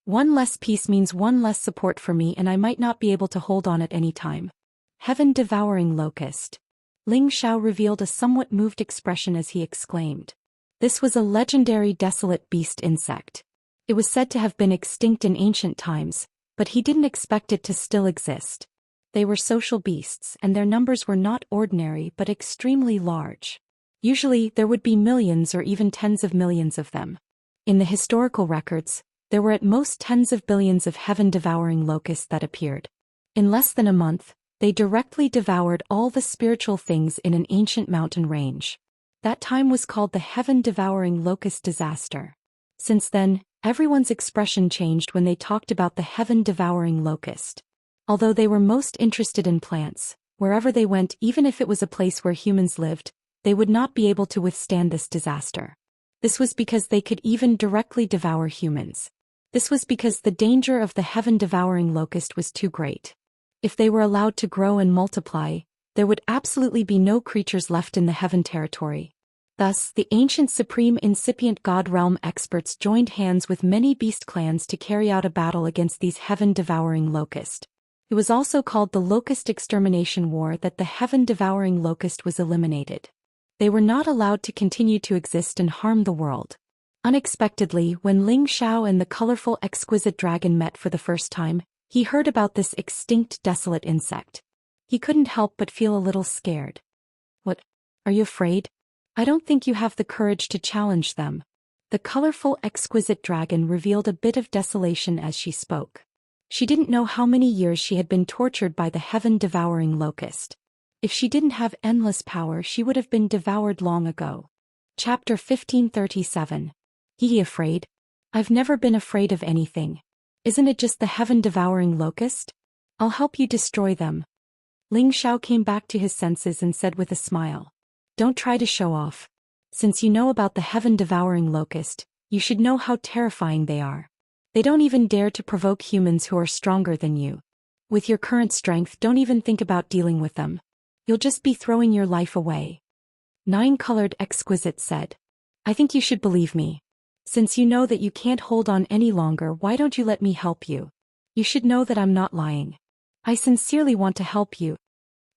One less piece means one less support for me, and I might not be able to hold on at any time. Heaven-devouring locust. Ling Xiao revealed a somewhat moved expression as he exclaimed. This was a legendary desolate beast insect. It was said to have been extinct in ancient times, but he didn't expect it to still exist. They were social beasts, and their numbers were not ordinary but extremely large. Usually, there would be millions or even tens of millions of them. In the historical records, there were at most tens of billions of heaven-devouring locusts that appeared. In less than a month, they directly devoured all the spiritual things in an ancient mountain range. That time was called the heaven-devouring locust disaster. Since then, everyone's expression changed when they talked about the heaven-devouring locust. Although they were most interested in plants, wherever they went, even if it was a place where humans lived, they would not be able to withstand this disaster. This was because they could even directly devour humans. This was because the danger of the heaven-devouring locust was too great. If they were allowed to grow and multiply, there would absolutely be no creatures left in the heaven territory. Thus, the ancient supreme incipient god realm experts joined hands with many beast clans to carry out a battle against these heaven-devouring locusts. It was also called the Locust Extermination War that the heaven-devouring locust was eliminated. They were not allowed to continue to exist and harm the world. Unexpectedly, when Ling Xiao and the colorful exquisite dragon met for the first time, he heard about this extinct desolate insect. He couldn't help but feel a little scared. What? Are you afraid? I don't think you have the courage to challenge them. The colorful exquisite dragon revealed a bit of desolation as she spoke. She didn't know how many years she had been tortured by the heaven-devouring locust. If she didn't have endless power, she would have been devoured long ago. Chapter 1537. He afraid? I've never been afraid of anything. Isn't it just the heaven-devouring locust? I'll help you destroy them. Ling Xiao came back to his senses and said with a smile. Don't try to show off. Since you know about the heaven-devouring locust, you should know how terrifying they are. They don't even dare to provoke humans who are stronger than you. With your current strength, don't even think about dealing with them. You'll just be throwing your life away. Nine-colored exquisite said. I think you should believe me. Since you know that you can't hold on any longer, why don't you let me help you? You should know that I'm not lying. I sincerely want to help you.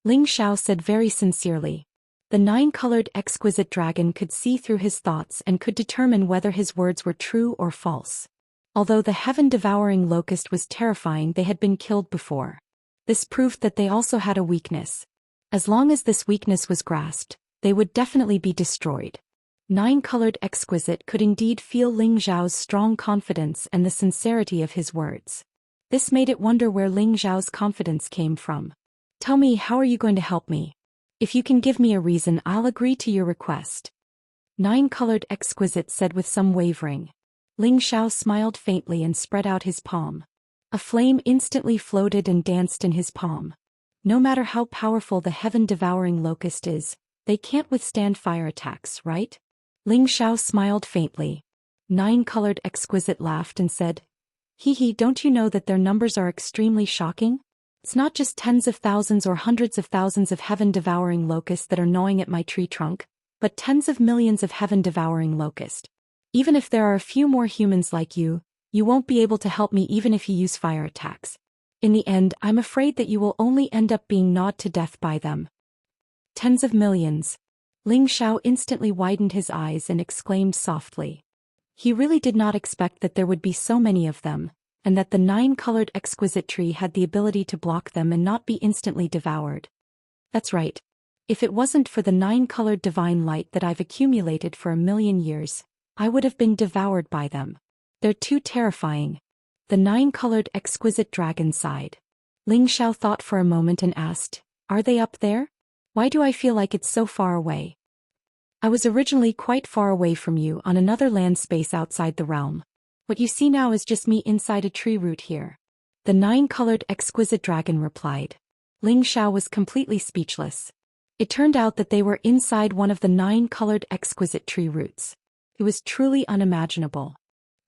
Ling Xiao said very sincerely. The nine-colored exquisite dragon could see through his thoughts and could determine whether his words were true or false. Although the heaven-devouring locust was terrifying, they had been killed before. This proved that they also had a weakness. As long as this weakness was grasped, they would definitely be destroyed. Nine-colored exquisite could indeed feel Ling Xiao's strong confidence and the sincerity of his words. This made it wonder where Ling Xiao's confidence came from. Tell me, how are you going to help me? If you can give me a reason, I'll agree to your request. Nine-colored exquisite said with some wavering. Ling Xiao smiled faintly and spread out his palm. A flame instantly floated and danced in his palm. No matter how powerful the heaven-devouring locust is, they can't withstand fire attacks, right? Ling Xiao smiled faintly. Nine-colored exquisite laughed and said, Hee, don't you know that their numbers are extremely shocking? It's not just tens of thousands or hundreds of thousands of heaven-devouring locusts that are gnawing at my tree trunk, but tens of millions of heaven-devouring locusts. Even if there are a few more humans like you, you won't be able to help me even if you use fire attacks. In the end, I'm afraid that you will only end up being gnawed to death by them. Tens of millions. Ling Xiao instantly widened his eyes and exclaimed softly. He really did not expect that there would be so many of them, and that the nine-colored exquisite tree had the ability to block them and not be instantly devoured. That's right. If it wasn't for the nine-colored divine light that I've accumulated for 1,000,000 years, I would have been devoured by them. They're too terrifying. The nine-colored exquisite dragon sighed. Ling Xiao thought for a moment and asked, Are they up there? Why do I feel like it's so far away? I was originally quite far away from you on another land space outside the realm. What you see now is just me inside a tree root here. The nine-colored exquisite dragon replied. Ling Xiao was completely speechless. It turned out that they were inside one of the nine-colored exquisite tree roots. It was truly unimaginable.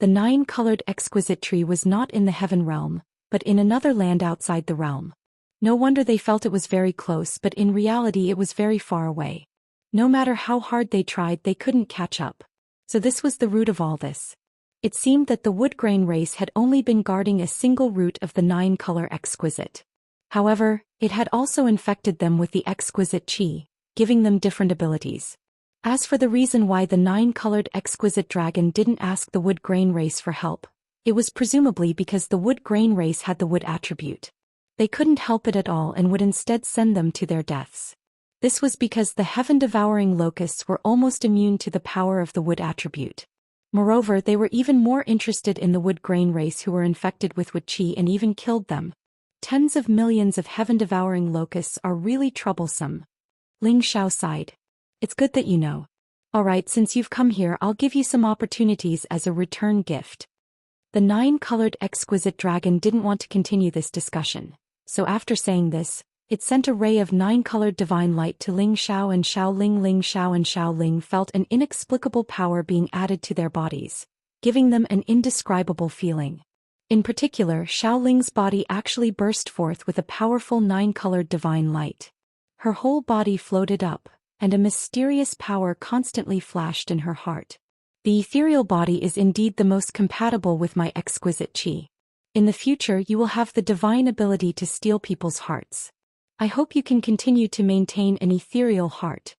The nine-colored exquisite tree was not in the heaven realm, but in another land outside the realm. No wonder they felt it was very close, but in reality it was very far away. No matter how hard they tried, they couldn't catch up. So this was the root of all this. It seemed that the wood grain race had only been guarding a single root of the 9-color exquisite. However, it had also infected them with the exquisite qi, giving them different abilities. As for the reason why the 9-colored exquisite dragon didn't ask the wood grain race for help, it was presumably because the wood grain race had the wood attribute. They couldn't help it at all and would instead send them to their deaths. This was because the heaven-devouring locusts were almost immune to the power of the wood attribute. Moreover, they were even more interested in the wood grain race who were infected with wood qi and even killed them. Tens of millions of heaven-devouring locusts are really troublesome. Ling Xiao sighed. It's good that you know. Alright, since you've come here, I'll give you some opportunities as a return gift. The 9-colored exquisite dragon didn't want to continue this discussion, so after saying this, it sent a ray of 9-colored divine light to Ling Xiao and Xiao Ling. Ling Xiao and Xiao Ling felt an inexplicable power being added to their bodies, giving them an indescribable feeling. In particular, Xiao Ling's body actually burst forth with a powerful 9-colored divine light. Her whole body floated up, and a mysterious power constantly flashed in her heart. The ethereal body is indeed the most compatible with my exquisite qi. In the future you will have the divine ability to steal people's hearts. I hope you can continue to maintain an ethereal heart.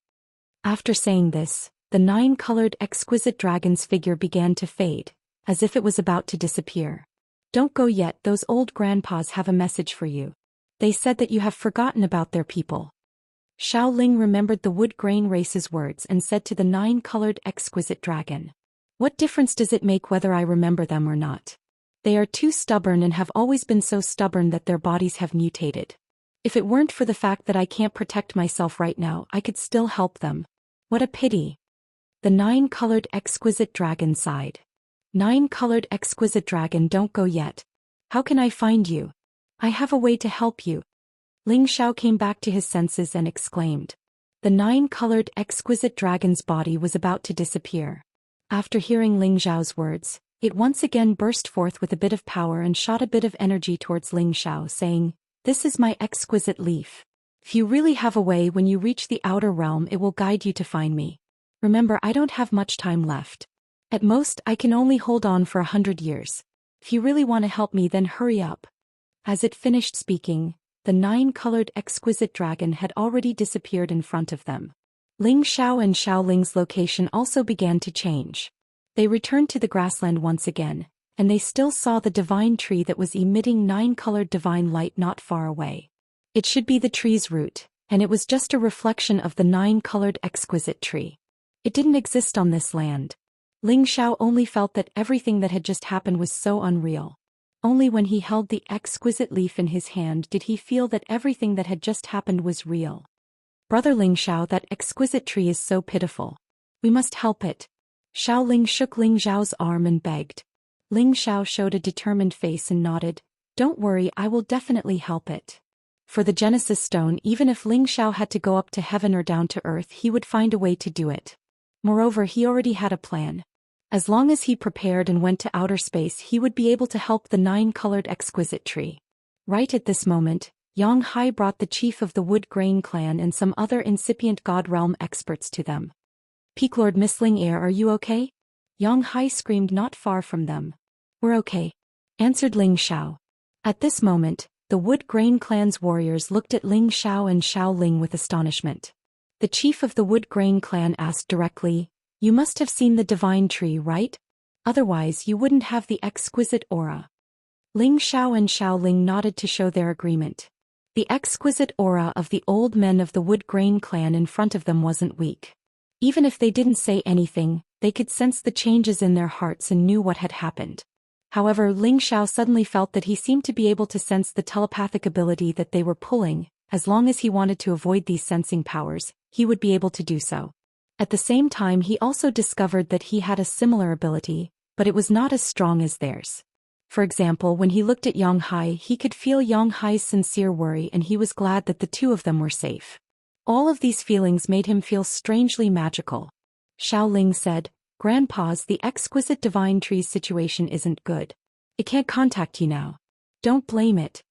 After saying this, the 9-colored exquisite dragon's figure began to fade, as if it was about to disappear. Don't go yet, those old grandpas have a message for you. They said that you have forgotten about their people. Xiao Ling remembered the wood grain race's words and said to the 9-colored exquisite dragon, "What difference does it make whether I remember them or not? They are too stubborn and have always been so stubborn that their bodies have mutated. If it weren't for the fact that I can't protect myself right now, I could still help them. What a pity." The 9-colored exquisite dragon sighed. 9-colored exquisite dragon, don't go yet. How can I find you? I have a way to help you. Ling Xiao came back to his senses and exclaimed. The 9-colored exquisite dragon's body was about to disappear. After hearing Ling Xiao's words, it once again burst forth with a bit of power and shot a bit of energy towards Ling Xiao, saying, "This is my exquisite leaf. If you really have a way, when you reach the outer realm, it will guide you to find me. Remember, I don't have much time left. At most, I can only hold on for 100 years. If you really want to help me, then hurry up." As it finished speaking, the 9-colored exquisite dragon had already disappeared in front of them. Ling Xiao and Xiao Ling's location also began to change. They returned to the grassland once again, and they still saw the divine tree that was emitting 9-colored divine light not far away. It should be the tree's root, and it was just a reflection of the 9-colored exquisite tree. It didn't exist on this land. Ling Xiao only felt that everything that had just happened was so unreal. Only when he held the exquisite leaf in his hand did he feel that everything that had just happened was real. "Brother Ling Xiao, that exquisite tree is so pitiful. We must help it." Xiao Ling shook Ling Xiao's arm and begged. Ling Xiao showed a determined face and nodded. "Don't worry, I will definitely help it." For the Genesis Stone, even if Ling Xiao had to go up to heaven or down to earth, he would find a way to do it. Moreover, he already had a plan. As long as he prepared and went to outer space, he would be able to help the 9-colored exquisite tree. Right at this moment, Yang Hai brought the chief of the Wood Grain clan and some other incipient God Realm experts to them. "Peak Lord Miss Ling Air, are you okay?" Yang Hai screamed not far from them. "We're okay," answered Ling Xiao. At this moment, the Wood Grain clan's warriors looked at Ling Xiao and Xiao Ling with astonishment. The chief of the Wood Grain clan asked directly, "You must have seen the divine tree, right? Otherwise you wouldn't have the exquisite aura." Ling Xiao and Xiao Ling nodded to show their agreement. The exquisite aura of the old men of the Wood Grain clan in front of them wasn't weak. Even if they didn't say anything, they could sense the changes in their hearts and knew what had happened. However, Ling Xiao suddenly felt that he seemed to be able to sense the telepathic ability that they were pulling. As long as he wanted to avoid these sensing powers, he would be able to do so. At the same time, he also discovered that he had a similar ability, but it was not as strong as theirs. For example, when he looked at Yang Hai, he could feel Yang Hai's sincere worry, and he was glad that the two of them were safe. All of these feelings made him feel strangely magical. Xiao Ling said, "Grandpa's, the exquisite divine tree's situation isn't good. It can't contact you now. Don't blame it."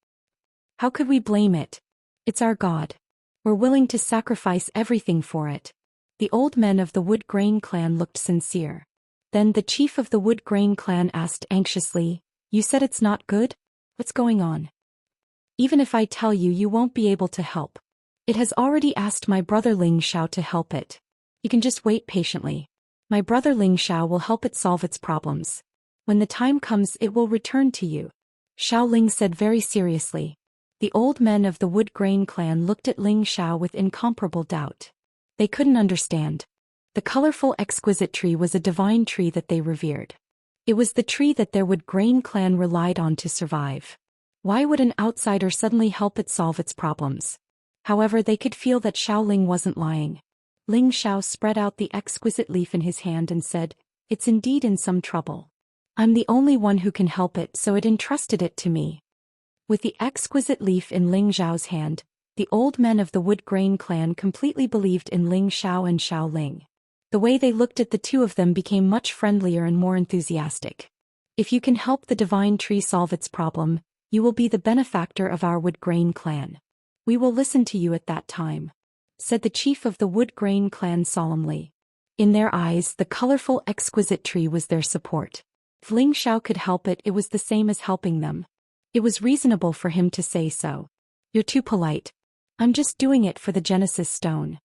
"How could we blame it? It's our God. We're willing to sacrifice everything for it." The old men of the Wood Grain clan looked sincere. Then the chief of the Wood Grain clan asked anxiously, "You said it's not good? What's going on? Even if I tell you, you won't be able to help. It has already asked my brother Ling Xiao to help it. You can just wait patiently. My brother Ling Xiao will help it solve its problems. When the time comes, it will return to you," Xiao Ling said very seriously. The old men of the Wood Grain clan looked at Ling Xiao with incomparable doubt. They couldn't understand. The colorful exquisite tree was a divine tree that they revered. It was the tree that their Wood Grain clan relied on to survive. Why would an outsider suddenly help it solve its problems? However, they could feel that Xiao Ling wasn't lying. Ling Xiao spread out the exquisite leaf in his hand and said, "It's indeed in some trouble. I'm the only one who can help it, so it entrusted it to me." With the exquisite leaf in Ling Xiao's hand, the old men of the Wood Grain clan completely believed in Ling Xiao and Xiao Ling. The way they looked at the two of them became much friendlier and more enthusiastic. "If you can help the divine tree solve its problem, you will be the benefactor of our Wood Grain clan. We will listen to you at that time," said the chief of the Wood Grain clan solemnly. In their eyes, the colorful exquisite tree was their support. If Ling Xiao could help it, it was the same as helping them. It was reasonable for him to say so. "You're too polite. I'm just doing it for the Genesis Stone,"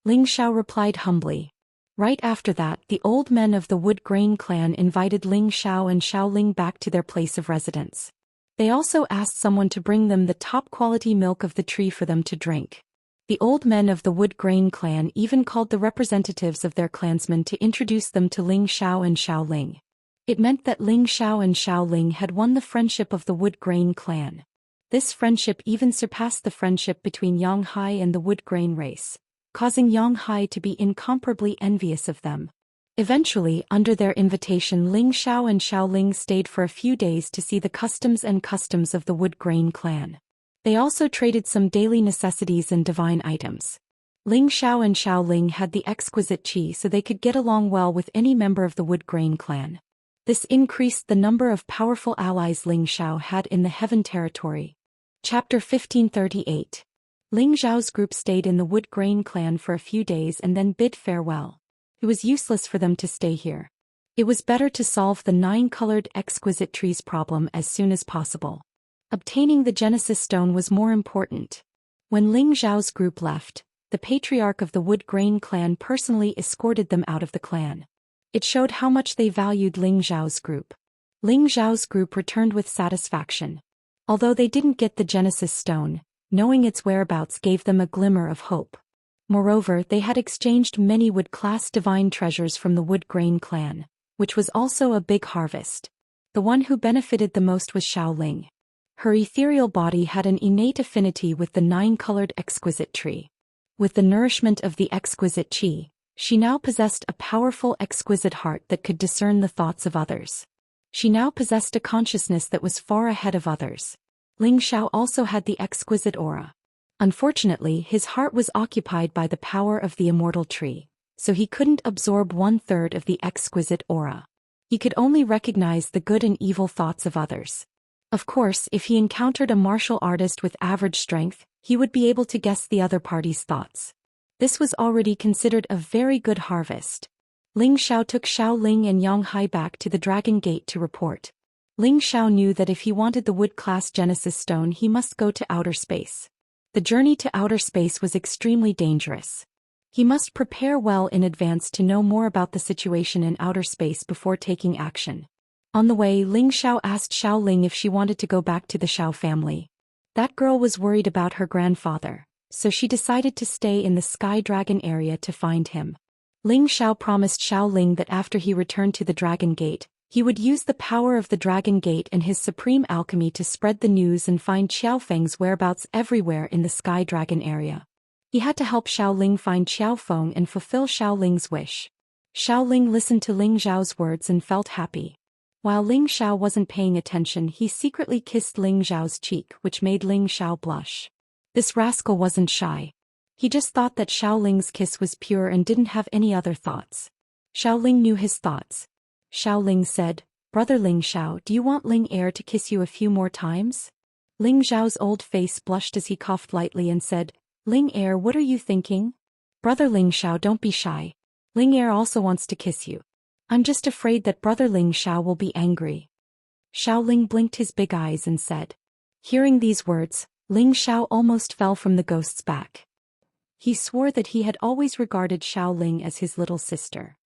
Ling Xiao replied humbly. Right after that, the old men of the Wood Grain clan invited Ling Xiao and Xiao Ling back to their place of residence. They also asked someone to bring them the top-quality milk of the tree for them to drink. The old men of the Wood Grain clan even called the representatives of their clansmen to introduce them to Ling Xiao and Xiao Ling. It meant that Ling Xiao and Xiao Ling had won the friendship of the Wood Grain clan. This friendship even surpassed the friendship between Yang Hai and the Wood Grain race, causing Yang Hai to be incomparably envious of them. Eventually, under their invitation, Ling Xiao and Xiao Ling stayed for a few days to see the customs of the Wood Grain clan. They also traded some daily necessities and divine items. Ling Xiao and Xiao Ling had the exquisite qi, so they could get along well with any member of the Wood Grain clan. This increased the number of powerful allies Ling Xiao had in the Heaven Territory. Chapter 1538. Ling Xiao's group stayed in the Wood Grain clan for a few days and then bid farewell. It was useless for them to stay here. It was better to solve the 9-colored exquisite tree's problem as soon as possible. Obtaining the Genesis Stone was more important. When Ling Xiao's group left, the patriarch of the Wood Grain clan personally escorted them out of the clan. It showed how much they valued Ling Xiao's group. Ling Xiao's group returned with satisfaction. Although they didn't get the Genesis Stone, knowing its whereabouts gave them a glimmer of hope. Moreover, they had exchanged many Wood-class divine treasures from the Wood Grain clan, which was also a big harvest. The one who benefited the most was Xiao Ling. Her ethereal body had an innate affinity with the 9-colored exquisite tree. With the nourishment of the exquisite qi, she now possessed a powerful exquisite heart that could discern the thoughts of others. She now possessed a consciousness that was far ahead of others. Ling Xiao also had the exquisite aura. Unfortunately, his heart was occupied by the power of the immortal tree, so he couldn't absorb 1/3 of the exquisite aura. He could only recognize the good and evil thoughts of others. Of course, if he encountered a martial artist with average strength, he would be able to guess the other party's thoughts. This was already considered a very good harvest. Ling Xiao took Xiao Ling and Yang Hai back to the Dragon Gate to report. Ling Xiao knew that if he wanted the Wood-class Genesis Stone, he must go to outer space. The journey to outer space was extremely dangerous. He must prepare well in advance to know more about the situation in outer space before taking action. On the way, Ling Xiao asked Xiao Ling if she wanted to go back to the Xiao family. That girl was worried about her grandfather, so she decided to stay in the Sky Dragon area to find him. Ling Xiao promised Xiao Ling that after he returned to the Dragon Gate, he would use the power of the Dragon Gate and his supreme alchemy to spread the news and find Xiaofeng's whereabouts everywhere in the Sky Dragon area. He had to help Xiao Ling find Xiaofeng and fulfill Xiao Ling's wish. Xiao Ling listened to Ling Xiao's words and felt happy. While Ling Xiao wasn't paying attention, he secretly kissed Ling Xiao's cheek, which made Ling Xiao blush. This rascal wasn't shy. He just thought that Xiao Ling's kiss was pure and didn't have any other thoughts. Xiao Ling knew his thoughts. Xiao Ling said, "Brother Ling Xiao, do you want Ling Heir to kiss you a few more times?" Ling Xiao's old face blushed as he coughed lightly and said, "Ling Heir, what are you thinking? Brother Ling Xiao, don't be shy. Ling Heir also wants to kiss you." I'm just afraid that Brother Ling Xiao will be angry. Xiao Ling blinked his big eyes and said. Hearing these words, Ling Xiao almost fell from the ghost's back. He swore that he had always regarded Xiao Ling as his little sister.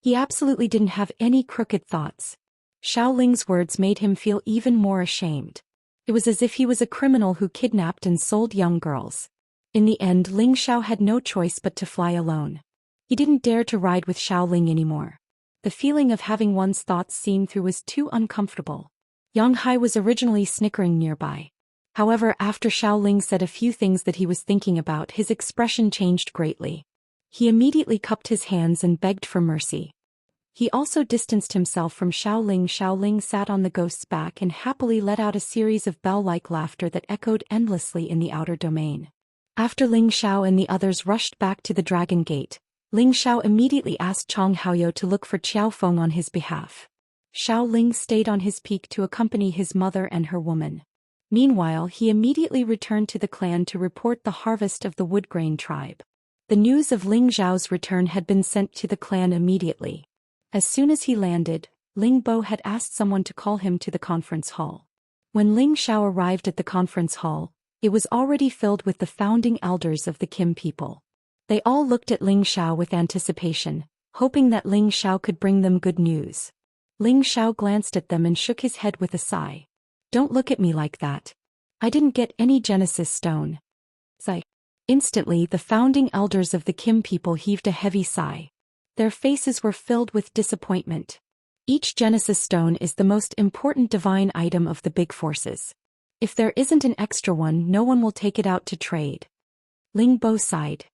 He absolutely didn't have any crooked thoughts. Xiao Ling's words made him feel even more ashamed. It was as if he was a criminal who kidnapped and sold young girls. In the end, Ling Xiao had no choice but to fly alone. He didn't dare to ride with Xiao Ling anymore. The feeling of having one's thoughts seen through was too uncomfortable. Yang Hai was originally snickering nearby. However, after Xiao Ling said a few things that he was thinking about, his expression changed greatly. He immediately cupped his hands and begged for mercy. He also distanced himself from Xiao Ling. Xiao Ling sat on the ghost's back and happily let out a series of bell-like laughter that echoed endlessly in the outer domain. After Ling Xiao and the others rushed back to the Dragon Gate, Ling Xiao immediately asked Chong Haoyou to look for Qiao Feng on his behalf. Xiao Ling stayed on his peak to accompany his mother and her woman. Meanwhile, he immediately returned to the clan to report the harvest of the Woodgrain tribe. The news of Ling Zhao's return had been sent to the clan immediately. As soon as he landed, Ling Bo had asked someone to call him to the conference hall. When Ling Xiao arrived at the conference hall, it was already filled with the founding elders of the Kim people. They all looked at Ling Xiao with anticipation, hoping that Ling Xiao could bring them good news. Ling Xiao glanced at them and shook his head with a sigh. Don't look at me like that. I didn't get any Genesis stone. Sigh. Instantly, the founding elders of the Kim people heaved a heavy sigh. Their faces were filled with disappointment. Each Genesis stone is the most important divine item of the big forces. If there isn't an extra one, no one will take it out to trade. Ling Bo sighed.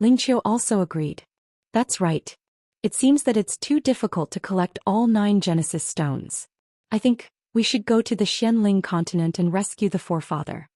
Ling Qiu also agreed. That's right. It seems that it's too difficult to collect all 9 Genesis stones. I think we should go to the Xianling continent and rescue the forefather.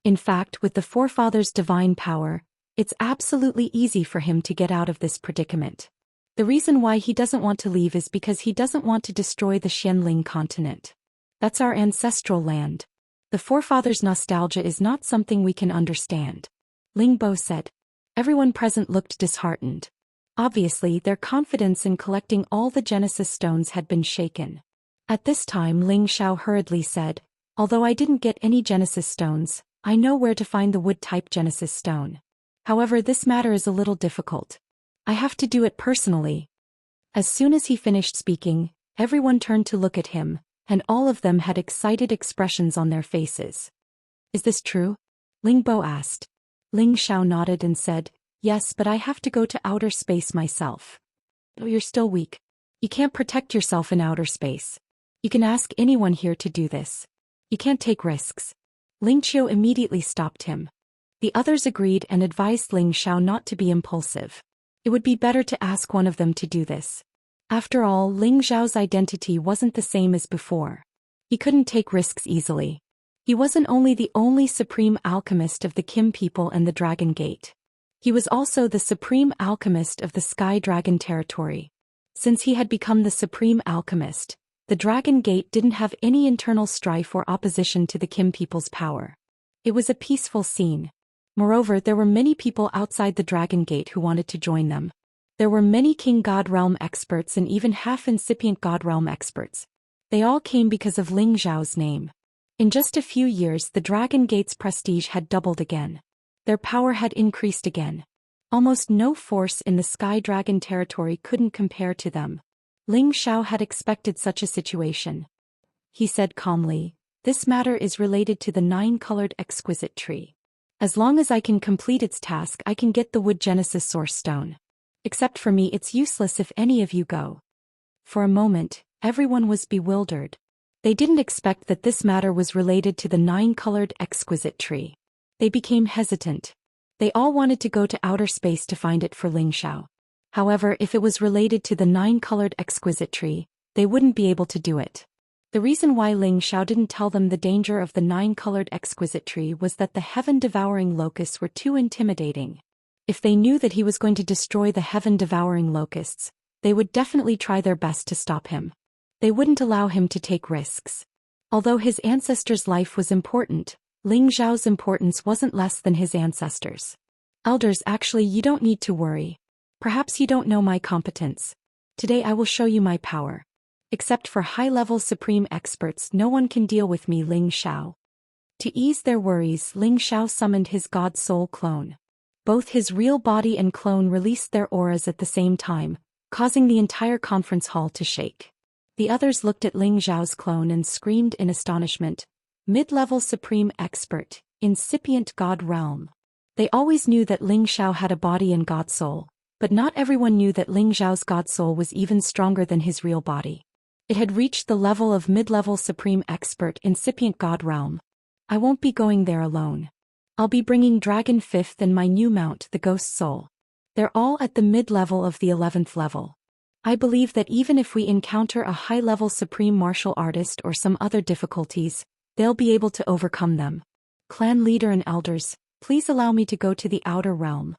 In fact, with the forefather's divine power, it's absolutely easy for him to get out of this predicament. The reason why he doesn't want to leave is because he doesn't want to destroy the Xianling continent. That's our ancestral land. The forefather's nostalgia is not something we can understand. Ling Bo said. Everyone present looked disheartened. Obviously, their confidence in collecting all the Genesis stones had been shaken. At this time, Ling Xiao hurriedly said, although I didn't get any Genesis stones, I know where to find the wood-type Genesis stone. However, this matter is a little difficult. I have to do it personally. As soon as he finished speaking, everyone turned to look at him, and all of them had excited expressions on their faces. Is this true? Ling Bo asked. Ling Xiao nodded and said, yes, but I have to go to outer space myself. Oh, you're still weak. You can't protect yourself in outer space. You can ask anyone here to do this. You can't take risks. Ling Qiu immediately stopped him. The others agreed and advised Ling Xiao not to be impulsive. It would be better to ask one of them to do this. After all, Ling Zhao's identity wasn't the same as before. He couldn't take risks easily. He wasn't only the only supreme alchemist of the Kim people and the Dragon Gate. He was also the supreme alchemist of the Sky Dragon territory. Since he had become the supreme alchemist, the Dragon Gate didn't have any internal strife or opposition to the Kim people's power. It was a peaceful scene. Moreover, there were many people outside the Dragon Gate who wanted to join them. There were many King God Realm experts and even half-incipient God Realm experts. They all came because of Ling Zhao's name. In just a few years, the Dragon Gate's prestige had doubled again. Their power had increased again. Almost no force in the Sky Dragon territory couldn't compare to them. Ling Xiao had expected such a situation. He said calmly, this matter is related to the 9-colored exquisite tree. As long as I can complete its task, I can get the Wood Genesis Source Stone. Except for me, it's useless if any of you go. For a moment, everyone was bewildered. They didn't expect that this matter was related to the 9-colored exquisite tree. They became hesitant. They all wanted to go to outer space to find it for Ling Xiao. However, if it was related to the 9-colored exquisite tree, they wouldn't be able to do it. The reason why Ling Xiao didn't tell them the danger of the 9-colored exquisite tree was that the heaven-devouring locusts were too intimidating. If they knew that he was going to destroy the heaven-devouring locusts, they would definitely try their best to stop him. They wouldn't allow him to take risks. Although his ancestors' life was important, Ling Zhao's importance wasn't less than his ancestors. Elders, actually, you don't need to worry. Perhaps you don't know my competence. Today I will show you my power. Except for high-level supreme experts, no one can deal with me, Ling Xiao. To ease their worries, Ling Xiao summoned his god soul clone. Both his real body and clone released their auras at the same time, causing the entire conference hall to shake. The others looked at Ling Xiao's clone and screamed in astonishment. Mid-level supreme expert, incipient god realm. They always knew that Ling Xiao had a body and god soul, but not everyone knew that Ling Xiao's god soul was even stronger than his real body. It had reached the level of mid-level supreme expert, incipient god realm. I won't be going there alone. I'll be bringing Dragon 5th and my new mount, the Ghost Soul. They're all at the mid-level of the 11th level. I believe that even if we encounter a high-level supreme martial artist or some other difficulties, they'll be able to overcome them. Clan leader and elders, please allow me to go to the outer realm.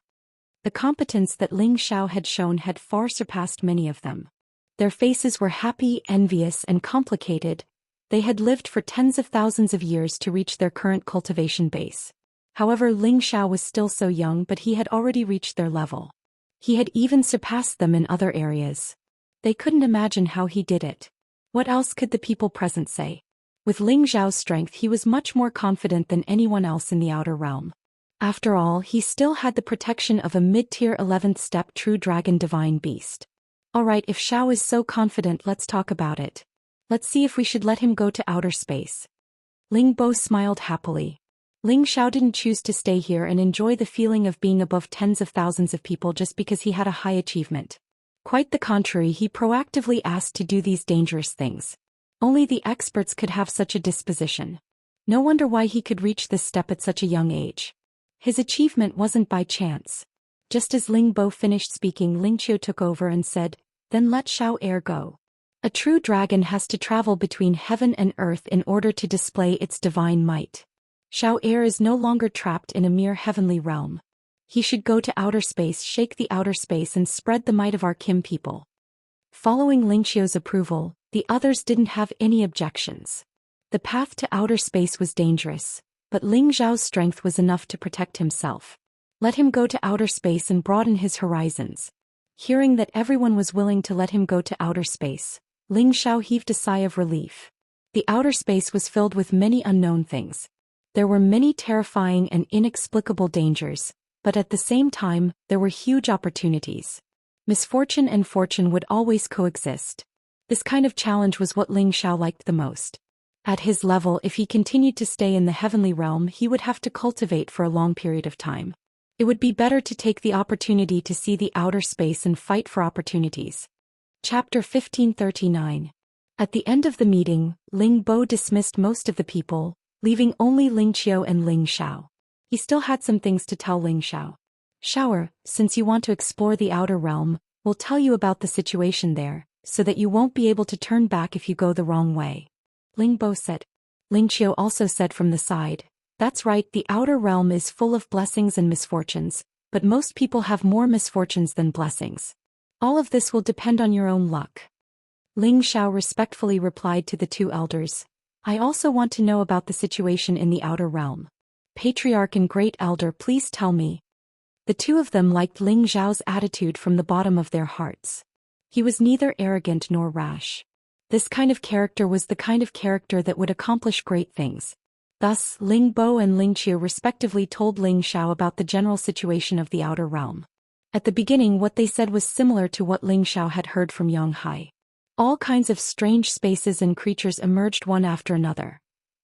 The competence that Ling Xiao had shown had far surpassed many of them. Their faces were happy, envious, and complicated. They had lived for tens of thousands of years to reach their current cultivation base. However, Ling Xiao was still so young, but he had already reached their level. He had even surpassed them in other areas. They couldn't imagine how he did it. What else could the people present say? With Ling Xiao's strength, he was much more confident than anyone else in the outer realm. After all, he still had the protection of a mid-tier 11th step true dragon divine beast. Alright, if Xiao is so confident, let's talk about it. Let's see if we should let him go to outer space. Ling Bo smiled happily. Ling Xiao didn't choose to stay here and enjoy the feeling of being above tens of thousands of people just because he had a high achievement. Quite the contrary, he proactively asked to do these dangerous things. Only the experts could have such a disposition. No wonder why he could reach this step at such a young age. His achievement wasn't by chance. Just as Ling Bo finished speaking, Ling Qiu took over and said, "Then let Xiao Air go. A true dragon has to travel between heaven and earth in order to display its divine might. Xiao Air is no longer trapped in a mere heavenly realm. He should go to outer space, shake the outer space, and spread the might of our Kim people." Following Ling Qiu's approval, the others didn't have any objections. The path to outer space was dangerous, but Ling Xiao's strength was enough to protect himself. Let him go to outer space and broaden his horizons. Hearing that everyone was willing to let him go to outer space, Ling Xiao heaved a sigh of relief. The outer space was filled with many unknown things. There were many terrifying and inexplicable dangers, but at the same time, there were huge opportunities. Misfortune and fortune would always coexist. This kind of challenge was what Ling Xiao liked the most. At his level, if he continued to stay in the heavenly realm, he would have to cultivate for a long period of time. It would be better to take the opportunity to see the outer space and fight for opportunities. Chapter 1539. At the end of the meeting, Ling Bo dismissed most of the people, leaving only Ling Qiu and Ling Xiao. He still had some things to tell Ling Xiao. "Xiao, since you want to explore the outer realm, we'll tell you about the situation there, so that you won't be able to turn back if you go the wrong way," Ling Bo said. Ling Qiu also said from the side, "That's right, the outer realm is full of blessings and misfortunes, but most people have more misfortunes than blessings. All of this will depend on your own luck." Ling Xiao respectfully replied to the two elders, "I also want to know about the situation in the outer realm. Patriarch and Great Elder, please tell me." The two of them liked Ling Xiao's attitude from the bottom of their hearts. He was neither arrogant nor rash. This kind of character was the kind of character that would accomplish great things. Thus, Ling Bo and Ling Qiu respectively told Ling Xiao about the general situation of the outer realm. At the beginning, what they said was similar to what Ling Xiao had heard from Yang Hai. All kinds of strange spaces and creatures emerged one after another.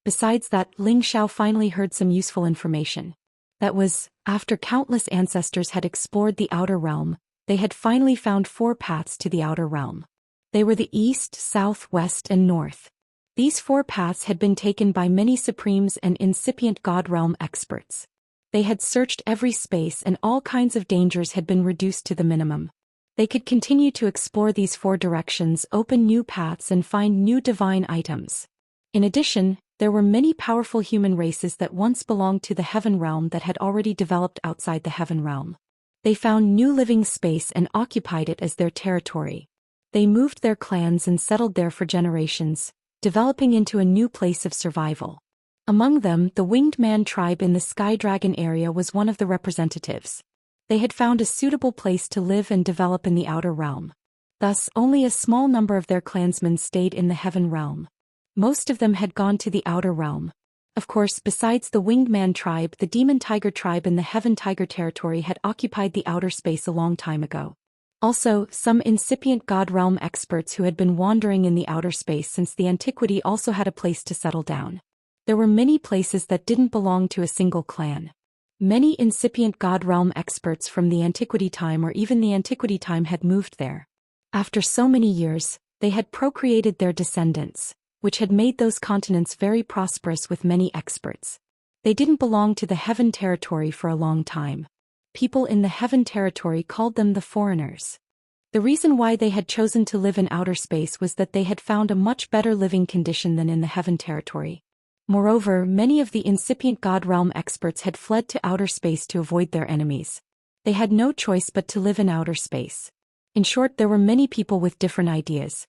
Besides that, Ling Xiao finally heard some useful information. That was, after countless ancestors had explored the outer realm, they had finally found 4 paths to the outer realm. They were the east, south, west, and north. These 4 paths had been taken by many supremes and incipient god realm experts. They had searched every space and all kinds of dangers had been reduced to the minimum. They could continue to explore these 4 directions, open new paths, and find new divine items. In addition, there were many powerful human races that once belonged to the heaven realm that had already developed outside the heaven realm. They found new living space and occupied it as their territory. They moved their clans and settled there for generations, developing into a new place of survival. Among them, the Winged Man tribe in the Sky Dragon area was one of the representatives. They had found a suitable place to live and develop in the outer realm. Thus, only a small number of their clansmen stayed in the heaven realm. Most of them had gone to the outer realm. Of course, besides the Winged Man tribe, the Demon Tiger tribe in the Heaven Tiger territory had occupied the outer space a long time ago. Also, some incipient God realm experts who had been wandering in the outer space since the antiquity also had a place to settle down. There were many places that didn't belong to a single clan. Many incipient God realm experts from the antiquity time or even the antiquity time had moved there. After so many years, they had procreated their descendants, which had made those continents very prosperous with many experts. They didn't belong to the Heaven territory for a long time. People in the Heaven territory called them the foreigners. The reason why they had chosen to live in outer space was that they had found a much better living condition than in the Heaven territory. Moreover, many of the incipient God realm experts had fled to outer space to avoid their enemies. They had no choice but to live in outer space. In short, there were many people with different ideas.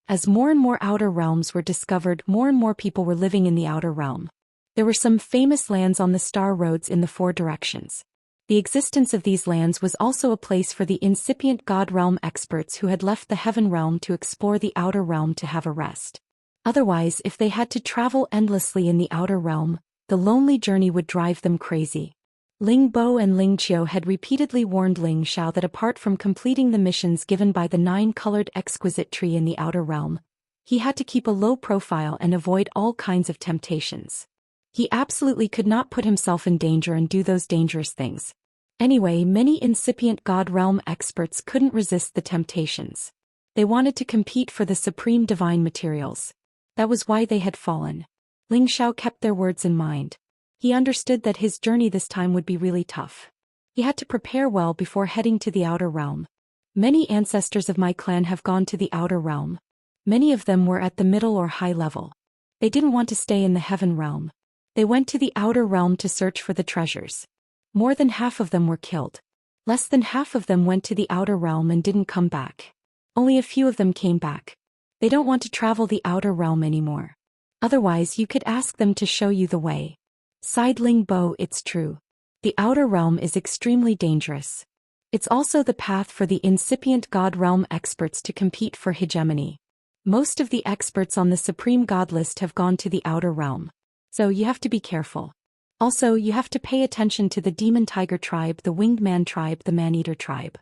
As more and more outer realms were discovered, more and more people were living in the outer realm. There were some famous lands on the star roads in the 4 directions. The existence of these lands was also a place for the incipient God realm experts who had left the heaven realm to explore the outer realm to have a rest. Otherwise, if they had to travel endlessly in the outer realm, the lonely journey would drive them crazy. Ling Bo and Ling Qiu had repeatedly warned Ling Xiao that apart from completing the missions given by the 9-colored exquisite tree in the outer realm, he had to keep a low profile and avoid all kinds of temptations. He absolutely could not put himself in danger and do those dangerous things. Anyway, many incipient God realm experts couldn't resist the temptations. They wanted to compete for the supreme divine materials. That was why they had fallen. Ling Xiao kept their words in mind. He understood that his journey this time would be really tough. He had to prepare well before heading to the outer realm. Many ancestors of my clan have gone to the outer realm. Many of them were at the middle or high level. They didn't want to stay in the heaven realm. They went to the outer realm to search for the treasures. More than half of them were killed. Less than half of them went to the outer realm and didn't come back. Only a few of them came back. They don't want to travel the outer realm anymore. Otherwise, you could ask them to show you the way. Sighed Ling Bo, it's true. The outer realm is extremely dangerous. It's also the path for the incipient God realm experts to compete for hegemony. Most of the experts on the Supreme God list have gone to the outer realm. So you have to be careful. Also, you have to pay attention to the Demon Tiger tribe, the Winged Man tribe, the Man-Eater tribe.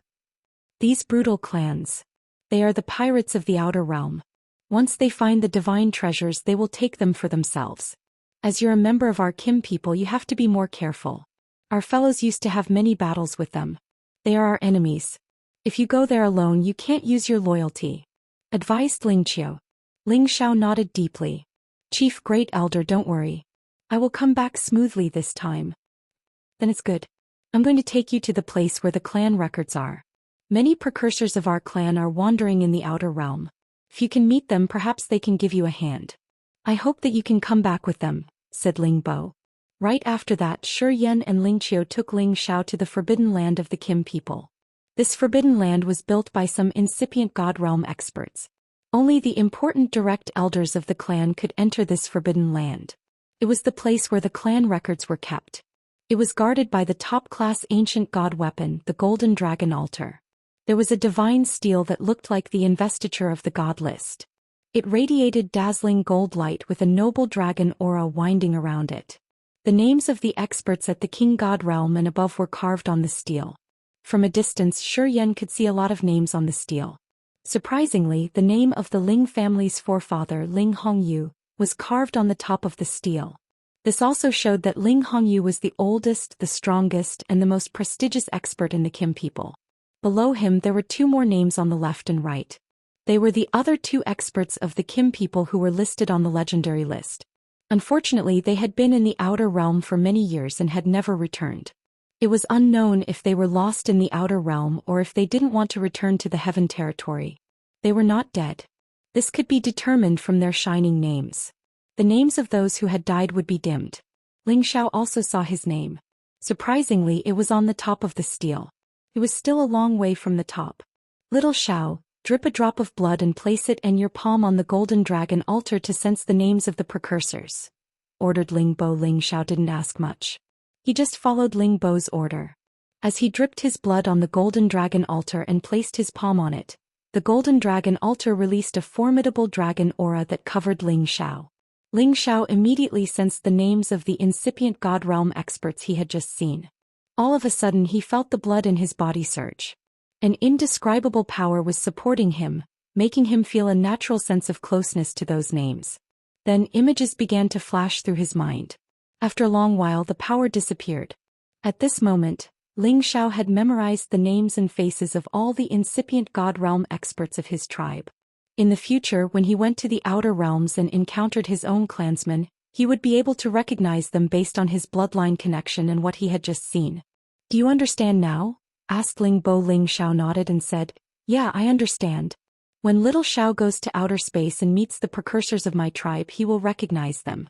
These brutal clans. They are the pirates of the outer realm. Once they find the divine treasures, they will take them for themselves. As you're a member of our Kim people, you have to be more careful. Our fellows used to have many battles with them. They are our enemies. If you go there alone, you can't use your loyalty. Advised Ling Qiu. Ling Xiao nodded deeply. Chief Great Elder, don't worry. I will come back smoothly this time. Then it's good. I'm going to take you to the place where the clan records are. Many precursors of our clan are wandering in the outer realm. If you can meet them, perhaps they can give you a hand. I hope that you can come back with them, said Ling Bo. Right after that, Zhou Xian and Ling Qiu took Ling Xiao to the forbidden land of the Kim people. This forbidden land was built by some incipient God realm experts. Only the important direct elders of the clan could enter this forbidden land. It was the place where the clan records were kept. It was guarded by the top-class ancient god weapon, the Golden Dragon Altar. There was a divine steel that looked like the investiture of the god list. It radiated dazzling gold light with a noble dragon aura winding around it. The names of the experts at the King God realm and above were carved on the steel. From a distance, Zhou Xian could see a lot of names on the steel. Surprisingly, the name of the Ling family's forefather, Ling Hongyu, was carved on the top of the steel. This also showed that Ling Hongyu was the oldest, the strongest, and the most prestigious expert in the Kim people. Below him there were 2 more names on the left and right. They were the other 2 experts of the Kim people who were listed on the legendary list. Unfortunately, they had been in the outer realm for many years and had never returned. It was unknown if they were lost in the outer realm or if they didn't want to return to the heaven territory. They were not dead. This could be determined from their shining names. The names of those who had died would be dimmed. Ling Xiao also saw his name. Surprisingly, it was on the top of the steel. It was still a long way from the top. Little Xiao, drip a drop of blood and place it and your palm on the golden dragon altar to sense the names of the precursors, ordered Ling Bo. Ling Xiao didn't ask much. He just followed Ling Bo's order. As he dripped his blood on the golden dragon altar and placed his palm on it, the golden dragon altar released a formidable dragon aura that covered Ling Xiao. Ling Xiao immediately sensed the names of the incipient God realm experts he had just seen. All of a sudden he felt the blood in his body surge. An indescribable power was supporting him, making him feel a natural sense of closeness to those names. Then images began to flash through his mind. After a long while the power disappeared. At this moment, Ling Xiao had memorized the names and faces of all the incipient God realm experts of his tribe. In the future, when he went to the outer realms and encountered his own clansmen, he would be able to recognize them based on his bloodline connection and what he had just seen. "Do you understand now?" asked Ling Bo. Ling Xiao nodded and said, "Yeah, I understand. When little Xiao goes to outer space and meets the precursors of my tribe, he will recognize them."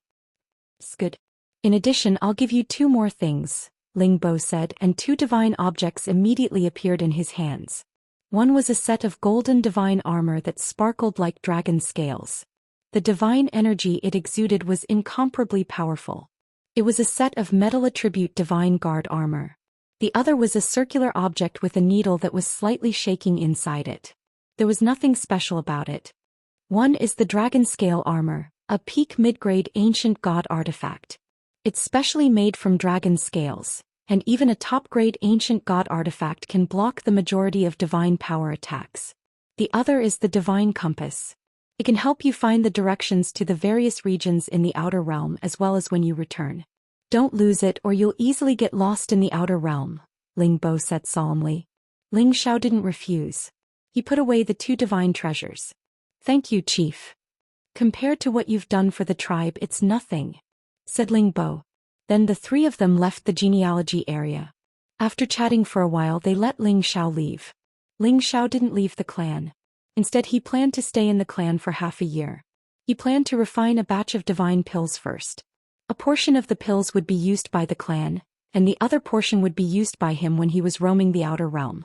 "It's good. In addition, I'll give you 2 more things," Ling Bo said, and 2 divine objects immediately appeared in his hands. One was a set of golden divine armor that sparkled like dragon scales. The divine energy it exuded was incomparably powerful. It was a set of metal attribute divine guard armor. The other was a circular object with a needle that was slightly shaking inside it. There was nothing special about it. One is the dragon scale armor, a peak mid-grade ancient god artifact. It's specially made from dragon scales, and even a top-grade ancient god artifact can block the majority of divine power attacks. The other is the divine compass. It can help you find the directions to the various regions in the outer realm as well as when you return. "Don't lose it or you'll easily get lost in the outer realm," Ling Bo said solemnly. Ling Xiao didn't refuse. He put away the 2 divine treasures. "Thank you, Chief. Compared to what you've done for the tribe, it's nothing," said Ling Bo. Then the 3 of them left the genealogy area. After chatting for a while they let Ling Xiao leave. Ling Xiao didn't leave the clan. Instead he planned to stay in the clan for half a year. He planned to refine a batch of divine pills first. A portion of the pills would be used by the clan, and the other portion would be used by him when he was roaming the outer realm.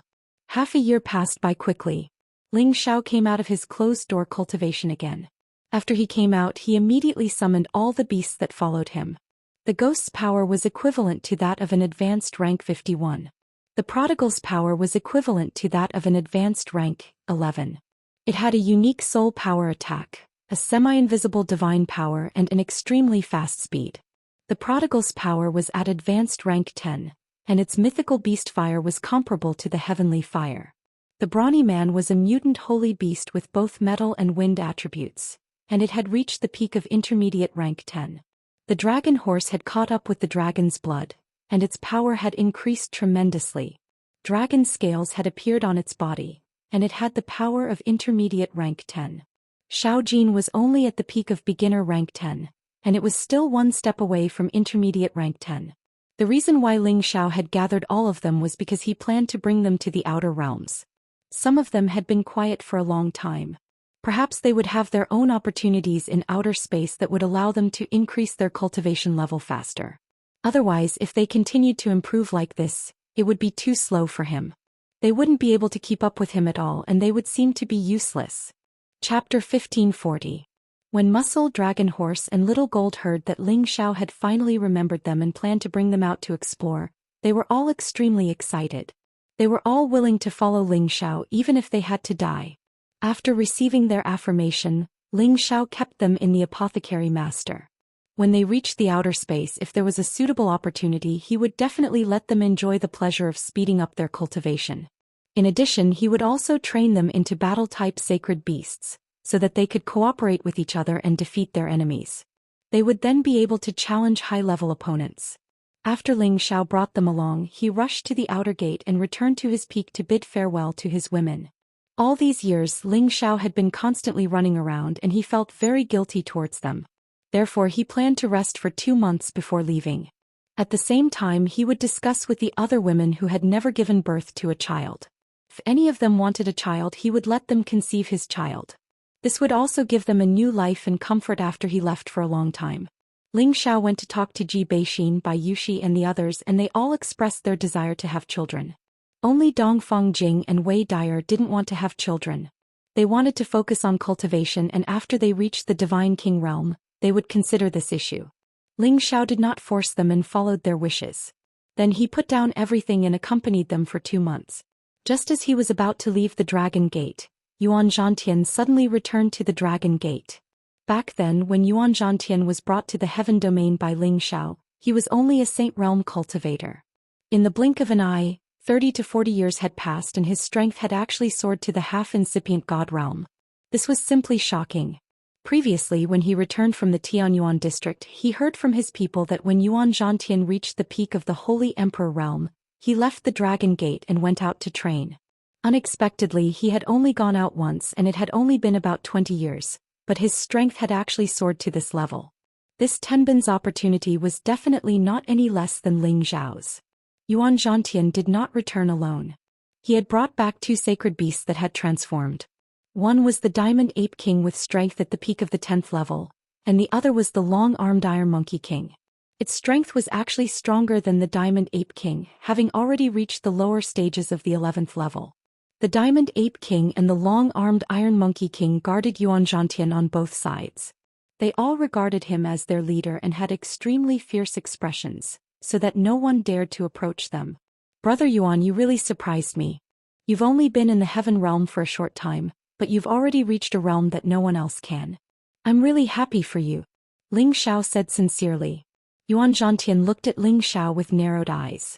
Half a year passed by quickly. Ling Xiao came out of his closed-door cultivation again. After he came out he immediately summoned all the beasts that followed him. The ghost's power was equivalent to that of an advanced rank 51. The prodigal's power was equivalent to that of an advanced rank 11. It had a unique soul power attack, a semi-invisible divine power and an extremely fast speed. The prodigal's power was at advanced rank 10, and its mythical beast fire was comparable to the heavenly fire. The brawny man was a mutant holy beast with both metal and wind attributes, and it had reached the peak of intermediate rank 10. The dragon horse had caught up with the dragon's blood, and its power had increased tremendously. Dragon scales had appeared on its body, and it had the power of intermediate rank 10. Xiao Jin was only at the peak of beginner rank 10, and it was still 1 step away from intermediate rank 10. The reason why Ling Xiao had gathered all of them was because he planned to bring them to the outer realms. Some of them had been quiet for a long time. Perhaps they would have their own opportunities in outer space that would allow them to increase their cultivation level faster. Otherwise, if they continued to improve like this, it would be too slow for him. They wouldn't be able to keep up with him at all and they would seem to be useless. Chapter 1540. When Muscle Dragon Horse and Little Gold heard that Ling Xiao had finally remembered them and planned to bring them out to explore, they were all extremely excited. They were all willing to follow Ling Xiao even if they had to die. After receiving their affirmation, Ling Xiao kept them in the apothecary master. When they reached the outer space, if there was a suitable opportunity, he would definitely let them enjoy the pleasure of speeding up their cultivation. In addition, he would also train them into battle-type sacred beasts, so that they could cooperate with each other and defeat their enemies. They would then be able to challenge high-level opponents. After Ling Xiao brought them along, he rushed to the outer gate and returned to his peak to bid farewell to his women. All these years Ling Xiao had been constantly running around and he felt very guilty towards them. Therefore he planned to rest for 2 months before leaving. At the same time he would discuss with the other women who had never given birth to a child. If any of them wanted a child, he would let them conceive his child. This would also give them a new life and comfort after he left for a long time. Ling Xiao went to talk to Ji Beixin, Bai Yuxi and the others, and they all expressed their desire to have children. Only Dongfeng Jing and Wei Dyer didn't want to have children. They wanted to focus on cultivation, and after they reached the Divine King realm, they would consider this issue. Ling Xiao did not force them and followed their wishes. Then he put down everything and accompanied them for 2 months. Just as he was about to leave the Dragon Gate, Yuan Zhantian suddenly returned to the Dragon Gate. Back then, when Yuan Zhantian was brought to the Heaven Domain by Ling Xiao, he was only a Saint Realm cultivator. In the blink of an eye, 30 to 40 years had passed and his strength had actually soared to the half-incipient God realm. This was simply shocking. Previously, when he returned from the Tianyuan district, he heard from his people that when Yuan Zhantian reached the peak of the Holy Emperor realm, he left the Dragon Gate and went out to train. Unexpectedly, he had only gone out once and it had only been about 20 years, but his strength had actually soared to this level. This Tenbin's opportunity was definitely not any less than Ling Xiao's. Yuan Zhantian did not return alone. He had brought back 2 sacred beasts that had transformed. One was the Diamond Ape King with strength at the peak of the 10th level, and the other was the long-armed Iron Monkey King. Its strength was actually stronger than the Diamond Ape King, having already reached the lower stages of the 11th level. The Diamond Ape King and the long-armed Iron Monkey King guarded Yuan Zhantian on both sides. They all regarded him as their leader and had extremely fierce expressions, so that no one dared to approach them. Brother Yuan, you really surprised me. You've only been in the Heaven realm for a short time, but you've already reached a realm that no one else can. I'm really happy for you. Ling Xiao said sincerely. Yuan Zhantian looked at Ling Xiao with narrowed eyes.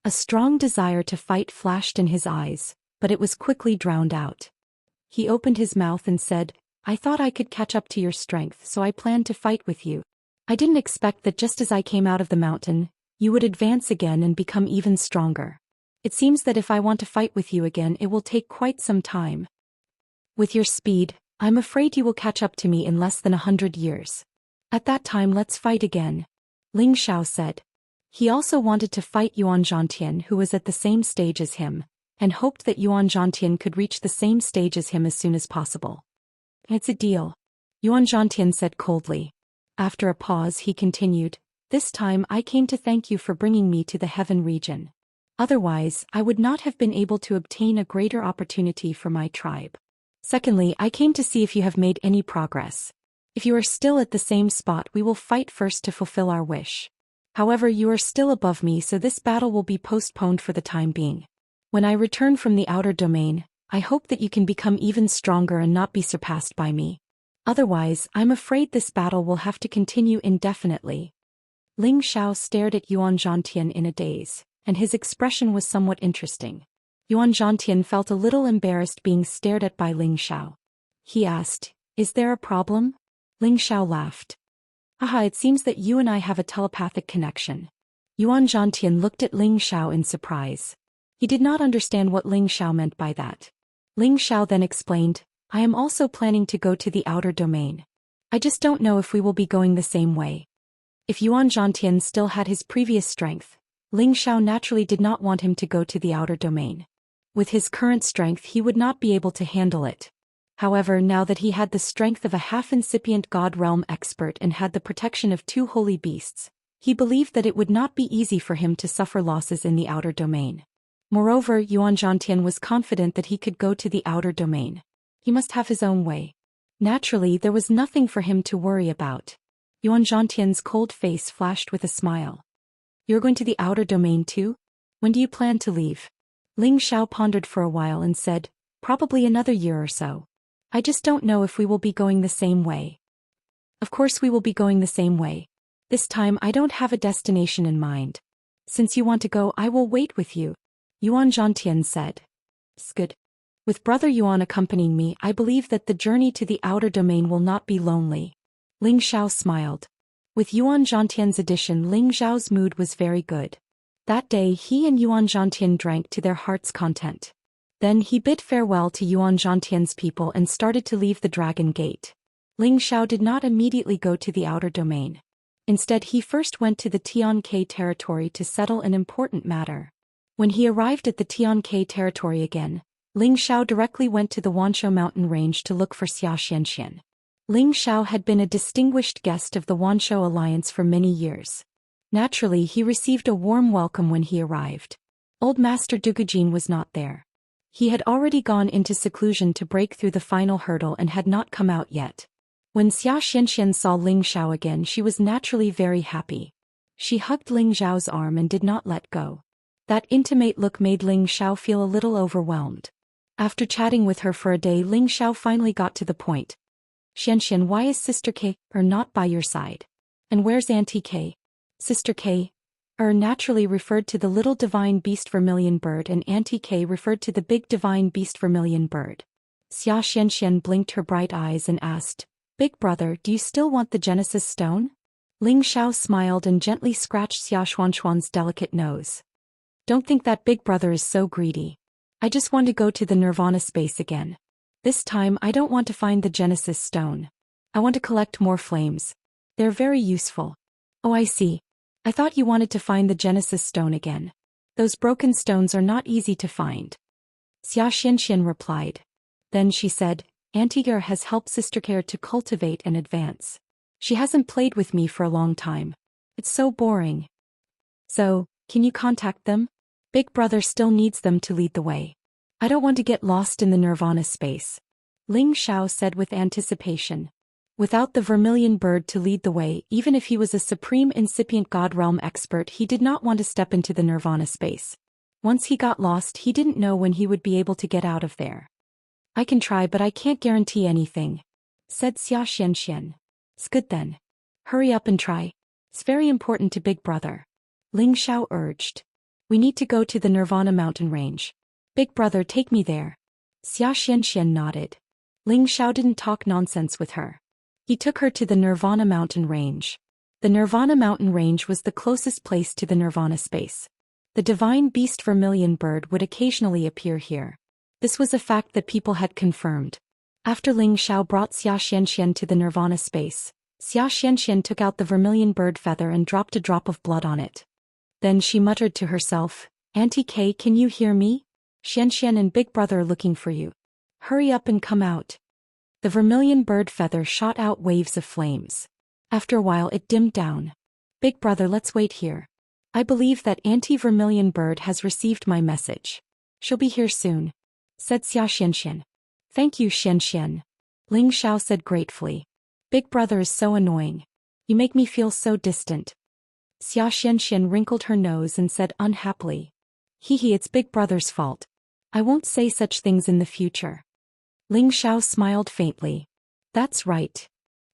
A strong desire to fight flashed in his eyes, but it was quickly drowned out. He opened his mouth and said, I thought I could catch up to your strength, so I planned to fight with you. I didn't expect that just as I came out of the mountain, you would advance again and become even stronger. It seems that if I want to fight with you again, it will take quite some time. With your speed, I'm afraid you will catch up to me in less than 100 years. At that time, let's fight again. Ling Xiao said. He also wanted to fight Yuan Zhantian, who was at the same stage as him, and hoped that Yuan Zhantian could reach the same stage as him as soon as possible. It's a deal. Yuan Zhantian said coldly. After a pause, he continued, This time I came to thank you for bringing me to the Heaven region. Otherwise, I would not have been able to obtain a greater opportunity for my tribe. Secondly, I came to see if you have made any progress. If you are still at the same spot, we will fight first to fulfill our wish. However, you are still above me, so this battle will be postponed for the time being. When I return from the outer domain, I hope that you can become even stronger and not be surpassed by me. Otherwise, I'm afraid this battle will have to continue indefinitely. Ling Xiao stared at Yuan Zhantian in a daze, and his expression was somewhat interesting. Yuan Zhantian felt a little embarrassed being stared at by Ling Xiao. He asked, Is there a problem? Ling Xiao laughed. Aha, it seems that you and I have a telepathic connection. Yuan Zhantian looked at Ling Xiao in surprise. He did not understand what Ling Xiao meant by that. Ling Xiao then explained, I am also planning to go to the outer domain. I just don't know if we will be going the same way. If Yuan Zhantian still had his previous strength, Ling Xiao naturally did not want him to go to the outer domain. With his current strength, he would not be able to handle it. However, now that he had the strength of a half-incipient God realm expert and had the protection of 2 holy beasts, he believed that it would not be easy for him to suffer losses in the outer domain. Moreover, Yuan Zhantian was confident that he could go to the outer domain. He must have his own way. Naturally, there was nothing for him to worry about. Yuan Zhantian's cold face flashed with a smile. You're going to the outer domain too? When do you plan to leave? Ling Xiao pondered for a while and said, Probably another year or so. I just don't know if we will be going the same way. Of course we will be going the same way. This time I don't have a destination in mind. Since you want to go, I will wait with you. Yuan Zhantian said. It's good. With Brother Yuan accompanying me, I believe that the journey to the outer domain will not be lonely. Ling Xiao smiled. With Yuan Zhantian's addition, Ling Xiao's mood was very good. That day he and Yuan Zhantian drank to their heart's content. Then he bid farewell to Yuan Zhantian's people and started to leave the Dragon Gate. Ling Xiao did not immediately go to the outer domain. Instead, he first went to the Tianke territory to settle an important matter. When he arrived at the Tianke territory again, Ling Xiao directly went to the Wanshou mountain range to look for Xianxia. Ling Xiao had been a distinguished guest of the Wanshou alliance for many years. Naturally, he received a warm welcome when he arrived. Old Master Dugujin was not there. He had already gone into seclusion to break through the final hurdle and had not come out yet. When Xianxia saw Ling Xiao again, she was naturally very happy. She hugged Ling Xiao's arm and did not let go. That intimate look made Ling Xiao feel a little overwhelmed. After chatting with her for a day, Ling Xiao finally got to the point. Xianxian, why is Sister K not by your side? And where's Auntie K? Sister K naturally referred to the little divine beast vermilion bird, and Auntie K referred to the big divine beast vermilion bird. Xianxian blinked her bright eyes and asked, Big brother, do you still want the Genesis stone? Ling Xiao smiled and gently scratched Xiaoxuan's delicate nose. Don't think that big brother is so greedy. I just want to go to the Nirvana space again. This time I don't want to find the Genesis stone. I want to collect more flames. They're very useful. Oh, I see. I thought you wanted to find the Genesis stone again. Those broken stones are not easy to find. Xianxian replied. Then she said, Auntie Ger has helped Sister Care to cultivate and advance. She hasn't played with me for a long time. It's so boring. So, can you contact them? Big brother still needs them to lead the way. I don't want to get lost in the Nirvana space. Ling Xiao said with anticipation. Without the vermilion bird to lead the way, even if he was a supreme incipient god realm expert, he did not want to step into the Nirvana space. Once he got lost, he didn't know when he would be able to get out of there. I can try, but I can't guarantee anything, said Xianxian. It's good then. Hurry up and try. It's very important to Big Brother. Ling Xiao urged. We need to go to the Nirvana mountain range. Big brother, take me there. Xianxian nodded. Ling Xiao didn't talk nonsense with her. He took her to the Nirvana mountain range. The Nirvana mountain range was the closest place to the Nirvana space. The divine beast vermilion bird would occasionally appear here. This was a fact that people had confirmed. After Ling Xiao brought Xianxian to the Nirvana space, Xianxian took out the vermilion bird feather and dropped a drop of blood on it. Then she muttered to herself, Auntie K, can you hear me? Xianxian and Big Brother are looking for you. Hurry up and come out. The vermilion bird feather shot out waves of flames. After a while it dimmed down. Big brother, let's wait here. I believe that Auntie Vermilion Bird has received my message. She'll be here soon, said Xianxian. Thank you, Xianxian. Ling Xiao said gratefully. Big brother is so annoying. You make me feel so distant. Xianxian wrinkled her nose and said unhappily. Hee, it's Big brother's fault. I won't say such things in the future. Ling Xiao smiled faintly. That's right.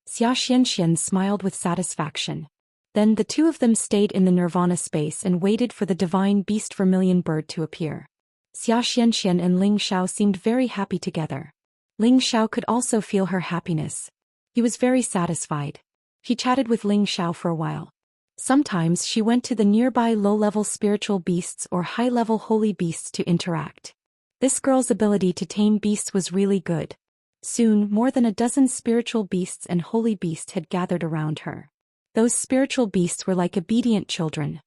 Xianxian smiled with satisfaction. Then the two of them stayed in the Nirvana space and waited for the divine beast vermilion bird to appear. Xianxian and Ling Xiao seemed very happy together. Ling Xiao could also feel her happiness. He was very satisfied. She chatted with Ling Xiao for a while. Sometimes she went to the nearby low-level spiritual beasts or high-level holy beasts to interact. This girl's ability to tame beasts was really good. Soon, more than a dozen spiritual beasts and holy beasts had gathered around her. Those spiritual beasts were like obedient children.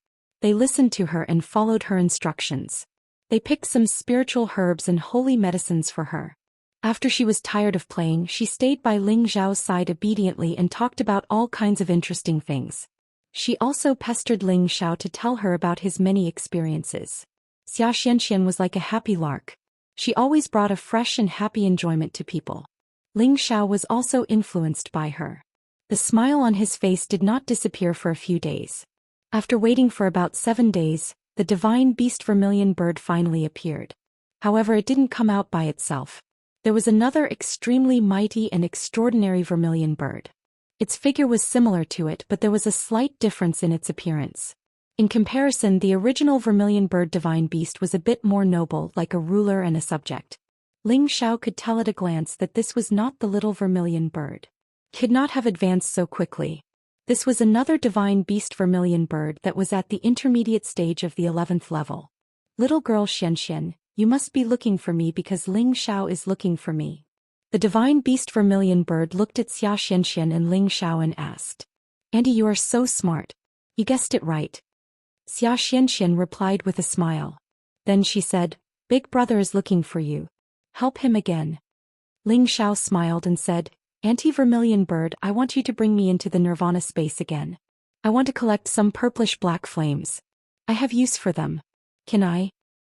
They listened to her and followed her instructions. They picked some spiritual herbs and holy medicines for her. After she was tired of playing, she stayed by Ling Xiao's side obediently and talked about all kinds of interesting things. She also pestered Ling Xiao to tell her about his many experiences. Xianxian was like a happy lark. She always brought a fresh and happy enjoyment to people. Ling Xiao was also influenced by her. The smile on his face did not disappear for a few days. After waiting for about 7 days, the divine beast vermilion bird finally appeared. However, it didn't come out by itself. There was another extremely mighty and extraordinary vermilion bird. Its figure was similar to it, but there was a slight difference in its appearance. In comparison, the original vermilion bird divine beast was a bit more noble, like a ruler and a subject. Ling Xiao could tell at a glance that this was not the little vermilion bird. Could not have advanced so quickly. This was another divine beast vermilion bird that was at the intermediate stage of the 11th level. Little girl Xianxian, you must be looking for me because Ling Xiao is looking for me. The divine beast vermilion bird looked at Xianxian and Ling Xiao and asked. Auntie, you are so smart. You guessed it right. Xianxian replied with a smile. Then she said, Big brother is looking for you. Help him again. Ling Xiao smiled and said, Auntie Vermilion Bird, I want you to bring me into the Nirvana space again. I want to collect some purplish black flames. I have use for them. Can I?